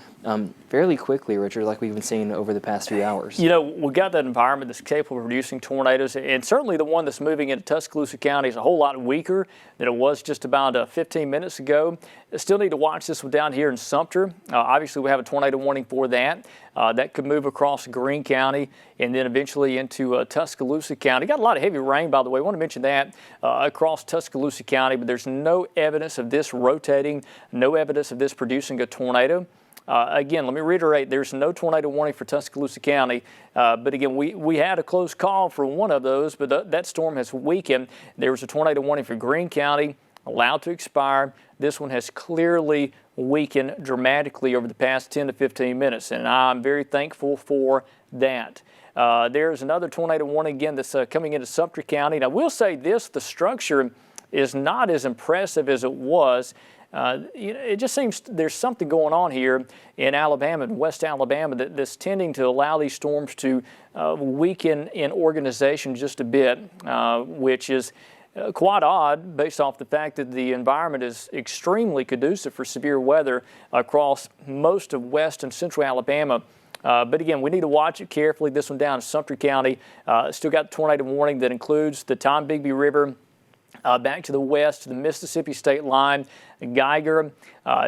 fairly quickly, Richard, like we've been seeing over the past few hours. You know, we've got that environment that's capable of producing tornadoes, and certainly the one that's moving into Tuscaloosa County is a whole lot weaker than it was just about 15 minutes ago. Still need to watch this one down here in Sumter. Obviously, we have a tornado warning for that. That could move across Greene County and then eventually into Tuscaloosa County. Got a lot of heavy rain, by the way. I want to mention that across Tuscaloosa County, but there's no evidence of this rotating, no evidence of this producing a tornado. Again, let me reiterate, there's no tornado warning for Tuscaloosa County, but again, we had a close call for one of those, but that storm has weakened. There was a tornado warning for Greene County, allowed to expire. This one has clearly weakened dramatically over the past 10 to 15 minutes, and I'm very thankful for that. There's another tornado warning again that's coming into Sumter County. And I will say this, the structure is not as impressive as it was. It just seems there's something going on here in Alabama and West Alabama that's tending to allow these storms to weaken in organization just a bit, which is quite odd based off the fact that the environment is extremely conducive for severe weather across most of West and Central Alabama. But again, we need to watch it carefully. This one down in Sumter County, still got the tornado warning that includes the Tom-Bigby River, back to the west to the Mississippi state line, Geiger,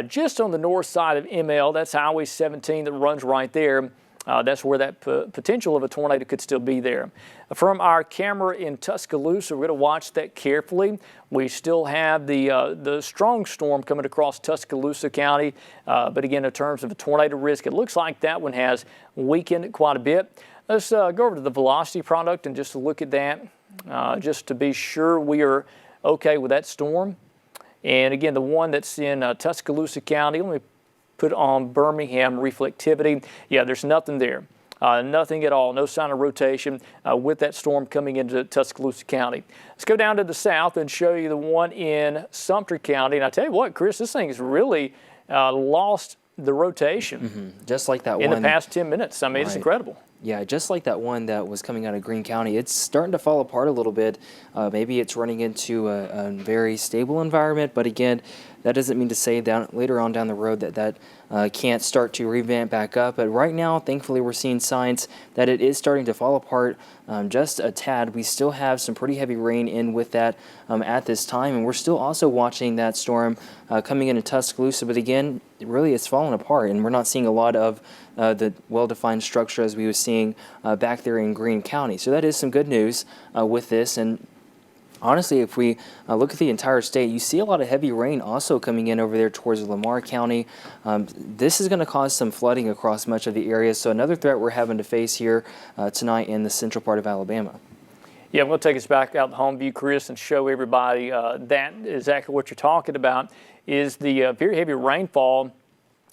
just on the north side of ML. That's Highway 17 that runs right there. That's where that potential of a tornado could still be there. From our camera in Tuscaloosa, we're going to watch that carefully. We still have the strong storm coming across Tuscaloosa County, but again, in terms of a tornado risk, it looks like that one has weakened quite a bit. Let's go over to the velocity product and just look at that, just to be sure we are okay with that storm. And again, the one that's in Tuscaloosa County, let me put on Birmingham reflectivity. Yeah, there's nothing there. Nothing at all, no sign of rotation with that storm coming into Tuscaloosa County. Let's go down to the south and show you the one in Sumter County. And I tell you what, Chris, this thing has really lost the rotation. Just like that in one the past 10 minutes. I mean, it's incredible. Yeah, just like that one that was coming out of Greene County, it's starting to fall apart a little bit. Maybe it's running into a very stable environment, but again, that doesn't mean to say later on down the road that can't start to revamp back up. But right now, thankfully, we're seeing signs that it is starting to fall apart just a tad. We still have some pretty heavy rain in with that at this time, and we're still also watching that storm coming into Tuscaloosa. But again, really, it's falling apart, and we're not seeing a lot of the well-defined structure as we were seeing back there in Greene County. So that is some good news with this. And honestly, if we look at the entire state, you see a lot of heavy rain also coming in over there towards Lamar County. This is going to cause some flooding across much of the area. So another threat we're having to face here tonight in the central part of Alabama. Yeah, I'm going to take us back out to home view, Chris, and show everybody that exactly what you're talking about is the very heavy rainfall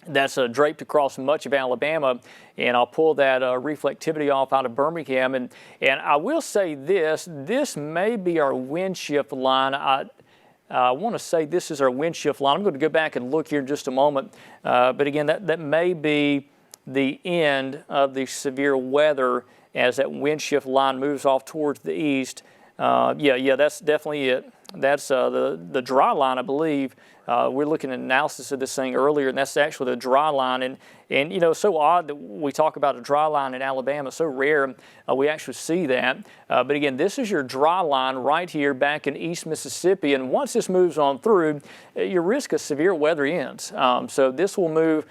that's draped across much of Alabama, and I'll pull that reflectivity off out of Birmingham. And I will say this may be our wind shift line. I want to say this is our wind shift line. I'm going to go back and look here in just a moment. But again, that may be the end of the severe weather as that wind shift line moves off towards the east. Yeah, that's definitely it. That's the dry line, I believe. We're looking at analysis of this thing earlier, and that's actually the dry line. And you know, so odd that we talk about a dry line in Alabama. So rare we actually see that. But again, this is your dry line right here back in East Mississippi. And once this moves on through, your risk of severe weather ends. So this will move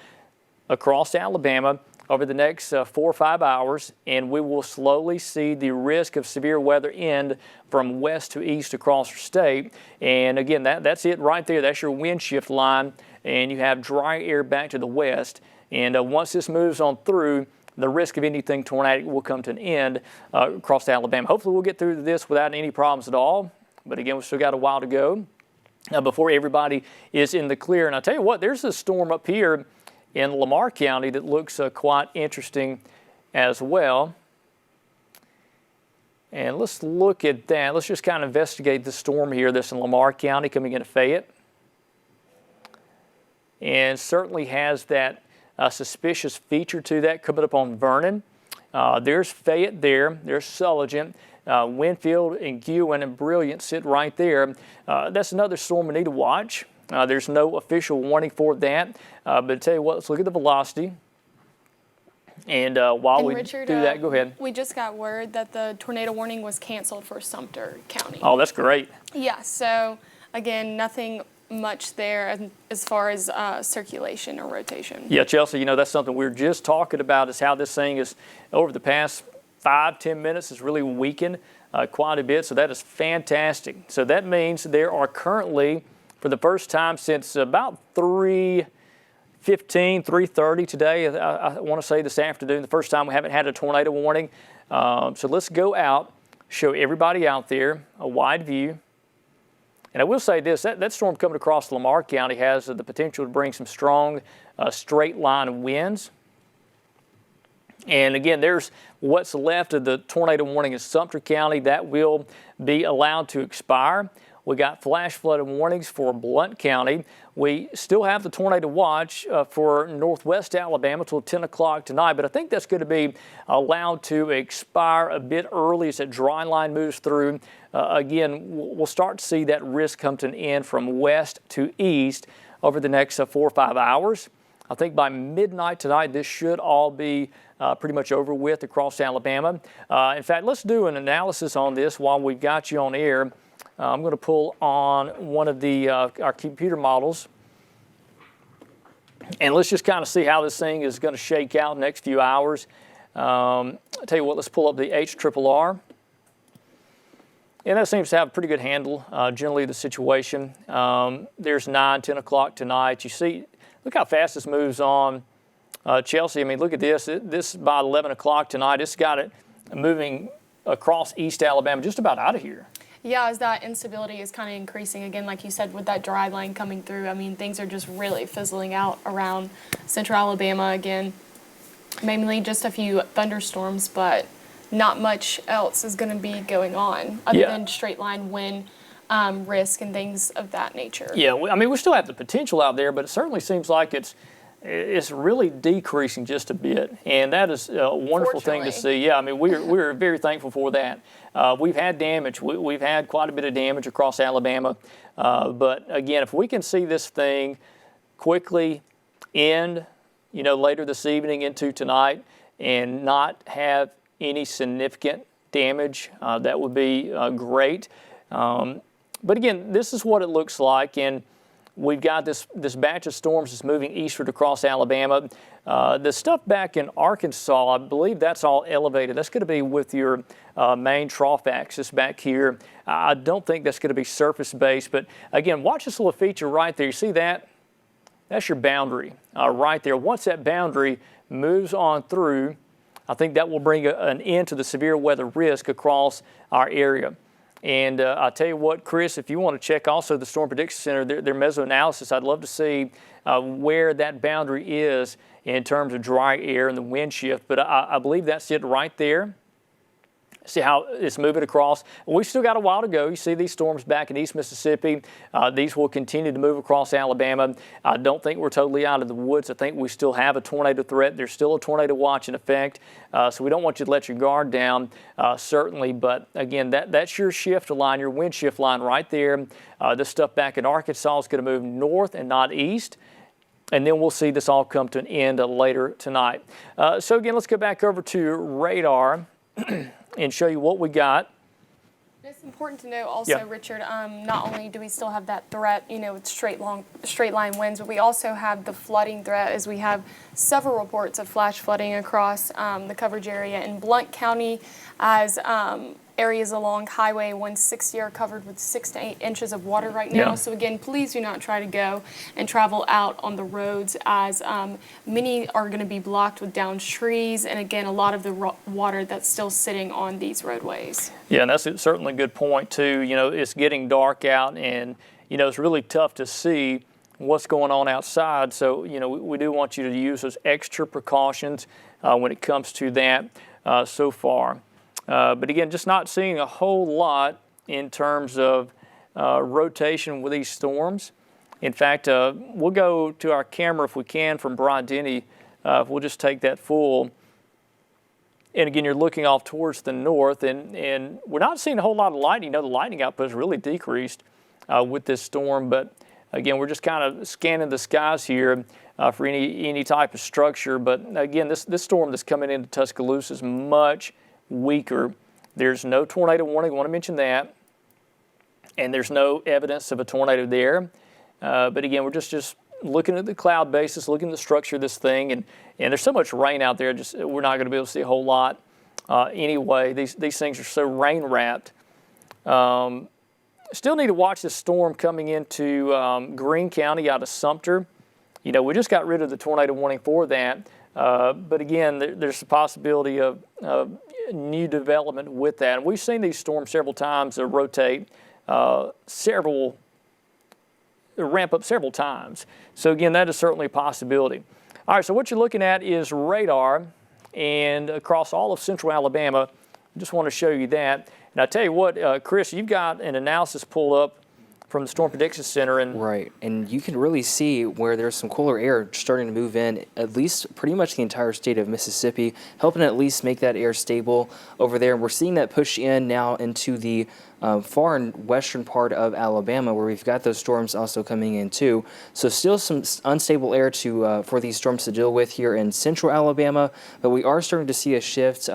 across Alabama over the next 4 or 5 hours, and we will slowly see the risk of severe weather end from west to east across the state. And again, that's it right there. That's your wind shift line, and you have dry air back to the west. And once this moves on through, the risk of anything tornadic will come to an end across Alabama. Hopefully we'll get through this without any problems at all. But again, we've still got a while to go before everybody is in the clear. And I'll tell you what, there's a storm up here in Lamar County that looks quite interesting as well. And let's look at that. Let's just kind of investigate the storm here that's in Lamar County coming into Fayette. And certainly has that suspicious feature to that coming up on Vernon. There's Fayette there. There's Sulligent. Winfield and Guin and Brilliant sit right there. That's another storm we need to watch. There's no official warning for that. But I tell you what, let's look at the velocity. And while we Richard, do that, go ahead. We just got word that the tornado warning was canceled for Sumter County. Oh, that's great. Yeah, so again, nothing much there as far as circulation or rotation. Yeah, Chelsea, you know, that's something we were just talking about, is how this thing is, over the past 5-10 minutes, has really weakened quite a bit. So that is fantastic. So that means there are currently, for the first time since about 3:15, 3:30 today, I want to say this afternoon, the first time we haven't had a tornado warning. So let's go out, show everybody out there a wide view. And I will say this, that storm coming across Lamar County has the potential to bring some strong straight line winds. And again, there's what's left of the tornado warning in Sumter County. That will be allowed to expire. We got flash flood warnings for Blount County. We still have the tornado watch for northwest Alabama till 10 o'clock tonight, but I think that's going to be allowed to expire a bit early as that dry line moves through. Again, we'll start to see that risk come to an end from west to east over the next 4 or 5 hours. I think by midnight tonight, this should all be pretty much over with across Alabama. In fact, let's do an analysis on this while we've got you on air. I'm going to pull on one of the our computer models, and let's just kind of see how this thing is going to shake out next few hours. I'll tell you what, let's pull up the HRRR. And that seems to have a pretty good handle, generally, the situation. There's 9, 10 o'clock tonight. You see, look how fast this moves on. Chelsea, I mean, look at this. This by 11 o'clock tonight, it's got it moving across East Alabama, just about out of here. Yeah, as that instability is kind of increasing, again, like you said, with that dry line coming through, I mean, things are just really fizzling out around central Alabama again. Mainly just a few thunderstorms, but not much else is going to be going on other than straight line wind risk and things of that nature. Yeah, I mean, we still have the potential out there, but it certainly seems like it's really decreasing just a bit, and that is a wonderful thing to see. Yeah, I mean, we're very thankful for that. We've had damage. We've had quite a bit of damage across Alabama, but again, if we can see this thing quickly end, you know, later this evening into tonight, and not have any significant damage, that would be great. But again, this is what it looks like, and we've got this batch of storms that's moving eastward across Alabama. The stuff back in Arkansas, I believe that's all elevated. That's going to be with your main trough axis back here. I don't think that's going to be surface-based, but again, watch this little feature right there. You see that? That's your boundary right there. Once that boundary moves on through, I think that will bring an end to the severe weather risk across our area. And I'll tell you what, Chris, if you want to check also the Storm Prediction Center, their mesoanalysis, I'd love to see where that boundary is in terms of dry air and the wind shift. But I believe that's it right there. See how it's moving across. We've still got a while to go. You see these storms back in East Mississippi. These will continue to move across Alabama. I don't think we're totally out of the woods. I think we still have a tornado threat. There's still a tornado watch in effect. So we don't want you to let your guard down, certainly. But again, that's your shift line, your wind shift line right there. This stuff back in Arkansas is going to move north and not east. And then we'll see this all come to an end later tonight. So again, let's go back over to radar and show you what we got. It's important to note also, Richard, not only do we still have that threat, you know, with straight line winds, but we also have the flooding threat, as we have several reports of flash flooding across the coverage area in Blount County, as areas along Highway 160 are covered with 6 to 8 inches of water right now. Yeah. So again, please do not try to go and travel out on the roads, as many are going to be blocked with downed trees, and again, a lot of the water that's still sitting on these roadways. Yeah, and that's certainly a good point too. You know, it's getting dark out, and you know, it's really tough to see what's going on outside. So, you know, we do want you to use those extra precautions when it comes to that so far. But again, just not seeing a whole lot in terms of rotation with these storms. In fact, we'll go to our camera if we can from Bryant-Denny. We'll just take that full. And again, you're looking off towards the north, and we're not seeing a whole lot of lightning. You know, the lightning output has really decreased with this storm. But again, we're just kind of scanning the skies here for any type of structure. But again, this storm that's coming into Tuscaloosa is much weaker. There's no tornado warning. I want to mention that. And there's no evidence of a tornado there. But again, we're just looking at the cloud basis, looking at the structure of this thing. And there's so much rain out there, we're not going to be able to see a whole lot anyway. These things are so rain wrapped. Still need to watch this storm coming into Greene County out of Sumter. You know, we just got rid of the tornado warning for that. But again, there's a possibility of new development with that. And we've seen these storms several times rotate ramp up several times. So again, that is certainly a possibility. All right, so what you're looking at is radar, and across all of central Alabama. I just want to show you that. And I tell you what, Chris, you've got an analysis pulled up from the Storm Prediction Center. And right, and you can really see where there's some cooler air starting to move in, at least pretty much the entire state of Mississippi, helping at least make that air stable over there. And we're seeing that push in now into the far and western part of Alabama, where we've got those storms also coming in too. So still some unstable air for these storms to deal with here in central Alabama, but we are starting to see a shift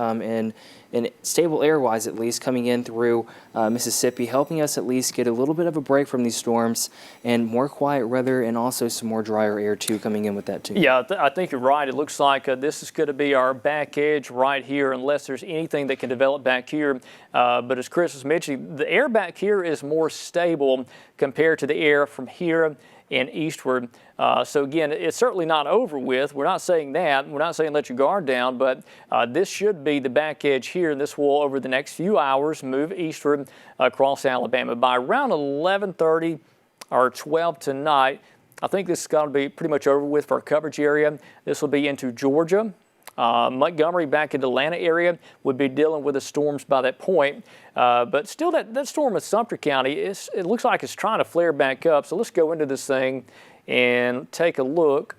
in stable air-wise, at least, coming in through Mississippi, helping us at least get a little bit of a break from these storms and more quiet weather, and also some more drier air too coming in with that too. Yeah, I think you're right. It looks like this is going to be our back edge right here, unless there's anything that can develop back here. But as Chris was mentioning, the air back here is more stable compared to the air from here and eastward. So again, it's certainly not over with. We're not saying that. We're not saying let your guard down, but this should be the back edge here, and this will, over the next few hours, move eastward across Alabama. By around 11:30 or 12 tonight, I think this is going to be pretty much over with for our coverage area. This will be into Georgia. Montgomery back into Atlanta area would be dealing with the storms by that point. But still, that storm in Sumter County, it looks like it's trying to flare back up. So let's go into this thing and take a look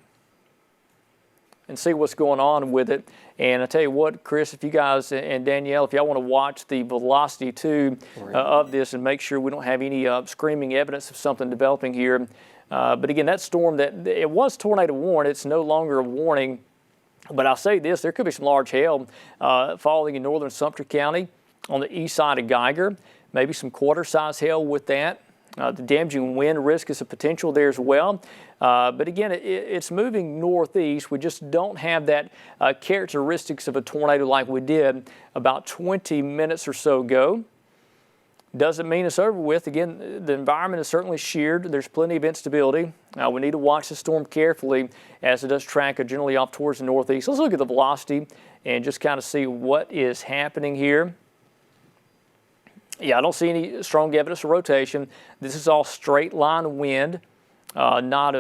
and see what's going on with it. And I tell you what, Chris, if you guys and Danielle, if y'all want to watch the velocity too of this and make sure we don't have any screaming evidence of something developing here. But again, that storm, it was tornado warned. It's no longer a warning. But I'll say this, there could be some large hail falling in northern Sumter County on the east side of Geiger, maybe some quarter-size hail with that. The damaging wind risk is a potential there as well. But again, it's moving northeast. We just don't have that characteristics of a tornado like we did about 20 minutes or so ago. Doesn't mean it's over with. Again, the environment is certainly sheared. There's plenty of instability. We need to watch the storm carefully as it does track generally off towards the northeast. Let's look at the velocity and just kind of see what is happening here. Yeah, I don't see any strong evidence of rotation. This is all straight line wind, not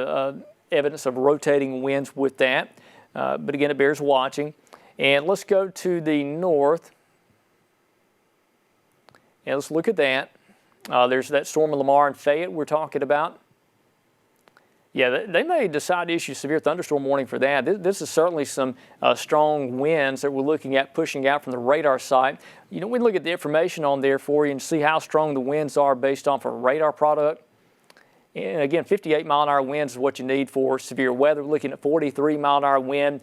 evidence of rotating winds with that. But again, it bears watching. And let's go to the north. And let's look at that. There's that storm of Lamar and Fayette we're talking about. Yeah, they may decide to issue severe thunderstorm warning for that. This is certainly some strong winds that we're looking at pushing out from the radar site. You know, we look at the information on there for you and see how strong the winds are based off a radar product. And again, 58-mile-an-hour winds is what you need for severe weather. We're looking at 43-mile-an-hour wind.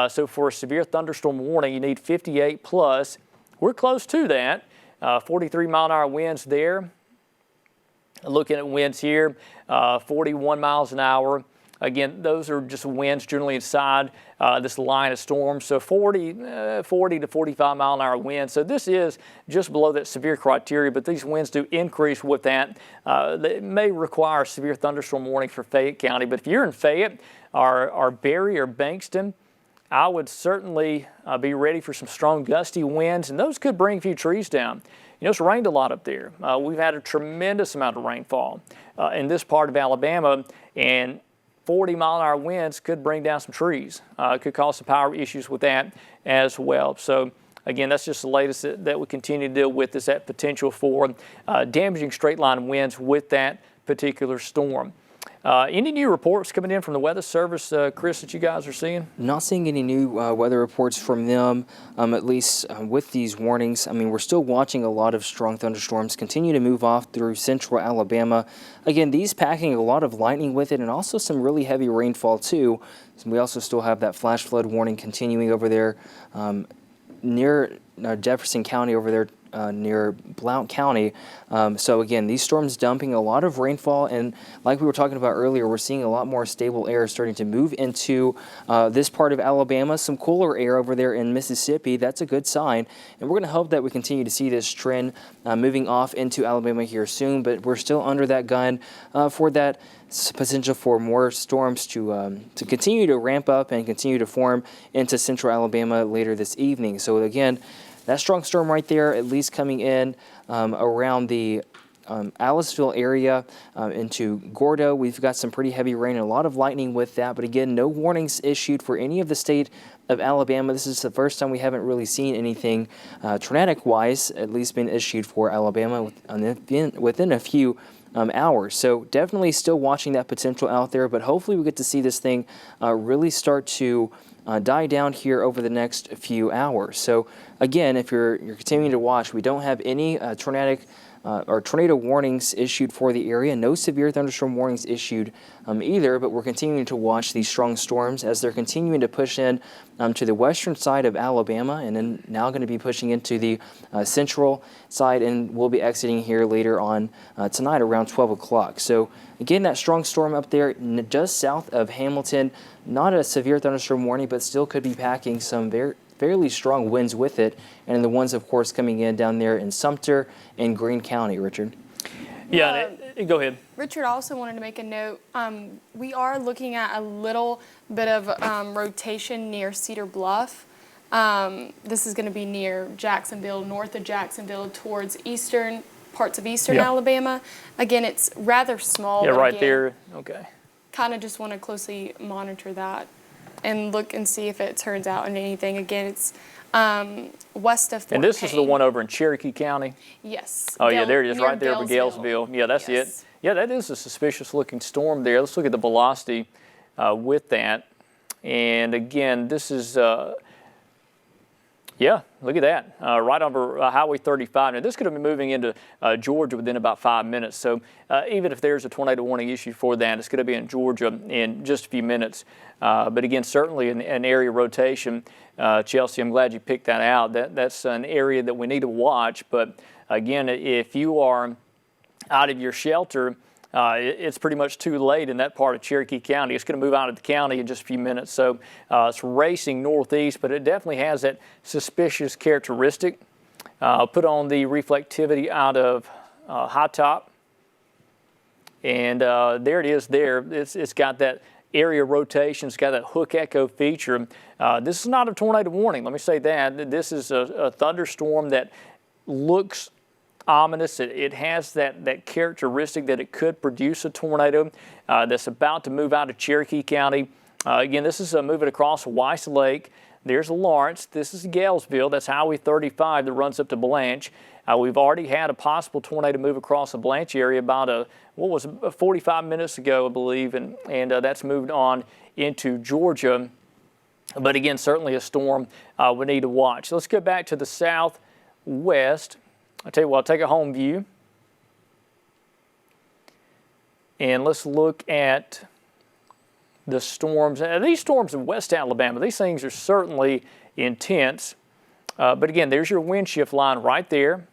So for a severe thunderstorm warning, you need 58 plus. We're close to that. 43-mile-an-hour winds there. Looking at winds here, 41 miles an hour Again, those are just winds generally inside this line of storms. So 40 to 45 mile an hour winds. So this is just below that severe criteria, but these winds do increase with that. They may require severe thunderstorm warning for Fayette County. But if you're in Fayette or Berry or Bankston, I would certainly be ready for some strong gusty winds, and those could bring a few trees down. You know, it's rained a lot up there. We've had a tremendous amount of rainfall in this part of Alabama, and 40-mile-an-hour winds could bring down some trees. It could cause some power issues with that as well. So, again, that's just the latest that we continue to deal with, is that potential for damaging straight-line winds with that particular storm. Any new reports coming in from the Weather Service, Chris, that you guys are seeing? Not seeing any new weather reports from them, at least with these warnings. I mean, we're still watching a lot of strong thunderstorms continue to move off through central Alabama. Again, these packing a lot of lightning with it, and also some really heavy rainfall too. We also still have that flash flood warning continuing over there near Jefferson County over there. Near Blount County. So again, these storms dumping a lot of rainfall, and like we were talking about earlier, we're seeing a lot more stable air starting to move into this part of Alabama. Some cooler air over there in Mississippi. That's a good sign, and we're going to hope that we continue to see this trend moving off into Alabama here soon, but we're still under that gun for that potential for more storms to continue to ramp up and continue to form into central Alabama later this evening. So again, that strong storm right there, at least coming in around the Aliceville area into Gordo. We've got some pretty heavy rain and a lot of lightning with that. But again, no warnings issued for any of the state of Alabama. This is the first time we haven't really seen anything tornadic-wise, at least been issued for Alabama within a few hours. So definitely still watching that potential out there, but hopefully we get to see this thing really start to die down here over the next few hours. So again, if you're continuing to watch, we don't have any tornado warnings issued for the area. No severe thunderstorm warnings issued either, but we're continuing to watch these strong storms as they're continuing to push in to the western side of Alabama, and then now going to be pushing into the central side, and we'll be exiting here later on tonight around 12 o'clock. So again, that strong storm up there just south of Hamilton, not a severe thunderstorm warning, but still could be packing some fairly strong winds with it, and the ones, of course, coming in down there in Sumter and Greene County. Richard? Yeah, go ahead. Richard also wanted to make a note. We are looking at a little bit of rotation near Cedar Bluff. This is going to be near Jacksonville, north of Jacksonville, towards eastern parts of eastern Alabama. Again, it's rather small. Yeah, right again, there. Okay. Kind of just want to closely monitor that and look and see if it turns out in anything. Again, it's west of Fort And this Payne. is the one over in Cherokee County? Yes. Oh, yeah, there it is, near right there over Galesville. Yeah, that's Yes. it. Yeah, that is a suspicious-looking storm there. Let's look at the velocity with that. And again, this is, yeah, look at that, right over Highway 35. Now, this could have been moving into Georgia within about 5 minutes. So even if there's a tornado warning issued for that, it's going to be in Georgia in just a few minutes. But again, certainly an area rotation. Chelsea, I'm glad you picked that out. That's an area that we need to watch. But again, if you are out of your shelter, it's pretty much too late in that part of Cherokee County. It's going to move out of the county in just a few minutes. So it's racing northeast, but it definitely has that suspicious characteristic. Put on the reflectivity out of High Top. And there it is there. It's got that area rotation. It's got that hook echo feature. This is not a tornado warning. Let me say that. This is a thunderstorm that looks ominous. It has that characteristic that it could produce a tornado that's about to move out of Cherokee County. Again, this is moving across Weiss Lake. There's Lawrence. This is Galesville. That's Highway 35 that runs up to Blanche. We've already had a possible tornado move across the Blanche area about 45 minutes ago, I believe, and that's moved on into Georgia. But again, certainly a storm we need to watch. Let's go back to the southwest. I'll tell you what, I'll take a home view. And let's look at the storms. These storms in West Alabama, these things are certainly intense. But again, there's your wind shift line right there.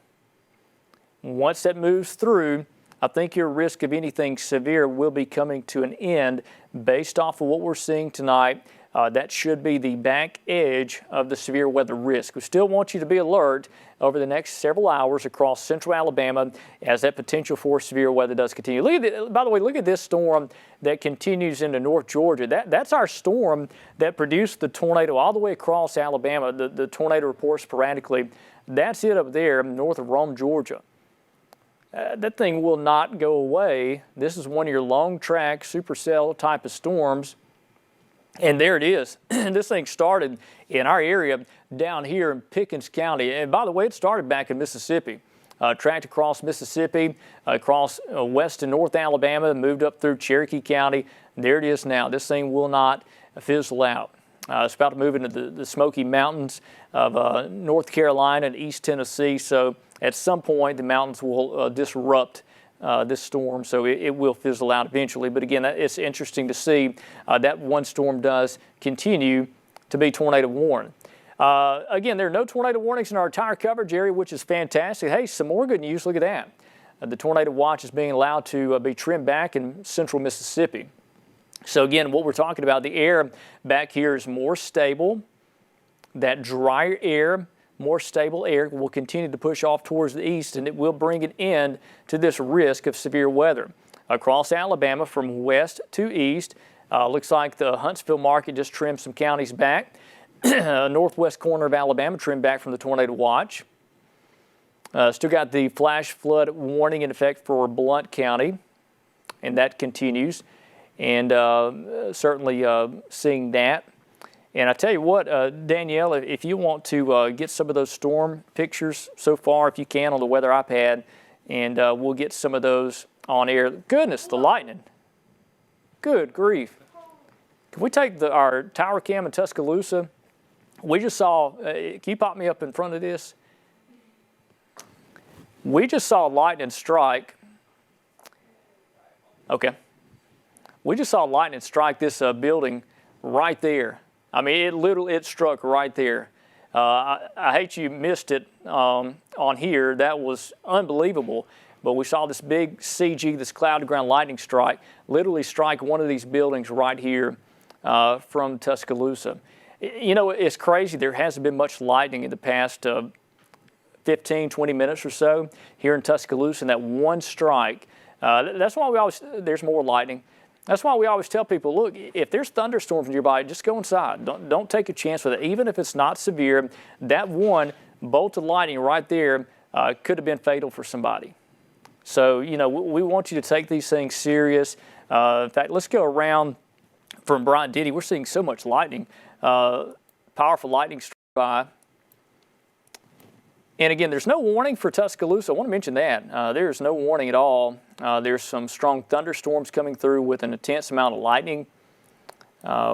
Once that moves through, I think your risk of anything severe will be coming to an end based off of what we're seeing tonight. That should be the back edge of the severe weather risk. We still want you to be alert over the next several hours across central Alabama as that potential for severe weather does continue. By the way, look at this storm that continues into North Georgia. That's our storm that produced the tornado all the way across Alabama. The tornado reports sporadically. That's it up there north of Rome, Georgia. That thing will not go away. This is one of your long track supercell type of storms. And there it is. This thing started in our area down here in Pickens County. And by the way, it started back in Mississippi. Tracked across Mississippi, across west and north Alabama, moved up through Cherokee County. There it is now. This thing will not fizzle out. It's about to move into the Smoky Mountains of North Carolina and East Tennessee. So at some point, the mountains will disrupt this storm, so it will fizzle out eventually. But again, it's interesting to see that one storm does continue to be tornado warned. Again, there are no tornado warnings in our entire coverage area, which is fantastic. Hey, some more good news. Look at that. The tornado watch is being allowed to be trimmed back in central Mississippi. So again, what we're talking about, the air back here is more stable. That drier air, more stable air will continue to push off towards the east, and it will bring an end to this risk of severe weather. Across Alabama from west to east, looks like the Huntsville market just trimmed some counties back. Northwest corner of Alabama trimmed back from the tornado watch. Still got the flash flood warning in effect for Blount County, and that continues. And certainly seeing that. And I tell you what, Danielle, if you want to get some of those storm pictures so far, if you can, on the weather iPad, and we'll get some of those on air. Goodness, the lightning. Good grief. Can we take our tower cam in Tuscaloosa? We just saw, can you pop me up in front of this? We just saw lightning strike. Okay. We just saw lightning strike this building right there. I mean, it struck right there. I hate you missed it on here. That was unbelievable. But we saw this big CG, this cloud-to-ground lightning strike, literally strike one of these buildings right here from Tuscaloosa. You know, it's crazy. There hasn't been much lightning in the past 15, 20 minutes or so here in Tuscaloosa. And that one strike, that's why there's more lightning. That's why we always tell people, look, if there's thunderstorms nearby, just go inside. Don't take a chance with it. Even if it's not severe, that one bolt of lightning right there could have been fatal for somebody. So, you know, we want you to take these things serious. In fact, let's go around from Bryant-Denny. We're seeing so much lightning, powerful lightning strike by. And again, there's no warning for Tuscaloosa. I want to mention that. There's no warning at all. There's some strong thunderstorms coming through with an intense amount of lightning.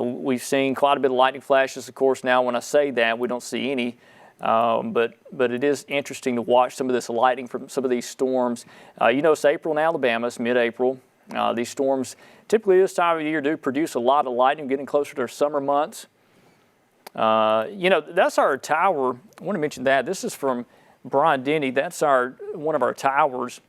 We've seen quite a bit of lightning flashes, of course. Now, when I say that, we don't see any. But it is interesting to watch some of this lightning from some of these storms. You know, it's April in Alabama. It's mid-April. These storms, typically this time of year, do produce a lot of lightning, getting closer to our summer months. You know, that's our tower. I want to mention that. This is from Bryant-Denny. That's one of our towers.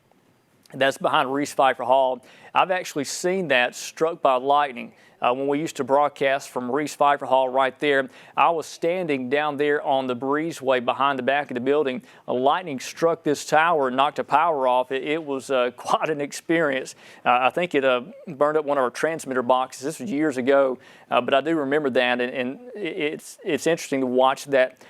That's behind Reese Pfeiffer Hall. I've actually seen that struck by lightning. When we used to broadcast from Reese Pfeiffer Hall right there, I was standing down there on the breezeway behind the back of the building. A lightning struck this tower and knocked the power off. It was quite an experience. I think it burned up one of our transmitter boxes. This was years ago, but I do remember that, and it's interesting to watch that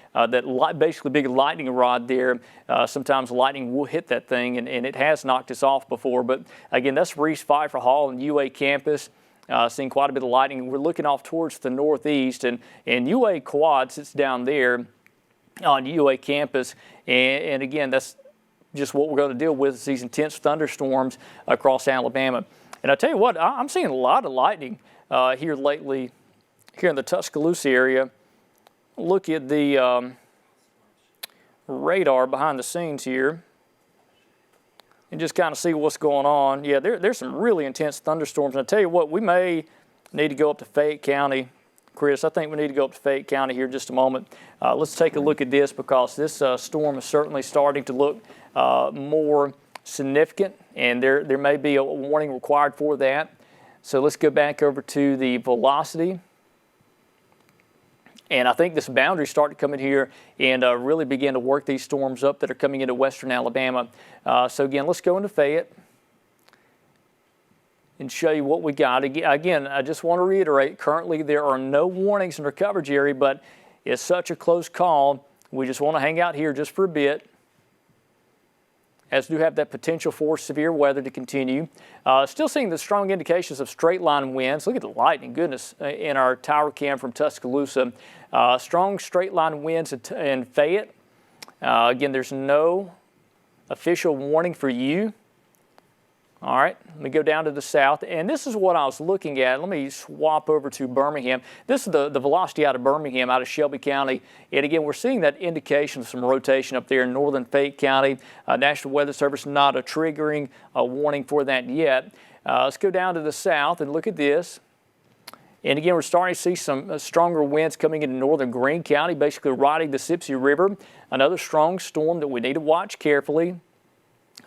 basically big lightning rod there. Sometimes lightning will hit that thing, and it has knocked us off before. But again, that's Reese Pfeiffer Hall and UA campus. Seeing quite a bit of lightning. We're looking off towards the northeast, and UA Quad sits down there on UA campus. And again, that's just what we're going to deal with, is these intense thunderstorms across Alabama. And I tell you what, I'm seeing a lot of lightning here lately, here in the Tuscaloosa area. Look at the radar behind the scenes here and just kind of see what's going on. Yeah, there's some really intense thunderstorms. And I tell you what, we may need to go up to Fayette County. Chris, I think we need to go up to Fayette County here in just a moment. Let's take a look at this, because this storm is certainly starting to look more significant, and there may be a warning required for that. So let's go back over to the velocity. And I think this boundary started to come in here and really begin to work these storms up that are coming into western Alabama. So again, let's go into Fayette and show you what we got. Again, I just want to reiterate, currently there are no warnings in our coverage area, but it's such a close call. We just want to hang out here just for a bit, as do have that potential for severe weather to continue. Still seeing the strong indications of straight line winds. Look at the lightning, goodness, in our tower cam from Tuscaloosa. Strong straight line winds in Fayette. Again, there's no official warning for you. All right, let me go down to the south, and this is what I was looking at. Let me swap over to Birmingham. This is the velocity out of Birmingham, out of Shelby County. And again, we're seeing that indication of some rotation up there in northern Fayette County. National Weather Service not triggering a warning for that yet. Let's go down to the south and look at this. And again, we're starting to see some stronger winds coming into northern Greene County, basically riding the Sipsey River. Another strong storm that we need to watch carefully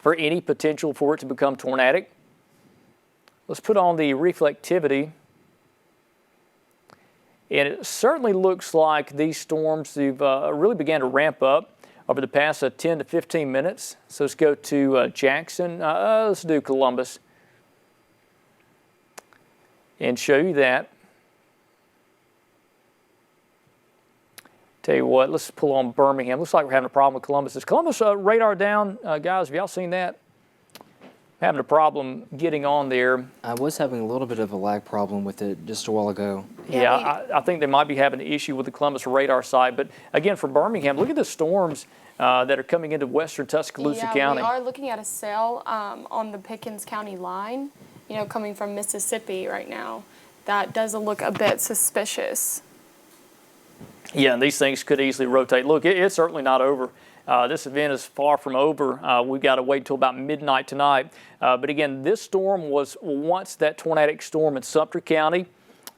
for any potential for it to become tornadic. Let's put on the reflectivity. And it certainly looks like these storms have really began to ramp up over the past 10 to 15 minutes. So let's go to Jackson. Let's do Columbus and show you that. Tell you what, let's pull on Birmingham. Looks like we're having a problem with Columbus. Is Columbus radar down, guys? Have y'all seen that? Having a problem getting on there. I was having a little bit of a lag problem with it just a while ago. Yeah, I think they might be having an issue with the Columbus radar site. But again, for Birmingham, look at the storms that are coming into western Tuscaloosa County. We are looking at a cell on the Pickens County line, coming from Mississippi right now. That does look a bit suspicious. Yeah, and these things could easily rotate. Look, it's certainly not over. This event is far from over. We've got to wait until about midnight tonight. But again, this storm was once that tornadic storm in Sumter County.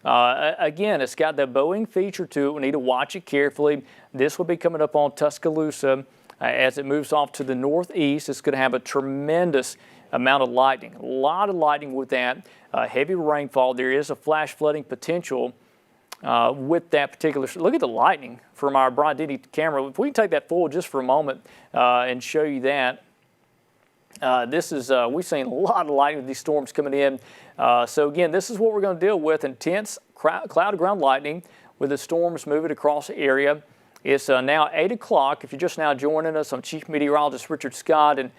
Again, it's got that Boeing feature to it. We need to watch it carefully. This will be coming up on Tuscaloosa as it moves off to the northeast. It's going to have a tremendous amount of lightning. A lot of lightning with that. Heavy rainfall. There is a flash flooding potential with that particular. Look at the lightning from our Bron-Denny camera. If we can take that forward just for a moment and show you that. This is, we've seen a lot of lightning with these storms coming in. So again, this is what we're going to deal with, intense cloud to ground lightning with the storms moving across the area. It's now 8 o'clock. If you're just now joining us, I'm Chief Meteorologist Richard Scott, and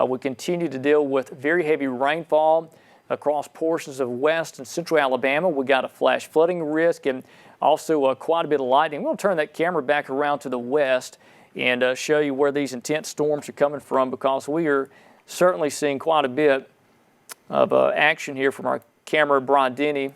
we continue to deal with very heavy rainfall across portions of west and central Alabama. We got a flash flooding risk and also quite a bit of lightning. We'll turn that camera back around to the west and show you where these intense storms are coming from, because we are certainly seeing quite a bit of action here from our camera Bron-Denny. You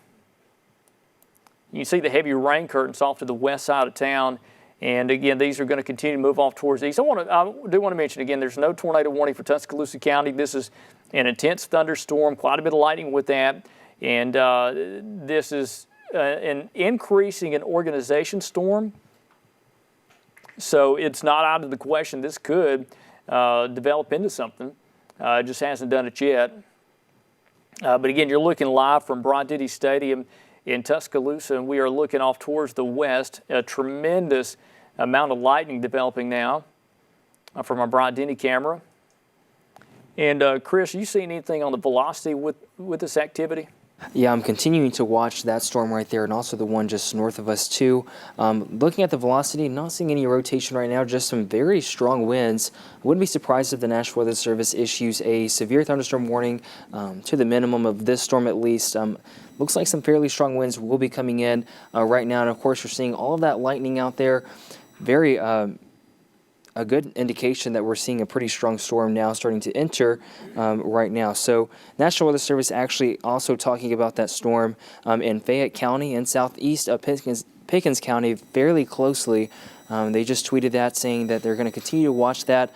can see the heavy rain curtains off to the west side of town. And again, these are going to continue to move off towards the east. I do want to mention again, there's no tornado warning for Tuscaloosa County. This is an intense thunderstorm, quite a bit of lightning with that. And this is an increasing in organization storm. So it's not out of the question. This could develop into something. It just hasn't done it yet. But again, you're looking live from Bron-Denny Stadium in Tuscaloosa, and we are looking off towards the west. A tremendous amount of lightning developing now from our Bron-Denny camera. And Chris, you seen anything on the velocity with this activity? Yeah, I'm continuing to watch that storm right there and also the one just north of us too. Looking at the velocity, not seeing any rotation right now, just some very strong winds. I wouldn't be surprised if the National Weather Service issues a severe thunderstorm warning to the minimum of this storm at least. Looks like some fairly strong winds will be coming in right now. And of course, we're seeing all of that lightning out there. Very a good indication that we're seeing a pretty strong storm now starting to enter right now. So National Weather Service actually also talking about that storm in Fayette County and southeast of Pickens County fairly closely. They just tweeted that, saying that they're going to continue to watch that.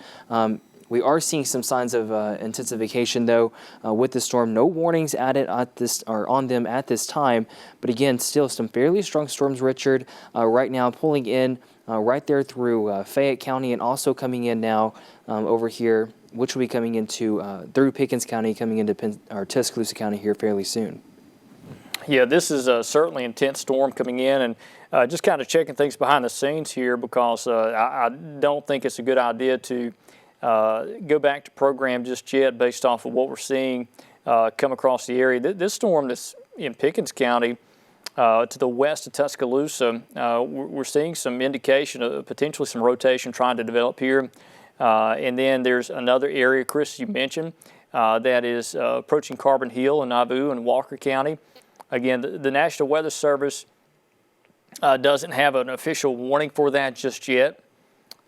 We are seeing some signs of intensification, though, with the storm. No warnings added on them at this time. But again, still some fairly strong storms, Richard, right now pulling in right there through Fayette County, and also coming in now over here, which will be coming into through Pickens County, coming into Tuscaloosa County here fairly soon. Yeah, this is certainly an intense storm coming in, and just kind of checking things behind the scenes here, because I don't think it's a good idea to go back to program just yet based off of what we're seeing come across the area. This storm that's in Pickens County to the west of Tuscaloosa, we're seeing some indication of potentially some rotation trying to develop here. And then there's another area, Chris, you mentioned, that is approaching Carbon Hill and Nauvoo and Walker County. Again, the National Weather Service doesn't have an official warning for that just yet.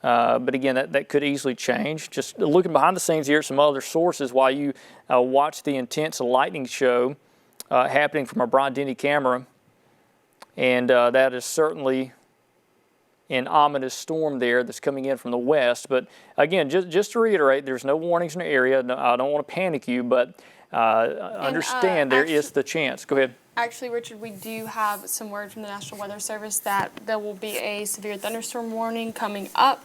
But again, that could easily change. Just looking behind the scenes here at some other sources while you watch the intense lightning show happening from a Broad-Denny camera. And that is certainly an ominous storm there that's coming in from the west. But again, just to reiterate, there's no warnings in the area. No, I don't want to panic you, but understand there is the chance. Go ahead. Actually, Richard, we do have some word from the National Weather Service that there will be a severe thunderstorm warning coming up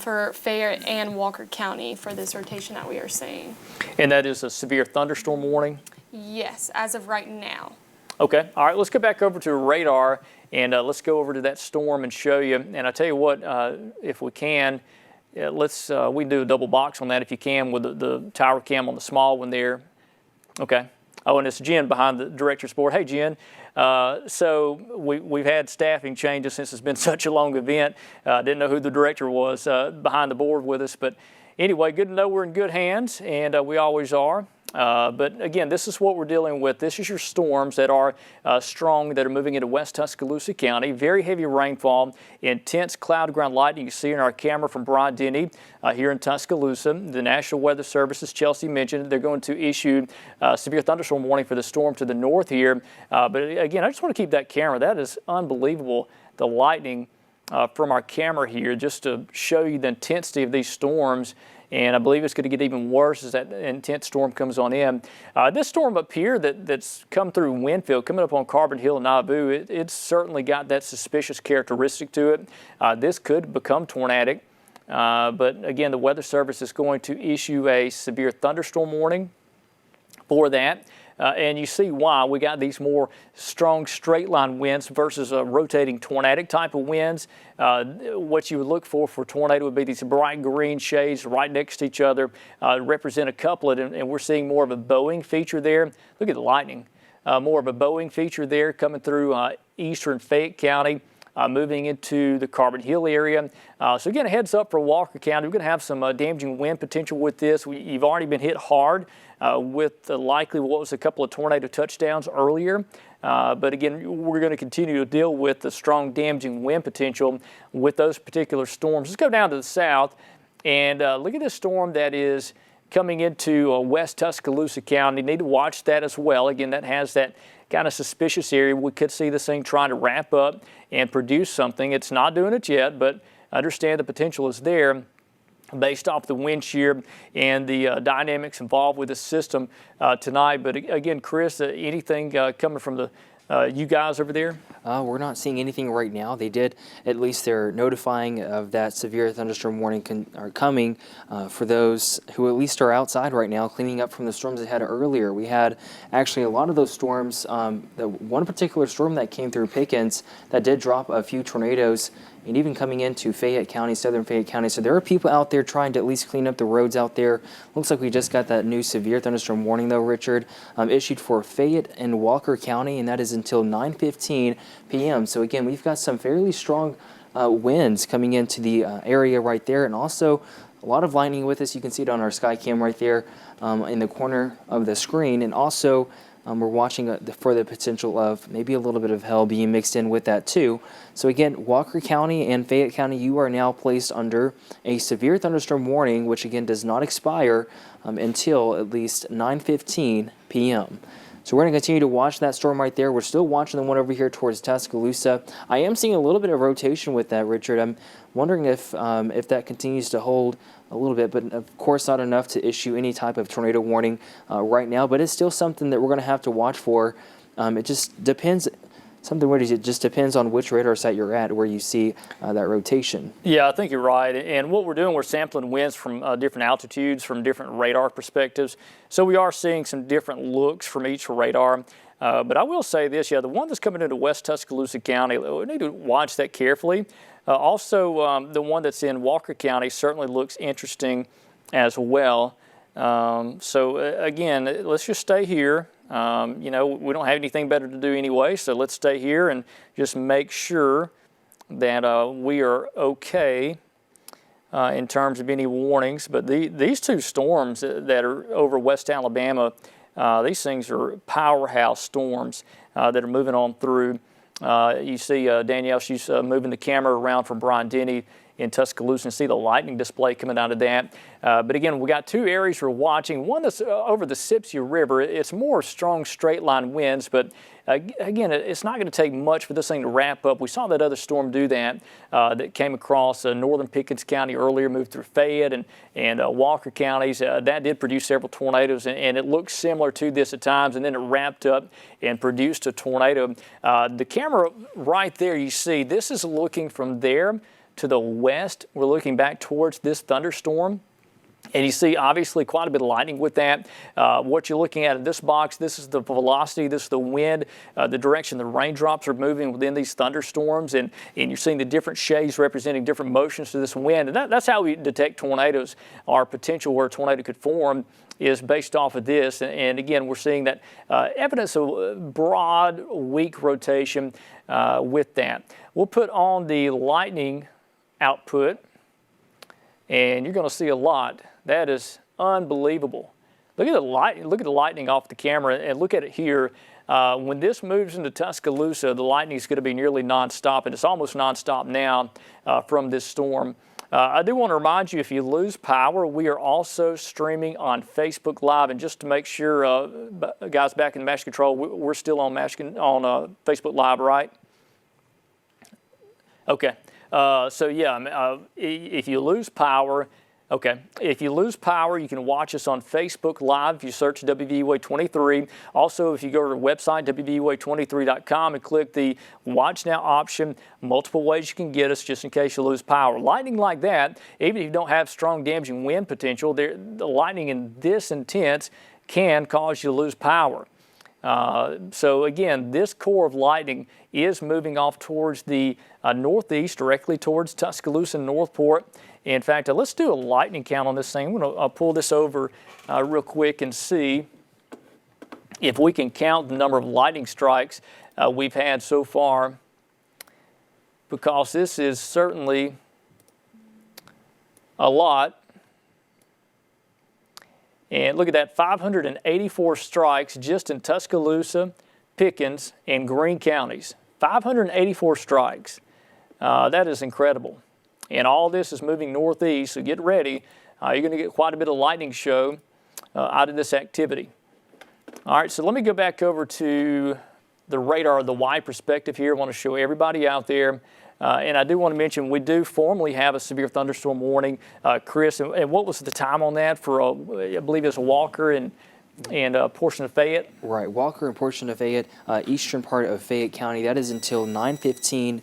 for Fayette and Walker County for this rotation that we are seeing. And that is a severe thunderstorm warning? Yes, as of right now. Okay. All right, let's go back over to radar, and let's go over to that storm and show you. And I tell you what, if we can, we can do a double box on that if you can with the tower cam on the small one there. Okay. Oh, and it's Jen behind the director's board. Hey, Jen. So we've had staffing changes since it's been such a long event. Didn't know who the director was behind the board with us. But anyway, good to know we're in good hands, and we always are. But again, this is what we're dealing with. This is your storms that are strong, that are moving into West Tuscaloosa County. Very heavy rainfall, intense cloud ground lightning. You see in our camera from Broad-Denny here in Tuscaloosa. The National Weather Service, as Chelsea mentioned, they're going to issue severe thunderstorm warning for the storm to the north here. But again, I just want to keep that camera. That is unbelievable, the lightning from our camera here, just to show you the intensity of these storms. And I believe it's going to get even worse as that intense storm comes on in. This storm up here that's come through Winfield, coming up on Carbon Hill and Nauvoo, it's certainly got that suspicious characteristic to it. This could become tornadic. But again, the Weather Service is going to issue a severe thunderstorm warning for that. And you see why. We got these more strong straight line winds versus rotating tornadic type of winds. What you would look for tornado would be these bright green shades right next to each other, represent a couplet, and we're seeing more of a bowing feature there. Look at the lightning. More of a bowing feature there coming through eastern Fayette County. Moving into the Carbon Hill area. So again, a heads up for Walker County. We're going to have some damaging wind potential with this. You've already been hit hard with likely what was a couple of tornado touchdowns earlier. But again, we're going to continue to deal with the strong damaging wind potential with those particular storms. Let's go down to the south and look at this storm that is coming into West Tuscaloosa County. Need to watch that as well. Again, that has that kind of suspicious area. We could see this thing trying to wrap up and produce something. It's not doing it yet, but understand the potential is there based off the wind shear and the dynamics involved with the system tonight. But again, Chris, anything coming from the you guys over there? We're not seeing anything right now. They did, at least they're notifying of that severe thunderstorm warning are coming for those who at least are outside right now cleaning up from the storms they had earlier. We had actually a lot of those storms, the one particular storm that came through Pickens that did drop a few tornadoes, and even coming into Fayette County, southern Fayette County. So there are people out there trying to at least clean up the roads out there. Looks like we just got that new severe thunderstorm warning, though, Richard, issued for Fayette and Walker County, and that is until 9:15 p.m. So again, we've got some fairly strong winds coming into the area right there, and also a lot of lightning with us. You can see it on our sky cam right there in the corner of the screen, and also we're watching for the potential of maybe a little bit of hail being mixed in with that too. So again, Walker County and Fayette County, you are now placed under a severe thunderstorm warning, which again does not expire until at least 9:15 p.m. So we're going to continue to watch that storm right there. We're still watching the one over here towards Tuscaloosa. I am seeing a little bit of rotation with that, Richard. I'm wondering if that continues to hold a little bit, but of course not enough to issue any type of tornado warning right now. But it's still something that we're going to have to watch for. It just depends something weird is it just depends on which radar site you're at where you see that rotation. Yeah, I think you're right. And what we're doing, we're sampling winds from different altitudes, from different radar perspectives. So we are seeing some different looks from each radar. But I will say this, the one that's coming into West Tuscaloosa County, we need to watch that carefully. Also, the one that's in Walker County certainly looks interesting as well. Again, let's just stay here. We don't have anything better to do anyway, so let's stay here and just make sure that we are okay in terms of any warnings. But these two storms that are over West Alabama, these things are powerhouse storms that are moving on through. You see Danielle, she's moving the camera around from Brian Denny in Tuscaloosa and see the lightning display coming out of that. But again, we got two areas we're watching. One that's over the Sipsey River. It's more strong straight line winds, but again, it's not going to take much for this thing to wrap up. We saw that other storm do that that came across northern Pickens County earlier, moved through Fayette and Walker counties. That did produce several tornadoes, and it looked similar to this at times, and then it wrapped up and produced a tornado. The camera right there, you see, this is looking from there to the west. We're looking back towards this thunderstorm. And you see, obviously, quite a bit of lightning with that. What you're looking at in this box, this is the velocity, this is the wind, the direction the raindrops are moving within these thunderstorms, and you're seeing the different shades representing different motions to this wind. And that's how we detect tornadoes. Our potential where a tornado could form is based off of this. And again, we're seeing that evidence of broad, weak rotation with that. We'll put on the lightning output, and you're going to see a lot. That is unbelievable. Look at the lightning off the camera, and look at it here. When this moves into Tuscaloosa, the lightning is going to be nearly nonstop, and it's almost nonstop now from this storm. I do want to remind you, if you lose power, we are also streaming on Facebook Live. And just to make sure, guys back in Mash Control, we're still on Facebook Live, right? Okay. If you lose power, you can watch us on Facebook Live if you search WVUA23. Also, if you go to our website, WVUA23.com, and click the Watch Now option, multiple ways you can get us just in case you lose power. Lightning like that, even if you don't have strong damaging wind potential, the lightning in this intense can cause you to lose power. So again, this core of lightning is moving off towards the northeast, directly towards Tuscaloosa and Northport. In fact, let's do a lightning count on this thing. I'm going to pull this over real quick and see if we can count the number of lightning strikes we've had so far, because this is certainly a lot. And look at that, 584 strikes just in Tuscaloosa, Pickens, and Greene counties. 584 strikes. That is incredible. And all this is moving northeast, so get ready. You're going to get quite a bit of lightning show out of this activity. All right, so let me go back over to the radar, the wide perspective here. I want to show everybody out there. And I do want to mention we do formally have a severe thunderstorm warning. Chris, and what was the time on that for, I believe it's Walker and a portion of Fayette? Right, Walker and portion of Fayette, eastern part of Fayette County. That is until 9:15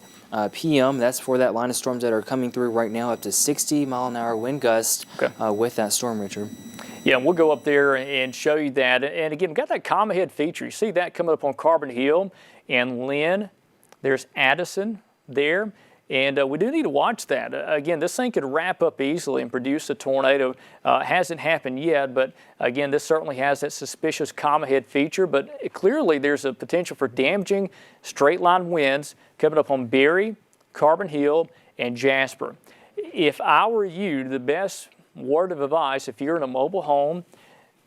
p.m. That's for that line of storms that are coming through right now, up to 60-mile-an-hour wind gust with that storm, Richard. Yeah, we'll go up there and show you that. And again, we've got that comma head feature. You see that coming up on Carbon Hill and Lynn. There's Addison there. And we do need to watch that. Again, this thing could wrap up easily and produce a tornado. Hasn't happened yet, but again, this certainly has that suspicious comma head feature. But clearly, there's a potential for damaging straight line winds coming up on Berry, Carbon Hill, and Jasper. If I were you, the best word of advice, if you're in a mobile home,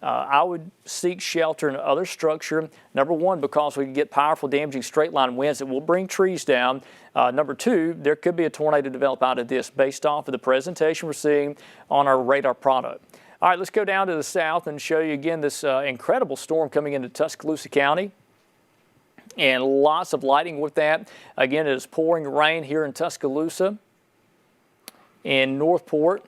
I would seek shelter in other structure. Number one, because we can get powerful damaging straight line winds that will bring trees down. Number two, there could be a tornado develop out of this based off of the presentation we're seeing on our radar product. All right, let's go down to the south and show you again this incredible storm coming into Tuscaloosa County. And lots of lightning with that. Again, it is pouring rain here in Tuscaloosa and Northport.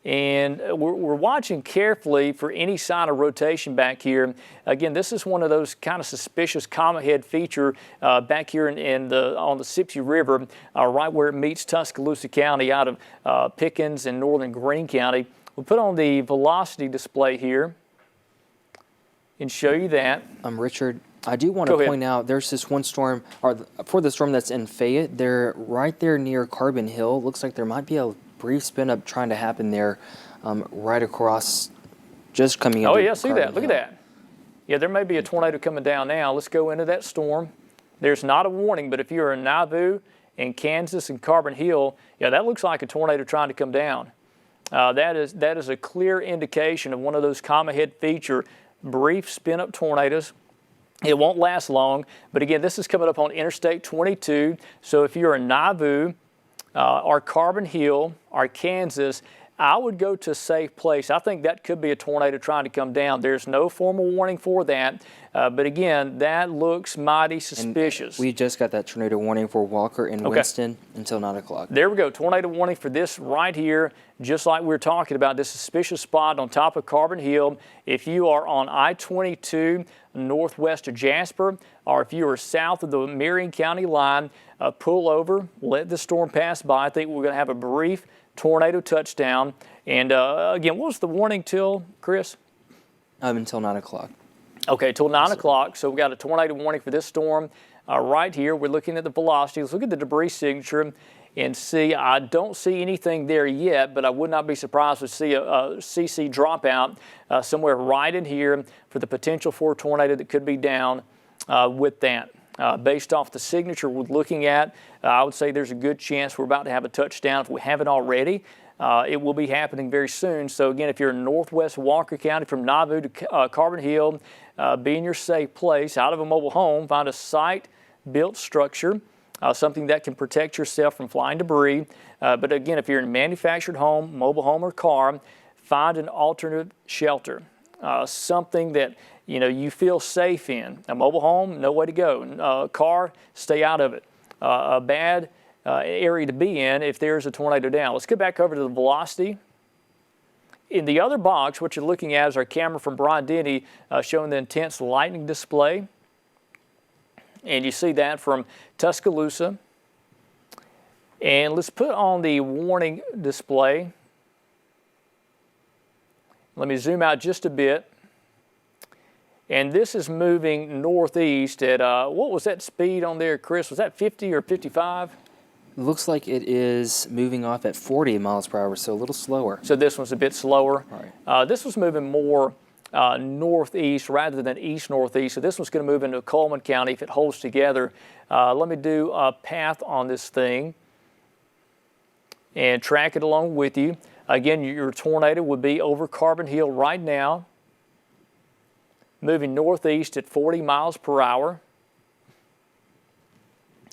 And we're watching carefully for any sign of rotation back here. Again, this is one of those kind of suspicious comet head feature back here on the Sipsey River, right where it meets Tuscaloosa County out of Pickens and northern Greene County. We'll put on the velocity display here and show you that. Richard, I do want to point out there's this one storm, or for the storm that's in Fayette, they're right there near Carbon Hill. Looks like there might be a brief spin up trying to happen there, right across, just coming in. Oh yeah, see that? Look at that. Yeah, there may be a tornado coming down now. Let's go into that storm. There's not a warning, but if you're in Nauvoo and Kansas and Carbon Hill, yeah, that looks like a tornado trying to come down. That is a clear indication of one of those comet head feature brief spin up tornadoes. It won't last long, but again, this is coming up on Interstate 22. So if you're in Nauvoo, or Carbon Hill, or Kansas, I would go to a safe place. I think that could be a tornado trying to come down. There's no formal warning for that, but again, that looks mighty suspicious. And we just got that tornado warning for Walker and Winston until 9 o'clock. There we go, tornado warning for this right here, just like we were talking about, this suspicious spot on top of Carbon Hill. If you are on I-22 northwest of Jasper, or if you are south of the Marion County line, pull over, let the storm pass by. I think we're going to have a brief tornado touchdown. And again, what was the warning till, Chris? Until 9 o'clock. Okay, till 9 o'clock. So we've got a tornado warning for this storm right here. We're looking at the velocity. Let's look at the debris signature and see. I don't see anything there yet, but I would not be surprised to see a CC dropout somewhere right in here for the potential for a tornado that could be down with that. Based off the signature we're looking at, I would say there's a good chance we're about to have a touchdown. If we haven't already, it will be happening very soon. So again, if you're in northwest Walker County from Nauvoo to Carbon Hill, be in your safe place, out of a mobile home, find a site-built structure, something that can protect yourself from flying debris. But again, if you're in a manufactured home, mobile home, or car, find an alternative shelter, something that you feel safe in. A mobile home, no way to go. Car, stay out of it. A bad area to be in if there's a tornado down. Let's get back over to the velocity. In the other box, what you're looking at is our camera from Brian Denny showing the intense lightning display. And you see that from Tuscaloosa. And let's put on the warning display. Let me zoom out just a bit. And this is moving northeast at, what was that speed on there, Chris? Was that 50 or 55? Looks like it is moving off at 40 miles per hour, so a little slower. So this one's a bit slower. Right. This was moving more northeast rather than east-northeast. So this one's going to move into Coleman County if it holds together. Let me do a path on this thing and track it along with you. Again, your tornado would be over Carbon Hill right now, moving northeast at 40 miles per hour.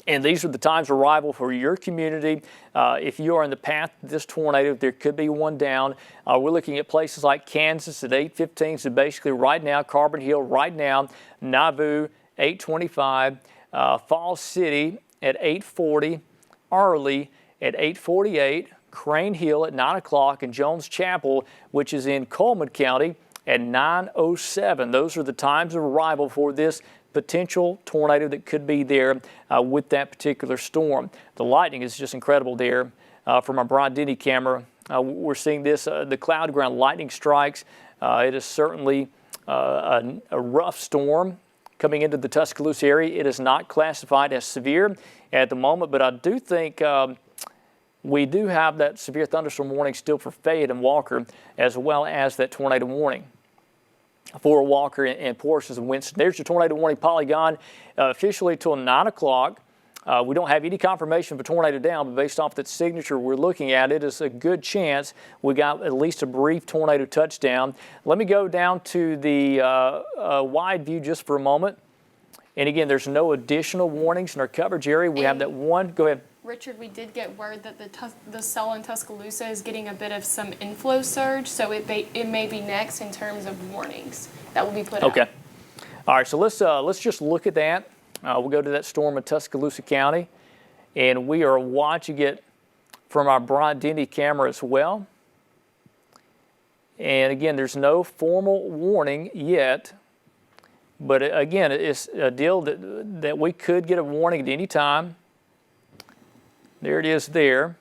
And these are the times of arrival for your community. If you are in the path of this tornado, there could be one down. We're looking at places like Kansas at 8:15, so basically right now, Carbon Hill right now, Nauvoo 8:25, Falls City at 8:40, Arley at 8:48, Crane Hill at 9 o'clock, and Jones Chapel, which is in Coleman County, at 9:07. Those are the times of arrival for this potential tornado that could be there with that particular storm. The lightning is just incredible there from our Brian Denny camera. We're seeing this, the cloud ground lightning strikes. It is certainly a rough storm coming into the Tuscaloosa area. It is not classified as severe at the moment, but I do think we do have that severe thunderstorm warning still for Fayette and Walker, as well as that tornado warning for Walker and portions of Winston. There's your tornado warning polygon officially till 9 o'clock. We don't have any confirmation of a tornado down, but based off that signature we're looking at, it is a good chance we got at least a brief tornado touchdown. Let me go down to the wide view just for a moment. And again, there's no additional warnings in our coverage area. We have that one. Go ahead. Richard, we did get word that the cell in Tuscaloosa is getting a bit of some inflow surge, so it may be next in terms of warnings that will be put out. Okay. All right, so let's just look at that. We'll go to that storm in Tuscaloosa County, and we are watching it from our Brian Denny camera as well. And again, there's no formal warning yet. But again, it's a deal that we could get a warning at any time. There it is there.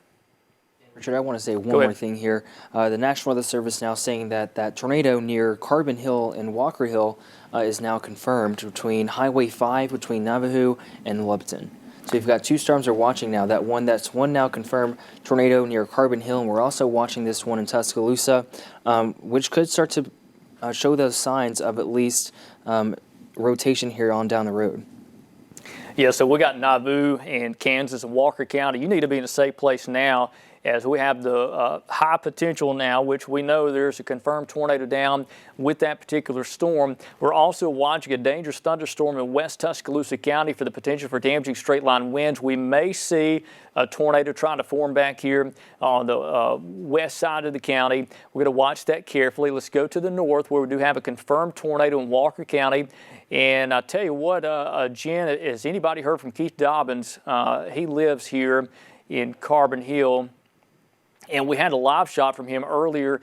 Richard, I want to say one more thing here. The National Weather Service now saying that that tornado near Carbon Hill and Walker Hill is now confirmed between Highway 5, between Navajo and Lupton. So we've got two storms we're watching now. That's one now confirmed tornado near Carbon Hill, and we're also watching this one in Tuscaloosa, which could start to show those signs of at least rotation here on down the road. Yeah, so we got Nauvoo and Kansas and Walker County. You need to be in a safe place now, as we have the high potential now, which we know there's a confirmed tornado down with that particular storm. We're also watching a dangerous thunderstorm in West Tuscaloosa County for the potential for damaging straight line winds. We may see a tornado trying to form back here on the west side of the county. We're going to watch that carefully. Let's go to the north, where we do have a confirmed tornado in Walker County. And I tell you what, Jen, has anybody heard from Keith Dobbins? He lives here in Carbon Hill. And we had a live shot from him earlier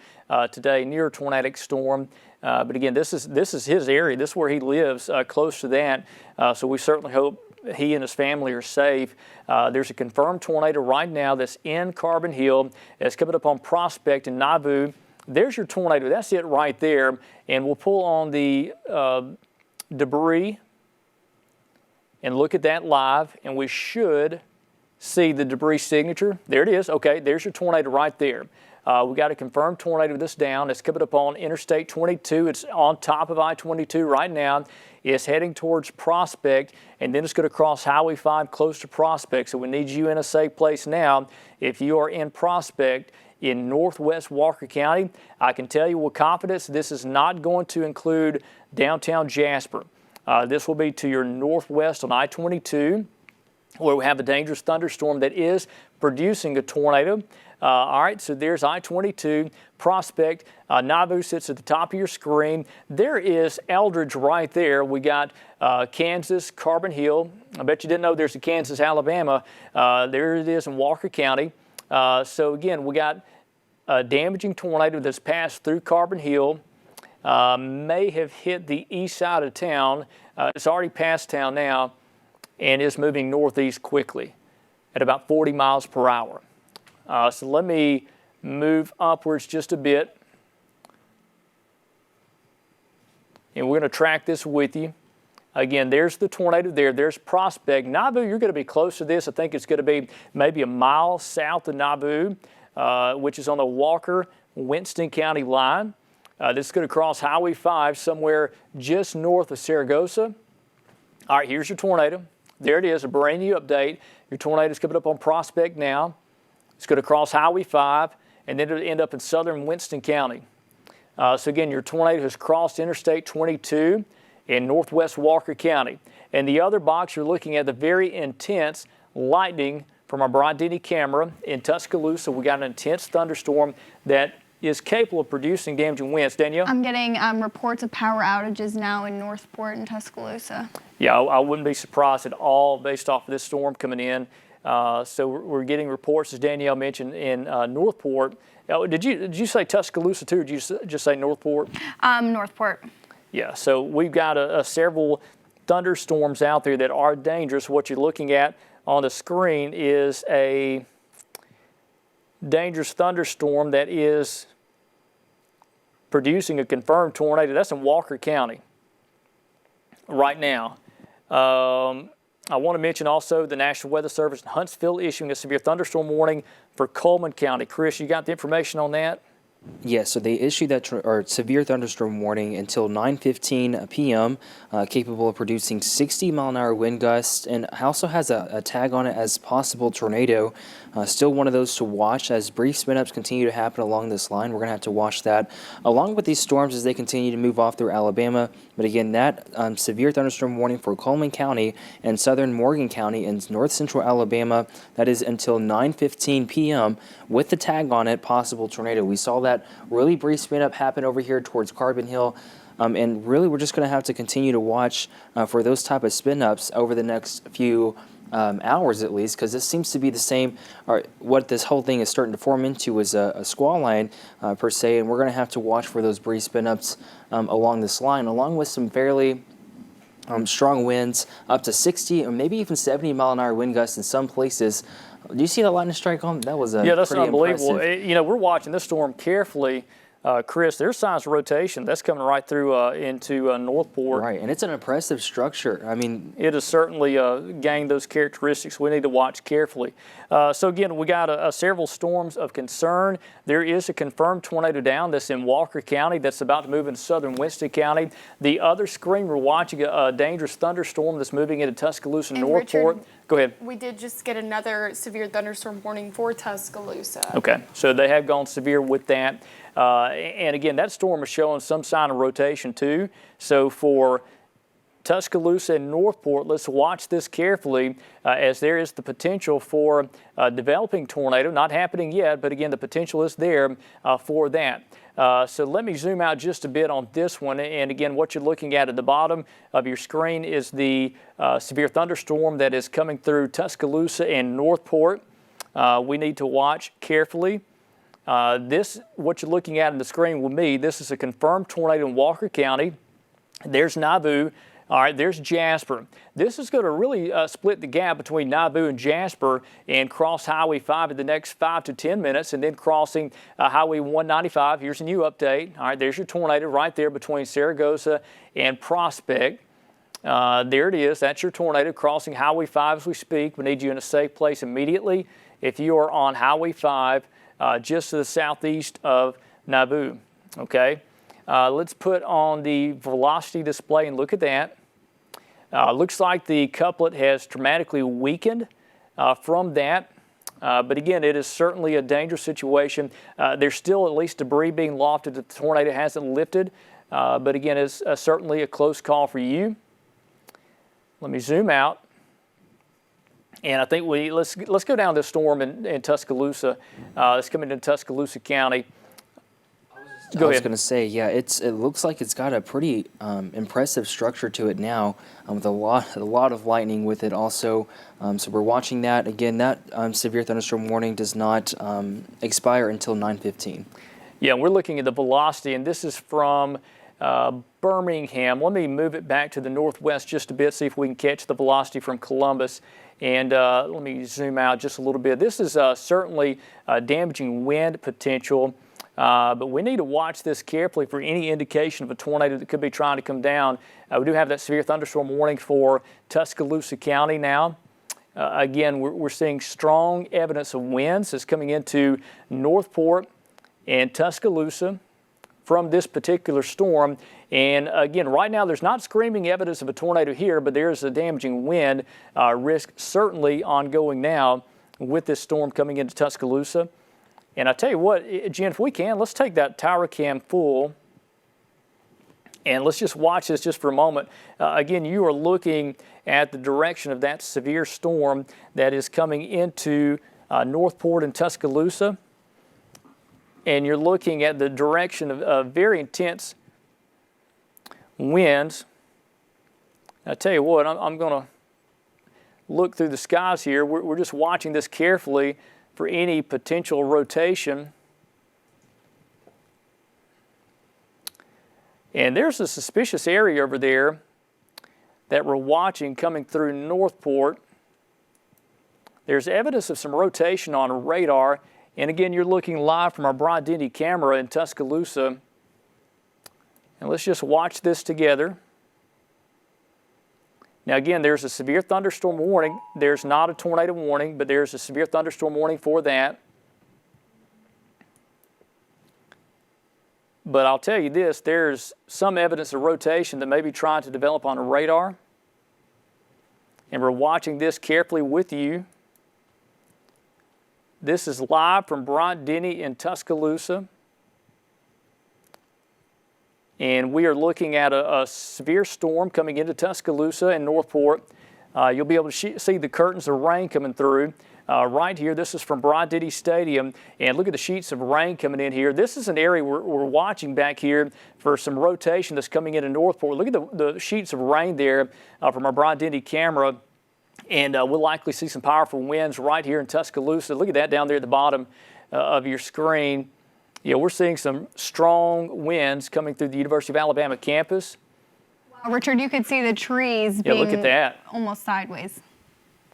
today near a tornadic storm. But again, this is his area. This is where he lives, close to that. So we certainly hope he and his family are safe. There's a confirmed tornado right now that's in Carbon Hill. It's coming up on Prospect in Nauvoo. There's your tornado. That's it right there. And we'll pull on the debris and look at that live, and we should see the debris signature. There it is. Okay, there's your tornado right there. We got a confirmed tornado this down. It's coming up on Interstate 22. It's on top of I-22 right now. It's heading towards Prospect, and then it's going to cross Highway 5 close to Prospect. So we need you in a safe place now. If you are in Prospect in northwest Walker County, I can tell you with confidence this is not going to include downtown Jasper. This will be to your northwest on I-22, where we have a dangerous thunderstorm that is producing a tornado. All right, so there's I-22, Prospect. Nauvoo sits at the top of your screen. There is Eldridge right there. We got Kansas, Carbon Hill. I bet you didn't know there's a Kansas, Alabama. There it is in Walker County. So again, we got a damaging tornado that's passed through Carbon Hill. May have hit the east side of town. It's already past town now, and is moving northeast quickly at about 40 miles per hour. So let me move upwards just a bit. And we're going to track this with you. Again, there's the tornado there. There's Prospect. Nauvoo, you're going to be close to this. I think it's going to be maybe a mile south of Nauvoo, which is on the Walker-Winston County line. This is going to cross Highway 5 somewhere just north of Saragossa. All right, here's your tornado. There it is, a brand new update. Your tornado is coming up on Prospect now. It's going to cross Highway 5, and then it'll end up in southern Winston County. So again, your tornado has crossed Interstate 22 in northwest Walker County. And the other box, you're looking at the very intense lightning from our Brodini camera in Tuscaloosa. We got an intense thunderstorm that is capable of producing damaging winds. Danielle? I'm getting reports of power outages now in Northport and Tuscaloosa. Yeah, I wouldn't be surprised at all based off of this storm coming in. So we're getting reports, as Danielle mentioned, in Northport. Did you say Tuscaloosa too, or did you just say Northport? Northport. Yeah, so we've got several thunderstorms out there that are dangerous. What you're looking at on the screen is a dangerous thunderstorm that is producing a confirmed tornado. That's in Walker County right now. I want to mention also the National Weather Service in Huntsville issuing a severe thunderstorm warning for Coleman County. Chris, you got the information on that? Yes, so they issued that severe thunderstorm warning until 9:15 p.m., capable of producing 60-mile-an-hour wind gusts, and also has a tag on it as possible tornado. Still one of those to watch as brief spin-ups continue to happen along this line. We're going to have to watch that along with these storms as they continue to move off through Alabama. But again, that severe thunderstorm warning for Coleman County and southern Morgan County in north central Alabama, that is until 9:15 p.m. with the tag on it, possible tornado. We saw that really brief spin-up happen over here towards Carbon Hill. And really, we're just going to have to continue to watch for those type of spin-ups over the next few hours at least, because this seems to be the same, or what this whole thing is starting to form into is a squall line per se, and we're going to have to watch for those breeze spin-ups along this line, along with some fairly strong winds up to 60 or maybe even 70-mile-an-hour wind gusts in some places. Do you see that lightning strike on? That was yeah, that's pretty unbelievable. impressive. You know, we're watching this storm carefully. Chris, there's signs of rotation. That's coming right through into Northport. Right, and it's an impressive structure. I mean, it has certainly gained those characteristics we need to watch carefully. So again, we got several storms of concern. There is a confirmed tornado down that's in Walker County that's about to move into southern Winston County. The other screen, we're watching a dangerous thunderstorm that's moving into Tuscaloosa, And Northport. Richard, go ahead. We did just get another severe thunderstorm warning for Tuscaloosa. Okay, so they have gone severe with that. And again, that storm is showing some sign of rotation too. So for Tuscaloosa and Northport, let's watch this carefully as there is the potential for developing tornado. Not happening yet, but again, the potential is there for that. So let me zoom out just a bit on this one. And again, what you're looking at the bottom of your screen is the severe thunderstorm that is coming through Tuscaloosa and Northport. We need to watch carefully. What you're looking at on the screen with me, this is a confirmed tornado in Walker County. There's Nauvoo. All right, there's Jasper. This is going to really split the gap between Nauvoo and Jasper and cross Highway 5 in the next 5 to 10 minutes, and then crossing Highway 195. Here's a new update. All right, there's your tornado right there between Saragossa and Prospect. There it is. That's your tornado crossing Highway 5 as we speak. We need you in a safe place immediately if you are on Highway 5. Just to the southeast of Nauvoo, okay? Let's put on the velocity display and look at that. Looks like the couplet has dramatically weakened from that. But again, it is certainly a dangerous situation. There's still at least debris being lofted that the tornado hasn't lifted. But again, it's certainly a close call for you. Let me zoom out. And I think let's go down this storm in Tuscaloosa. It's coming into Tuscaloosa County. I was going to say, yeah, it looks like it's got a pretty impressive structure to it now, with a lot of lightning with it also. So we're watching that again. That severe thunderstorm warning does not expire until 9:15. Yeah, we're looking at the velocity, and this is from Birmingham. Let me move it back to the northwest just a bit, see if we can catch the velocity from Columbus. And let me zoom out just a little bit. This is certainly damaging wind potential, but we need to watch this carefully for any indication of a tornado that could be trying to come down. We do have that severe thunderstorm warning for Tuscaloosa County now. Again, we're seeing strong evidence of winds that's coming into Northport and Tuscaloosa from this particular storm. And again, right now there's not screaming evidence of a tornado here, but there is a damaging wind risk certainly ongoing now with this storm coming into Tuscaloosa. And I tell you what, Jen, if we can, let's take that tower cam full and let's just watch this just for a moment. Again, you are looking at the direction of that severe storm that is coming into Northport and Tuscaloosa. And you're looking at the direction of very intense winds. I tell you what, I'm going to look through the skies here. We're just watching this carefully for any potential rotation. And there's a suspicious area over there that we're watching coming through Northport. There's evidence of some rotation on radar. And again, you're looking live from our Broad-Denny camera in Tuscaloosa. And let's just watch this together. Now again, there's a severe thunderstorm warning. There's not a tornado warning, but there's a severe thunderstorm warning for that. But I'll tell you this, there's some evidence of rotation that may be trying to develop on a radar. And we're watching this carefully with you. This is live from Broad-Denny in Tuscaloosa. And we are looking at a severe storm coming into Tuscaloosa and Northport. You'll be able to see the curtains of rain coming through right here. This is from Broad-Denny Stadium. And look at the sheets of rain coming in here. This is an area we're watching back here for some rotation that's coming into Northport. Look at the sheets of rain there from our Broad-Denny camera. And we'll likely see some powerful winds right here in Tuscaloosa. Look at that down there at the bottom of your screen. Yeah, we're seeing some strong winds coming through the University of Alabama campus. Wow, Richard, you could see the trees being look at that. almost sideways.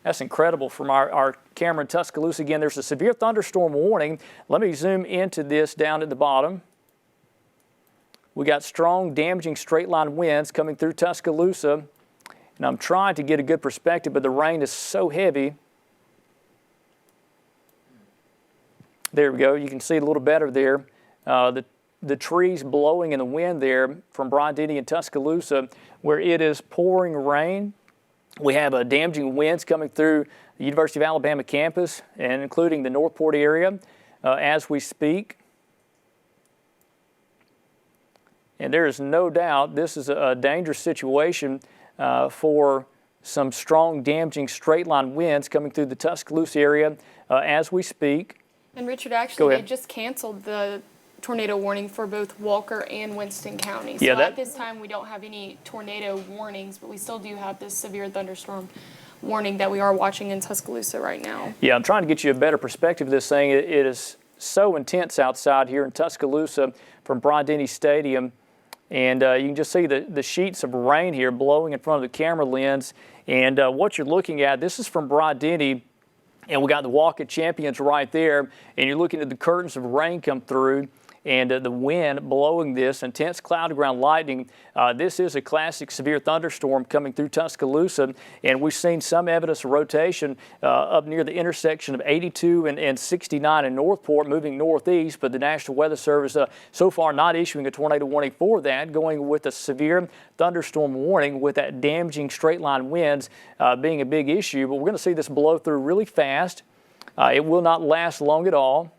That's incredible from our camera in Tuscaloosa. Again, there's a severe thunderstorm warning. Let me zoom into this down at the bottom. We got strong, damaging straight-line winds coming through Tuscaloosa. And I'm trying to get a good perspective, but the rain is so heavy. There we go. You can see it a little better there. The trees blowing in the wind there from Bron-Denny and Tuscaloosa, where it is pouring rain. We have damaging winds coming through the University of Alabama campus, and including the Northport area as we speak. And there is no doubt this is a dangerous situation for some strong, damaging straight-line winds coming through the Tuscaloosa area as we speak. And Richard, actually, they just canceled the tornado warning for both Walker and Winston County. So at this time, we don't have any tornado warnings, but we still do have this severe thunderstorm warning that we are watching in Tuscaloosa right now. Yeah, I'm trying to get you a better perspective of this thing. It is so intense outside here in Tuscaloosa from Bron-Denny Stadium. And you can just see the sheets of rain here blowing in front of the camera lens. And what you're looking at, this is from Bron-Denny, and we got the Walk of Champions right there. And you're looking at the curtains of rain come through, and the wind blowing this intense cloud to ground lightning. This is a classic severe thunderstorm coming through Tuscaloosa, and we've seen some evidence of rotation up near the intersection of 82 and 69 in Northport, moving northeast, but the National Weather Service so far not issuing a tornado warning for that, going with a severe thunderstorm warning with that damaging straight line winds being a big issue. But we're going to see this blow through really fast. It will not last long at all.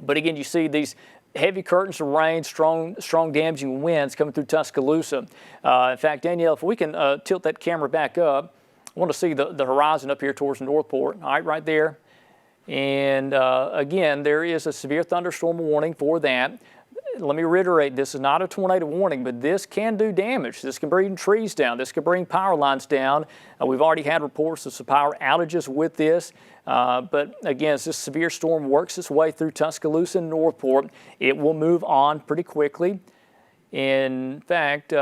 But again, you see these heavy curtains of rain, strong damaging winds coming through Tuscaloosa. In fact, Danielle, if we can tilt that camera back up, I want to see the horizon up here towards Northport. All right there. And again, there is a severe thunderstorm warning for that. Let me reiterate, this is not a tornado warning, but this can do damage. This can bring trees down. This can bring power lines down. We've already had reports of some power outages with this. But again, as this severe storm works its way through Tuscaloosa and Northport, it will move on pretty quickly. In fact,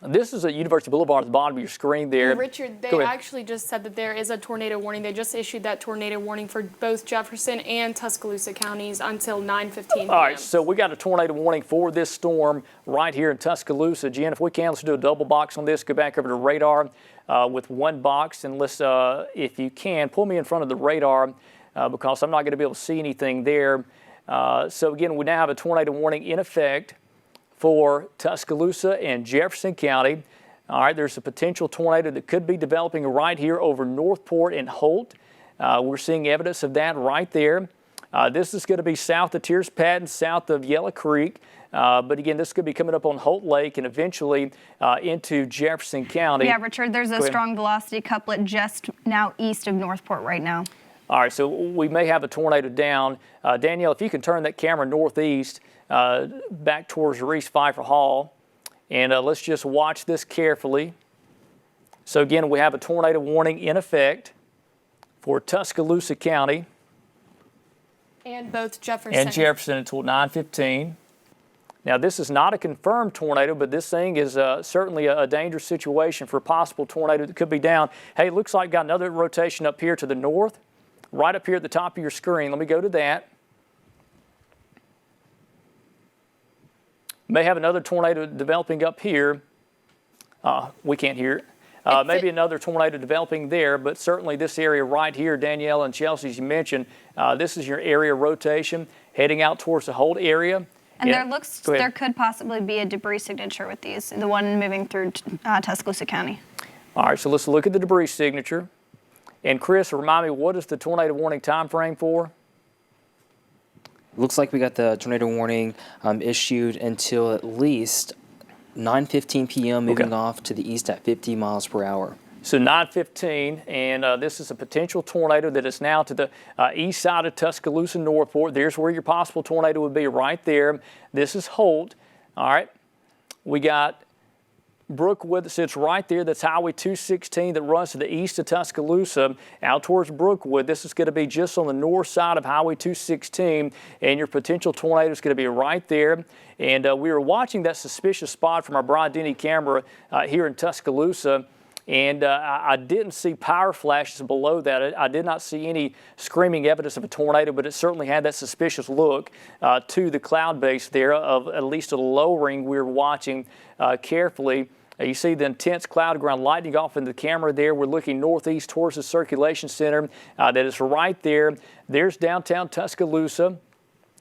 this is at University Boulevard at the bottom of your screen there. Richard, they actually just said that there is a tornado warning. They just issued that tornado warning for both Jefferson and Tuscaloosa counties until 9:15 p.m. All right, so we got a tornado warning for this storm right here in Tuscaloosa. Jen, if we can, let's do a double box on this. Go back over to radar with one box, and let's, if you can, pull me in front of the radar because I'm not going to be able to see anything there. So again, we now have a tornado warning in effect for Tuscaloosa and Jefferson County. All right, there's a potential tornado that could be developing right here over Northport and Holt. We're seeing evidence of that right there. This is going to be south of Tiers Patton, south of Yellow Creek. But again, this could be coming up on Holt Lake and eventually into Jefferson County. Yeah, Richard, there's a strong velocity couplet just now east of Northport right now. All right, so we may have a tornado down. Danielle, if you can turn that camera northeast back towards Reese Pfeiffer Hall, and let's just watch this carefully. So again, we have a tornado warning in effect for Tuscaloosa County. And both Jefferson. And Jefferson until 9:15. Now, this is not a confirmed tornado, but this thing is certainly a dangerous situation for a possible tornado that could be down. Hey, it looks like got another rotation up here to the north, right up here at the top of your screen. Let me go to that. May have another tornado developing up here. We can't hear it. Maybe another tornado developing there, but certainly this area right here, Danielle and Chelsea, as you mentioned, this is your area rotation heading out towards the Holt area. And there could possibly be a debris signature with these, the one moving through Tuscaloosa County. All right, so let's look at the debris signature. And Chris, remind me, what is the tornado warning time frame for? Looks like we got the tornado warning issued until at least 9:15 p.m., moving off to the east at 50 miles per hour. So 9:15, and this is a potential tornado that is now to the east side of Tuscaloosa, Northport. There's where your possible tornado would be right there. This is Holt. All right. We got Brookwood that sits right there. That's Highway 216 that runs to the east of Tuscaloosa out towards Brookwood. This is going to be just on the north side of Highway 216, and your potential tornado is going to be right there. And we were watching that suspicious spot from our Broad-Denny camera here in Tuscaloosa, and I didn't see power flashes below that. I did not see any screaming evidence of a tornado, but it certainly had that suspicious look to the cloud base there of at least a lowering. We were watching carefully. You see the intense cloud ground lightning off in the camera there. We're looking northeast towards the circulation center that is right there. There's downtown Tuscaloosa.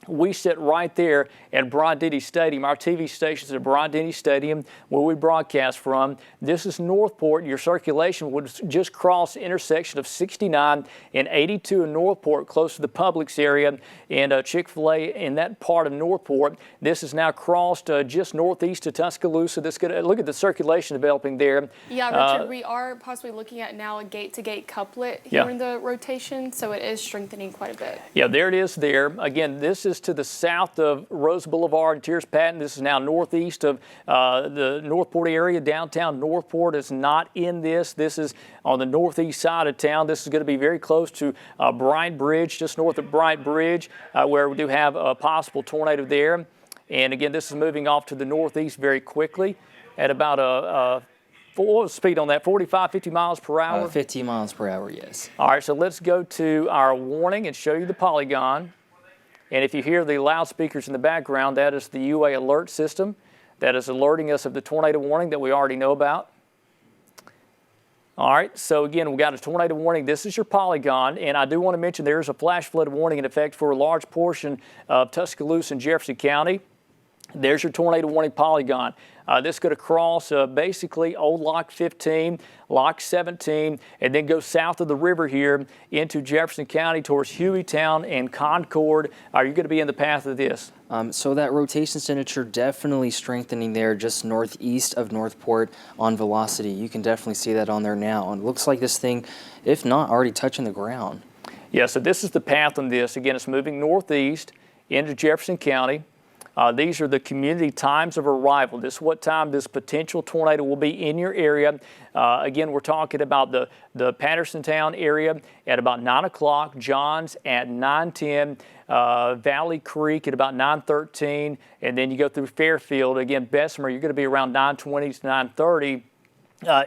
We sit right there at Broad-Denny Stadium. Our TV station's at Broad-Denny Stadium where we broadcast from. This is Northport. Your circulation would just cross the intersection of 69 and 82 in Northport, close to the Publix area and Chick-fil-A in that part of Northport. This is now crossed just northeast of Tuscaloosa. Look at the circulation developing there. Yeah, Richard, we are possibly looking at now a gate-to-gate couplet here in the rotation, so it is strengthening quite a bit. Yeah, there it is there. Again, this is to the south of Rose Boulevard and Tiers Patton. This is now northeast of the Northport area. Downtown Northport is not in this. This is on the northeast side of town. This is going to be very close to Bryant Bridge, just north of Bryant Bridge, where we do have a possible tornado there. And again, this is moving off to the northeast very quickly at about what was the speed on that? 45, 50 miles per hour? 50 miles per hour, yes. All right, so let's go to our warning and show you the polygon. And if you hear the loudspeakers in the background, that is the UA alert system that is alerting us of the tornado warning that we already know about. All right, so again, we got a tornado warning. This is your polygon, and I do want to mention there is a flash flood warning in effect for a large portion of Tuscaloosa and Jefferson County. There's your tornado warning polygon. This is going to cross basically Old Lock 15, Lock 17, and then go south of the river here into Jefferson County towards Hueytown and Concord. Are you going to be in the path of this? So that rotation signature definitely strengthening there just northeast of Northport on velocity. You can definitely see that on there now. And it looks like this thing, if not already touching the ground. Yeah, so this is the path on this. Again, it's moving northeast into Jefferson County. These are the community times of arrival. This is what time this potential tornado will be in your area. Again, we're talking about the Pattersontown area at about 9 o'clock, Johns at 9:10, Valley Creek at about 9:13, and then you go through Fairfield. Again, Bessemer, you're going to be around 9:20 to 9:30.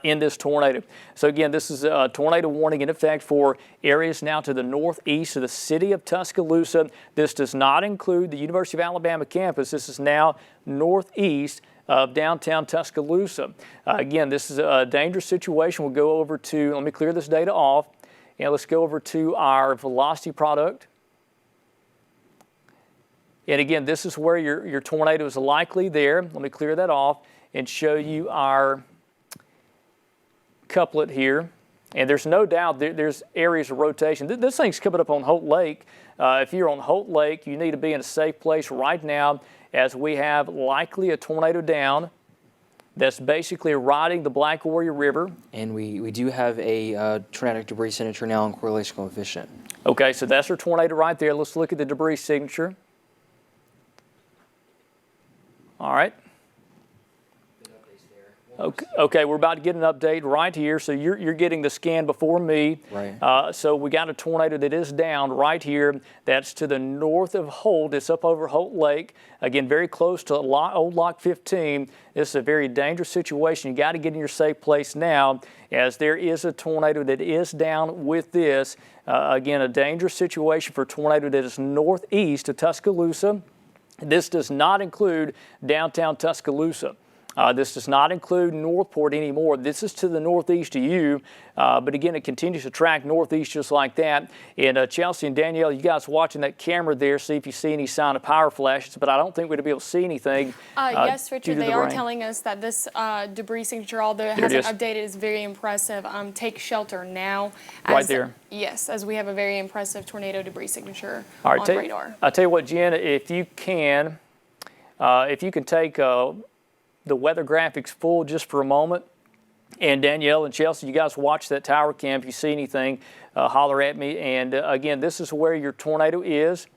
In this tornado. So again, this is a tornado warning in effect for areas now to the northeast of the city of Tuscaloosa. This does not include the University of Alabama campus. This is now northeast of downtown Tuscaloosa. Again, this is a dangerous situation. We'll go over to, let me clear this data off, and let's go over to our velocity product. And again, this is where your tornado is likely there. Let me clear that off and show you our couplet here, and there's no doubt there's areas of rotation. This thing's coming up on Holt Lake. If you're on Holt Lake, you need to be in a safe place right now as we have likely a tornado down that's basically riding the Black Warrior River. And we do have a tornadic debris signature now on correlation coefficient. Okay, so that's our tornado right there. Let's look at the debris signature. All right. Okay, we're about to get an update right here. So you're getting the scan before me. Right. So we got a tornado that is down right here. That's to the north of Holt. It's up over Holt Lake. Again, very close to Old Lock 15. This is a very dangerous situation. You got to get in your safe place now, as there is a tornado that is down with this. Again, a dangerous situation for a tornado that is northeast of Tuscaloosa. This does not include downtown Tuscaloosa. This does not include Northport anymore. This is to the northeast of you, but again, it continues to track northeast just like that. And Chelsea and Danielle, you guys watching that camera there, see if you see any sign of power flashes, but I don't think we're going to be able to see anything. Yes, Richard, they are telling us that this debris signature, although it hasn't updated, is very impressive. Take shelter now. Right there. Yes, as we have a very impressive tornado debris signature on radar. I'll tell you what, Jen, if you can take the weather graphics full just for a moment. And Danielle and Chelsea, you guys watch that tower cam. If you see anything, holler at me. And again, this is where your tornado is.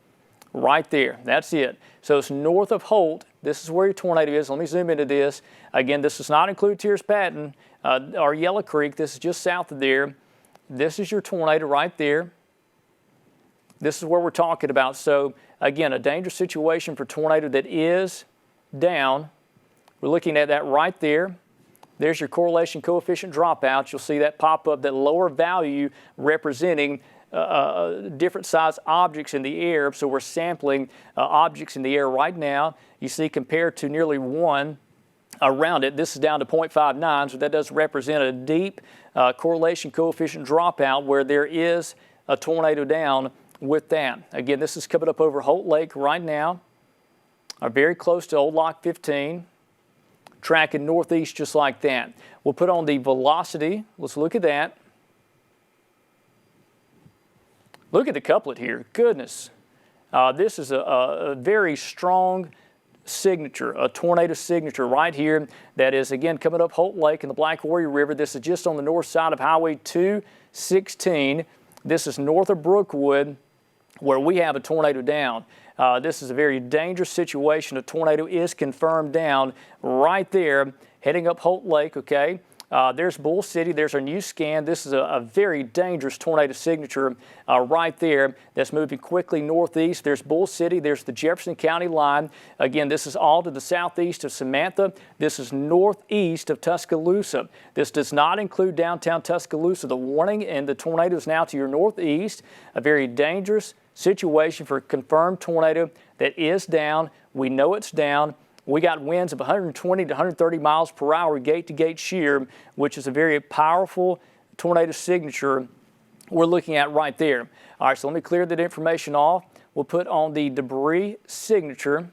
right there. That's it. So it's north of Holt. This is where your tornado is. Let me zoom into this. Again, this does not include Tiers Patton or Yellow Creek. This is just south of there. This is your tornado right there. This is where we're talking about. So again, a dangerous situation for tornado that is down. We're looking at that right there. There's your correlation coefficient dropout. You'll see that pop up, that lower value representing different size objects in the air. So we're sampling objects in the air right now. You see compared to nearly 1 around it, this is down to 0.59, so that does represent a deep correlation coefficient dropout where there is a tornado down with that. Again, this is coming up over Holt Lake right now, very close to Old Lock 15, tracking northeast just like that. We'll put on the velocity. Let's look at that. Look at the couplet here. Goodness. This is a very strong signature, a tornado signature right here that is, again, coming up Holt Lake and the Black Warrior River. This is just on the north side of Highway 216. This is north of Brookwood, where we have a tornado down. This is a very dangerous situation. A tornado is confirmed down right there, heading up Holt Lake, okay? There's Bull City. There's our new scan. This is a very dangerous tornado signature right there that's moving quickly northeast. There's Bull City. There's the Jefferson County line. Again, this is all to the southeast of Samantha. This is northeast of Tuscaloosa. This does not include downtown Tuscaloosa. The warning and the tornado is now to your northeast. A very dangerous situation for a confirmed tornado that is down. We know it's down. We got winds of 120 to 130 miles per hour gate-to-gate shear, which is a very powerful tornado signature we're looking at right there. All right, so let me clear that information off. We'll put on the debris signature.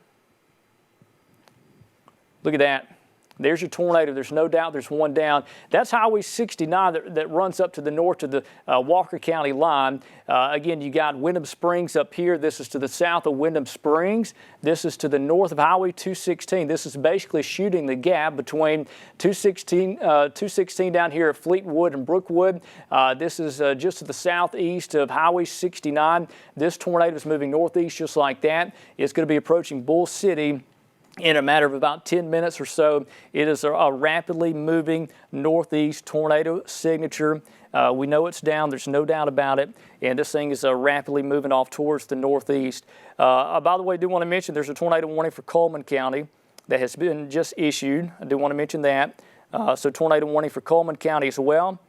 Look at that. There's your tornado. There's no doubt there's one down. That's Highway 69 that runs up to the north to the Walker County line. Again, you got Wyndham Springs up here. This is to the south of Wyndham Springs. This is to the north of Highway 216. This is basically shooting the gap between 216 down here at Fleetwood and Brookwood. This is just to the southeast of Highway 69. This tornado is moving northeast just like that. It's going to be approaching Bull City in a matter of about 10 minutes or so. It is a rapidly moving northeast tornado signature. We know it's down. There's no doubt about it. And this thing is rapidly moving off towards the northeast. By the way, I do want to mention there's a tornado warning for Coleman County that has been just issued. I do want to mention that. So tornado warning for Coleman County as well.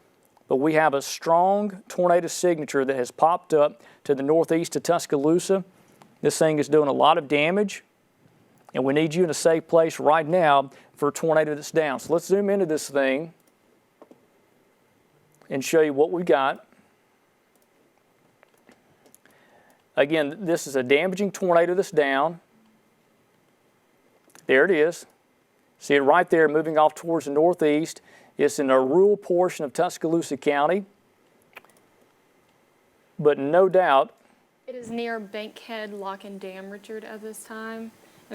But we have a strong tornado signature that has popped up to the northeast of Tuscaloosa. This thing is doing a lot of damage. And we need you in a safe place right now for a tornado that's down. So let's zoom into this thing and show you what we got. Again, this is a damaging tornado that's down. There it is. See it right there moving off towards the northeast. It's in a rural portion of Tuscaloosa County. But no doubt. It is near Bankhead Lock and Dam, Richard, at this time.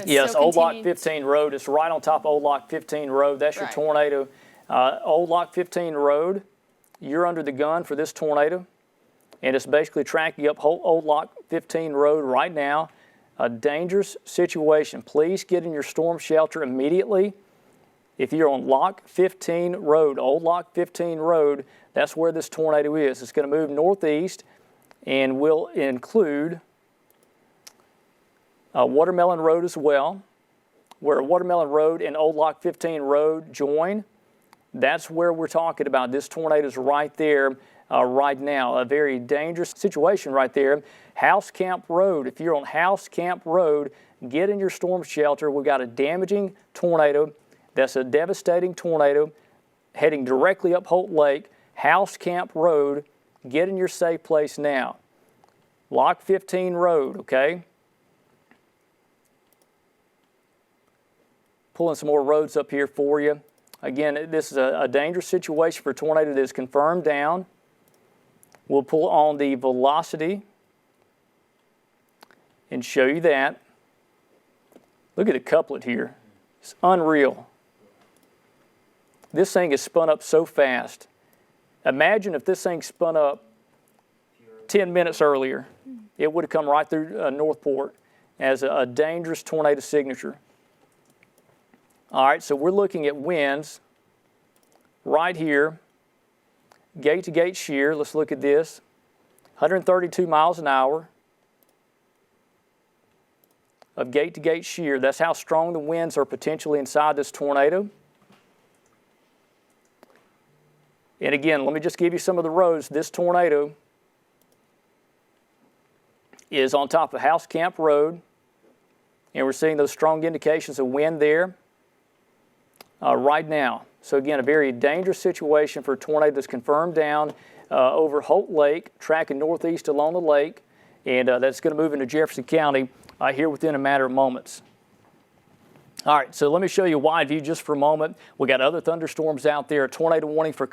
Yes, Old Lock 15 Road. It's right on top of Old Lock 15 Road. That's your tornado. Old Lock 15 Road, you're under the gun for this tornado. And it's basically tracking up Old Lock 15 Road right now. A dangerous situation. Please get in your storm shelter immediately. If you're on Lock 15 Road, Old Lock 15 Road, that's where this tornado is. It's going to move northeast and will include Watermelon Road as well, where Watermelon Road and Old Lock 15 Road join. That's where we're talking about. This tornado is right there right now. A very dangerous situation right there. House Camp Road. If you're on House Camp Road, get in your storm shelter. We've got a damaging tornado. That's a devastating tornado heading directly up Holt Lake. House Camp Road. Get in your safe place now. Lock 15 Road, okay? Pulling some more roads up here for you. Again, this is a dangerous situation for a tornado that is confirmed down. We'll pull on the velocity and show you that. Look at the couplet here. It's unreal. This thing is spun up so fast. Imagine if this thing spun up 10 minutes earlier. It would have come right through Northport. as a dangerous tornado signature. All right, so we're looking at winds right here, gate-to-gate shear. Let's look at this, 132 miles an hour of gate-to-gate shear. That's how strong the winds are potentially inside this tornado. And again, let me just give you some of the roads. This tornado is on top of House Camp Road, and we're seeing those strong indications of wind there right now. So again, a very dangerous situation for a tornado that's confirmed down over Holt Lake, tracking northeast along the lake, and that's going to move into Jefferson County here within a matter of moments. All right, so let me show you a wide view just for a moment. We got other thunderstorms out there. A tornado warning for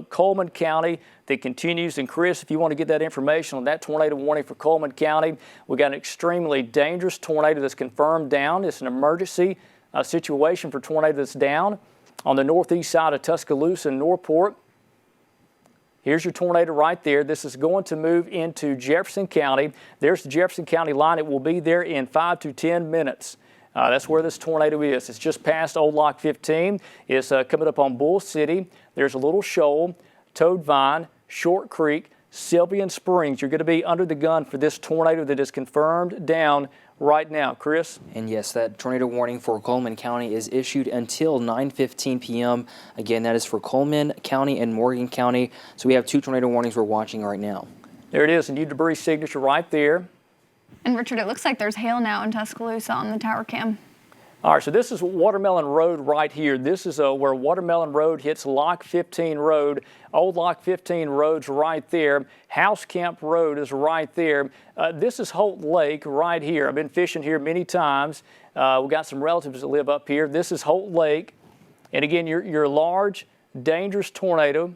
Coleman County that continues. And Chris, if you want to get that information on that tornado warning for Coleman County, we got an extremely dangerous tornado that's confirmed down. It's an emergency situation for tornado that's down on the northeast side of Tuscaloosa and Northport. Here's your tornado right there. This is going to move into Jefferson County. There's the Jefferson County line. It will be there in 5 to 10 minutes. That's where this tornado is. It's just past Old Lock 15. It's coming up on Bull City. There's a little shoal, Toad Vine, Short Creek, Sylvian Springs. You're going to be under the gun for this tornado that is confirmed down right now. Chris? And yes, that tornado warning for Coleman County is issued until 9:15 p.m. Again, that is for Coleman County and Morgan County. So we have 2 tornado warnings we're watching right now. There it is, a new debris signature right there. And Richard, it looks like there's hail now in Tuscaloosa on the tower cam. All right, so this is Watermelon Road right here. This is where Watermelon Road hits Lock 15 Road. Old Lock 15 Road's right there. House Camp Road is right there. This is Holt Lake right here. I've been fishing here many times. We've got some relatives that live up here. This is Holt Lake. And again, your large, dangerous tornado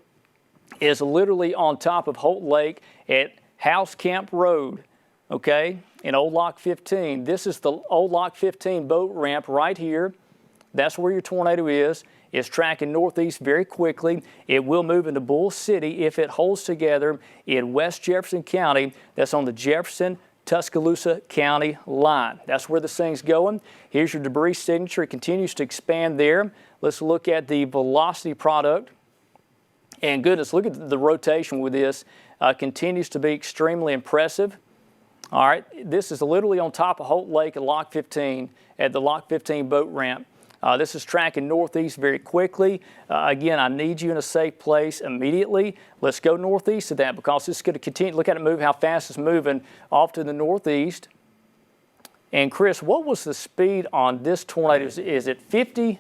is literally on top of Holt Lake at House Camp Road, okay, in Old Lock 15. This is the Old Lock 15 boat ramp right here. That's where your tornado is. It's tracking northeast very quickly. It will move into Bull City if it holds together in West Jefferson County. That's on the Jefferson-Tuscaloosa County line. That's where this thing's going. Here's your debris signature. It continues to expand there. Let's look at the velocity product. And goodness, look at the rotation with this. Continues to be extremely impressive. All right, this is literally on top of Holt Lake at Lock 15, at the Lock 15 boat ramp. This is tracking northeast very quickly. Again, I need you in a safe place immediately. Let's go northeast of that because this is going to continue. Look at it move, how fast it's moving off to the northeast. And Chris, what was the speed on this tornado? Is it 50?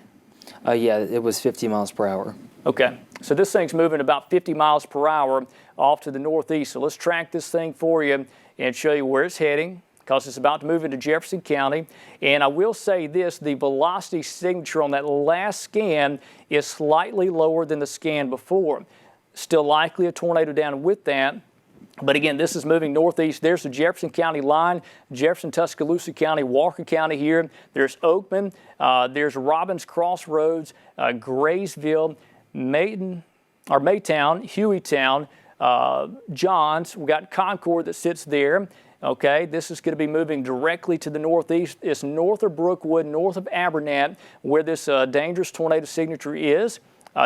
Yeah, it was 50 miles per hour. Okay, so this thing's moving about 50 miles per hour off to the northeast. So let's track this thing for you and show you where it's heading because it's about to move into Jefferson County. And I will say this, the velocity signature on that last scan is slightly lower than the scan before. Still likely a tornado down with that. But again, this is moving northeast. There's the Jefferson County line, Jefferson, Tuscaloosa County, Walker County here. There's Oakman, there's Robbins Crossroads, Graysville, Maytown, Hueytown, Johns. We've got Concord that sits there. Okay, this is going to be moving directly to the northeast. It's north of Brookwood, north of Abernat, where this dangerous tornado signature is.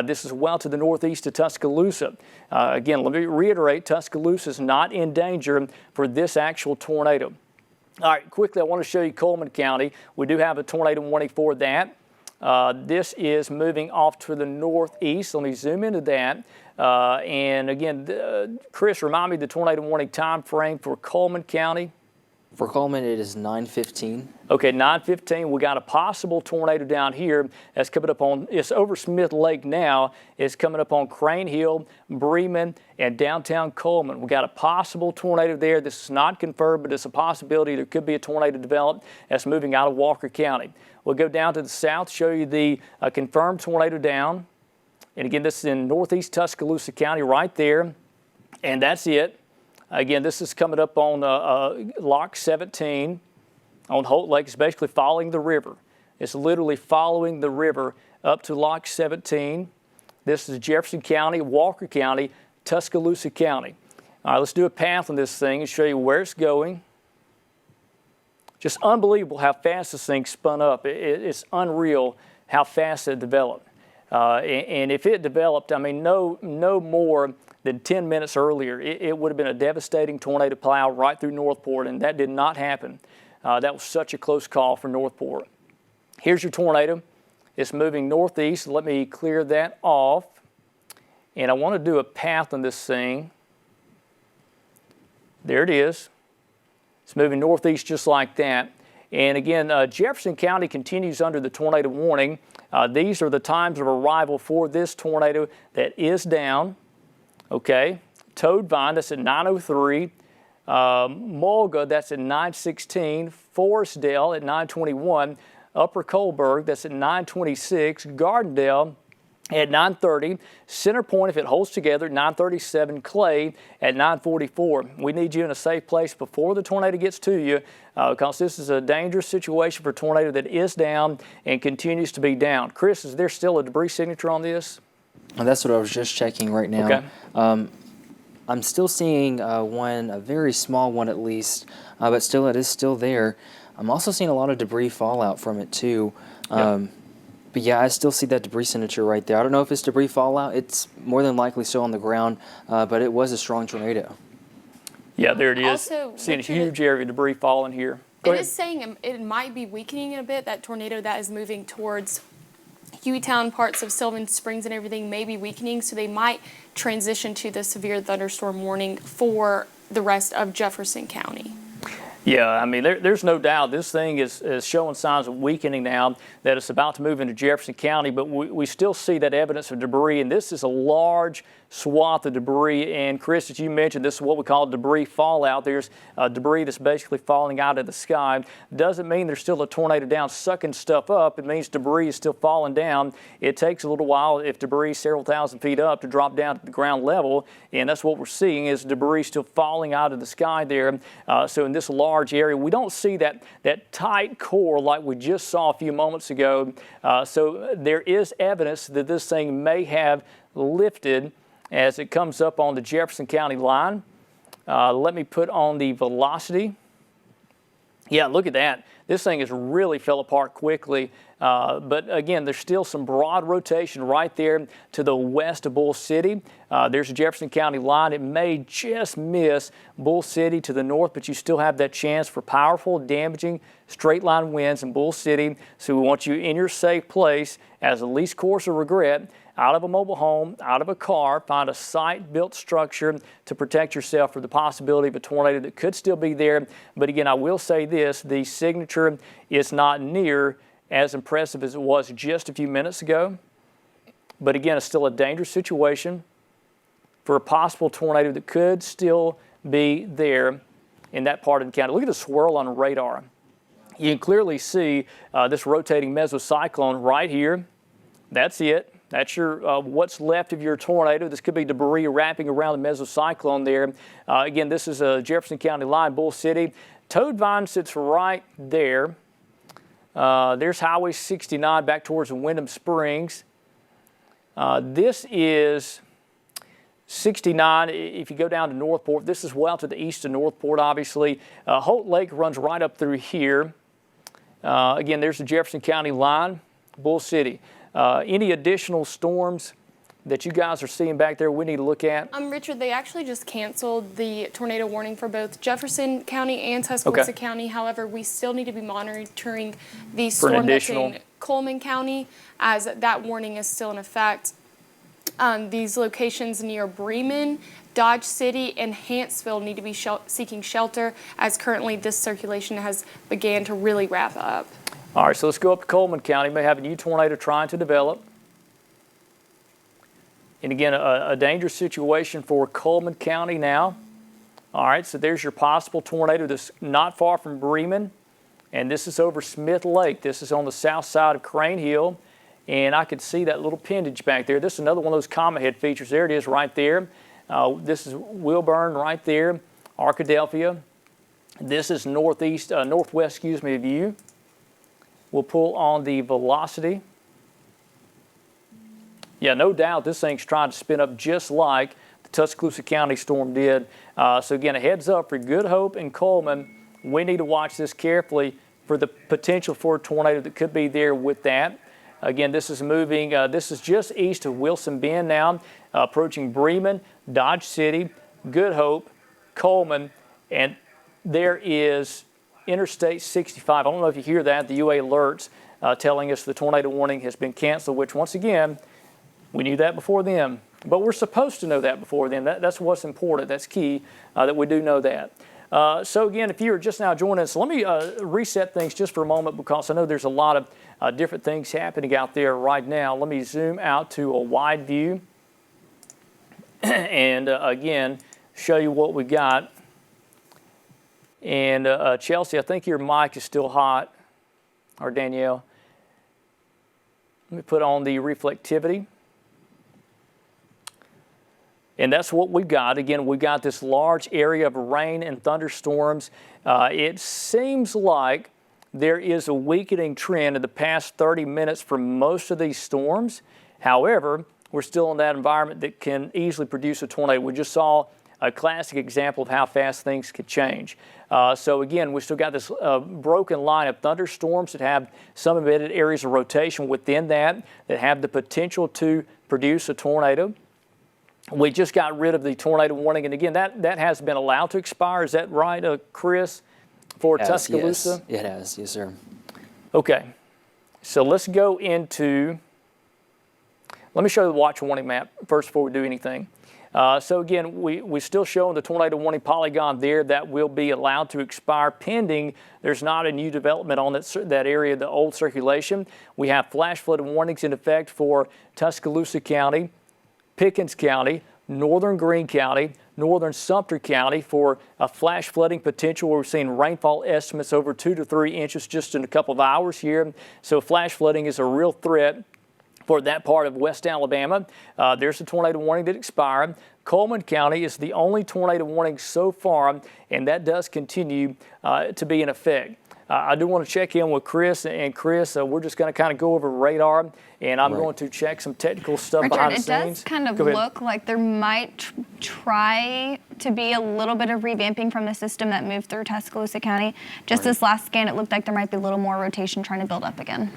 This is well to the northeast of Tuscaloosa. Again, let me reiterate, Tuscaloosa is not in danger for this actual tornado. All right, quickly, I want to show you Coleman County. We do have a tornado warning for that. This is moving off to the northeast. Let me zoom into that. And again, Chris, remind me the tornado warning time frame for Coleman County. For Coleman, it is 9:15. Okay, 9:15. We got a possible tornado down here that's coming up on, it's over Smith Lake now. It's coming up on Crane Hill, Bremen, and downtown Coleman. We got a possible tornado there. This is not confirmed, but it's a possibility there could be a tornado developed that's moving out of Walker County. We'll go down to the south, show you the confirmed tornado down. And again, this is in northeast Tuscaloosa County right there. And that's it. Again, this is coming up on Lock 17 on Holt Lake. It's basically following the river. It's literally following the river up to Lock 17. This is Jefferson County, Walker County, Tuscaloosa County. All right, let's do a path on this thing and show you where it's going. Just unbelievable how fast this thing spun up. It's unreal how fast it developed. And if it developed, I mean, no more than 10 minutes earlier, it would have been a devastating tornado plow right through Northport, and that did not happen. That was such a close call for Northport. Here's your tornado. It's moving northeast. Let me clear that off. And I want to do a path on this thing. There it is. It's moving northeast just like that. And again, Jefferson County continues under the tornado warning. These are the times of arrival for this tornado that is down. Okay, Toadvine, that's at 9:03. Mulga, that's at 9:16. Forestdale at 9:21. Upper Colberg, that's at 9:26. Gardendale at 9:30. Center Point, if it holds together, 9:37. Clay at 9:44. We need you in a safe place before the tornado gets to you, because this is a dangerous situation for a tornado that is down and continues to be down. Chris, is there still a debris signature on this? Well, that's what I was just checking right now. Okay. I'm still seeing a very small one at least, but still it is still there. I'm also seeing a lot of debris fallout from it too. But yeah, I still see that debris signature right there. I don't know if it's debris fallout. It's more than likely still on the ground, but it was a strong tornado. Yeah, there it is. Also, seeing Richard, a huge area of debris falling here. Go it ahead. is saying it might be weakening a bit. That tornado that is moving towards Hueytown, parts of Sylvan Springs and everything may be weakening, so they might transition to the severe thunderstorm warning for the rest of Jefferson County. Yeah, I mean, there's no doubt this thing is showing signs of weakening now, that it's about to move into Jefferson County, but we still see that evidence of debris, and this is a large swath of debris. And Chris, as you mentioned, this is what we call debris fallout. There's debris that's basically falling out of the sky. Doesn't mean there's still a tornado down sucking stuff up. It means debris is still falling down. It takes a little while, if debris is several thousand feet up, to drop down to the ground level, and that's what we're seeing is debris still falling out of the sky there. So in this large area, we don't see that tight core like we just saw a few moments ago. So there is evidence that this thing may have lifted as it comes up on the Jefferson County line. Let me put on the velocity. Yeah, look at that. This thing has really fell apart quickly. But again, there's still some broad rotation right there to the west of Bull City. There's a Jefferson County line. It may just miss Bull City to the north, but you still have that chance for powerful, damaging, straight line winds in Bull City. So we want you in your safe place as the least course of regret. Out of a mobile home, out of a car, find a site-built structure to protect yourself for the possibility of a tornado that could still be there. But again, I will say this, the signature is not near as impressive as it was just a few minutes ago. But again, it's still a dangerous situation for a possible tornado that could still be there in that part of the county. Look at the swirl on the radar. You can clearly see this rotating mesocyclone right here. That's it. That's your what's left of your tornado. This could be debris wrapping around the mesocyclone there. Again, this is a Jefferson County line, Bull City. Toadvine sits right there. There's Highway 69 back towards Wyndham Springs. This is 69. If you go down to Northport, this is well to the east of Northport, obviously. Holt Lake runs right up through here. Again, there's the Jefferson County line, Bull City. Any additional storms that you guys are seeing back there we need to look at? Richard, they actually just canceled the tornado warning for both Jefferson County and Tuscaloosa County. However, we still need to be monitoring the storm that's in Coleman County, as that warning is still in effect. These locations near Bremen, Dodge City, and Hanceville need to be seeking shelter, as currently this circulation has began to really wrap up. All right, so let's go up to Coleman County. May have a new tornado trying to develop. And again, a dangerous situation for Coleman County now. All right, so there's your possible tornado that's not far from Bremen. And this is over Smith Lake. This is on the south side of Crane Hill. And I could see that little appendage back there. This is another one of those comet head features. There it is right there. This is Wilburn right there, Arkadelphia. This is northwest view. We'll pull on the velocity. Yeah, no doubt this thing's trying to spin up just like the Tuscaloosa County storm did. So again, a heads up for Good Hope and Coleman. we need to watch this carefully for the potential for a tornado that could be there with that. Again, this is moving, this is just east of Wilson Bend now, approaching Bremen, Dodge City, Good Hope, Coleman, and there is Interstate 65. I don't know if you hear that, the UA alerts telling us the tornado warning has been canceled, which once again, we knew that before them. But we're supposed to know that before then. That's what's important. That's key that we do know that. So again, if you're just now joining us, let me reset things just for a moment because I know there's a lot of different things happening out there right now. Let me zoom out to a wide view and again, show you what we got. And Chelsea, I think your mic is still hot, or Danielle. Let me put on the reflectivity. And that's what we've got. Again, we've got this large area of rain and thunderstorms. It seems like there is a weakening trend in the past 30 minutes for most of these storms. However, we're still in that environment that can easily produce a tornado. We just saw a classic example of how fast things could change. So again, we still got this broken line of thunderstorms that have some embedded areas of rotation within that have the potential to produce a tornado. We just got rid of the tornado warning, and again, that has been allowed to expire. Is that right, Chris, for Tuscaloosa? Yes, it has. Yes, sir. Okay, so let's go into, let me show you the watch warning map first before we do anything. So again, we still showing the tornado warning polygon there that will be allowed to expire pending there's not a new development on that area, the old circulation. We have flash flood warnings in effect for Tuscaloosa County, Pickens County, northern Greene County, northern Sumter County for a flash flooding potential. We're seeing rainfall estimates over 2 to 3 inches just in a couple of hours here. So flash flooding is a real threat for that part of West Alabama. There's a tornado warning that expired. Coleman County is the only tornado warning so far, and that does continue to be in effect. I do want to check in with Chris, and Chris, we're just going to kind of go over radar, and I'm going to check some technical stuff behind the scenes. Richard, it does kind of look like there might try to be a little bit of revamping from the system that moved through Tuscaloosa County. Just this last scan, it looked like there might be a little more rotation trying to build up again.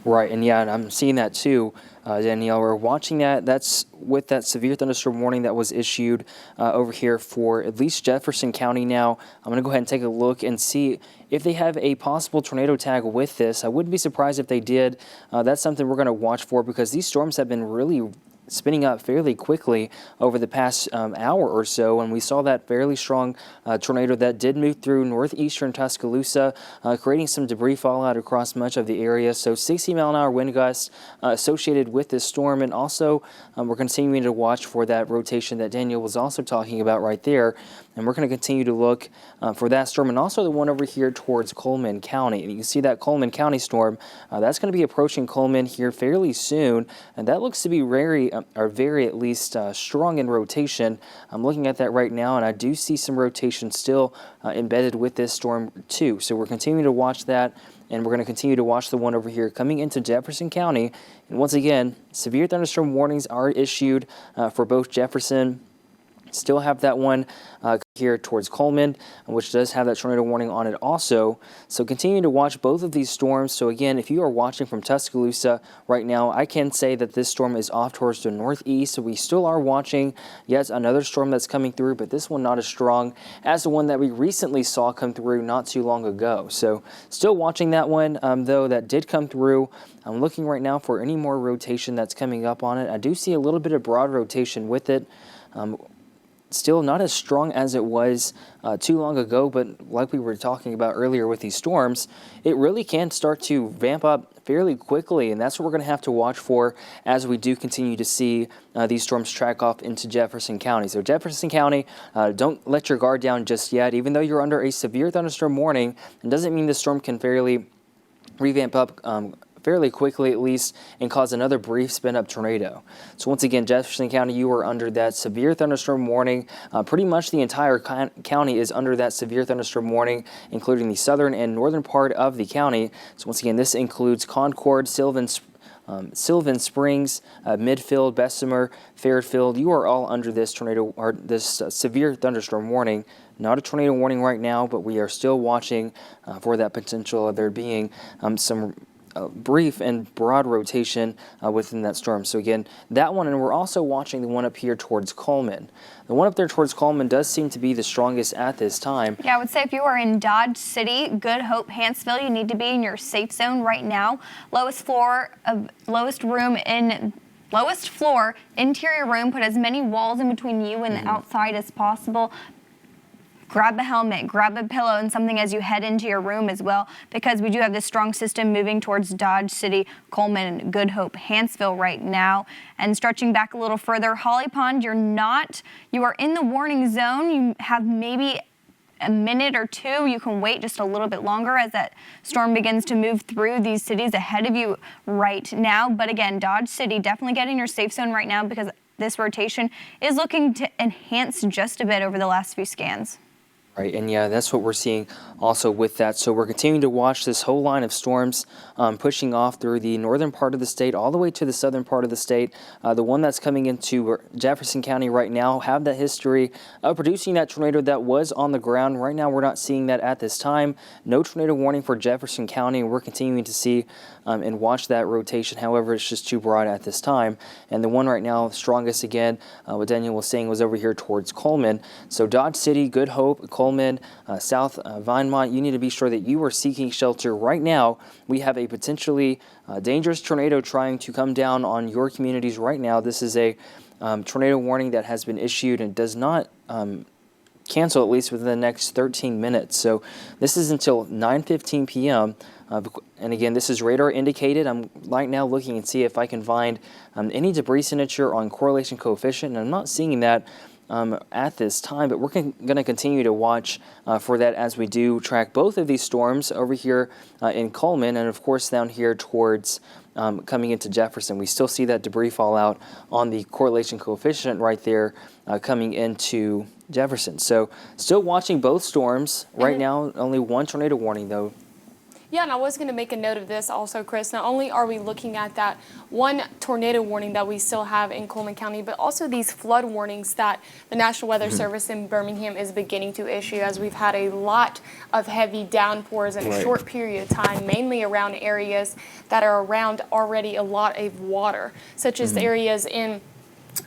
Right, and yeah, and I'm seeing that too, Danielle. We're watching that. That's with that severe thunderstorm warning that was issued over here for at least Jefferson County now. I'm going to go ahead and take a look and see if they have a possible tornado tag with this. I wouldn't be surprised if they did. That's something we're going to watch for because these storms have been really spinning up fairly quickly over the past hour or so, and we saw that fairly strong tornado that did move through northeastern Tuscaloosa, creating some debris fallout across much of the area. So 60-mile-an-hour wind gusts associated with this storm, and also we're continuing to watch for that rotation that Daniel was also talking about right there, and we're going to continue to look for that storm, and also the one over here towards Coleman County. And you can see that Coleman County storm, that's going to be approaching Coleman here fairly soon, and that looks to be very at least strong in rotation. I'm looking at that right now, and I do see some rotation still embedded with this storm too. So we're continuing to watch that, and we're going to continue to watch the one over here coming into Jefferson County. And once again, severe thunderstorm warnings are issued for both Jefferson. Still have that one here towards Coleman, which does have that tornado warning on it also. So continue to watch both of these storms. So again, if you are watching from Tuscaloosa right now, I can say that this storm is off towards the northeast. So we still are watching yet another storm that's coming through, but this one not as strong as the one that we recently saw come through not too long ago. So still watching that one, though, that did come through. I'm looking right now for any more rotation that's coming up on it. I do see a little bit of broad rotation with it. Still not as strong as it was too long ago, but like we were talking about earlier with these storms, it really can start to vamp up fairly quickly, and that's what we're going to have to watch for as we do continue to see these storms track off into Jefferson County. So Jefferson County, don't let your guard down just yet. Even though you're under a severe thunderstorm warning, it doesn't mean the storm can fairly revamp up fairly quickly at least, and cause another brief spin-up tornado. So once again, Jefferson County, you are under that severe thunderstorm warning. Pretty much the entire county is under that severe thunderstorm warning, including the southern and northern part of the county. So once again, this includes Concord, Sylvan Springs, Midfield, Bessemer, Fairfield. You are all under this tornado or this severe thunderstorm warning not a tornado warning right now, but we are still watching for that potential of there being some brief and broad rotation within that storm. So again, that one, and we're also watching the one up here towards Coleman. The one up there towards Coleman does seem to be the strongest at this time. Yeah, I would say if you are in Dodge City, Good Hope, Hanceville, you need to be in your safe zone right now. Lowest floor, interior room, put as many walls in between you and the outside as possible. Grab a helmet, grab a pillow and something as you head into your room as well, because we do have this strong system moving towards Dodge City, Coleman, Good Hope, Hanceville right now. And stretching back a little further, Holly Pond, you are in the warning zone. You have maybe a minute or two. You can wait just a little bit longer as that storm begins to move through these cities ahead of you right now. But again, Dodge City, definitely get in your safe zone right now because this rotation is looking to enhance just a bit over the last few scans. Right, and yeah, that's what we're seeing also with that. So we're continuing to watch this whole line of storms pushing off through the northern part of the state all the way to the southern part of the state. The one that's coming into Jefferson County right now have that history of producing that tornado that was on the ground. Right now we're not seeing that at this time. No tornado warning for Jefferson County, and we're continuing to see and watch that rotation. However, it's just too broad at this time. And the one right now, strongest again, what Daniel was saying, was over here towards Coleman. So Dodge City, Good Hope, Coleman, South Vinemont, you need to be sure that you are seeking shelter right now. We have a potentially dangerous tornado trying to come down on your communities right now. This is a tornado warning that has been issued and does not cancel at least within the next 13 minutes. So this is until 9:15 p.m. And again, this is radar indicated. I'm right now looking and see if I can find any debris signature on correlation coefficient, and I'm not seeing that at this time, but we're going to continue to watch for that as we do track both of these storms over here in Coleman and, of course, down here towards coming into Jefferson. We still see that debris fallout on the correlation coefficient right there coming into Jefferson. So still watching both storms. Right now, only one tornado warning, though. Yeah, and I was going to make a note of this also, Chris. Not only are we looking at that one tornado warning that we still have in Coleman County, but also these flood warnings that the National Weather Service in Birmingham is beginning to issue, as we've had a lot of heavy downpours in a short period of time, mainly around areas that are around already a lot of water, such as areas in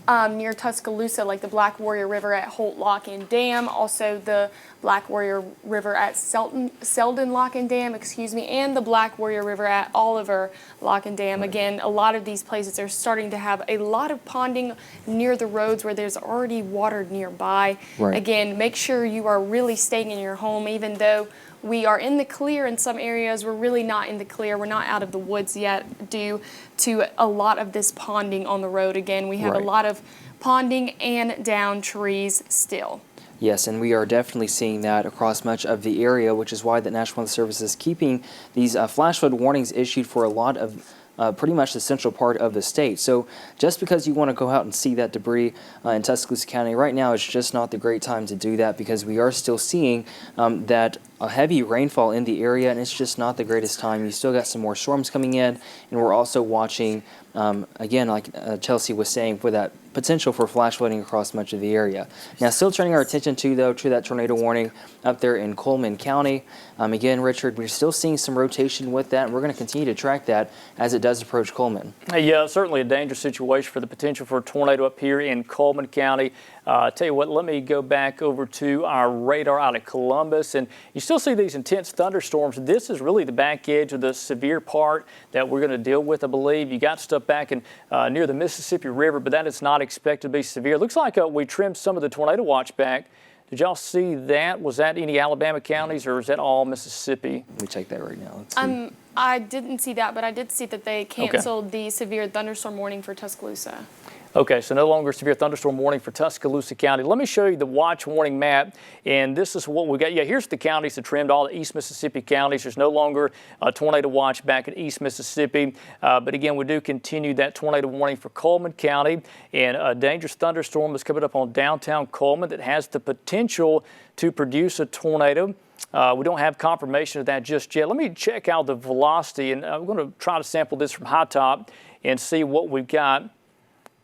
near Tuscaloosa, like the Black Warrior River at Holt Lock and Dam, also the Black Warrior River at Selden Lock and Dam, and the Black Warrior River at Oliver Lock and Dam. Again, a lot of these places are starting to have a lot of ponding near the roads where there's already water nearby. Again, make sure you are really staying in your home, even though we are in the clear in some areas. We're really not in the clear. We're not out of the woods yet due to a lot of this ponding on the road. Again, we have a lot of ponding and down trees still. Yes, and we are definitely seeing that across much of the area, which is why the National Weather Service is keeping these flash flood warnings issued for a lot of pretty much the central part of the state. So just because you want to go out and see that debris in Tuscaloosa County right now, it's just not the great time to do that, because we are still seeing that a heavy rainfall in the area, and it's just not the greatest time. You still got some more storms coming in, and we're also watching, again, like Chelsea was saying, for that potential for flash flooding across much of the area. Now, still turning our attention to that tornado warning up there in Coleman County. Again, Richard, we're still seeing some rotation with that, and we're going to continue to track that as it does approach Coleman. Yeah, certainly a dangerous situation for the potential for a tornado up here in Coleman County. Tell you what, let me go back over to our radar out of Columbus, and you still see these intense thunderstorms. This is really the back edge of the severe part that we're going to deal with, I believe. You got stuff back in near the Mississippi River, but that is not expected to be severe. Looks like we trimmed some of the tornado watch back. Did y'all see that? Was that any Alabama counties, or is that all Mississippi? Let me check that right now. Let's see. I didn't see that, but I did see that they canceled the severe thunderstorm warning for Tuscaloosa. Okay, so no longer severe thunderstorm warning for Tuscaloosa County. Let me show you the watch warning map, and this is what we got. Yeah, here's the counties that trimmed, all the East Mississippi counties. There's no longer a tornado watch back in East Mississippi, but again, we do continue that tornado warning for Coleman County, and a dangerous thunderstorm is coming up on downtown Coleman that has the potential to produce a tornado. We don't have confirmation of that just yet. Let me check out the velocity, and I'm going to try to sample this from high top and see what we've got.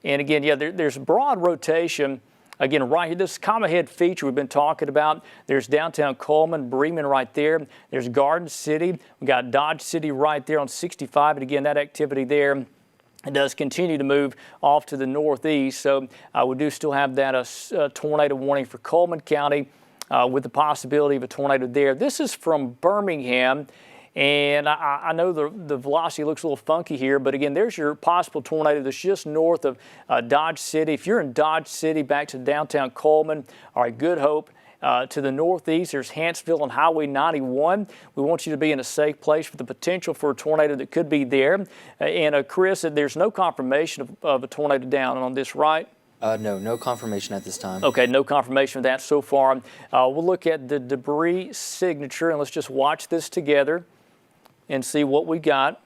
And again, yeah, there's broad rotation Again, right here, this comma head feature we've been talking about. There's downtown Coleman, Bremen right there. There's Garden City. We got Dodge City right there on 65. And again, that activity there, it does continue to move off to the northeast. So we do still have that tornado warning for Coleman County with the possibility of a tornado there. This is from Birmingham. And I know the velocity looks a little funky here, but again, there's your possible tornado that's just north of Dodge City. If you're in Dodge City back to downtown Coleman, all right, Good Hope. To the northeast, there's Hanceville on Highway 91. We want you to be in a safe place for the potential for a tornado that could be there. And Chris, there's no confirmation of a tornado down on this, right? No confirmation at this time. Okay, no confirmation of that so far. We'll look at the debris signature, and let's just watch this together and see what we got.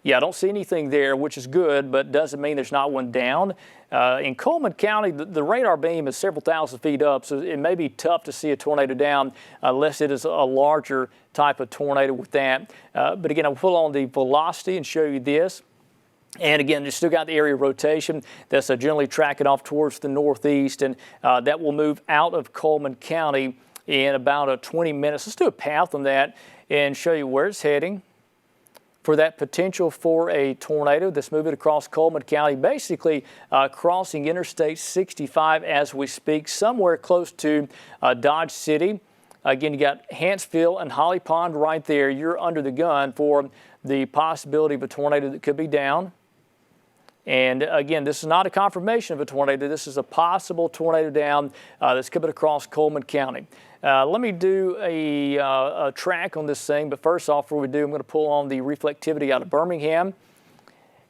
Yeah, I don't see anything there, which is good, but doesn't mean there's not one down. In Coleman County, the radar beam is several thousand feet up, so it may be tough to see a tornado down unless it is a larger type of tornado with that. But again, I'll pull on the velocity and show you this. And again, you still got the area rotation that's generally tracking off towards the northeast, and that will move out of Coleman County in about 20 minutes. Let's do a path on that and show you where it's heading for that potential for a tornado that's moving across Coleman County, basically crossing Interstate 65 as we speak, somewhere close to Dodge City. Again, you got Hanceville and Holly Pond right there. You're under the gun for the possibility of a tornado that could be down. And again, this is not a confirmation of a tornado. This is a possible tornado down that's coming across Coleman County. Let me do a track on this thing, but first off, before we do, I'm going to pull on the reflectivity out of Birmingham.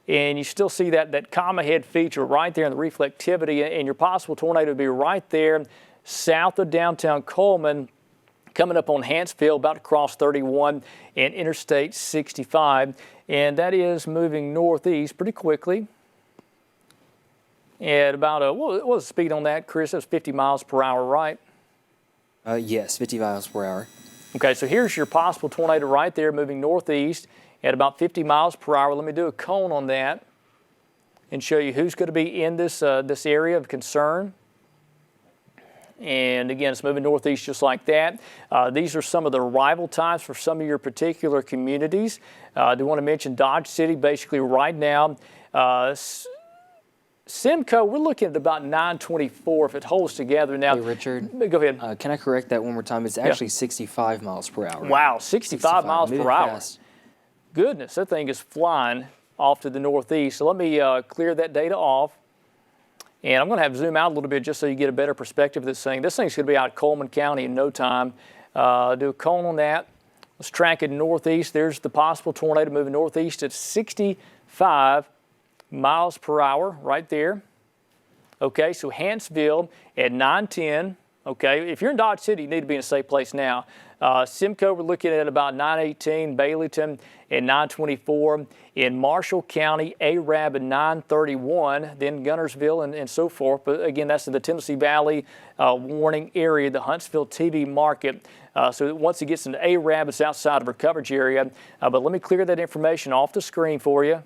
And you still see that comma head feature right there in the reflectivity, and your possible tornado would be right there south of downtown Coleman, coming up on Hanceville, about to cross 31 and Interstate 65. And that is moving northeast pretty quickly. At about, what was the speed on that, Chris? It was 50 miles per hour, right? Yes, 50 miles per hour. Okay, so here's your possible tornado right there moving northeast at about 50 miles per hour. Let me do a cone on that and show you who's going to be in this area of concern. And again, it's moving northeast just like that. These are some of the arrival times for some of your particular communities. I do want to mention Dodge City basically right now. Simcoe, we're looking at about 9:24 if it holds together. Now, hey, Richard, go ahead. Can I correct that one more time? It's actually 65 miles per hour. Wow, 65 miles per hour. Fast. Goodness, that thing is flying off to the northeast. So let me clear that data off. And I'm going to have to zoom out a little bit just so you get a better perspective of this thing. This thing's going to be out of Coleman County in no time. Do a cone on that. Let's track it northeast. There's the possible tornado moving northeast at 65 miles per hour right there. Okay, so Hanceville at 9:10. Okay, if you're in Dodge City, you need to be in a safe place now. Simcoe, we're looking at about 9:18. Baileyton at 9:24. In Marshall County, Arab at 9:31. Then Gunnersville and so forth. But again, that's in the Tennessee Valley warning area, the Huntsville TV market. So once it gets into Arab, it's outside of our coverage area. But let me clear that information off the screen for you.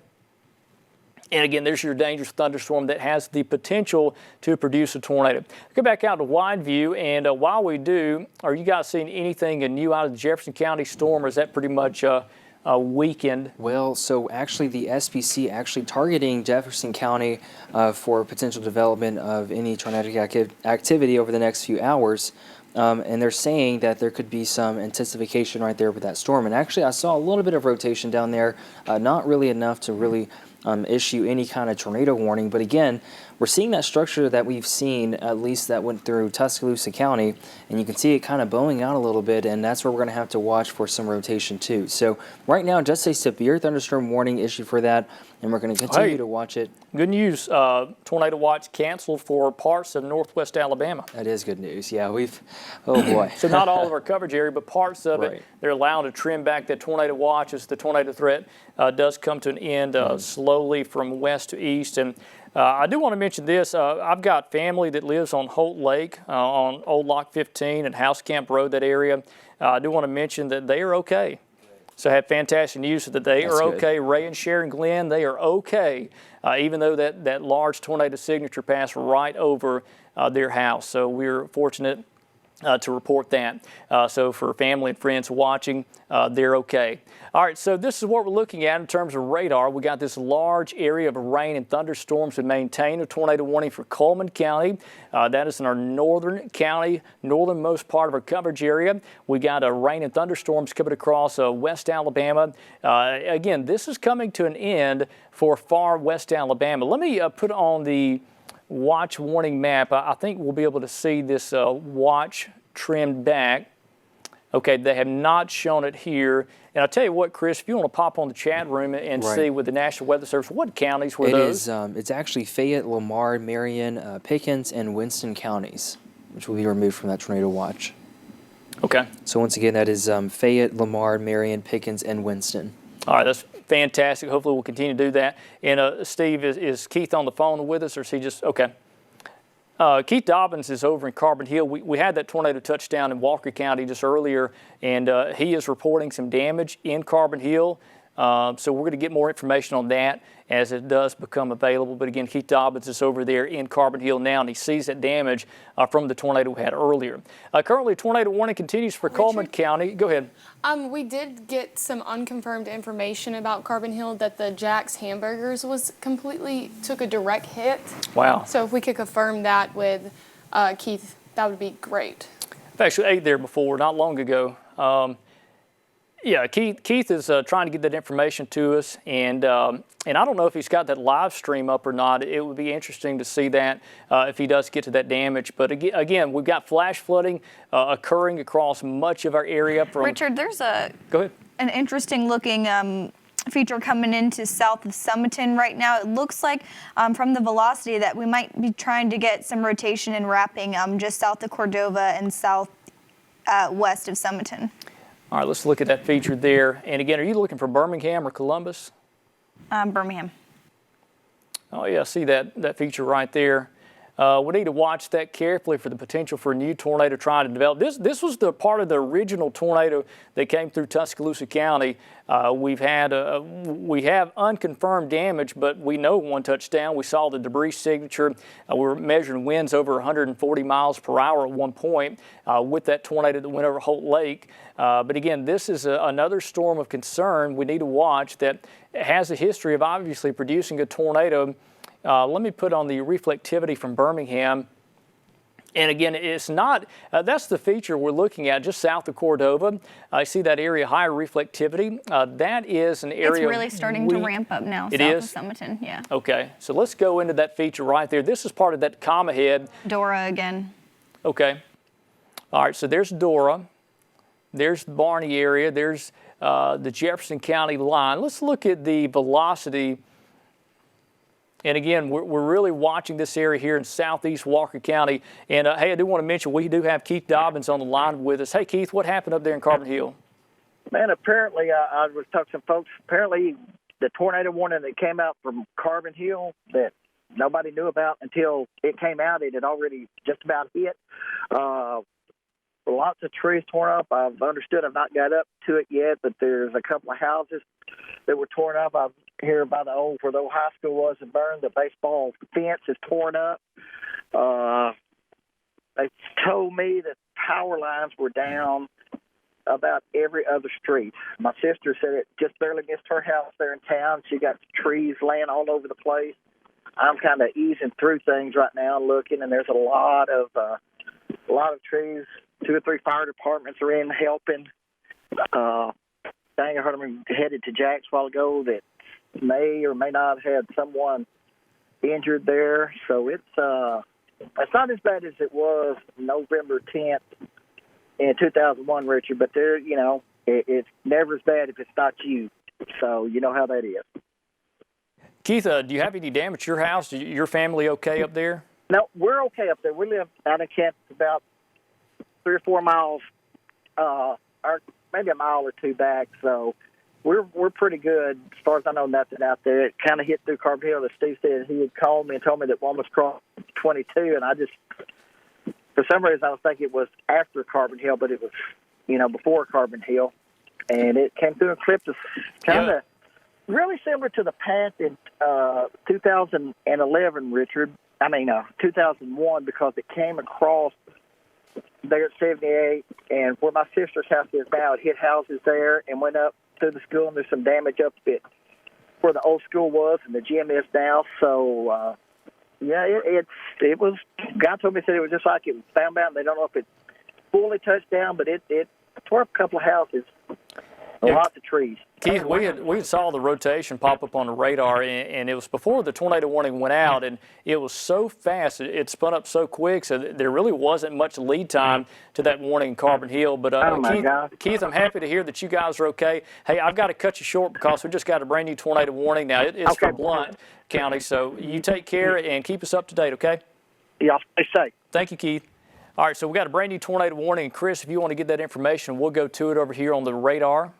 And again, there's your dangerous thunderstorm that has the potential to produce a tornado. Go back out to wide view, and while we do, are you guys seeing anything new out of the Jefferson County storm, or is that pretty much weakened? Well, so actually the SPC actually targeting Jefferson County for potential development of any tornadic activity over the next few hours. And they're saying that there could be some intensification right there with that storm. And actually, I saw a little bit of rotation down there, not really enough to really issue any kind of tornado warning. But again, we're seeing that structure that we've seen, at least that went through Tuscaloosa County, and you can see it kind of bowing out a little bit, and that's where we're going to have to watch for some rotation too. So right now, just a severe thunderstorm warning issued for that, and we're going to continue to watch it. Good news, tornado watch canceled for parts of northwest Alabama. That is good news. Yeah, oh boy. So not all of our coverage area, but parts of Right. it. They're allowed to trim back that tornado watch as the tornado threat does come to an end slowly from west to east. And I do want to mention this. I've got family that lives on Holt Lake on Old Lock 15 and House Camp Road, that area. I do want to mention that they are okay. So I had fantastic news that they That's are good. okay. Ray and Sharon Glenn, they are okay, even though that large tornado signature passed right over their house. So we're fortunate to report that. So for family and friends watching, they're okay. All right, so this is what we're looking at in terms of radar. We got this large area of rain and thunderstorms to maintain a tornado warning for Coleman County. That is in our northern county, northernmost part of our coverage area. We got rain and thunderstorms coming across West Alabama. Again, this is coming to an end for far West Alabama. Let me put on the watch warning map. I think we'll be able to see this watch trimmed back. Okay, they have not shown it here. And I'll tell you what, Chris, if you want to pop on the chat room and Right. see with the National Weather Service, what counties were It those? is. It's actually Fayette, Lamar, Marion, Pickens, and Winston counties, which will be removed from that tornado watch. Okay. So once again, that is Fayette, Lamar, Marion, Pickens, and Winston. All right, that's fantastic. Hopefully we'll continue to do that. And Steve, is Keith on the phone with us, or is he just, okay. Keith Dobbins is over in Carbon Hill. We had that tornado touchdown in Walker County just earlier, and he is reporting some damage in Carbon Hill. So we're going to get more information on that as it does become available. But again, Keith Dobbins is over there in Carbon Hill now, and he sees that damage from the tornado we had earlier. Currently, tornado warning continues for Coleman County. Go ahead. We did get some unconfirmed information about Carbon Hill that the Jack's Hamburgers took a direct hit. Wow. So if we could confirm that with Keith, that would be great. I've actually ate there before, not long ago. Yeah, Keith is trying to get that information to us, and I don't know if he's got that live stream up or not. It would be interesting to see that if he does get to that damage. But again, we've got flash flooding occurring across much of our area. Richard, there's Go ahead. an interesting looking feature coming into south of Summerton right now. It looks like from the velocity that we might be trying to get some rotation and wrapping just south of Cordova and south west of Summerton. All right, let's look at that feature there. And again, are you looking for Birmingham or Columbus? Birmingham. Oh yeah, see that feature right there. We need to watch that carefully for the potential for a new tornado trying to develop. This was the part of the original tornado that came through Tuscaloosa County. We have unconfirmed damage, but we know one touchdown. We saw the debris signature. We were measuring winds over 140 miles per hour at one point with that tornado that went over Holt Lake. But again, this is another storm of concern we need to watch that has a history of obviously producing a tornado. Let me put on the reflectivity from Birmingham. And again, it's not, that's the feature we're looking at just south of Cordova. I see that area, higher reflectivity. That is an area. It's really starting to ramp up now It south is? of Summerton, yeah. Okay, so let's go into that feature right there. This is part of that comma head. Dora again. Okay. All right, so there's Dora. There's the Barney area. There's the Jefferson County line. Let's look at the velocity. And again, we're really watching this area here in southeast Walker County. And hey, I do want to mention we do have Keith Dobbins on the line with us. Hey, Keith, what happened up there in Carbon Hill? Man, apparently, I was talking to some folks. Apparently, the tornado warning that came out from Carbon Hill that nobody knew about until it came out, it had already just about hit. Lots of trees torn up. I've understood. I've not got up to it yet, but there's a couple of houses that were torn up. I'm here by where the old high school was and burned. The baseball fence is torn up. They told me that power lines were down about every other street. My sister said it just barely missed her house there in town. She got trees laying all over the place. I'm kind of easing through things right now, looking, and there's a lot of trees. 2 or 3 fire departments are in helping. I heard them headed to Jack's a while ago that may or may not have had someone injured there. So it's not as bad as it was November 10th in 2001, Richard. But there, it's never as bad if it's not you. So you know how that is. Keith, do you have any damage to your house? Your family okay up there? No, we're okay up there. We live out in Kent, about 3 or 4 miles, or maybe a mile or 2 back. So we're pretty good. As far as I know, nothing out there. It kind of hit through Carbon Hill. As Steve said, he had called me and told me that one was crossed 22, and I just, for some reason, I was thinking it was after Carbon Hill, but it was, before Carbon Hill. and it came through and clipped us, kind of really similar to the path in 2011, Richard. 2001, because it came across there at 78, and where my sister's house is now, it hit houses there and went up through the school, and there's some damage up at where the old school was and the gym is now. So, it was, God told me, said it was just like it was found out. They don't know if it fully touched down, but it tore up a couple of houses, lots of trees. Keith, we had saw the rotation pop up on the radar, and it was before the tornado warning went out, and it was so fast, it spun up so quick, so there really wasn't much lead time to that warning in Carbon Hill. But Keith, I'm happy to hear that you guys are okay. Hey, I've got to cut you short because we just got a brand new tornado warning now. It's for Blount County, so you take care and keep us up to date, okay? Yeah, stay safe. Thank you, Keith. All right, so we got a brand new tornado warning. Chris, if you want to get that information, we'll go to it over here on the radar.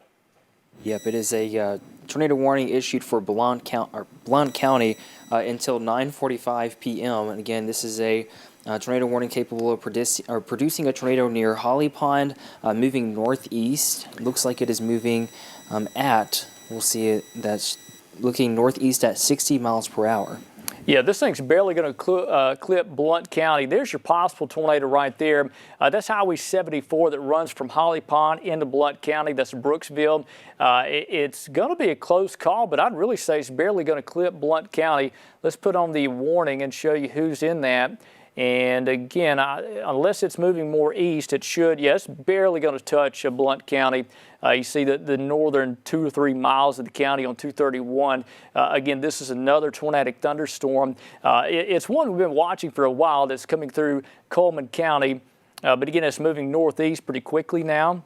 Yep, it is a tornado warning issued for Blount County until 9:45 p.m. And again, this is a tornado warning capable of producing a tornado near Holly Pond, moving northeast. It looks like it is moving we'll see it, that's looking northeast at 60 miles per hour. Yeah, this thing's barely going to clip Blount County. There's your possible tornado right there. That's Highway 74 that runs from Holly Pond into Blount County. That's Brooksville. It's going to be a close call, but I'd really say it's barely going to clip Blount County. Let's put on the warning and show you who's in that. And again, unless it's moving more east, it should. Yes, barely going to touch Blount County. You see the northern 2 or 3 miles of the county on 231. Again, this is another tornadic thunderstorm. It's one we've been watching for a while that's coming through Coleman County. But again, it's moving northeast pretty quickly now.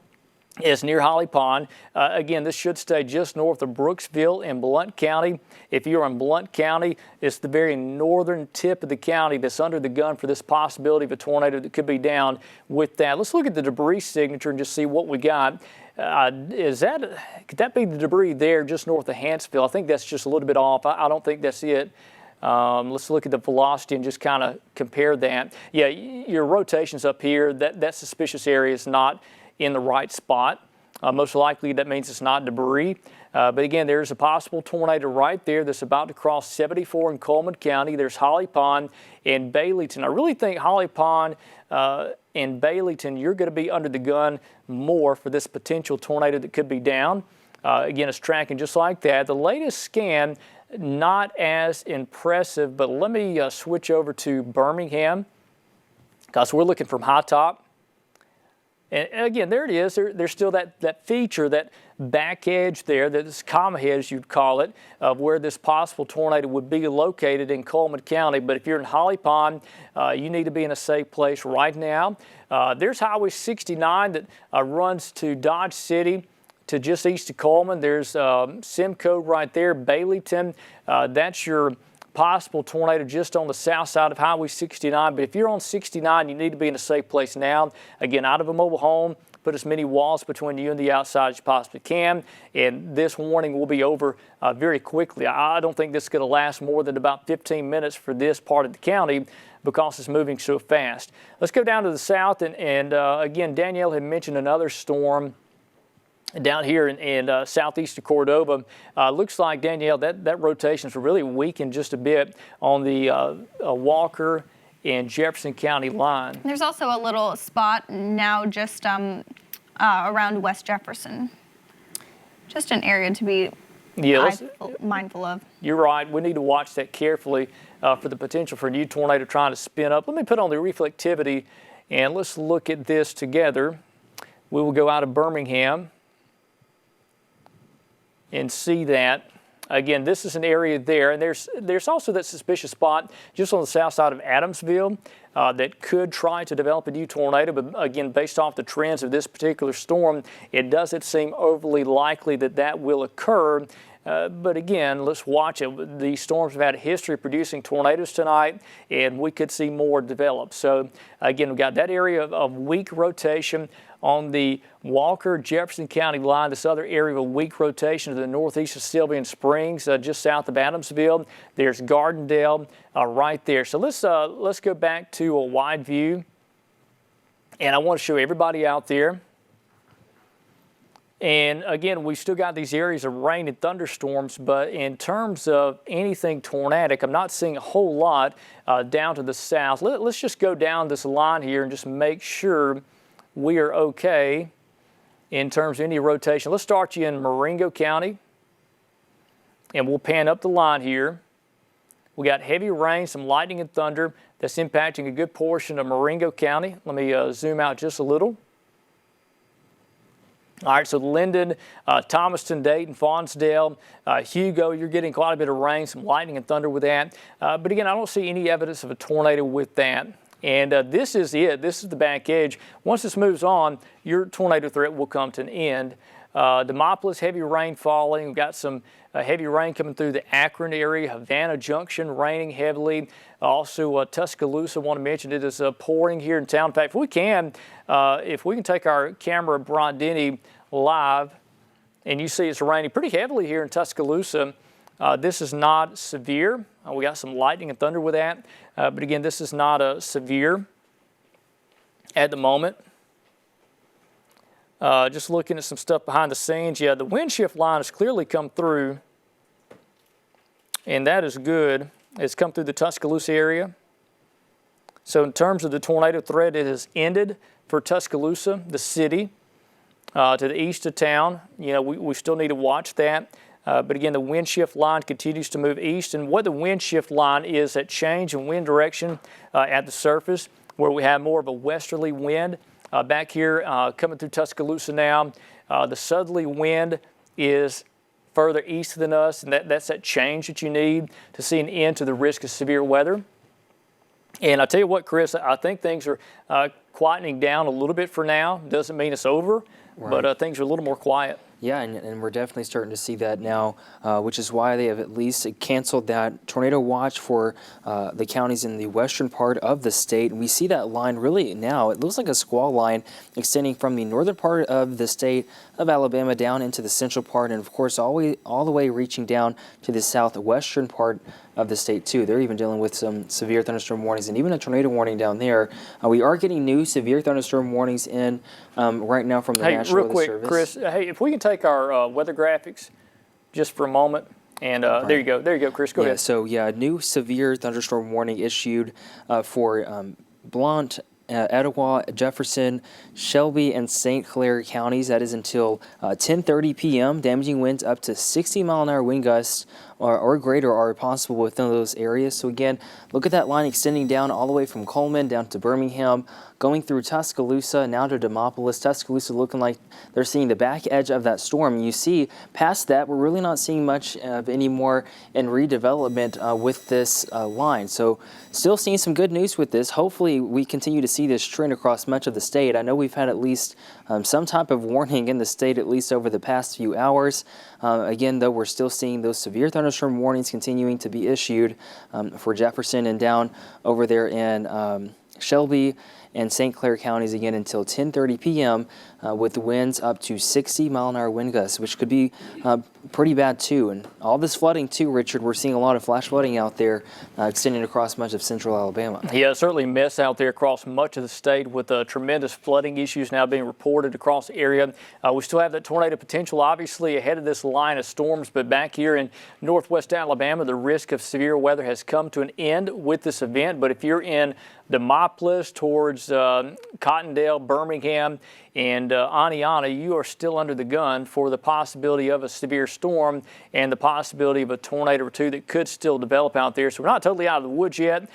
It's near Holly Pond. Again, this should stay just north of Brooksville in Blount County. If you're in Blount County, it's the very northern tip of the county that's under the gun for this possibility of a tornado that could be down with that. Let's look at the debris signature and just see what we got. Could that be the debris there just north of Hanceville? I think that's just a little bit off. I don't think that's it. Let's look at the velocity and just kind of compare that. Yeah, your rotation's up here. That suspicious area is not in the right spot. Most likely that means it's not debris. But again, there's a possible tornado right there that's about to cross 74 in Coleman County. There's Holly Pond and Baileyton. I really think Holly Pond and Baileyton, you're going to be under the gun more for this potential tornado that could be down. Again, it's tracking just like that. The latest scan, not as impressive, but let me switch over to Birmingham because we're looking from high top. And again, there it is. There's still that feature, that back edge there, that's comma head, as you'd call it, of where this possible tornado would be located in Coleman County. But if you're in Holly Pond, you need to be in a safe place right now. There's Highway 69 that runs to Dodge City to just east of Coleman. There's Simcoe right there, Baileyton. That's your possible tornado just on the south side of Highway 69. But if you're on 69, you need to be in a safe place now. Again, out of a mobile home, put as many walls between you and the outside as you possibly can. And this warning will be over very quickly. I don't think this is going to last more than about 15 minutes for this part of the county because it's moving so fast. Let's go down to the south. And again, Danielle had mentioned another storm down here in southeast of Cordova. Looks like, Danielle, that rotation's really weakened just a bit on the Walker and Jefferson County line. There's also a little spot now just around West Jefferson. Just an area to be mindful of. You're right. We need to watch that carefully for the potential for a new tornado trying to spin up. Let me put on the reflectivity and let's look at this together. We will go out of Birmingham and see that. Again, this is an area there, and there's also that suspicious spot just on the south side of Adamsville that could try to develop a new tornado, but again, based off the trends of this particular storm, it doesn't seem overly likely that will occur. But again, let's watch it. These storms have had a history of producing tornadoes tonight, and we could see more develop. So again, we've got that area of weak rotation on the Walker-Jefferson County line. This other area of a weak rotation to the northeast of Sylvan Springs, just south of Adamsville. There's Gardendale right there. So let's go back to a wide view, and I want to show everybody out there And again, we've still got these areas of rain and thunderstorms, but in terms of anything tornadic, I'm not seeing a whole lot down to the south. Let's just go down this line here and just make sure we are okay in terms of any rotation. Let's start you in Marengo County, and we'll pan up the line here. We got heavy rain, some lightning and thunder that's impacting a good portion of Marengo County. Let me zoom out just a little. All right, so Linden, Thomaston, Dayton, Faunsdale, Hugo, you're getting quite a bit of rain, some lightning and thunder with that. But again, I don't see any evidence of a tornado with that. And this is it. This is the back edge. Once this moves on, your tornado threat will come to an end. Demopolis, heavy rain falling. We've got some heavy rain coming through the Akron area. Havana Junction, raining heavily. Also, Tuscaloosa, I want to mention it is pouring here in town. In fact, if we can take our camera of Bron Denny live, and you see it's raining pretty heavily here in Tuscaloosa. This is not severe. We got some lightning and thunder with that. But again, this is not severe at the moment. Just looking at some stuff behind the scenes. Yeah, the wind shift line has clearly come through, and that is good. It's come through the Tuscaloosa area. So in terms of the tornado threat, it has ended for Tuscaloosa, the city, to the east of town. You know, we still need to watch that. But again, the wind shift line continues to move east. And what the wind shift line is, that change in wind direction at the surface, where we have more of a westerly wind. Back here, coming through Tuscaloosa now, the southerly wind is further east than us, and that's that change that you need to see an end to the risk of severe weather. And I tell you what, Chris, I think things are quietening down a little bit for now. Doesn't mean it's over, right. But things are a little more quiet. Yeah, and we're definitely starting to see that now, which is why they have at least canceled that tornado watch for the counties in the western part of the state. And we see that line really now. It looks like a squall line extending from the northern part of the state of Alabama down into the central part, and of course all the way reaching down to the southwestern part of the state too. They're even dealing with some severe thunderstorm warnings and even a tornado warning down there. We are getting new severe thunderstorm warnings in right now from the National Weather Service. Chris, hey, if we can take our weather graphics just for a moment. And there you go, Chris, go ahead. So new severe thunderstorm warning issued for Blount, Etowah, Jefferson, Shelby, and St. Clair counties. That is until 10:30 p.m. Damaging winds up to 60-mile-an-hour wind gusts or greater are possible within those areas. So again, look at that line extending down all the way from Coleman down to Birmingham, going through Tuscaloosa, now to Demopolis. Tuscaloosa looking like they're seeing the back edge of that storm. And you see past that, we're really not seeing much of any more in redevelopment with this line. So still seeing some good news with this. Hopefully we continue to see this trend across much of the state. I know we've had at least some type of warning in the state, at least over the past few hours. Again, though, we're still seeing those severe thunderstorm warnings continuing to be issued for Jefferson and down over there in Shelby and St. Clair counties again until 10:30 p.m. With winds up to 60-mile-an-hour wind gusts, which could be pretty bad too. And all this flooding too, Richard, we're seeing a lot of flash flooding out there extending across much of central Alabama. Yeah, certainly mess out there across much of the state with tremendous flooding issues now being reported across the area. We still have that tornado potential obviously ahead of this line of storms, but back here in northwest Alabama, the risk of severe weather has come to an end with this event. But if you're in Demopolis towards Cottondale, Birmingham, and Aniana, you are still under the gun for the possibility of a severe storm and the possibility of a tornado or two that could still develop out there. So we're not totally out of the woods yet.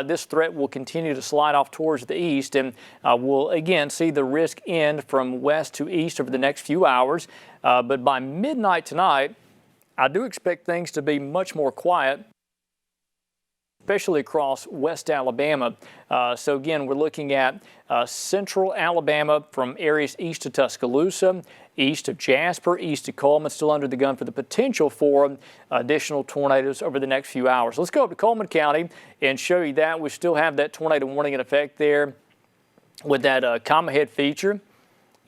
This threat will continue to slide off towards the east, and we'll again see the risk end from west to east over the next few hours. But by midnight tonight, I do expect things to be much more quiet, especially across West Alabama. So again, we're looking at central Alabama from areas east of Tuscaloosa, east of Jasper, east of Coleman, still under the gun for the potential for additional tornadoes over the next few hours. Let's go up to Coleman County and show you that. We still have that tornado warning in effect there with that comma head feature.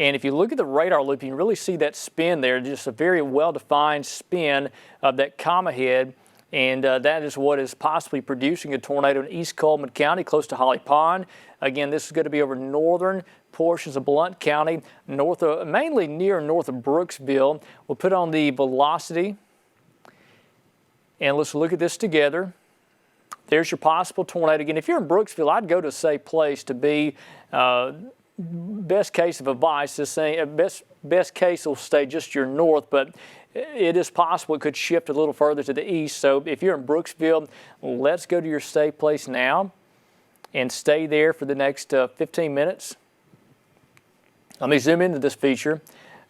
And if you look at the radar loop, you can really see that spin there, just a very well-defined spin of that comma head. And that is what is possibly producing a tornado in East Coleman County, close to Holly Pond. Again, this is going to be over northern portions of Blount County, mainly north of Brooksville. We'll put on the velocity, and let's look at this together. There's your possible tornado. Again, if you're in Brooksville, I'd go to a safe place to be. Best case of advice is saying best case will stay just your north, but it is possible it could shift a little further to the east. So if you're in Brooksville, let's go to your safe place now and stay there for the next 15 minutes. Let me zoom into this feature.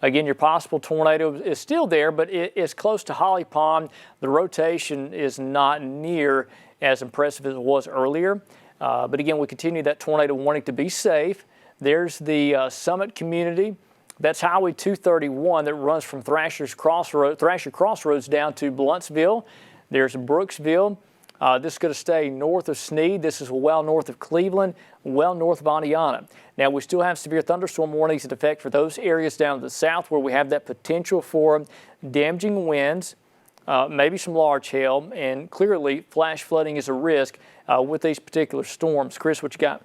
Again, your possible tornado is still there, but it's close to Holly Pond. The rotation is not near as impressive as it was earlier. But again, we continue that tornado warning to be safe. There's the Summit community. That's Highway 231 that runs from Thrasher Crossroads down to Blountsville. There's Brooksville. This is going to stay north of Sneed. This is well north of Cleveland, well north of Indiana. Now, we still have severe thunderstorm warnings in effect for those areas down to the south where we have that potential for damaging winds, maybe some large hail, and clearly flash flooding is a risk with these particular storms. Chris, what you got?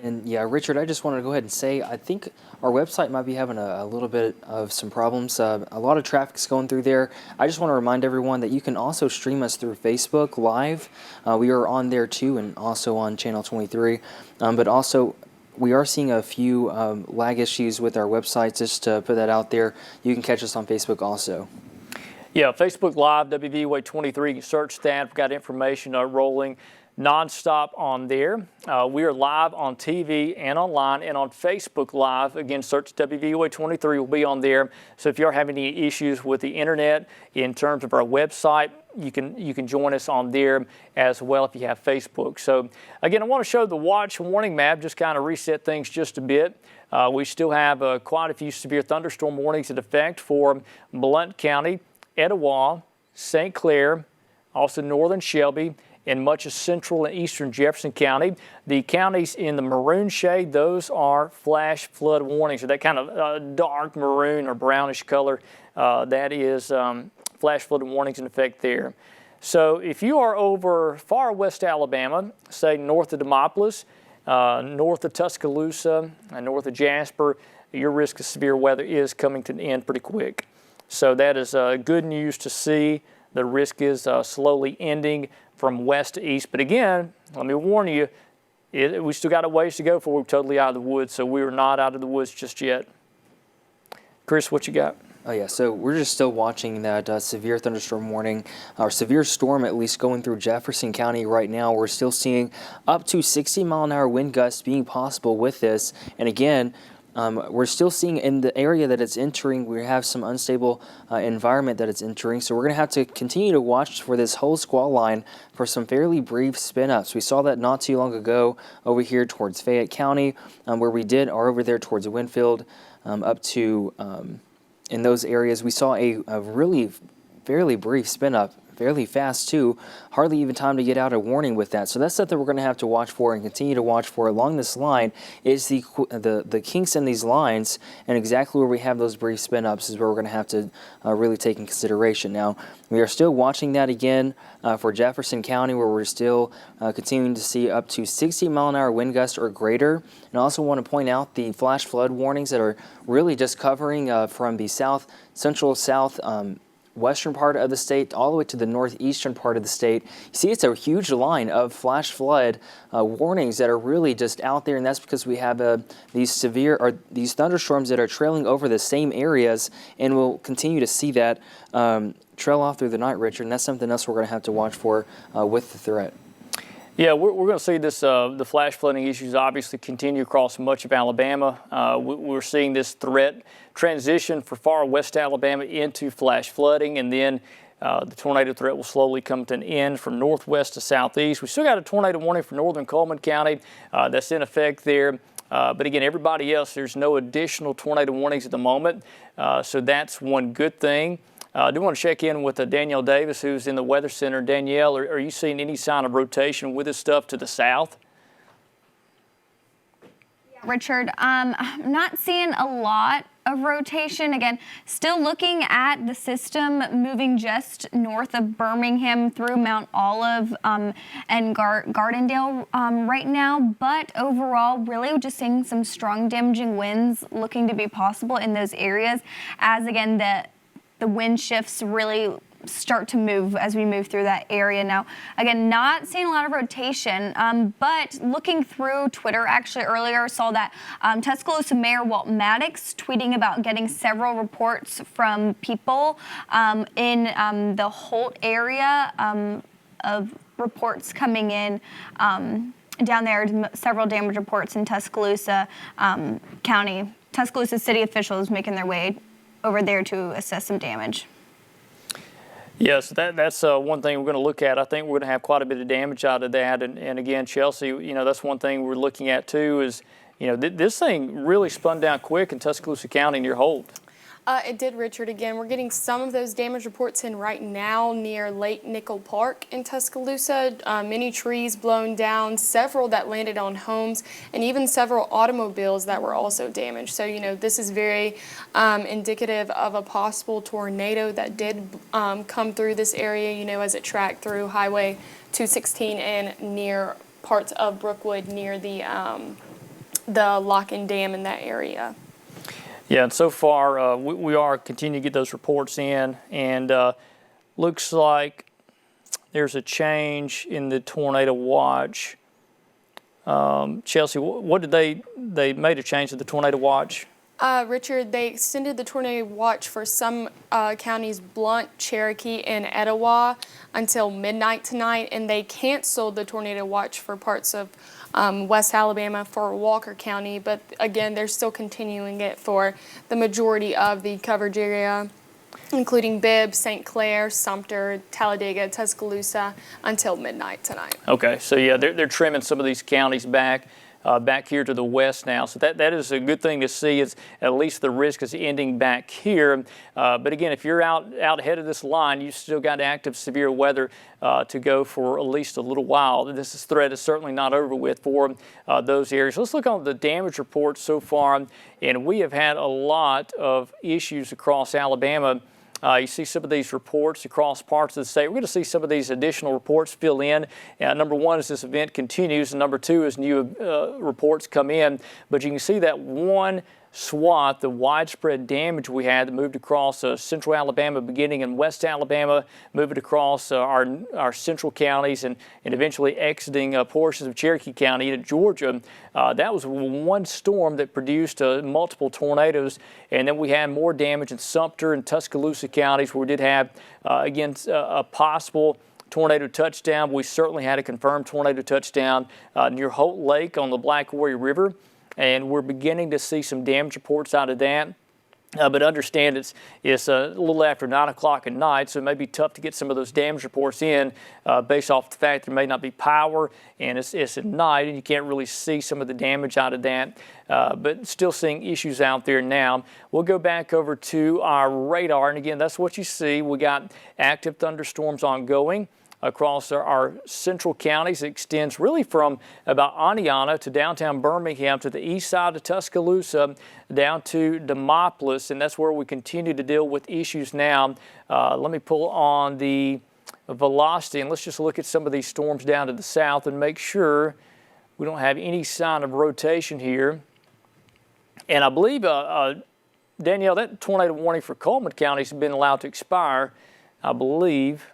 And yeah, Richard, I just wanted to go ahead and say, I think our website might be having a little bit of some problems. A lot of traffic's going through there. I just want to remind everyone that you can also stream us through Facebook Live. We are on there too, and also on Channel 23. But also, we are seeing a few lag issues with our website. Just to put that out there, you can catch us on Facebook also. Yeah, Facebook Live, WVUA23. You can search that. We've got information rolling nonstop on there. We are live on TV and online and on Facebook Live. Again, search WVUA23. We'll be on there. So if you're having any issues with the internet in terms of our website, you can join us on there as well if you have Facebook. So again, I want to show the watch warning map, just kind of reset things just a bit. We still have quite a few severe thunderstorm warnings in effect for Blount County, Etowah, St. Clair, also northern Shelby, and much of central and eastern Jefferson County. The counties in the maroon shade, those are flash flood warnings. So that kind of dark maroon or brownish color, that is flash flood warnings in effect there. So if you are over far west Alabama, say north of Demopolis, north of Tuscaloosa, and north of Jasper, your risk of severe weather is coming to an end pretty quick. So that is good news to see. The risk is slowly ending from west to east. But again, let me warn you, we still got a ways to go before we're totally out of the woods. So we are not out of the woods just yet. Chris, what you got? Oh yeah, so we're just still watching that severe thunderstorm warning, or severe storm at least, going through Jefferson County right now. We're still seeing up to 60-mile-an-hour wind gusts being possible with this. And again, we're still seeing in the area that it's entering, we have some unstable environment that it's entering. So we're going to have to continue to watch for this whole squall line for some fairly brief spin-ups. We saw that not too long ago over here towards Fayette County, where we are over there towards Winfield, up to in those areas. We saw a really fairly brief spin-up, fairly fast too, hardly even time to get out a warning with that. So that's something we're going to have to watch for and continue to watch for along this line is the kinks in these lines, and exactly where we have those brief spin-ups is where we're going to have to really take in consideration. Now, we are still watching that again for Jefferson County, where we're still continuing to see up to 60-mile-an-hour wind gusts or greater. And I also want to point out the flash flood warnings that are really just covering from the central south western part of the state all the way to the northeastern part of the state. You see, it's a huge line of flash flood warnings that are really just out there, and that's because we have these thunderstorms that are trailing over the same areas, and we'll continue to see that trail off through the night, Richard, and that's something else we're going to have to watch for with the threat. Yeah, we're going to see this. The flash flooding issues obviously continue across much of Alabama. We're seeing this threat transition for far west Alabama into flash flooding, and then the tornado threat will slowly come to an end from northwest to southeast. We still got a tornado warning for northern Coleman County that's in effect there. But again, everybody else, there's no additional tornado warnings at the moment. So that's one good thing. I do want to check in with Danielle Davis, who's in the Weather Center. Danielle, are you seeing any sign of rotation with this stuff to the south? Yeah, Richard, I'm not seeing a lot of rotation. Again, still looking at the system moving just north of Birmingham through Mount Olive and Gardendale right now. But overall, really just seeing some strong damaging winds looking to be possible in those areas as, again, the wind shifts really start to move as we move through that area. Now, again, not seeing a lot of rotation, but looking through Twitter actually earlier, saw that Tuscaloosa Mayor Walt Maddox tweeting about getting several reports from people in the Holt area of reports coming in down there, several damage reports in Tuscaloosa County. Tuscaloosa city officials making their way over there to assess some damage. Yes, that's one thing we're going to look at. I think we're going to have quite a bit of damage out of that. And again, Chelsea, that's one thing we're looking at too is, this thing really spun down quick in Tuscaloosa County near Holt. It did, Richard. Again, we're getting some of those damage reports in right now near Lake Nickel Park in Tuscaloosa. Many trees blown down, several that landed on homes, and even several automobiles that were also damaged. So, this is very indicative of a possible tornado that did come through this area, as it tracked through Highway 216 and near parts of Brookwood near the Lock-in Dam in that area. Yeah, and so far we are continuing to get those reports in, and looks like there's a change in the tornado watch. Chelsea, what did they made a change to the tornado watch? Richard, they extended the tornado watch for some counties, Blount, Cherokee, and Etowah, until midnight tonight, and they canceled the tornado watch for parts of West Alabama for Walker County, but again, they're still continuing it for the majority of the coverage area, including Bibb, St. Clair, Sumter, Talladega, Tuscaloosa, until midnight tonight. Okay, so yeah, they're trimming some of these counties back here to the west now. So that is a good thing to see. Is at least the risk is ending back here. But again, if you're out ahead of this line, you still got active severe weather to go for at least a little while. This threat is certainly not over with for those areas. Let's look on the damage reports so far. And we have had a lot of issues across Alabama. You see some of these reports across parts of the state. We're going to see some of these additional reports fill in. Number one is this event continues, and number two is new reports come in. But you can see that one swath, the widespread damage we had that moved across central Alabama, beginning in West Alabama, moving across our central counties and eventually exiting portions of Cherokee County into Georgia. That was one storm that produced multiple tornadoes, and then we had more damage in Sumter and Tuscaloosa counties where we did have, again, a possible tornado touchdown. We certainly had a confirmed tornado touchdown near Holt Lake on the Black Warrior River. And we're beginning to see some damage reports out of that. But understand it's a little after 9 o'clock at night, so it may be tough to get some of those damage reports in based off the fact there may not be power, and it's at night, and you can't really see some of the damage out of that. But still seeing issues out there now. We'll go back over to our radar, and again, that's what you see. We got active thunderstorms ongoing across our central counties. It extends really from about Aniana to downtown Birmingham to the east side of Tuscaloosa down to Demopolis, and that's where we continue to deal with issues now. Let me pull on the velocity, and let's just look at some of these storms down to the south and make sure we don't have any sign of rotation here. And I believe, Danielle, that tornado warning for Coleman County has been allowed to expire, I believe.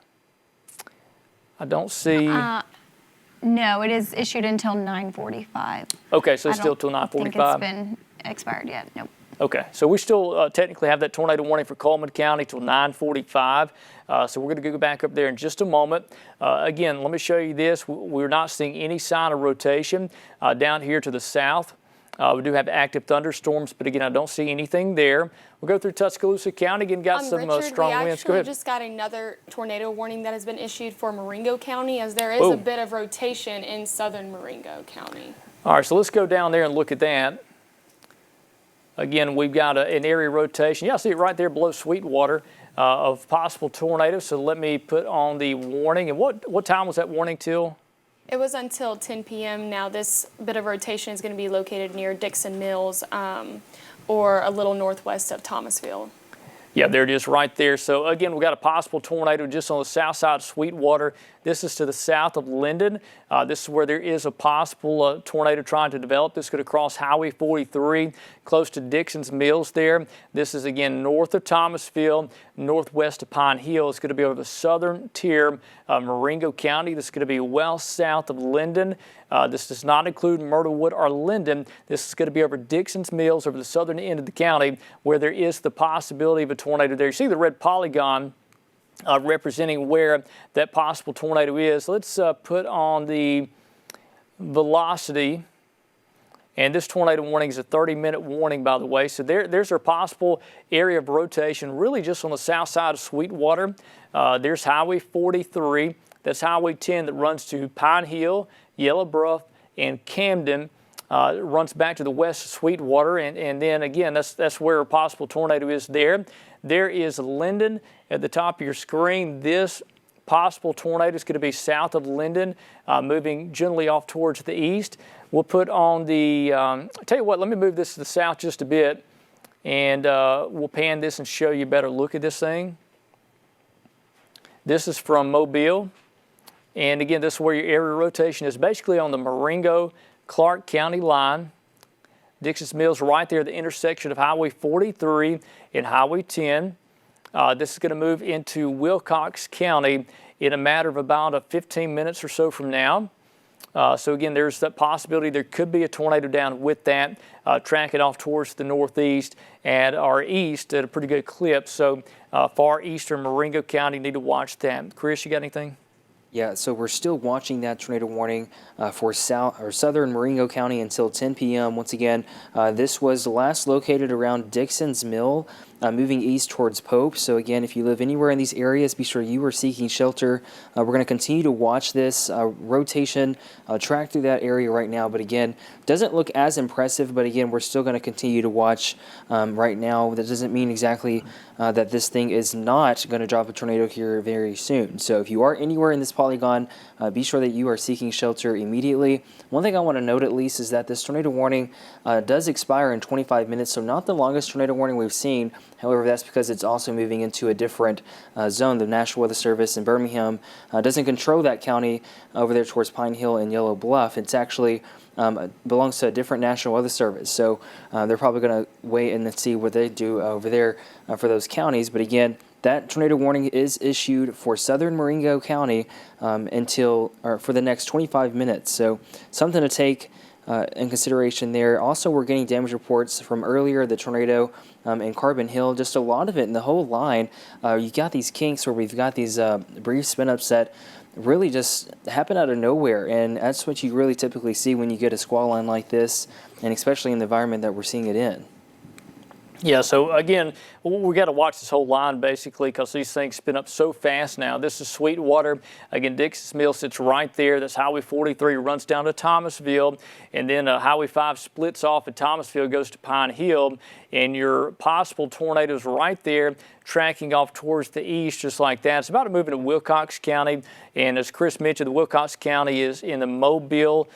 I don't see. No, it is issued until 9:45. Okay, so it's still till 9:45. I think it's been expired yet. Nope. Okay, so we still technically have that tornado warning for Coleman County till 9:45. So we're going to go back up there in just a moment. Again, let me show you this. We're not seeing any sign of rotation down here to the south. We do have active thunderstorms, but again, I don't see anything there. We'll go through Tuscaloosa County and got some Richard, strong winds. Go we ahead. just got another tornado warning that has been issued for Marengo County, as there is a bit of rotation in southern Marengo County. All right, so let's go down there and look at that. Again, we've got an area rotation. Yeah, I see it right there below Sweetwater of possible tornadoes. So let me put on the warning. And what time was that warning till? It was until 10 p.m. Now this bit of rotation is going to be located near Dixon Mills or a little northwest of Thomasville. Yeah, there it is right there. So again, we got a possible tornado just on the south side of Sweetwater. This is to the south of Linden. This is where there is a possible tornado trying to develop. This could cross Highway 43 close to Dixon's Mills there. This is again north of Thomasville, northwest of Pine Hill. It's going to be over the southern tier of Marengo County. This is going to be well south of Linden. This does not include Myrtlewood or Linden. This is going to be over Dixon's Mills, over the southern end of the county, where there is the possibility of a tornado there. You see the red polygon representing where that possible tornado is. Let's put on the velocity. And this tornado warning is a 30-minute warning, by the way. So there's our possible area of rotation, really just on the south side of Sweetwater. There's Highway 43. That's Highway 10 that runs to Pine Hill, Yellowbrook, and Camden. It runs back to the west of Sweetwater. And then, again, that's where a possible tornado is there. There is Linden at the top of your screen. This possible tornado is going to be south of Linden, moving generally off towards the east. We'll put on the, tell you what, let me move this to the south just a bit, and we'll pan this and show you a better look at this thing. This is from Mobile, and again, this is where your area rotation is, basically on the Marengo-Clark County line. Dixon's Mills right there, the intersection of Highway 43 and Highway 10. This is going to move into Wilcox County in a matter of about 15 minutes or so from now. So again, there's that possibility there could be a tornado down with that, tracking off towards the northeast and our east at a pretty good clip. So far eastern Marengo County, need to watch that. Chris, you got anything? Yeah, so we're still watching that tornado warning for southern Marengo County until 10 p.m. Once again, this was last located around Dixon's Mill, moving east towards Pope. So again, if you live anywhere in these areas, be sure you are seeking shelter. We're going to continue to watch this rotation track through that area right now. But again, doesn't look as impressive. But again, we're still going to continue to watch right now. That doesn't mean exactly that this thing is not going to drop a tornado here very soon. So if you are anywhere in this polygon, be sure that you are seeking shelter immediately. One thing I want to note at least is that this tornado warning does expire in 25 minutes, so not the longest tornado warning we've seen. However, that's because it's also moving into a different zone. The National Weather Service in Birmingham doesn't control that county over there towards Pine Hill and Yellow Bluff. It's actually belongs to a different National Weather Service. So they're probably going to wait and see what they do over there for those counties. But again, that tornado warning is issued for southern Marengo County for the next 25 minutes. So something to take in consideration there. Also, we're getting damage reports from earlier, the tornado in Carbon Hill, just a lot of it in the whole line. You got these kinks where we've got these brief spin-ups that really just happen out of nowhere, and that's what you really typically see when you get a squall line like this, and especially in the environment that we're seeing it in. Yeah, so again, we got to watch this whole line basically because these things spin up so fast now. This is Sweetwater. Again, Dixon's Mill sits right there. That's Highway 43 runs down to Thomasville, and then Highway 5 splits off at Thomasville, goes to Pine Hill, and your possible tornadoes right there tracking off towards the east just like that. It's about to move into Wilcox County, and as Chris mentioned, the Wilcox County is in the Mobile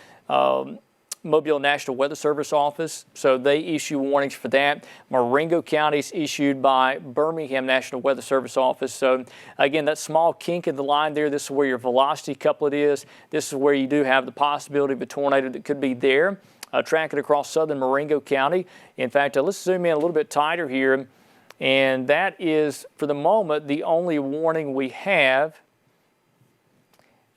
National Weather Service office, so they issue warnings for that. Marengo County is issued by Birmingham National Weather Service office. So again, that small kink in the line there, this is where your velocity couplet is. This is where you do have the possibility of a tornado that could be there, tracking across southern Marengo County. In fact, let's zoom in a little bit tighter here, and that is, for the moment, the only warning we have.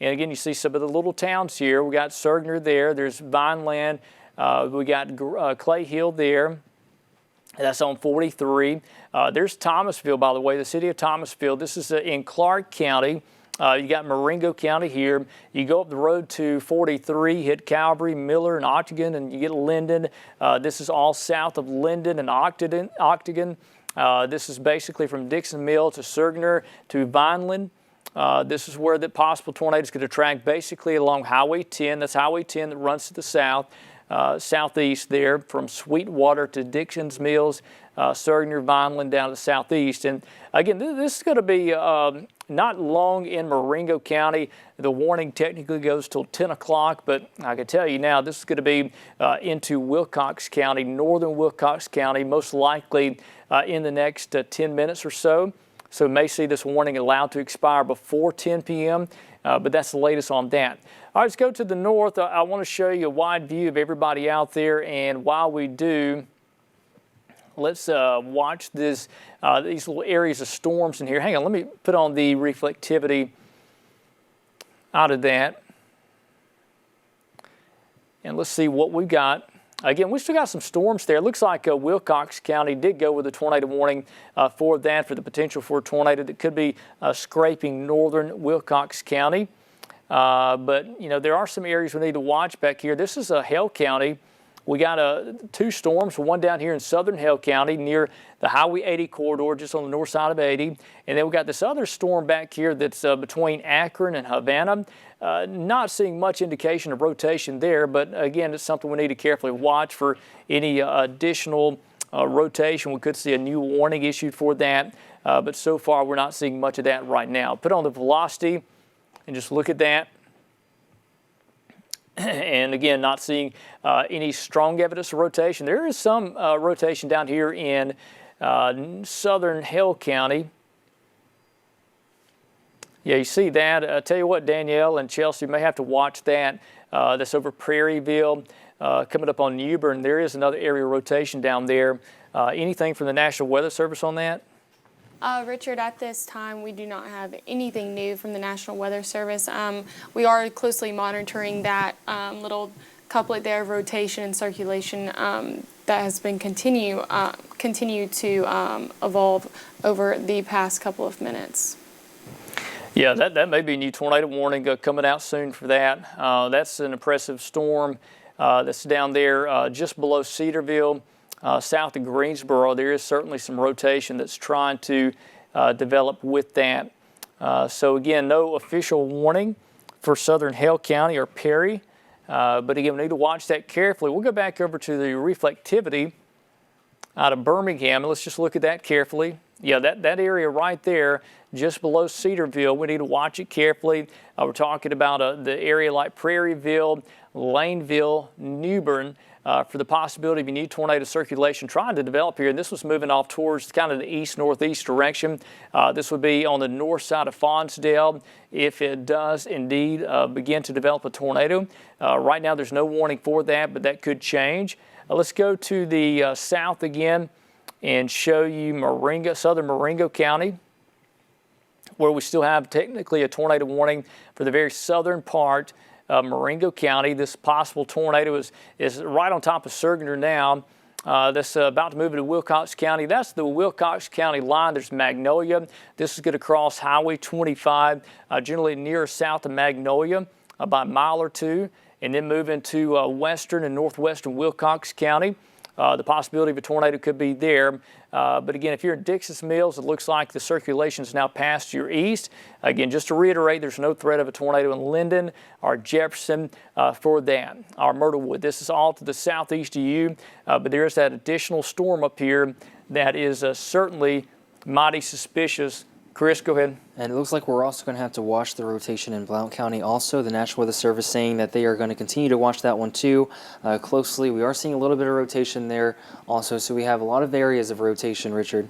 And again, you see some of the little towns here. We got Sergner there. There's Vineland. We got Clay Hill there. That's on 43. There's Thomasville, by the way, the city of Thomasville. This is in Clark County. You got Marengo County here. You go up the road to 43, hit Calvary, Miller, and Octagon, and you get Linden. This is all south of Linden and Octagon. This is basically from Dixon Mill to Sergner to Vineland. This is where the possible tornado is going to track basically along Highway 10. That's Highway 10 that runs to the south, southeast there from Sweetwater to Dixon's Mills. starting near Vineland down to the southeast. And again, this is going to be not long in Marengo County. The warning technically goes till 10 o'clock, but I can tell you now this is going to be into Wilcox County, northern Wilcox County, most likely in the next 10 minutes or so. So we may see this warning allowed to expire before 10 p.m., but that's the latest on that. All right, let's go to the north. I want to show you a wide view of everybody out there, and while we do, let's watch these little areas of storms in here. Hang on, let me put on the reflectivity out of that, and let's see what we got. Again, we still got some storms there. It looks like Wilcox County did go with a tornado warning for that, for the potential for a tornado that could be scraping northern Wilcox County. But, you know, there are some areas we need to watch back here. This is Hale County. We got 2 storms, one down here in southern Hale County near the Highway 80 corridor, just on the north side of 80. And then we got this other storm back here that's between Akron and Havana. Not seeing much indication of rotation there, but again, it's something we need to carefully watch for any additional rotation. We could see a new warning issued for that, but so far we're not seeing much of that right now. Put on the velocity and just look at that. And again, not seeing any strong evidence of rotation. There is some rotation down here in southern Hale County. Yeah, you see that. I tell you what, Danielle and Chelsea may have to watch that. That's over Prairieville, coming up on Newbern. There is another area rotation down there. Anything from the National Weather Service on that? Richard, at this time, we do not have anything new from the National Weather Service. We are closely monitoring that little couplet there of rotation and circulation that has been continue to evolve over the past couple of minutes. Yeah, that may be a new tornado warning coming out soon for that. That's an impressive storm that's down there just below Cedarville, south of Greensboro. There is certainly some rotation that's trying to develop with that. So again, no official warning for southern Hale County or Perry, but again, we need to watch that carefully. We'll go back over to the reflectivity out of Birmingham, and let's just look at that carefully. Yeah, that area right there, just below Cedarville, we need to watch it carefully. We're talking about the area like Prairieville, Laneville, Newbern, for the possibility of a new tornado circulation trying to develop here. And this was moving off towards kind of the east-northeast direction. This would be on the north side of Fonsdale if it does indeed begin to develop a tornado. Right now, there's no warning for that, but that could change. Let's go to the south again and show you southern Marengo County, where we still have technically a tornado warning for the very southern part of Marengo County. This possible tornado is right on top of Sergeant now. That's about to move into Wilcox County. That's the Wilcox County line. There's Magnolia. This is going to cross Highway 25, generally near south of Magnolia, about a mile or two, and then move into western and northwestern Wilcox County. The possibility of a tornado could be there. But again, if you're in Dixis Mills, it looks like the circulation is now past to your east. Again, just to reiterate, there's no threat of a tornado in Linden or Jefferson for that, or Myrtlewood. This is all to the southeast of you, but there is that additional storm up here that is certainly mighty suspicious. Chris, go ahead. And it looks like we're also going to have to watch the rotation in Blount County also. The National Weather Service saying that they are going to continue to watch that one too closely. We are seeing a little bit of rotation there also, so we have a lot of areas of rotation, Richard.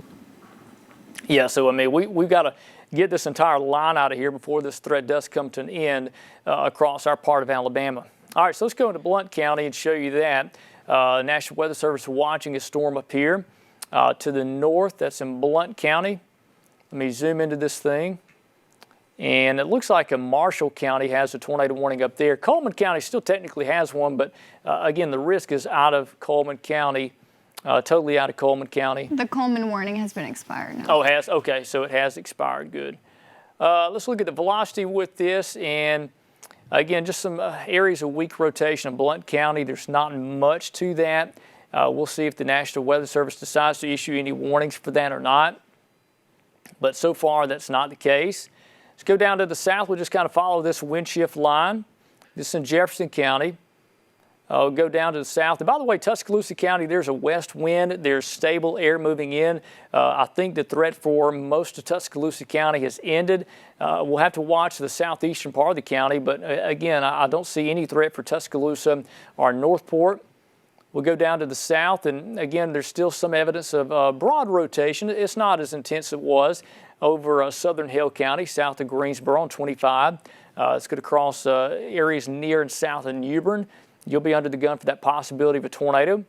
Yeah, so I mean, we've got to get this entire line out of here before this threat does come to an end across our part of Alabama. All right, so let's go into Blount County and show you that. National Weather Service watching a storm up here to the north. That's in Blount County. Let me zoom into this thing. And it looks like Marshall County has a tornado warning up there. Coleman County still technically has one, but again, the risk is out of Coleman County, totally out of Coleman County. The Coleman warning has been expired now. Oh, it has? Okay, so it has expired. Good. Let's look at the velocity with this. And again, just some areas of weak rotation in Blount County. There's not much to that. We'll see if the National Weather Service decides to issue any warnings for that or not. But so far, that's not the case. Let's go down to the south. We'll just kind of follow this wind shift line. This is in Jefferson County. Go down to the south. And by the way, Tuscaloosa County, there's a west wind. There's stable air moving in. I think the threat for most of Tuscaloosa County has ended. We'll have to watch the southeastern part of the county, but again, I don't see any threat for Tuscaloosa or Northport. We'll go down to the south, and again, there's still some evidence of broad rotation. It's not as intense as it was over southern Hale County, south of Greensboro on 25. It's going to cross areas near and south of Newbern. You'll be under the gun for that possibility of a tornado.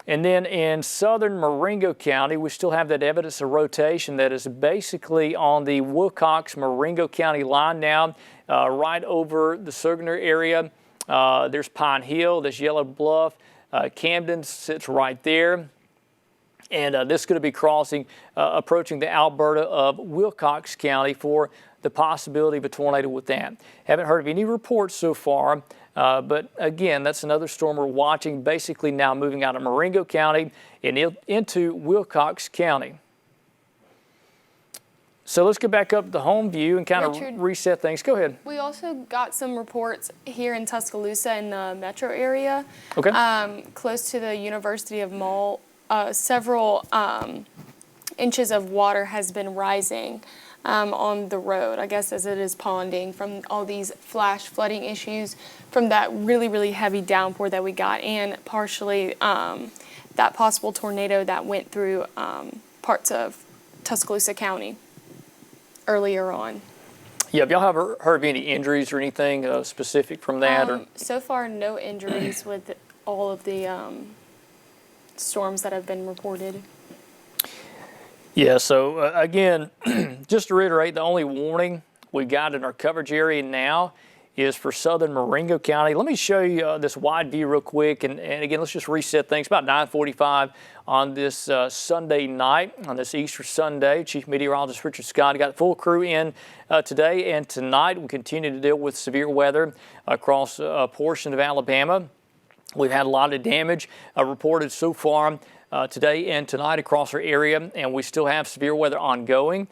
And then in southern Marengo County, we still have that evidence of rotation that is basically on the Wilcox-Marengo County line now, right over the Sugarner area. There's Pine Hill, there's Yellow Bluff. Camden sits right there. And this is going to be crossing, approaching the Alberta of Wilcox County for the possibility of a tornado with that. Haven't heard of any reports so far, but again, that's another storm we're watching, basically now moving out of Marengo County and into Wilcox County. So let's get back up to home view and kind of reset things. Go ahead. We also got some reports here in Tuscaloosa in the metro area, close to the University of Mall. Several inches of water has been rising on the road, I guess, as it is ponding from all these flash flooding issues from that really, really heavy downpour that we got, and partially that possible tornado that went through parts of Tuscaloosa County earlier on. Yeah, have y'all ever heard of any injuries or anything specific from that? So far, no injuries with all of the storms that have been reported. Yeah, so again, just to reiterate, the only warning we got in our coverage area now is for southern Marengo County. Let me show you this wide view real quick, and again, let's just reset things. About 9:45 on this Sunday night, on this Easter Sunday. Chief Meteorologist Richard Scott got the full crew in today and tonight. We continue to deal with severe weather across a portion of Alabama. We've had a lot of damage reported so far today and tonight across our area, and we still have severe weather ongoing.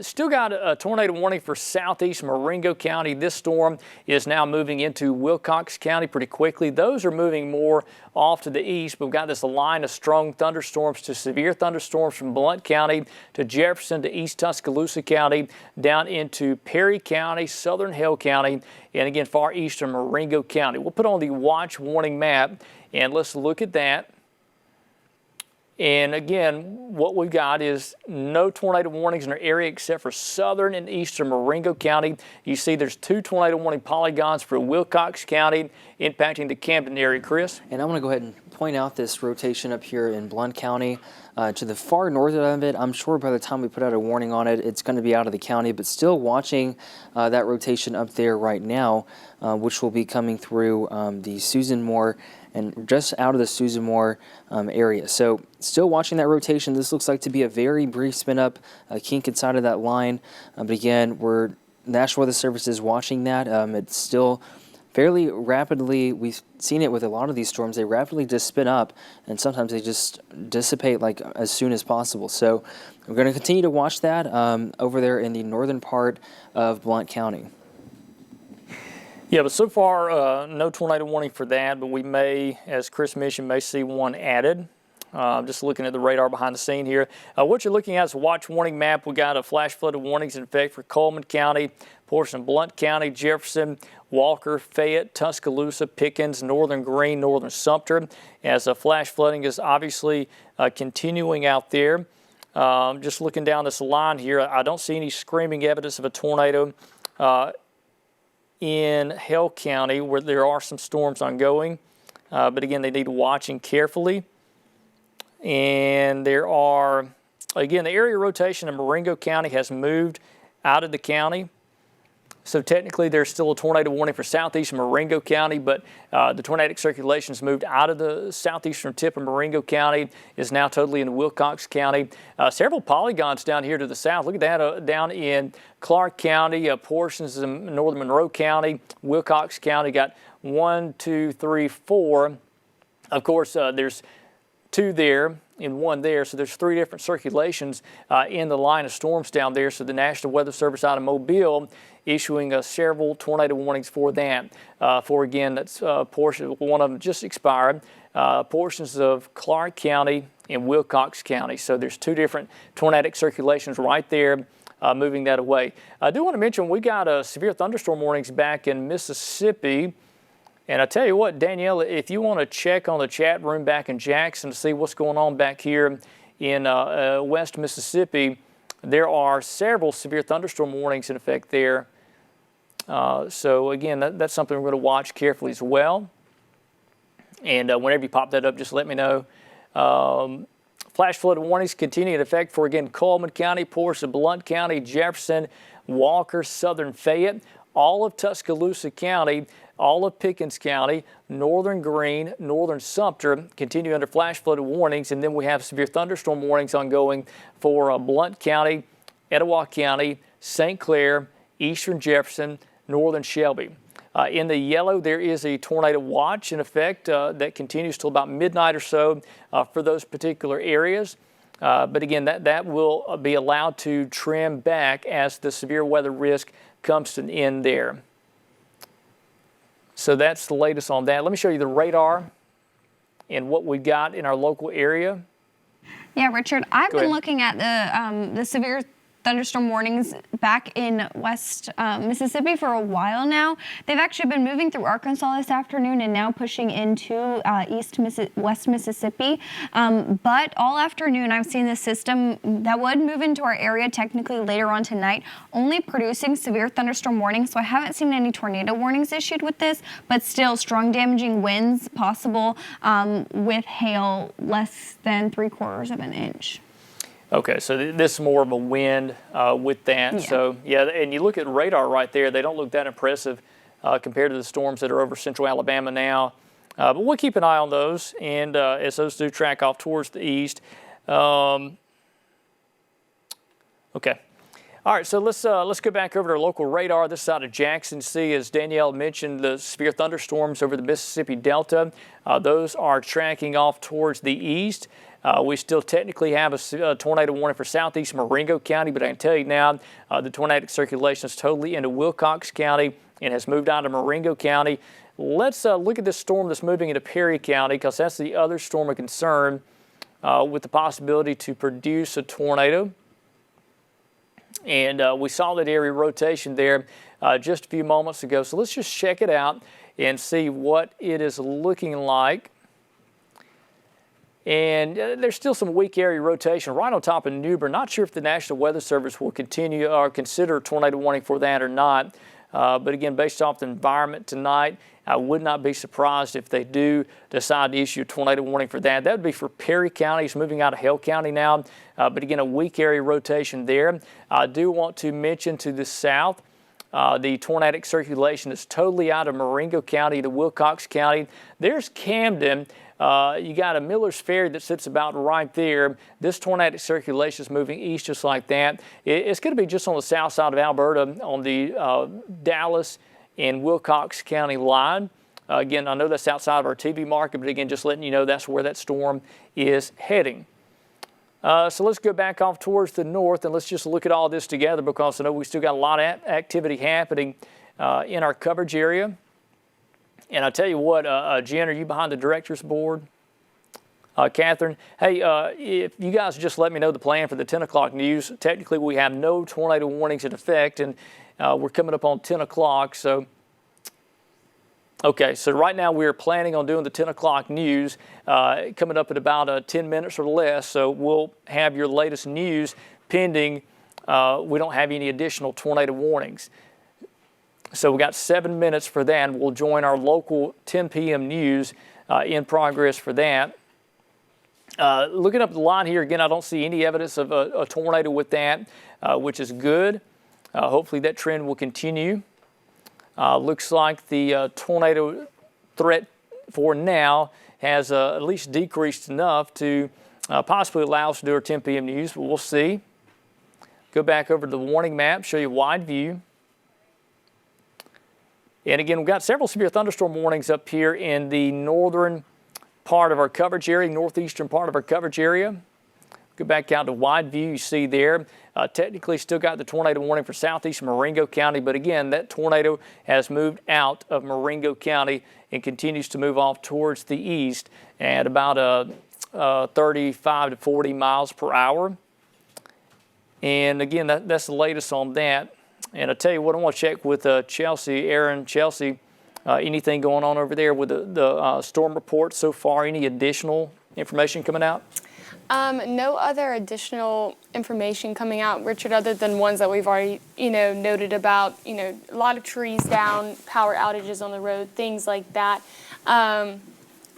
Still got a tornado warning for southeast Marengo County. This storm is now moving into Wilcox County pretty quickly. Those are moving more off to the east, but we've got this line of strong thunderstorms to severe thunderstorms from Blount County to Jefferson to East Tuscaloosa County, down into Perry County, southern Hale County, and again far eastern Marengo County. We'll put on the watch warning map, and let's look at that. And again, what we've got is no tornado warnings in our area except for southern and eastern Marengo County. You see there's 2 tornado warning polygons for Wilcox County impacting the Camden area. Chris? And I want to go ahead and point out this rotation up here in Blount County. To the far north of it, I'm sure by the time we put out a warning on it, it's going to be out of the county, but still watching that rotation up there right now, which will be coming through the Susan Moore and just out of the Susan Moore area. So still watching that rotation. This looks like to be a very brief spin up, a kink inside of that line. But again, National Weather Service is watching that. It's still fairly rapidly, we've seen it with a lot of these storms, they rapidly just spin up and sometimes they just dissipate like as soon as possible. So we're going to continue to watch that over there in the northern part of Blount County. Yeah, but so far, no tornado warning for that, but we may, as Chris mentioned, may see one added. Just looking at the radar behind the scene here. What you're looking at is a watch warning map. We got a flash flood of warnings in effect for Coleman County, portion of Blount County, Jefferson, Walker, Fayette, Tuscaloosa, Pickens, Northern Greene, Northern Sumter, as flash flooding is obviously continuing out there. Just looking down this line here, I don't see any screaming evidence of a tornado in Hale County, where there are some storms ongoing. But again, they need watching carefully. And there are, again, the area rotation in Marengo County has moved out of the county. So technically there's still a tornado warning for southeast Marengo County, but the tornadic circulation has moved out of the southeastern tip of Marengo County, is now totally in Wilcox County. Several polygons down here to the south. Look at that down in Clark County, portions of northern Monroe County, Wilcox County. Got 1, 2, 3, 4. Of course, there's 2 there and 1 there. So there's 3 different circulations in the line of storms down there. So the National Weather Service out of Mobile issuing several tornado warnings for that. For again, that's portion. One of them just expired. Portions of Clark County and Wilcox County. So there's 2 different tornadic circulations right there. Moving that away. I do want to mention we got severe thunderstorm warnings back in Mississippi. And I tell you what, Danielle, if you want to check on the chat room back in Jackson to see what's going on back here in West Mississippi, there are several severe thunderstorm warnings in effect there. So again, that's something we're going to watch carefully as well. And whenever you pop that up, just let me know. Flash flood warnings continue in effect for, again, Coleman County, portions of Blount County, Jefferson, Walker, Southern Fayette, all of Tuscaloosa County, all of Pickens County, Northern Greene, Northern Sumter continue under flash flood warnings. And then we have severe thunderstorm warnings ongoing for Blount County, Etowah County, St. Clair, Eastern Jefferson, Northern Shelby. In the yellow, there is a tornado watch in effect that continues till about midnight or so for those particular areas. But again, that will be allowed to trim back as the severe weather risk comes to an end there. So that's the latest on that. Let me show you the radar and what we got in our local area. Yeah, Richard, I've been looking at the severe thunderstorm warnings back in West Mississippi for a while now. They've actually been moving through Arkansas this afternoon and now pushing into West Mississippi. But all afternoon, I've seen this system that would move into our area technically later on tonight, only producing severe thunderstorm warnings. So I haven't seen any tornado warnings issued with this, but still strong damaging winds possible with hail less than 3/4 of an inch. Okay, so this is more of a wind with that. Yeah. So, yeah, and you look at radar right there, they don't look that impressive compared to the storms that are over central Alabama now. But we'll keep an eye on those, and as those do track off towards the east. Okay. All right, so let's go back over to our local radar. This side of Jackson. See, as Danielle mentioned, the severe thunderstorms over the Mississippi Delta. Those are tracking off towards the east. We still technically have a tornado warning for southeast Marengo County, but I can tell you now the tornadic circulation is totally into Wilcox County and has moved on to Marengo County. Let's look at this storm that's moving into Perry County, because that's the other storm of concern with the possibility to produce a tornado. And we saw that area rotation there just a few moments ago. So let's just check it out and see what it is looking like. And there's still some weak area rotation right on top of New Bern. Not sure if the National Weather Service will continue or consider a tornado warning for that or not. But again, based off the environment tonight, I would not be surprised if they do decide to issue a tornado warning for that. That would be for Perry County. It's moving out of Hale County now. But again, a weak area rotation there. I do want to mention to the south, the tornadic circulation is totally out of Marengo County to Wilcox County. There's Camden. You got a Miller's Ferry that sits about right there. This tornadic circulation is moving east just like that. It's going to be just on the south side of Alberta on the Dallas and Wilcox County line. Again, I know that's outside of our TV market, but again, just letting you know that's where that storm is heading. So let's go back off towards the north and let's just look at all this together, because I know we still got a lot of activity happening in our coverage area. And I tell you what, Jen, are you behind the director's board? Catherine, hey, if you guys just let me know the plan for the 10 o'clock news. Technically, we have no tornado warnings in effect, and we're coming up on 10 o'clock. So, okay, so right now we're planning on doing the 10 o'clock news coming up in about 10 minutes or less. So we'll have your latest news pending. We don't have any additional tornado warnings. So we got 7 minutes for that, and we'll join our local 10 p.m. news in progress for that. Looking up the line here, again, I don't see any evidence of a tornado with that, which is good. Hopefully that trend will continue. Looks like the tornado threat for now has at least decreased enough to possibly allow us to do our 10 p.m. news, but we'll see. Go back over to the warning map, show you wide view. And again, we've got several severe thunderstorm warnings up here in the northern part of our coverage area, northeastern part of our coverage area. Go back out to wide view, you see there. Technically still got the tornado warning for southeast Marengo County, but again, that tornado has moved out of Marengo County and continues to move off towards the east at about 35 to 40 miles per hour. And again, that's the latest on that. And I tell you what, I want to check with Chelsea, anything going on over there with the storm report so far? Any additional information coming out? No other additional information coming out, Richard, other than ones that we've already, noted about, a lot of trees down, power outages on the road, things like that.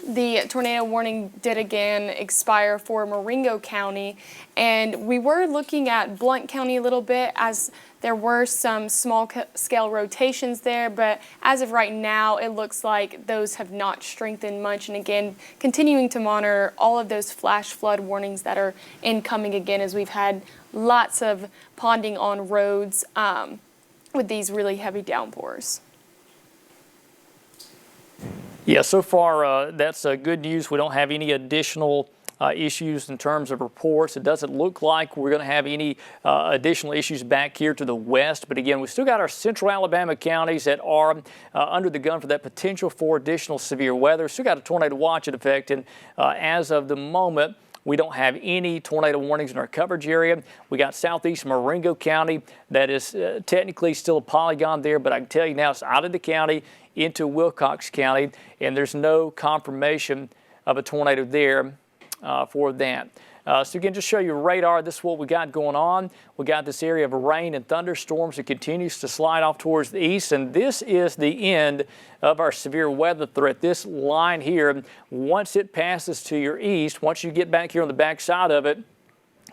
The tornado warning did again expire for Marengo County, and we were looking at Blount County a little bit as there were some small-scale rotations there, but as of right now, it looks like those have not strengthened much. And again, continuing to monitor all of those flash flood warnings that are incoming again, as we've had lots of ponding on roads with these really heavy downpours. Yeah, so far that's good news. We don't have any additional issues in terms of reports. It doesn't look like we're going to have any additional issues back here to the west. But again, we still got our central Alabama counties that are under the gun for that potential for additional severe weather. Still got a tornado watch in effect. And as of the moment, we don't have any tornado warnings in our coverage area. We got southeast Marengo County that is technically still a polygon there, but I can tell you now it's out of the county into Wilcox County, and there's no confirmation of a tornado there for that. So again, just show you radar. This is what we got going on. We got this area of rain and thunderstorms that continues to slide off towards the east, and this is the end of our severe weather threat. This line here, once it passes to your east, once you get back here on the back side of it,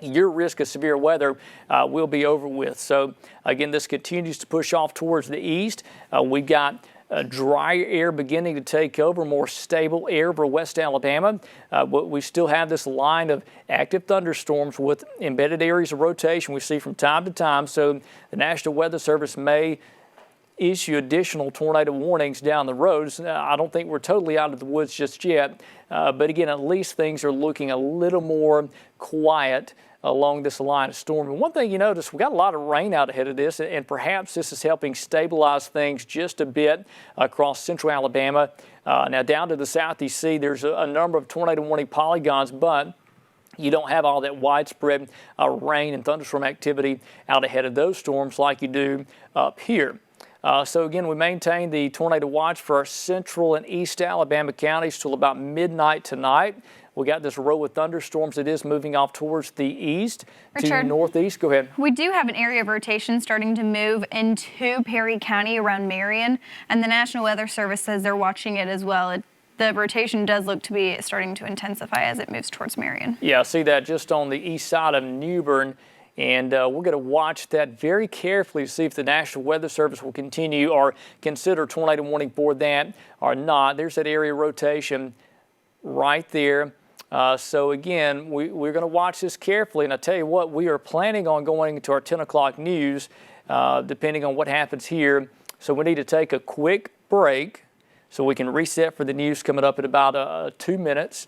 your risk of severe weather will be over with. So again, this continues to push off towards the east. We got drier air beginning to take over, more stable air over West Alabama. But we still have this line of active thunderstorms with embedded areas of rotation we see from time to time. So the National Weather Service may issue additional tornado warnings down the roads. I don't think we're totally out of the woods just yet. But again, at least things are looking a little more quiet along this line of storm. And one thing you notice, we got a lot of rain out ahead of this, and perhaps this is helping stabilize things just a bit across central Alabama. Now down to the south, you see there's a number of tornado warning polygons, but you don't have all that widespread rain and thunderstorm activity out ahead of those storms like you do up here. So again, we maintain the tornado watch for our central and east Alabama counties till about midnight tonight. We got this row of thunderstorms that is moving off towards the east to northeast. Go ahead. We do have an area of rotation starting to move into Perry County around Marion, and the National Weather Service says they're watching it as well. The rotation does look to be starting to intensify as it moves towards Marion. Yeah, I see that just on the east side of New Bern. And we're going to watch that very carefully to see if the National Weather Service will continue or consider tornado warning for that or not. There's that area rotation right there. So again, we're going to watch this carefully. And I tell you what, we are planning on going into our 10 o'clock news, depending on what happens here. So we need to take a quick break so we can reset for the news coming up in about 2 minutes.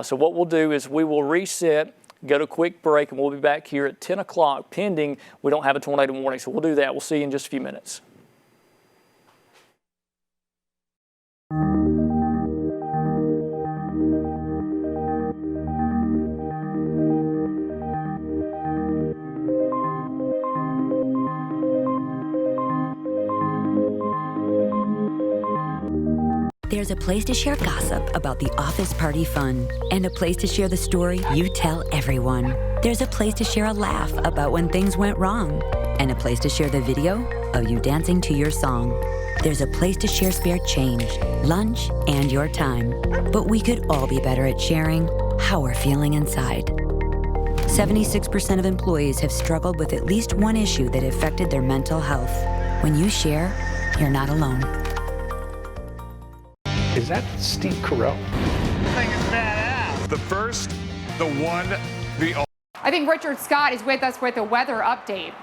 So what we'll do is we will reset, go to a quick break, and we'll be back here at 10 o'clock pending we don't have a tornado warning. So we'll do that. We'll see you in just a few minutes. There's a place to share gossip about the office party fun, and a place to share the story you tell everyone. There's a place to share a laugh about when things went wrong, and a place to share the video of you dancing to your song. There's a place to share spare change, lunch, and your time. But we could all be better at sharing how we're feeling inside. 76% of employees have struggled with at least one issue that affected their mental health. When you share, you're not alone. Is that Steve Carell? This thing is badass. The first, the one, the only. I think Richard Scott is with us with a weather update.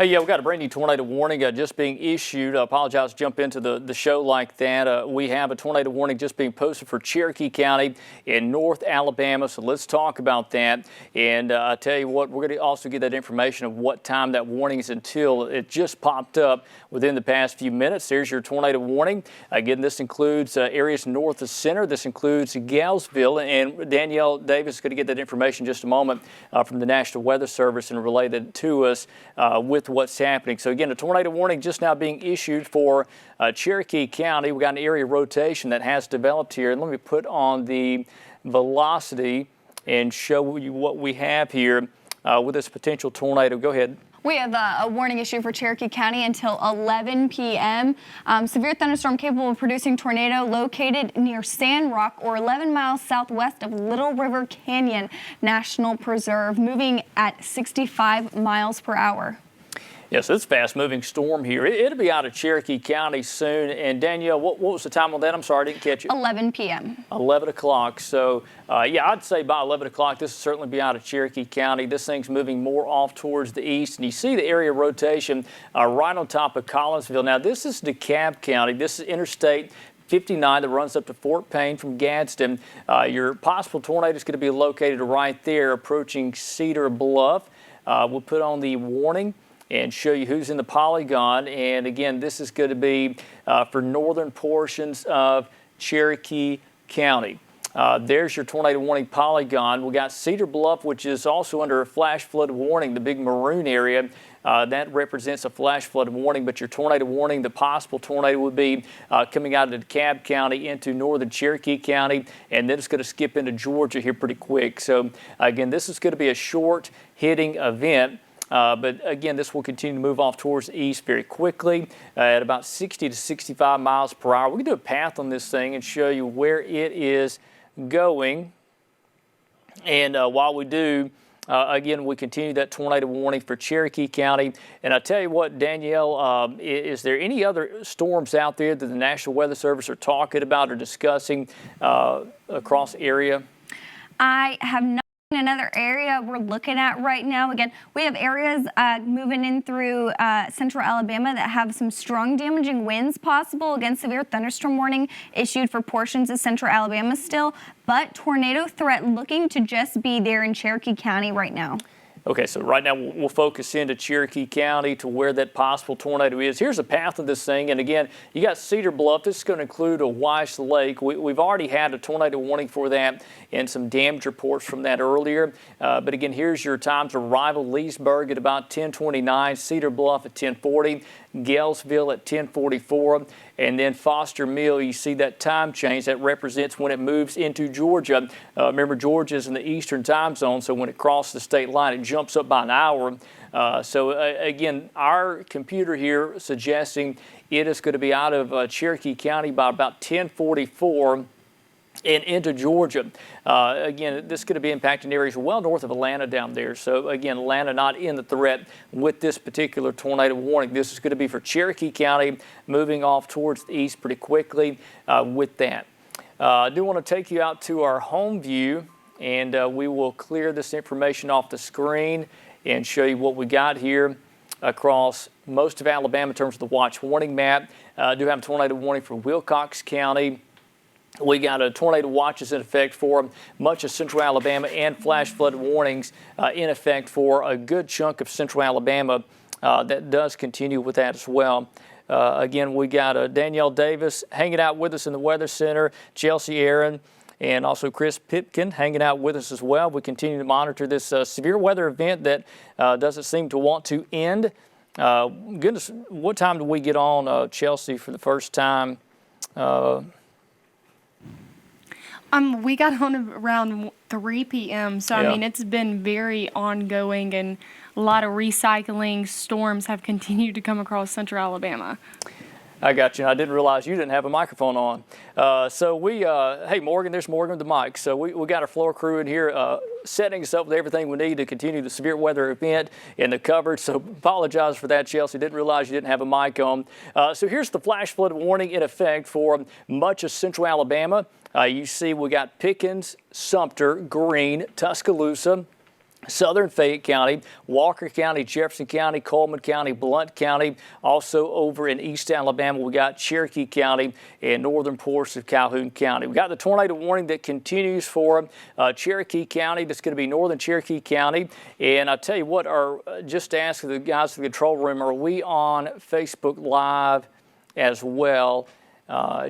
Hey, yeah, we've got a brand new tornado warning just being issued. I apologize to jump into the show like that. We have a tornado warning just being posted for Cherokee County in North Alabama, so let's talk about that. And I tell you what, we're going to also get that information of what time that warning is until. It just popped up within the past few minutes. There's your tornado warning. Again, this includes areas north of center. This includes Galesville, and Danielle Davis is going to get that information in just a moment from the National Weather Service and relay that to us with what's happening. So again, a tornado warning just now being issued for Cherokee County. We've got an area rotation that has developed here. And let me put on the velocity and show you what we have here with this potential tornado. Go ahead. We have a warning issue for Cherokee County until 11 p.m. Severe thunderstorm capable of producing tornado located near Sand Rock or 11 miles southwest of Little River Canyon National Preserve, moving at 65 miles per hour. Yes, it's a fast-moving storm here. It'll be out of Cherokee County soon. And Danielle, what was the time on that? I'm sorry, I didn't catch it. 11 p.m. 11 o'clock. So, yeah, I'd say by 11 o'clock, this will certainly be out of Cherokee County. This thing's moving more off towards the east. And you see the area rotation right on top of Collinsville. Now, this is DeKalb County. This is Interstate 59 that runs up to Fort Payne from Gadsden. Your possible tornado is going to be located right there approaching Cedar Bluff. We'll put on the warning and show you who's in the polygon. And again, this is going to be for northern portions of Cherokee County. There's your tornado warning polygon. We got Cedar Bluff, which is also under a flash flood warning, the big maroon area. That represents a flash flood warning, but your tornado warning, the possible tornado would be coming out of DeKalb County into northern Cherokee County, and then it's going to skip into Georgia here pretty quick. So again, this is going to be a short hitting event. But again, this will continue to move off towards the east very quickly at about 60 to 65 miles per hour. We can do a path on this thing and show you where it is going. And while we do, again, we continue that tornado warning for Cherokee County. And I tell you what, Danielle, is there any other storms out there that the National Weather Service are talking about or discussing across the area? I have not. Another area we're looking at right now, again, we have areas moving in through central Alabama that have some strong damaging winds possible. Again, severe thunderstorm warning issued for portions of central Alabama still, but tornado threat looking to just be there in Cherokee County right now. Okay, so right now we'll focus into Cherokee County to where that possible tornado is. Here's the path of this thing, and again, you got Cedar Bluff. This is going to include a Weiss Lake. We've already had a tornado warning for that and some damage reports from that earlier. But again, here's your times of arrival. Leesburg at about 10:29, Cedar Bluff at 10:40, Galesville at 10:44, and then Foster Mill, you see that time change. That represents when it moves into Georgia. Remember, Georgia is in the eastern time zone, so when it crosses the state line, it jumps up by an hour. Again, our computer here suggesting it is going to be out of Cherokee County by about 10:44 and into Georgia. Again, this is going to be impacting areas well north of Atlanta down there. So again, Atlanta not in the threat with this particular tornado warning. This is going to be for Cherokee County, moving off towards the east pretty quickly with that. I do want to take you out to our home view, and we will clear this information off the screen and show you what we got here across most of Alabama in terms of the watch warning map. I do have a tornado warning for Wilcox County. We got a tornado watches in effect for much of central Alabama and flash flood warnings in effect for a good chunk of central Alabama. That does continue with that as well. Again, we got Danielle Davis hanging out with us in the Weather Center, Chelsea Aaron, and also Chris Pipkin hanging out with us as well. We continue to monitor this severe weather event that doesn't seem to want to end. Goodness, what time do we get on, Chelsea, for the first time? We got on around 3 p.m. So, Yeah. I mean, it's been very ongoing, and a lot of recycling storms have continued to come across central Alabama. I got you. I didn't realize you didn't have a microphone on. Hey, Morgan, there's Morgan with the mic. So we got our floor crew in here setting us up with everything we need to continue the severe weather event and the coverage. So apologize for that, Chelsea. Didn't realize you didn't have a mic on. So here's the flash flood warning in effect for much of central Alabama. You see we got Pickens, Sumter, Greene, Tuscaloosa, Southern Fayette County, Walker County, Jefferson County, Coleman County, Blount County. Also over in East Alabama, we got Cherokee County and northern portions of Calhoun County. We got the tornado warning that continues for Cherokee County. That's going to be northern Cherokee County. And I'll tell you what, just to ask the guys in the control room, are we on Facebook Live as well?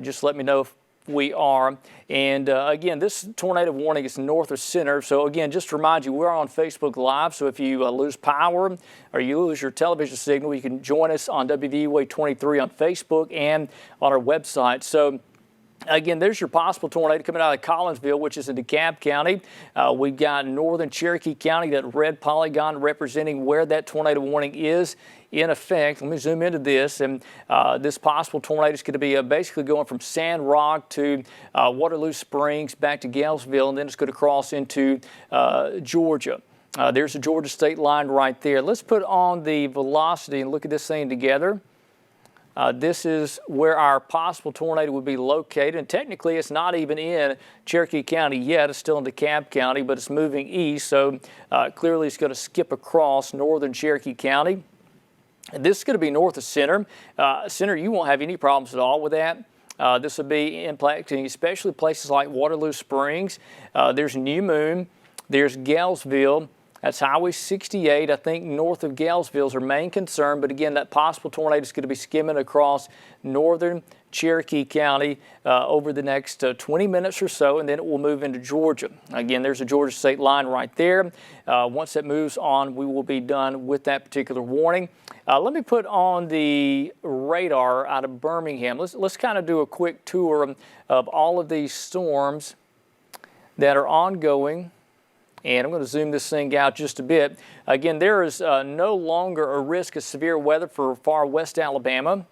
Just let me know if we are. And again, this tornado warning is north of center. So again, just to remind you, we're on Facebook Live. So if you lose power or you lose your television signal, you can join us on WVUA23 on Facebook and on our website. So again, there's your possible tornado coming out of Collinsville, which is in DeKalb County. We've got northern Cherokee County, that red polygon representing where that tornado warning is in effect. Let me zoom into this, and this possible tornado is going to be basically going from Sand Rock to Waterloo Springs back to Galesville, and then it's going to cross into Georgia. There's the Georgia state line right there. Let's put on the velocity and look at this thing together. This is where our possible tornado would be located, and technically it's not even in Cherokee County yet. It's still in DeKalb County, but it's moving east, so clearly it's going to skip across northern Cherokee County. And this is going to be north of center. Center, you won't have any problems at all with that. This will be impacting especially places like Waterloo Springs. There's New Moon. There's Galesville. That's Highway 68. I think north of Galesville is our main concern. But again, that possible tornado is going to be skimming across northern Cherokee County over the next 20 minutes or so, and then it will move into Georgia. Again, there's a Georgia state line right there. Once that moves on, we will be done with that particular warning. Let me put on the radar out of Birmingham. Let's kind of do a quick tour of all of these storms that are ongoing. And I'm going to zoom this thing out just a bit. Again, there is no longer a risk of severe weather for far west Alabama.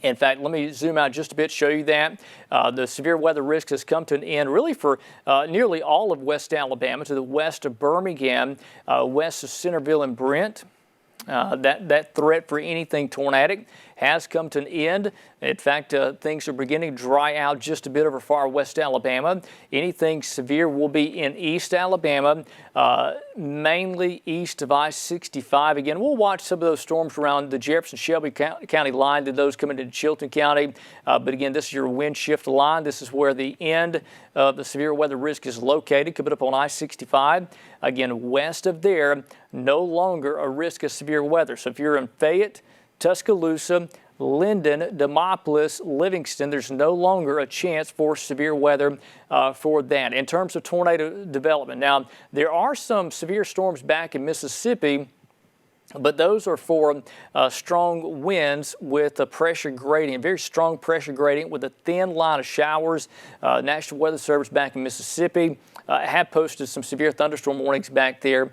In fact, let me zoom out just a bit, show you that. The severe weather risk has come to an end really for nearly all of west Alabama, to the west of Birmingham, west of Centerville and Brent. That threat for anything tornadic has come to an end. In fact, things are beginning to dry out just a bit over far west Alabama. Anything severe will be in east Alabama, mainly east of I-65. Again, we'll watch some of those storms around the Jefferson-Shelby County line, to those coming into Chilton County. But again, this is your wind shift line. This is where the end of the severe weather risk is located, coming up on I-65. Again, west of there, no longer a risk of severe weather. So if you're in Fayette, Tuscaloosa, Linden, Demopolis, Livingston, there's no longer a chance for severe weather for that. In terms of tornado development, now there are some severe storms back in Mississippi, but those are for strong winds with a pressure gradient, very strong pressure gradient with a thin line of showers. National Weather Service back in Mississippi have posted some severe thunderstorm warnings back there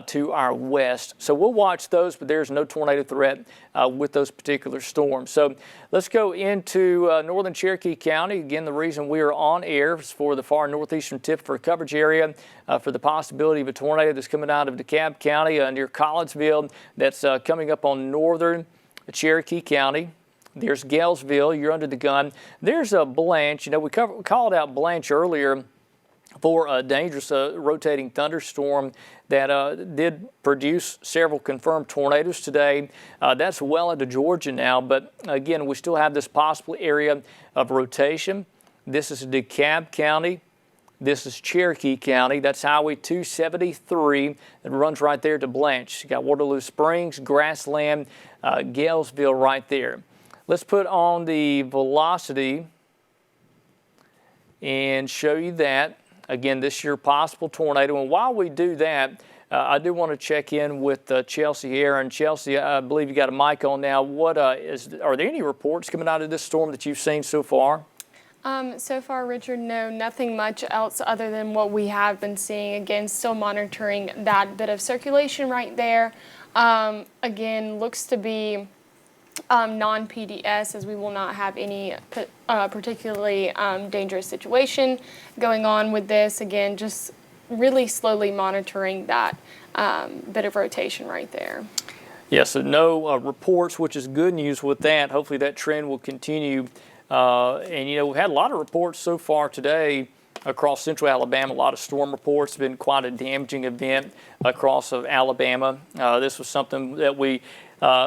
to our west. So we'll watch those, but there's no tornado threat with those particular storms. So let's go into northern Cherokee County. Again, the reason we are on air is for the far northeastern tip for coverage area for the possibility of a tornado that's coming out of DeKalb County near Collinsville. That's coming up on northern Cherokee County. There's Galesville. You're under the gun. There's a Blanche. You know, we called out Blanche earlier for a dangerous rotating thunderstorm that did produce several confirmed tornadoes today. That's well into Georgia now, but again, we still have this possible area of rotation. This is DeKalb County. This is Cherokee County. That's Highway 273 that runs right there to Blanche. You got Waterloo Springs, Grassland, Galesville right there. Let's put on the velocity and show you that. Again, this is your possible tornado. And while we do that, I do want to check in with Chelsea here. And Chelsea, I believe you got a mic on now. Are there any reports coming out of this storm that you've seen so far? So far, Richard, no, nothing much else other than what we have been seeing. Again, still monitoring that bit of circulation right there. Again, looks to be non-PDS, as we will not have any particularly dangerous situation going on with this. Again, just really slowly monitoring that bit of rotation right there. Yeah, so no reports, which is good news with that. Hopefully that trend will continue. And, you know, we've had a lot of reports so far today across central Alabama. A lot of storm reports. It's been quite a damaging event across of Alabama. This was something that we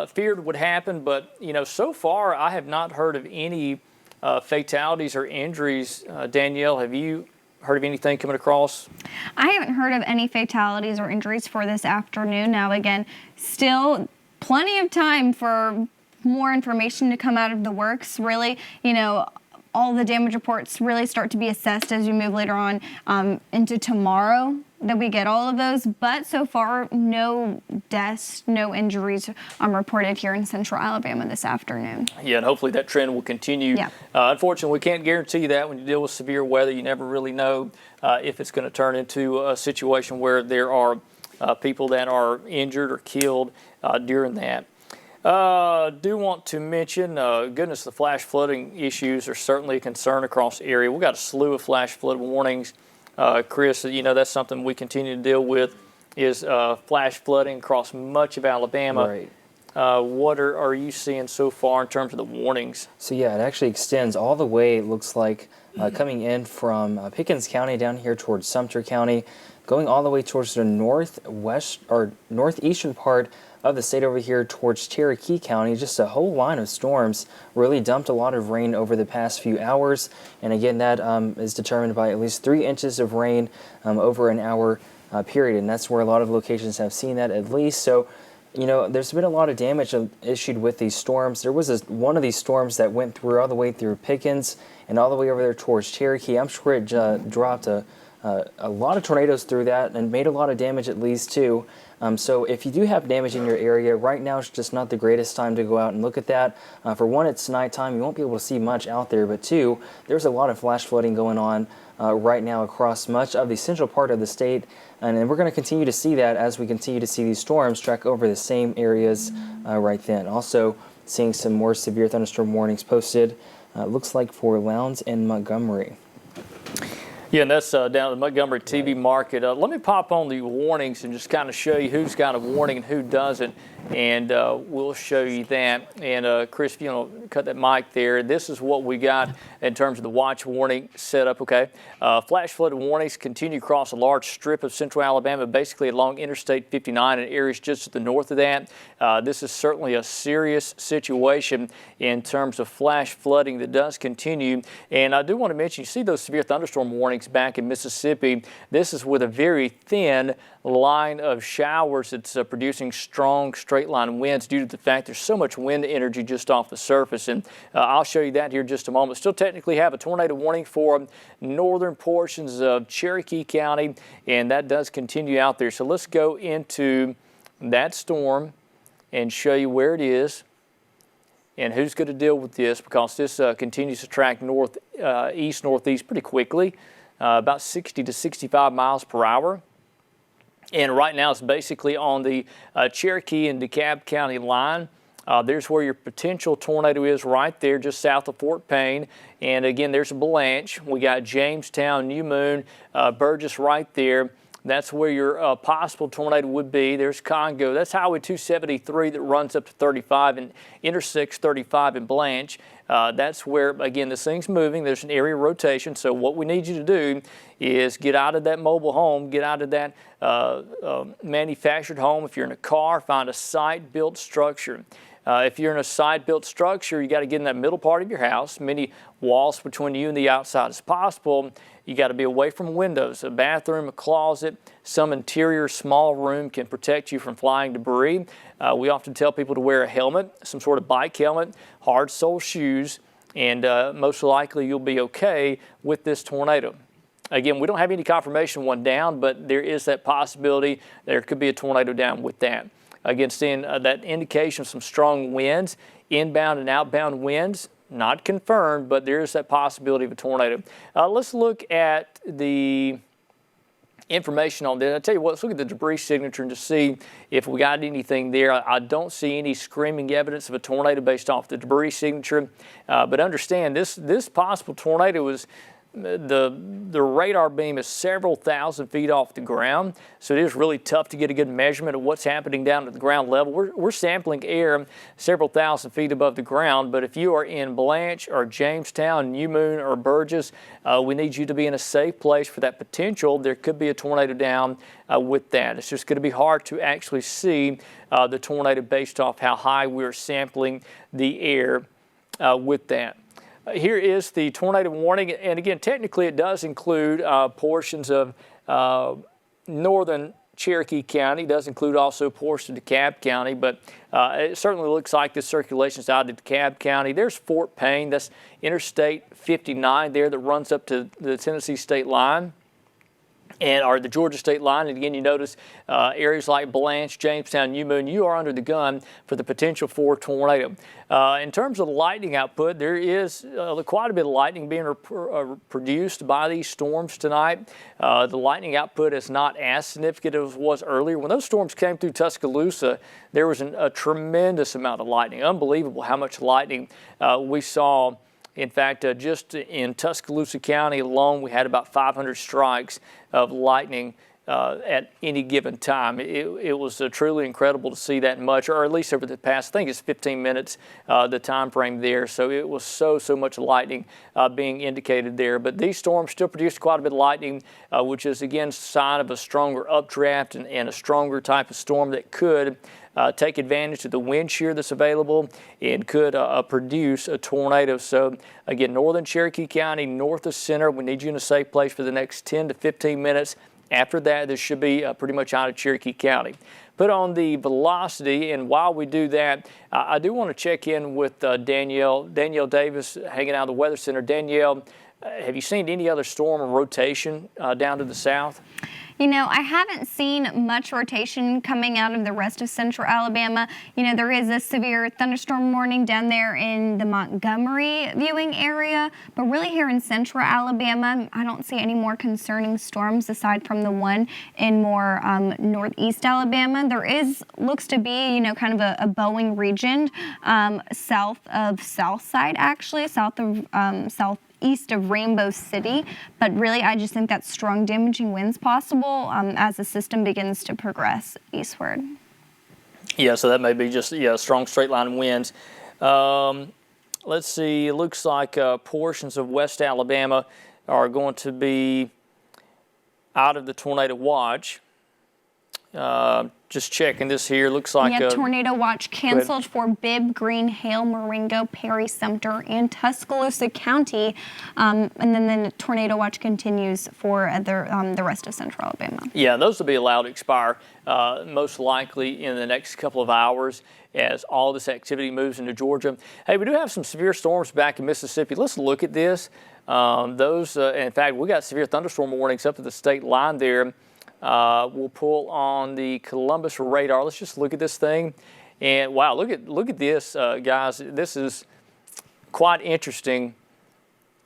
feared would happen, but so far I have not heard of any fatalities or injuries. Danielle, have you heard of anything coming across? I haven't heard of any fatalities or injuries for this afternoon. Now, again, still plenty of time for more information to come out of the works. Really, all the damage reports really start to be assessed as we move later on into tomorrow, that we get all of those. But so far, no deaths, no injuries reported here in central Alabama this afternoon. Yeah, and hopefully that trend will continue. Yeah. Unfortunately, we can't guarantee that. When you deal with severe weather, you never really know if it's going to turn into a situation where there are people that are injured or killed during that. Do want to mention, goodness, the flash flooding issues are certainly a concern across the area. We've got a slew of flash flood warnings. Chris, that's something we continue to deal with, is flash flooding across much of Alabama. Right. What are you seeing so far in terms of the warnings? So yeah, it actually extends all the way, it looks like, coming in from Pickens County down here towards Sumter County, going all the way towards the northwest or northeastern part of the state over here towards Cherokee County. Just a whole line of storms really dumped a lot of rain over the past few hours. And again, that is determined by at least 3 inches of rain over an hour period. And that's where a lot of locations have seen that at least. So, there's been a lot of damage issued with these storms. There was one of these storms that went through all the way through Pickens and all the way over there towards Cherokee. I'm sure it dropped a lot of tornadoes through that and made a lot of damage at least too. So if you do have damage in your area, right now it's just not the greatest time to go out and look at that. For one, it's nighttime. You won't be able to see much out there. But two, there's a lot of flash flooding going on right now across much of the central part of the state. And we're going to continue to see that as we continue to see these storms track over the same areas right then. Also seeing some more severe thunderstorm warnings posted, looks like for Lowndes and Montgomery. Yeah, and that's down at the Montgomery TV market. Let me pop on the warnings and just kind of show you who's got a warning and who doesn't, and we'll show you that. And Chris, if you want to cut that mic there, this is what we got in terms of the watch warning setup, okay? Flash flood warnings continue across a large strip of central Alabama, basically along Interstate 59 and areas just to the north of that. This is certainly a serious situation in terms of flash flooding that does continue. And I do want to mention, you see those severe thunderstorm warnings back in Mississippi. This is with a very thin line of showers that's producing strong straight line winds due to the fact there's so much wind energy just off the surface. And I'll show you that here in just a moment. Still technically have a tornado warning for northern portions of Cherokee County, and that does continue out there. So let's go into that storm and show you where it is and who's going to deal with this, because this continues to track northeast pretty quickly, about 60 to 65 miles per hour. And right now it's basically on the Cherokee and DeKalb County line. There's where your potential tornado is, right there just south of Fort Payne. And again, there's Blanche. We got Jamestown, New Moon, Burgess right there. That's where your possible tornado would be. There's Congo. That's Highway 273 that runs up to 35 and intersects 35 in Blanche. That's where, again, this thing's moving. There's an area rotation. So what we need you to do is get out of that mobile home, get out of that manufactured home. If you're in a car, find a site-built structure. If you're in a site-built structure, you got to get in that middle part of your house, many walls between you and the outside as possible. You got to be away from windows. A bathroom, a closet, some interior small room can protect you from flying debris. We often tell people to wear a helmet, some sort of bike helmet, hard sole shoes, and most likely you'll be okay with this tornado. Again, we don't have any confirmation one down, but there is that possibility there could be a tornado down with that. Again, seeing that indication of some strong winds, inbound and outbound winds, not confirmed, but there is that possibility of a tornado. Let's look at the information on this. I'll tell you what, let's look at the debris signature and just see if we got anything there. I don't see any screaming evidence of a tornado based off the debris signature, but understand this possible tornado was the radar beam is several thousand feet off the ground, so it is really tough to get a good measurement of what's happening down at the ground level. We're sampling air several thousand feet above the ground, but if you are in Blanche or Jamestown, New Moon or Burgess, we need you to be in a safe place for that potential. There could be a tornado down with that. It's just going to be hard to actually see the tornado based off how high we're sampling the air with that. Here is the tornado warning, and again, technically it does include portions of northern Cherokee County. It does include also portions of DeKalb County, but it certainly looks like this circulation is out of DeKalb County. There's Fort Payne, that's Interstate 59 there that runs up to the Tennessee state line. Or the Georgia state line. And again, you notice areas like Blanche, Jamestown, New Moon, you are under the gun for the potential for a tornado. In terms of the lightning output, there is quite a bit of lightning being produced by these storms tonight. The lightning output is not as significant as it was earlier. When those storms came through Tuscaloosa, there was a tremendous amount of lightning. Unbelievable how much lightning we saw. In fact, just in Tuscaloosa County alone, we had about 500 strikes of lightning at any given time. It was truly incredible to see that much, or at least over the past, I think it's 15 minutes, the time frame there. So it was so much lightning being indicated there. But these storms still produced quite a bit of lightning, which is, again, a sign of a stronger updraft and a stronger type of storm that could take advantage of the wind shear that's available and could produce a tornado. So again, northern Cherokee County, north of center, we need you in a safe place for the next 10 to 15 minutes. After that, this should be pretty much out of Cherokee County. Put on the velocity, and while we do that, I do want to check in with Danielle Davis, hanging out of the Weather Center. Danielle, have you seen any other storm or rotation down to the south? You know, I haven't seen much rotation coming out of the rest of central Alabama. You know, there is a severe thunderstorm warning down there in the Montgomery viewing area, but really here in central Alabama, I don't see any more concerning storms aside from the one in more northeast Alabama. There looks to be, you know, kind of a bowing region south of Southside, actually, southeast of Rainbow City, but really I just think that strong damaging winds possible as the system begins to progress eastward. Yeah, so that may be just strong straight line winds. Let's see, it looks like portions of West Alabama are going to be out of the tornado watch. Just checking this here. Looks like tornado watch canceled for Bibb, Green, Hale, Marengo, Perry, Sumter, and Tuscaloosa County. And then the tornado watch continues for the rest of central Alabama. Yeah, those will be allowed to expire most likely in the next couple of hours as all this activity moves into Georgia. Hey, we do have some severe storms back in Mississippi. Let's look at this. In fact, we got severe thunderstorm warnings up to the state line there. We'll pull on the Columbus radar. Let's just look at this thing. And wow, look at this, guys. This is quite interesting.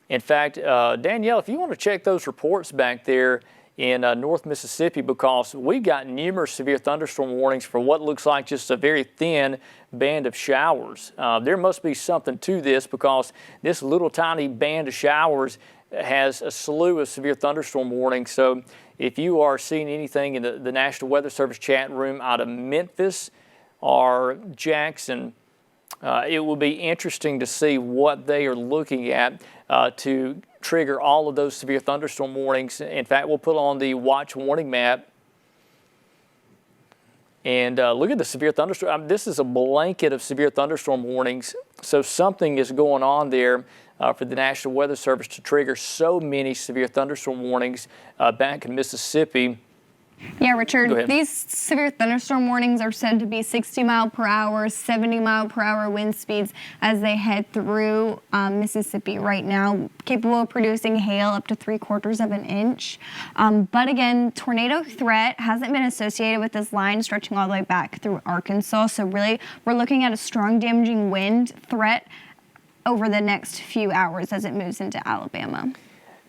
In fact, Danielle, if you want to check those reports back there in North Mississippi, because we've got numerous severe thunderstorm warnings for what looks like just a very thin band of showers. There must be something to this, because this little tiny band of showers has a slew of severe thunderstorm warnings. So if you are seeing anything in the National Weather Service chat room out of Memphis or Jackson, it will be interesting to see what they are looking at to trigger all of those severe thunderstorm warnings. In fact, we'll put on the watch warning map. And look at the severe thunderstorm. This is a blanket of severe thunderstorm warnings. So something is going on there for the National Weather Service to trigger so many severe thunderstorm warnings back in Mississippi. Yeah, Richard, these severe thunderstorm warnings are said to be 60 mile per hour, 70 mile per hour wind speeds as they head through Mississippi right now, capable of producing hail up to 3/4 of an inch. But again, tornado threat hasn't been associated with this line stretching all the way back through Arkansas. So really, we're looking at a strong damaging wind threat over the next few hours as it moves into Alabama.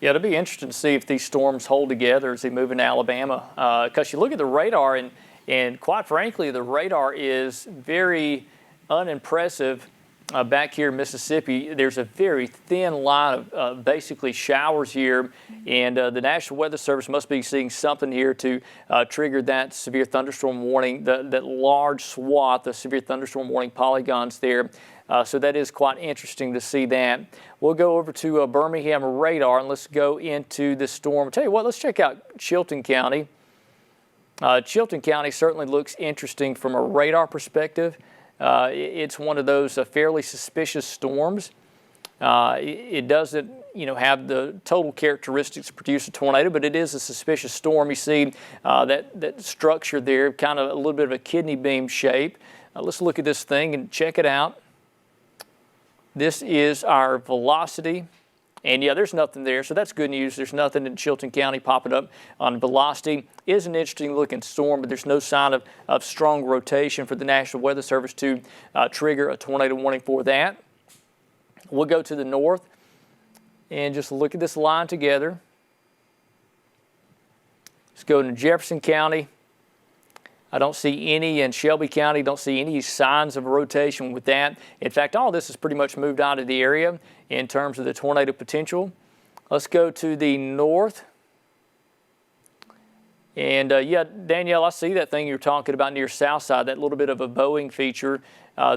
Yeah, it'll be interesting to see if these storms hold together as they move into Alabama. Because you look at the radar, and quite frankly, the radar is very unimpressive back here in Mississippi, there's a very thin line of basically showers here, and the National Weather Service must be seeing something here to trigger that severe thunderstorm warning, that large swath of severe thunderstorm warning polygons there. So that is quite interesting to see that. We'll go over to Birmingham radar, and let's go into the storm. I'll tell you what, let's check out Chilton County. Chilton County certainly looks interesting from a radar perspective. It's one of those fairly suspicious storms. It doesn't, have the total characteristics to produce a tornado, but it is a suspicious storm. You see that structure there, kind of a little bit of a kidney beam shape. Let's look at this thing and check it out. This is our velocity. And yeah, there's nothing there, so that's good news. There's nothing in Chilton County popping up on velocity. Is an interesting looking storm, but there's no sign of strong rotation for the National Weather Service to trigger a tornado warning for that. We'll go to the north and just look at this line together. Let's go to Jefferson County. I don't see any in Shelby County, don't see any signs of rotation with that. In fact, all this has pretty much moved out of the area in terms of the tornado potential. Let's go to the north. And yeah, Danielle, I see that thing you're talking about near Southside, that little bit of a bowing feature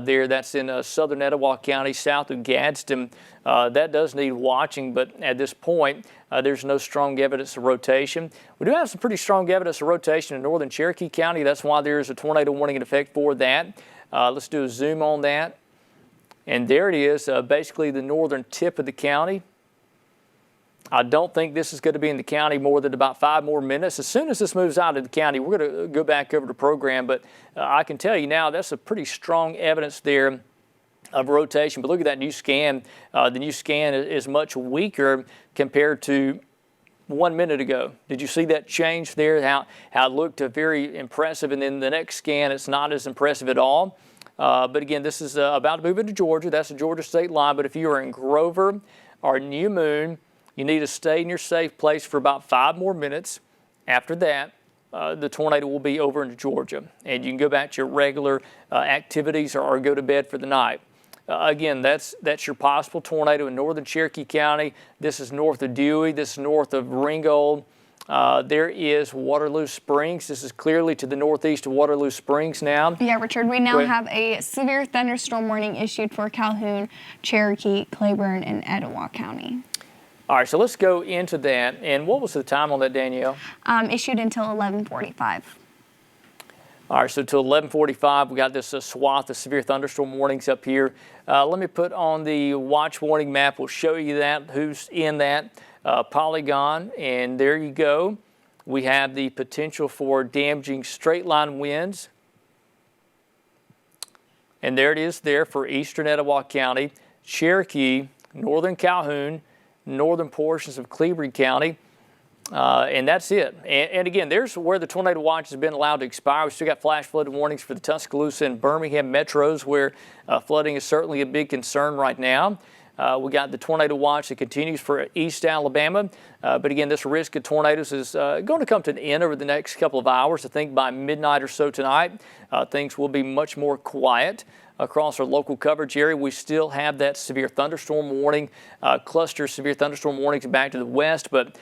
there. That's in southern Etowah County, south of Gadsden. That does need watching, but at this point, there's no strong evidence of rotation. We do have some pretty strong evidence of rotation in northern Cherokee County. That's why there is a tornado warning in effect for that. Let's do a zoom on that. And there it is, basically the northern tip of the county. I don't think this is going to be in the county more than about 5 more minutes. As soon as this moves out of the county, we're going to go back over to program. But I can tell you now, that's a pretty strong evidence there of rotation. But look at that new scan. The new scan is much weaker compared to 1 minute ago. Did you see that change there? How it looked very impressive, and then the next scan, it's not as impressive at all. But again, this is about to move into Georgia. That's the Georgia state line. But if you are in Grover or New Moon, you need to stay in your safe place for about 5 more minutes. After that, the tornado will be over into Georgia, and you can go back to your regular activities or go to bed for the night. Again, that's your possible tornado in northern Cherokee County. This is north of Dewey. This is north of Ringgold. There is Waterloo Springs. This is clearly to the northeast of Waterloo Springs now. Yeah, Richard, we now have a severe thunderstorm warning issued for Calhoun, Cherokee, Claiborne, and Etowah County. All right, so let's go into that. And what was the time on that, Danielle? Issued until 11:45. All right, so till 11:45, we got this swath of severe thunderstorm warnings up here. Let me put on the watch warning map. We'll show you that, who's in that polygon. And there you go. We have the potential for damaging straight line winds. And there it is there for eastern Etowah County, Cherokee, northern Calhoun, northern portions of Cleveland County, and that's it. And again, there's where the tornado watch has been allowed to expire. We still got flash flood warnings for the Tuscaloosa and Birmingham metros, where flooding is certainly a big concern right now. We got the tornado watch that continues for East Alabama, but again, this risk of tornadoes is going to come to an end over the next couple of hours. I think by midnight or so tonight, things will be much more quiet across our local coverage area. We still have that severe thunderstorm warning, cluster severe thunderstorm warnings back to the west, but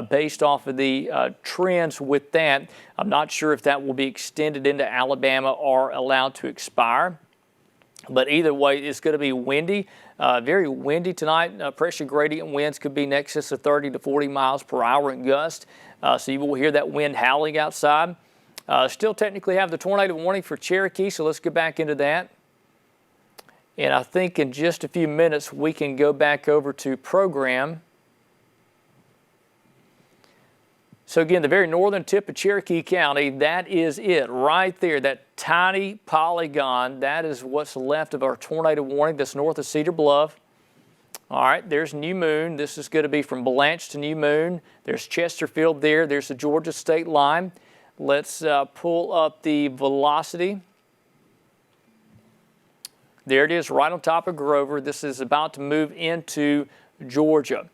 based off of the trends with that, I'm not sure if that will be extended into Alabama or allowed to expire. But either way, it's going to be windy, very windy tonight. Pressure gradient winds could be in excess of 30 to 40 miles per hour in gust. So you will hear that wind howling outside. Still technically have the tornado warning for Cherokee, so let's get back into that. And I think in just a few minutes, we can go back over to program. So again, the very northern tip of Cherokee County, that is it right there, that tiny polygon. That is what's left of our tornado warning that's north of Cedar Bluff. All right, there's New Moon. This is going to be from Blanche to New Moon. There's Chesterfield there. There's the Georgia state line. Let's pull up the velocity. There it is right on top of Grover. This is about to move into Georgia.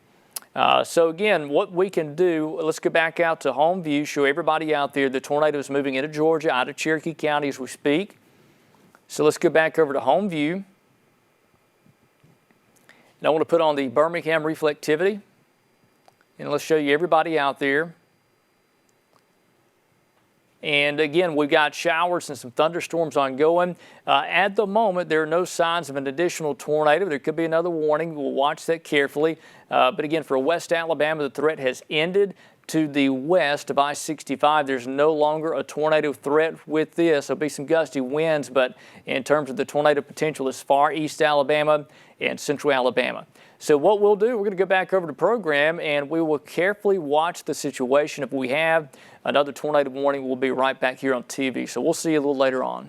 So again, what we can do, let's go back out to home view, show everybody out there the tornado is moving into Georgia, out of Cherokee County as we speak. So let's go back over to home view. And I want to put on the Birmingham reflectivity. And let's show you everybody out there. And again, we've got showers and some thunderstorms ongoing. At the moment, there are no signs of an additional tornado. There could be another warning. We'll watch that carefully. But again, for West Alabama, the threat has ended. To the west of I-65, there's no longer a tornado threat with this. There'll be some gusty winds, but in terms of the tornado potential, it's far east Alabama and central Alabama. So what we'll do, we're going to go back over the program and we will carefully watch the situation. If we have another tornado warning, we'll be right back here on TV. So we'll see you a little later on.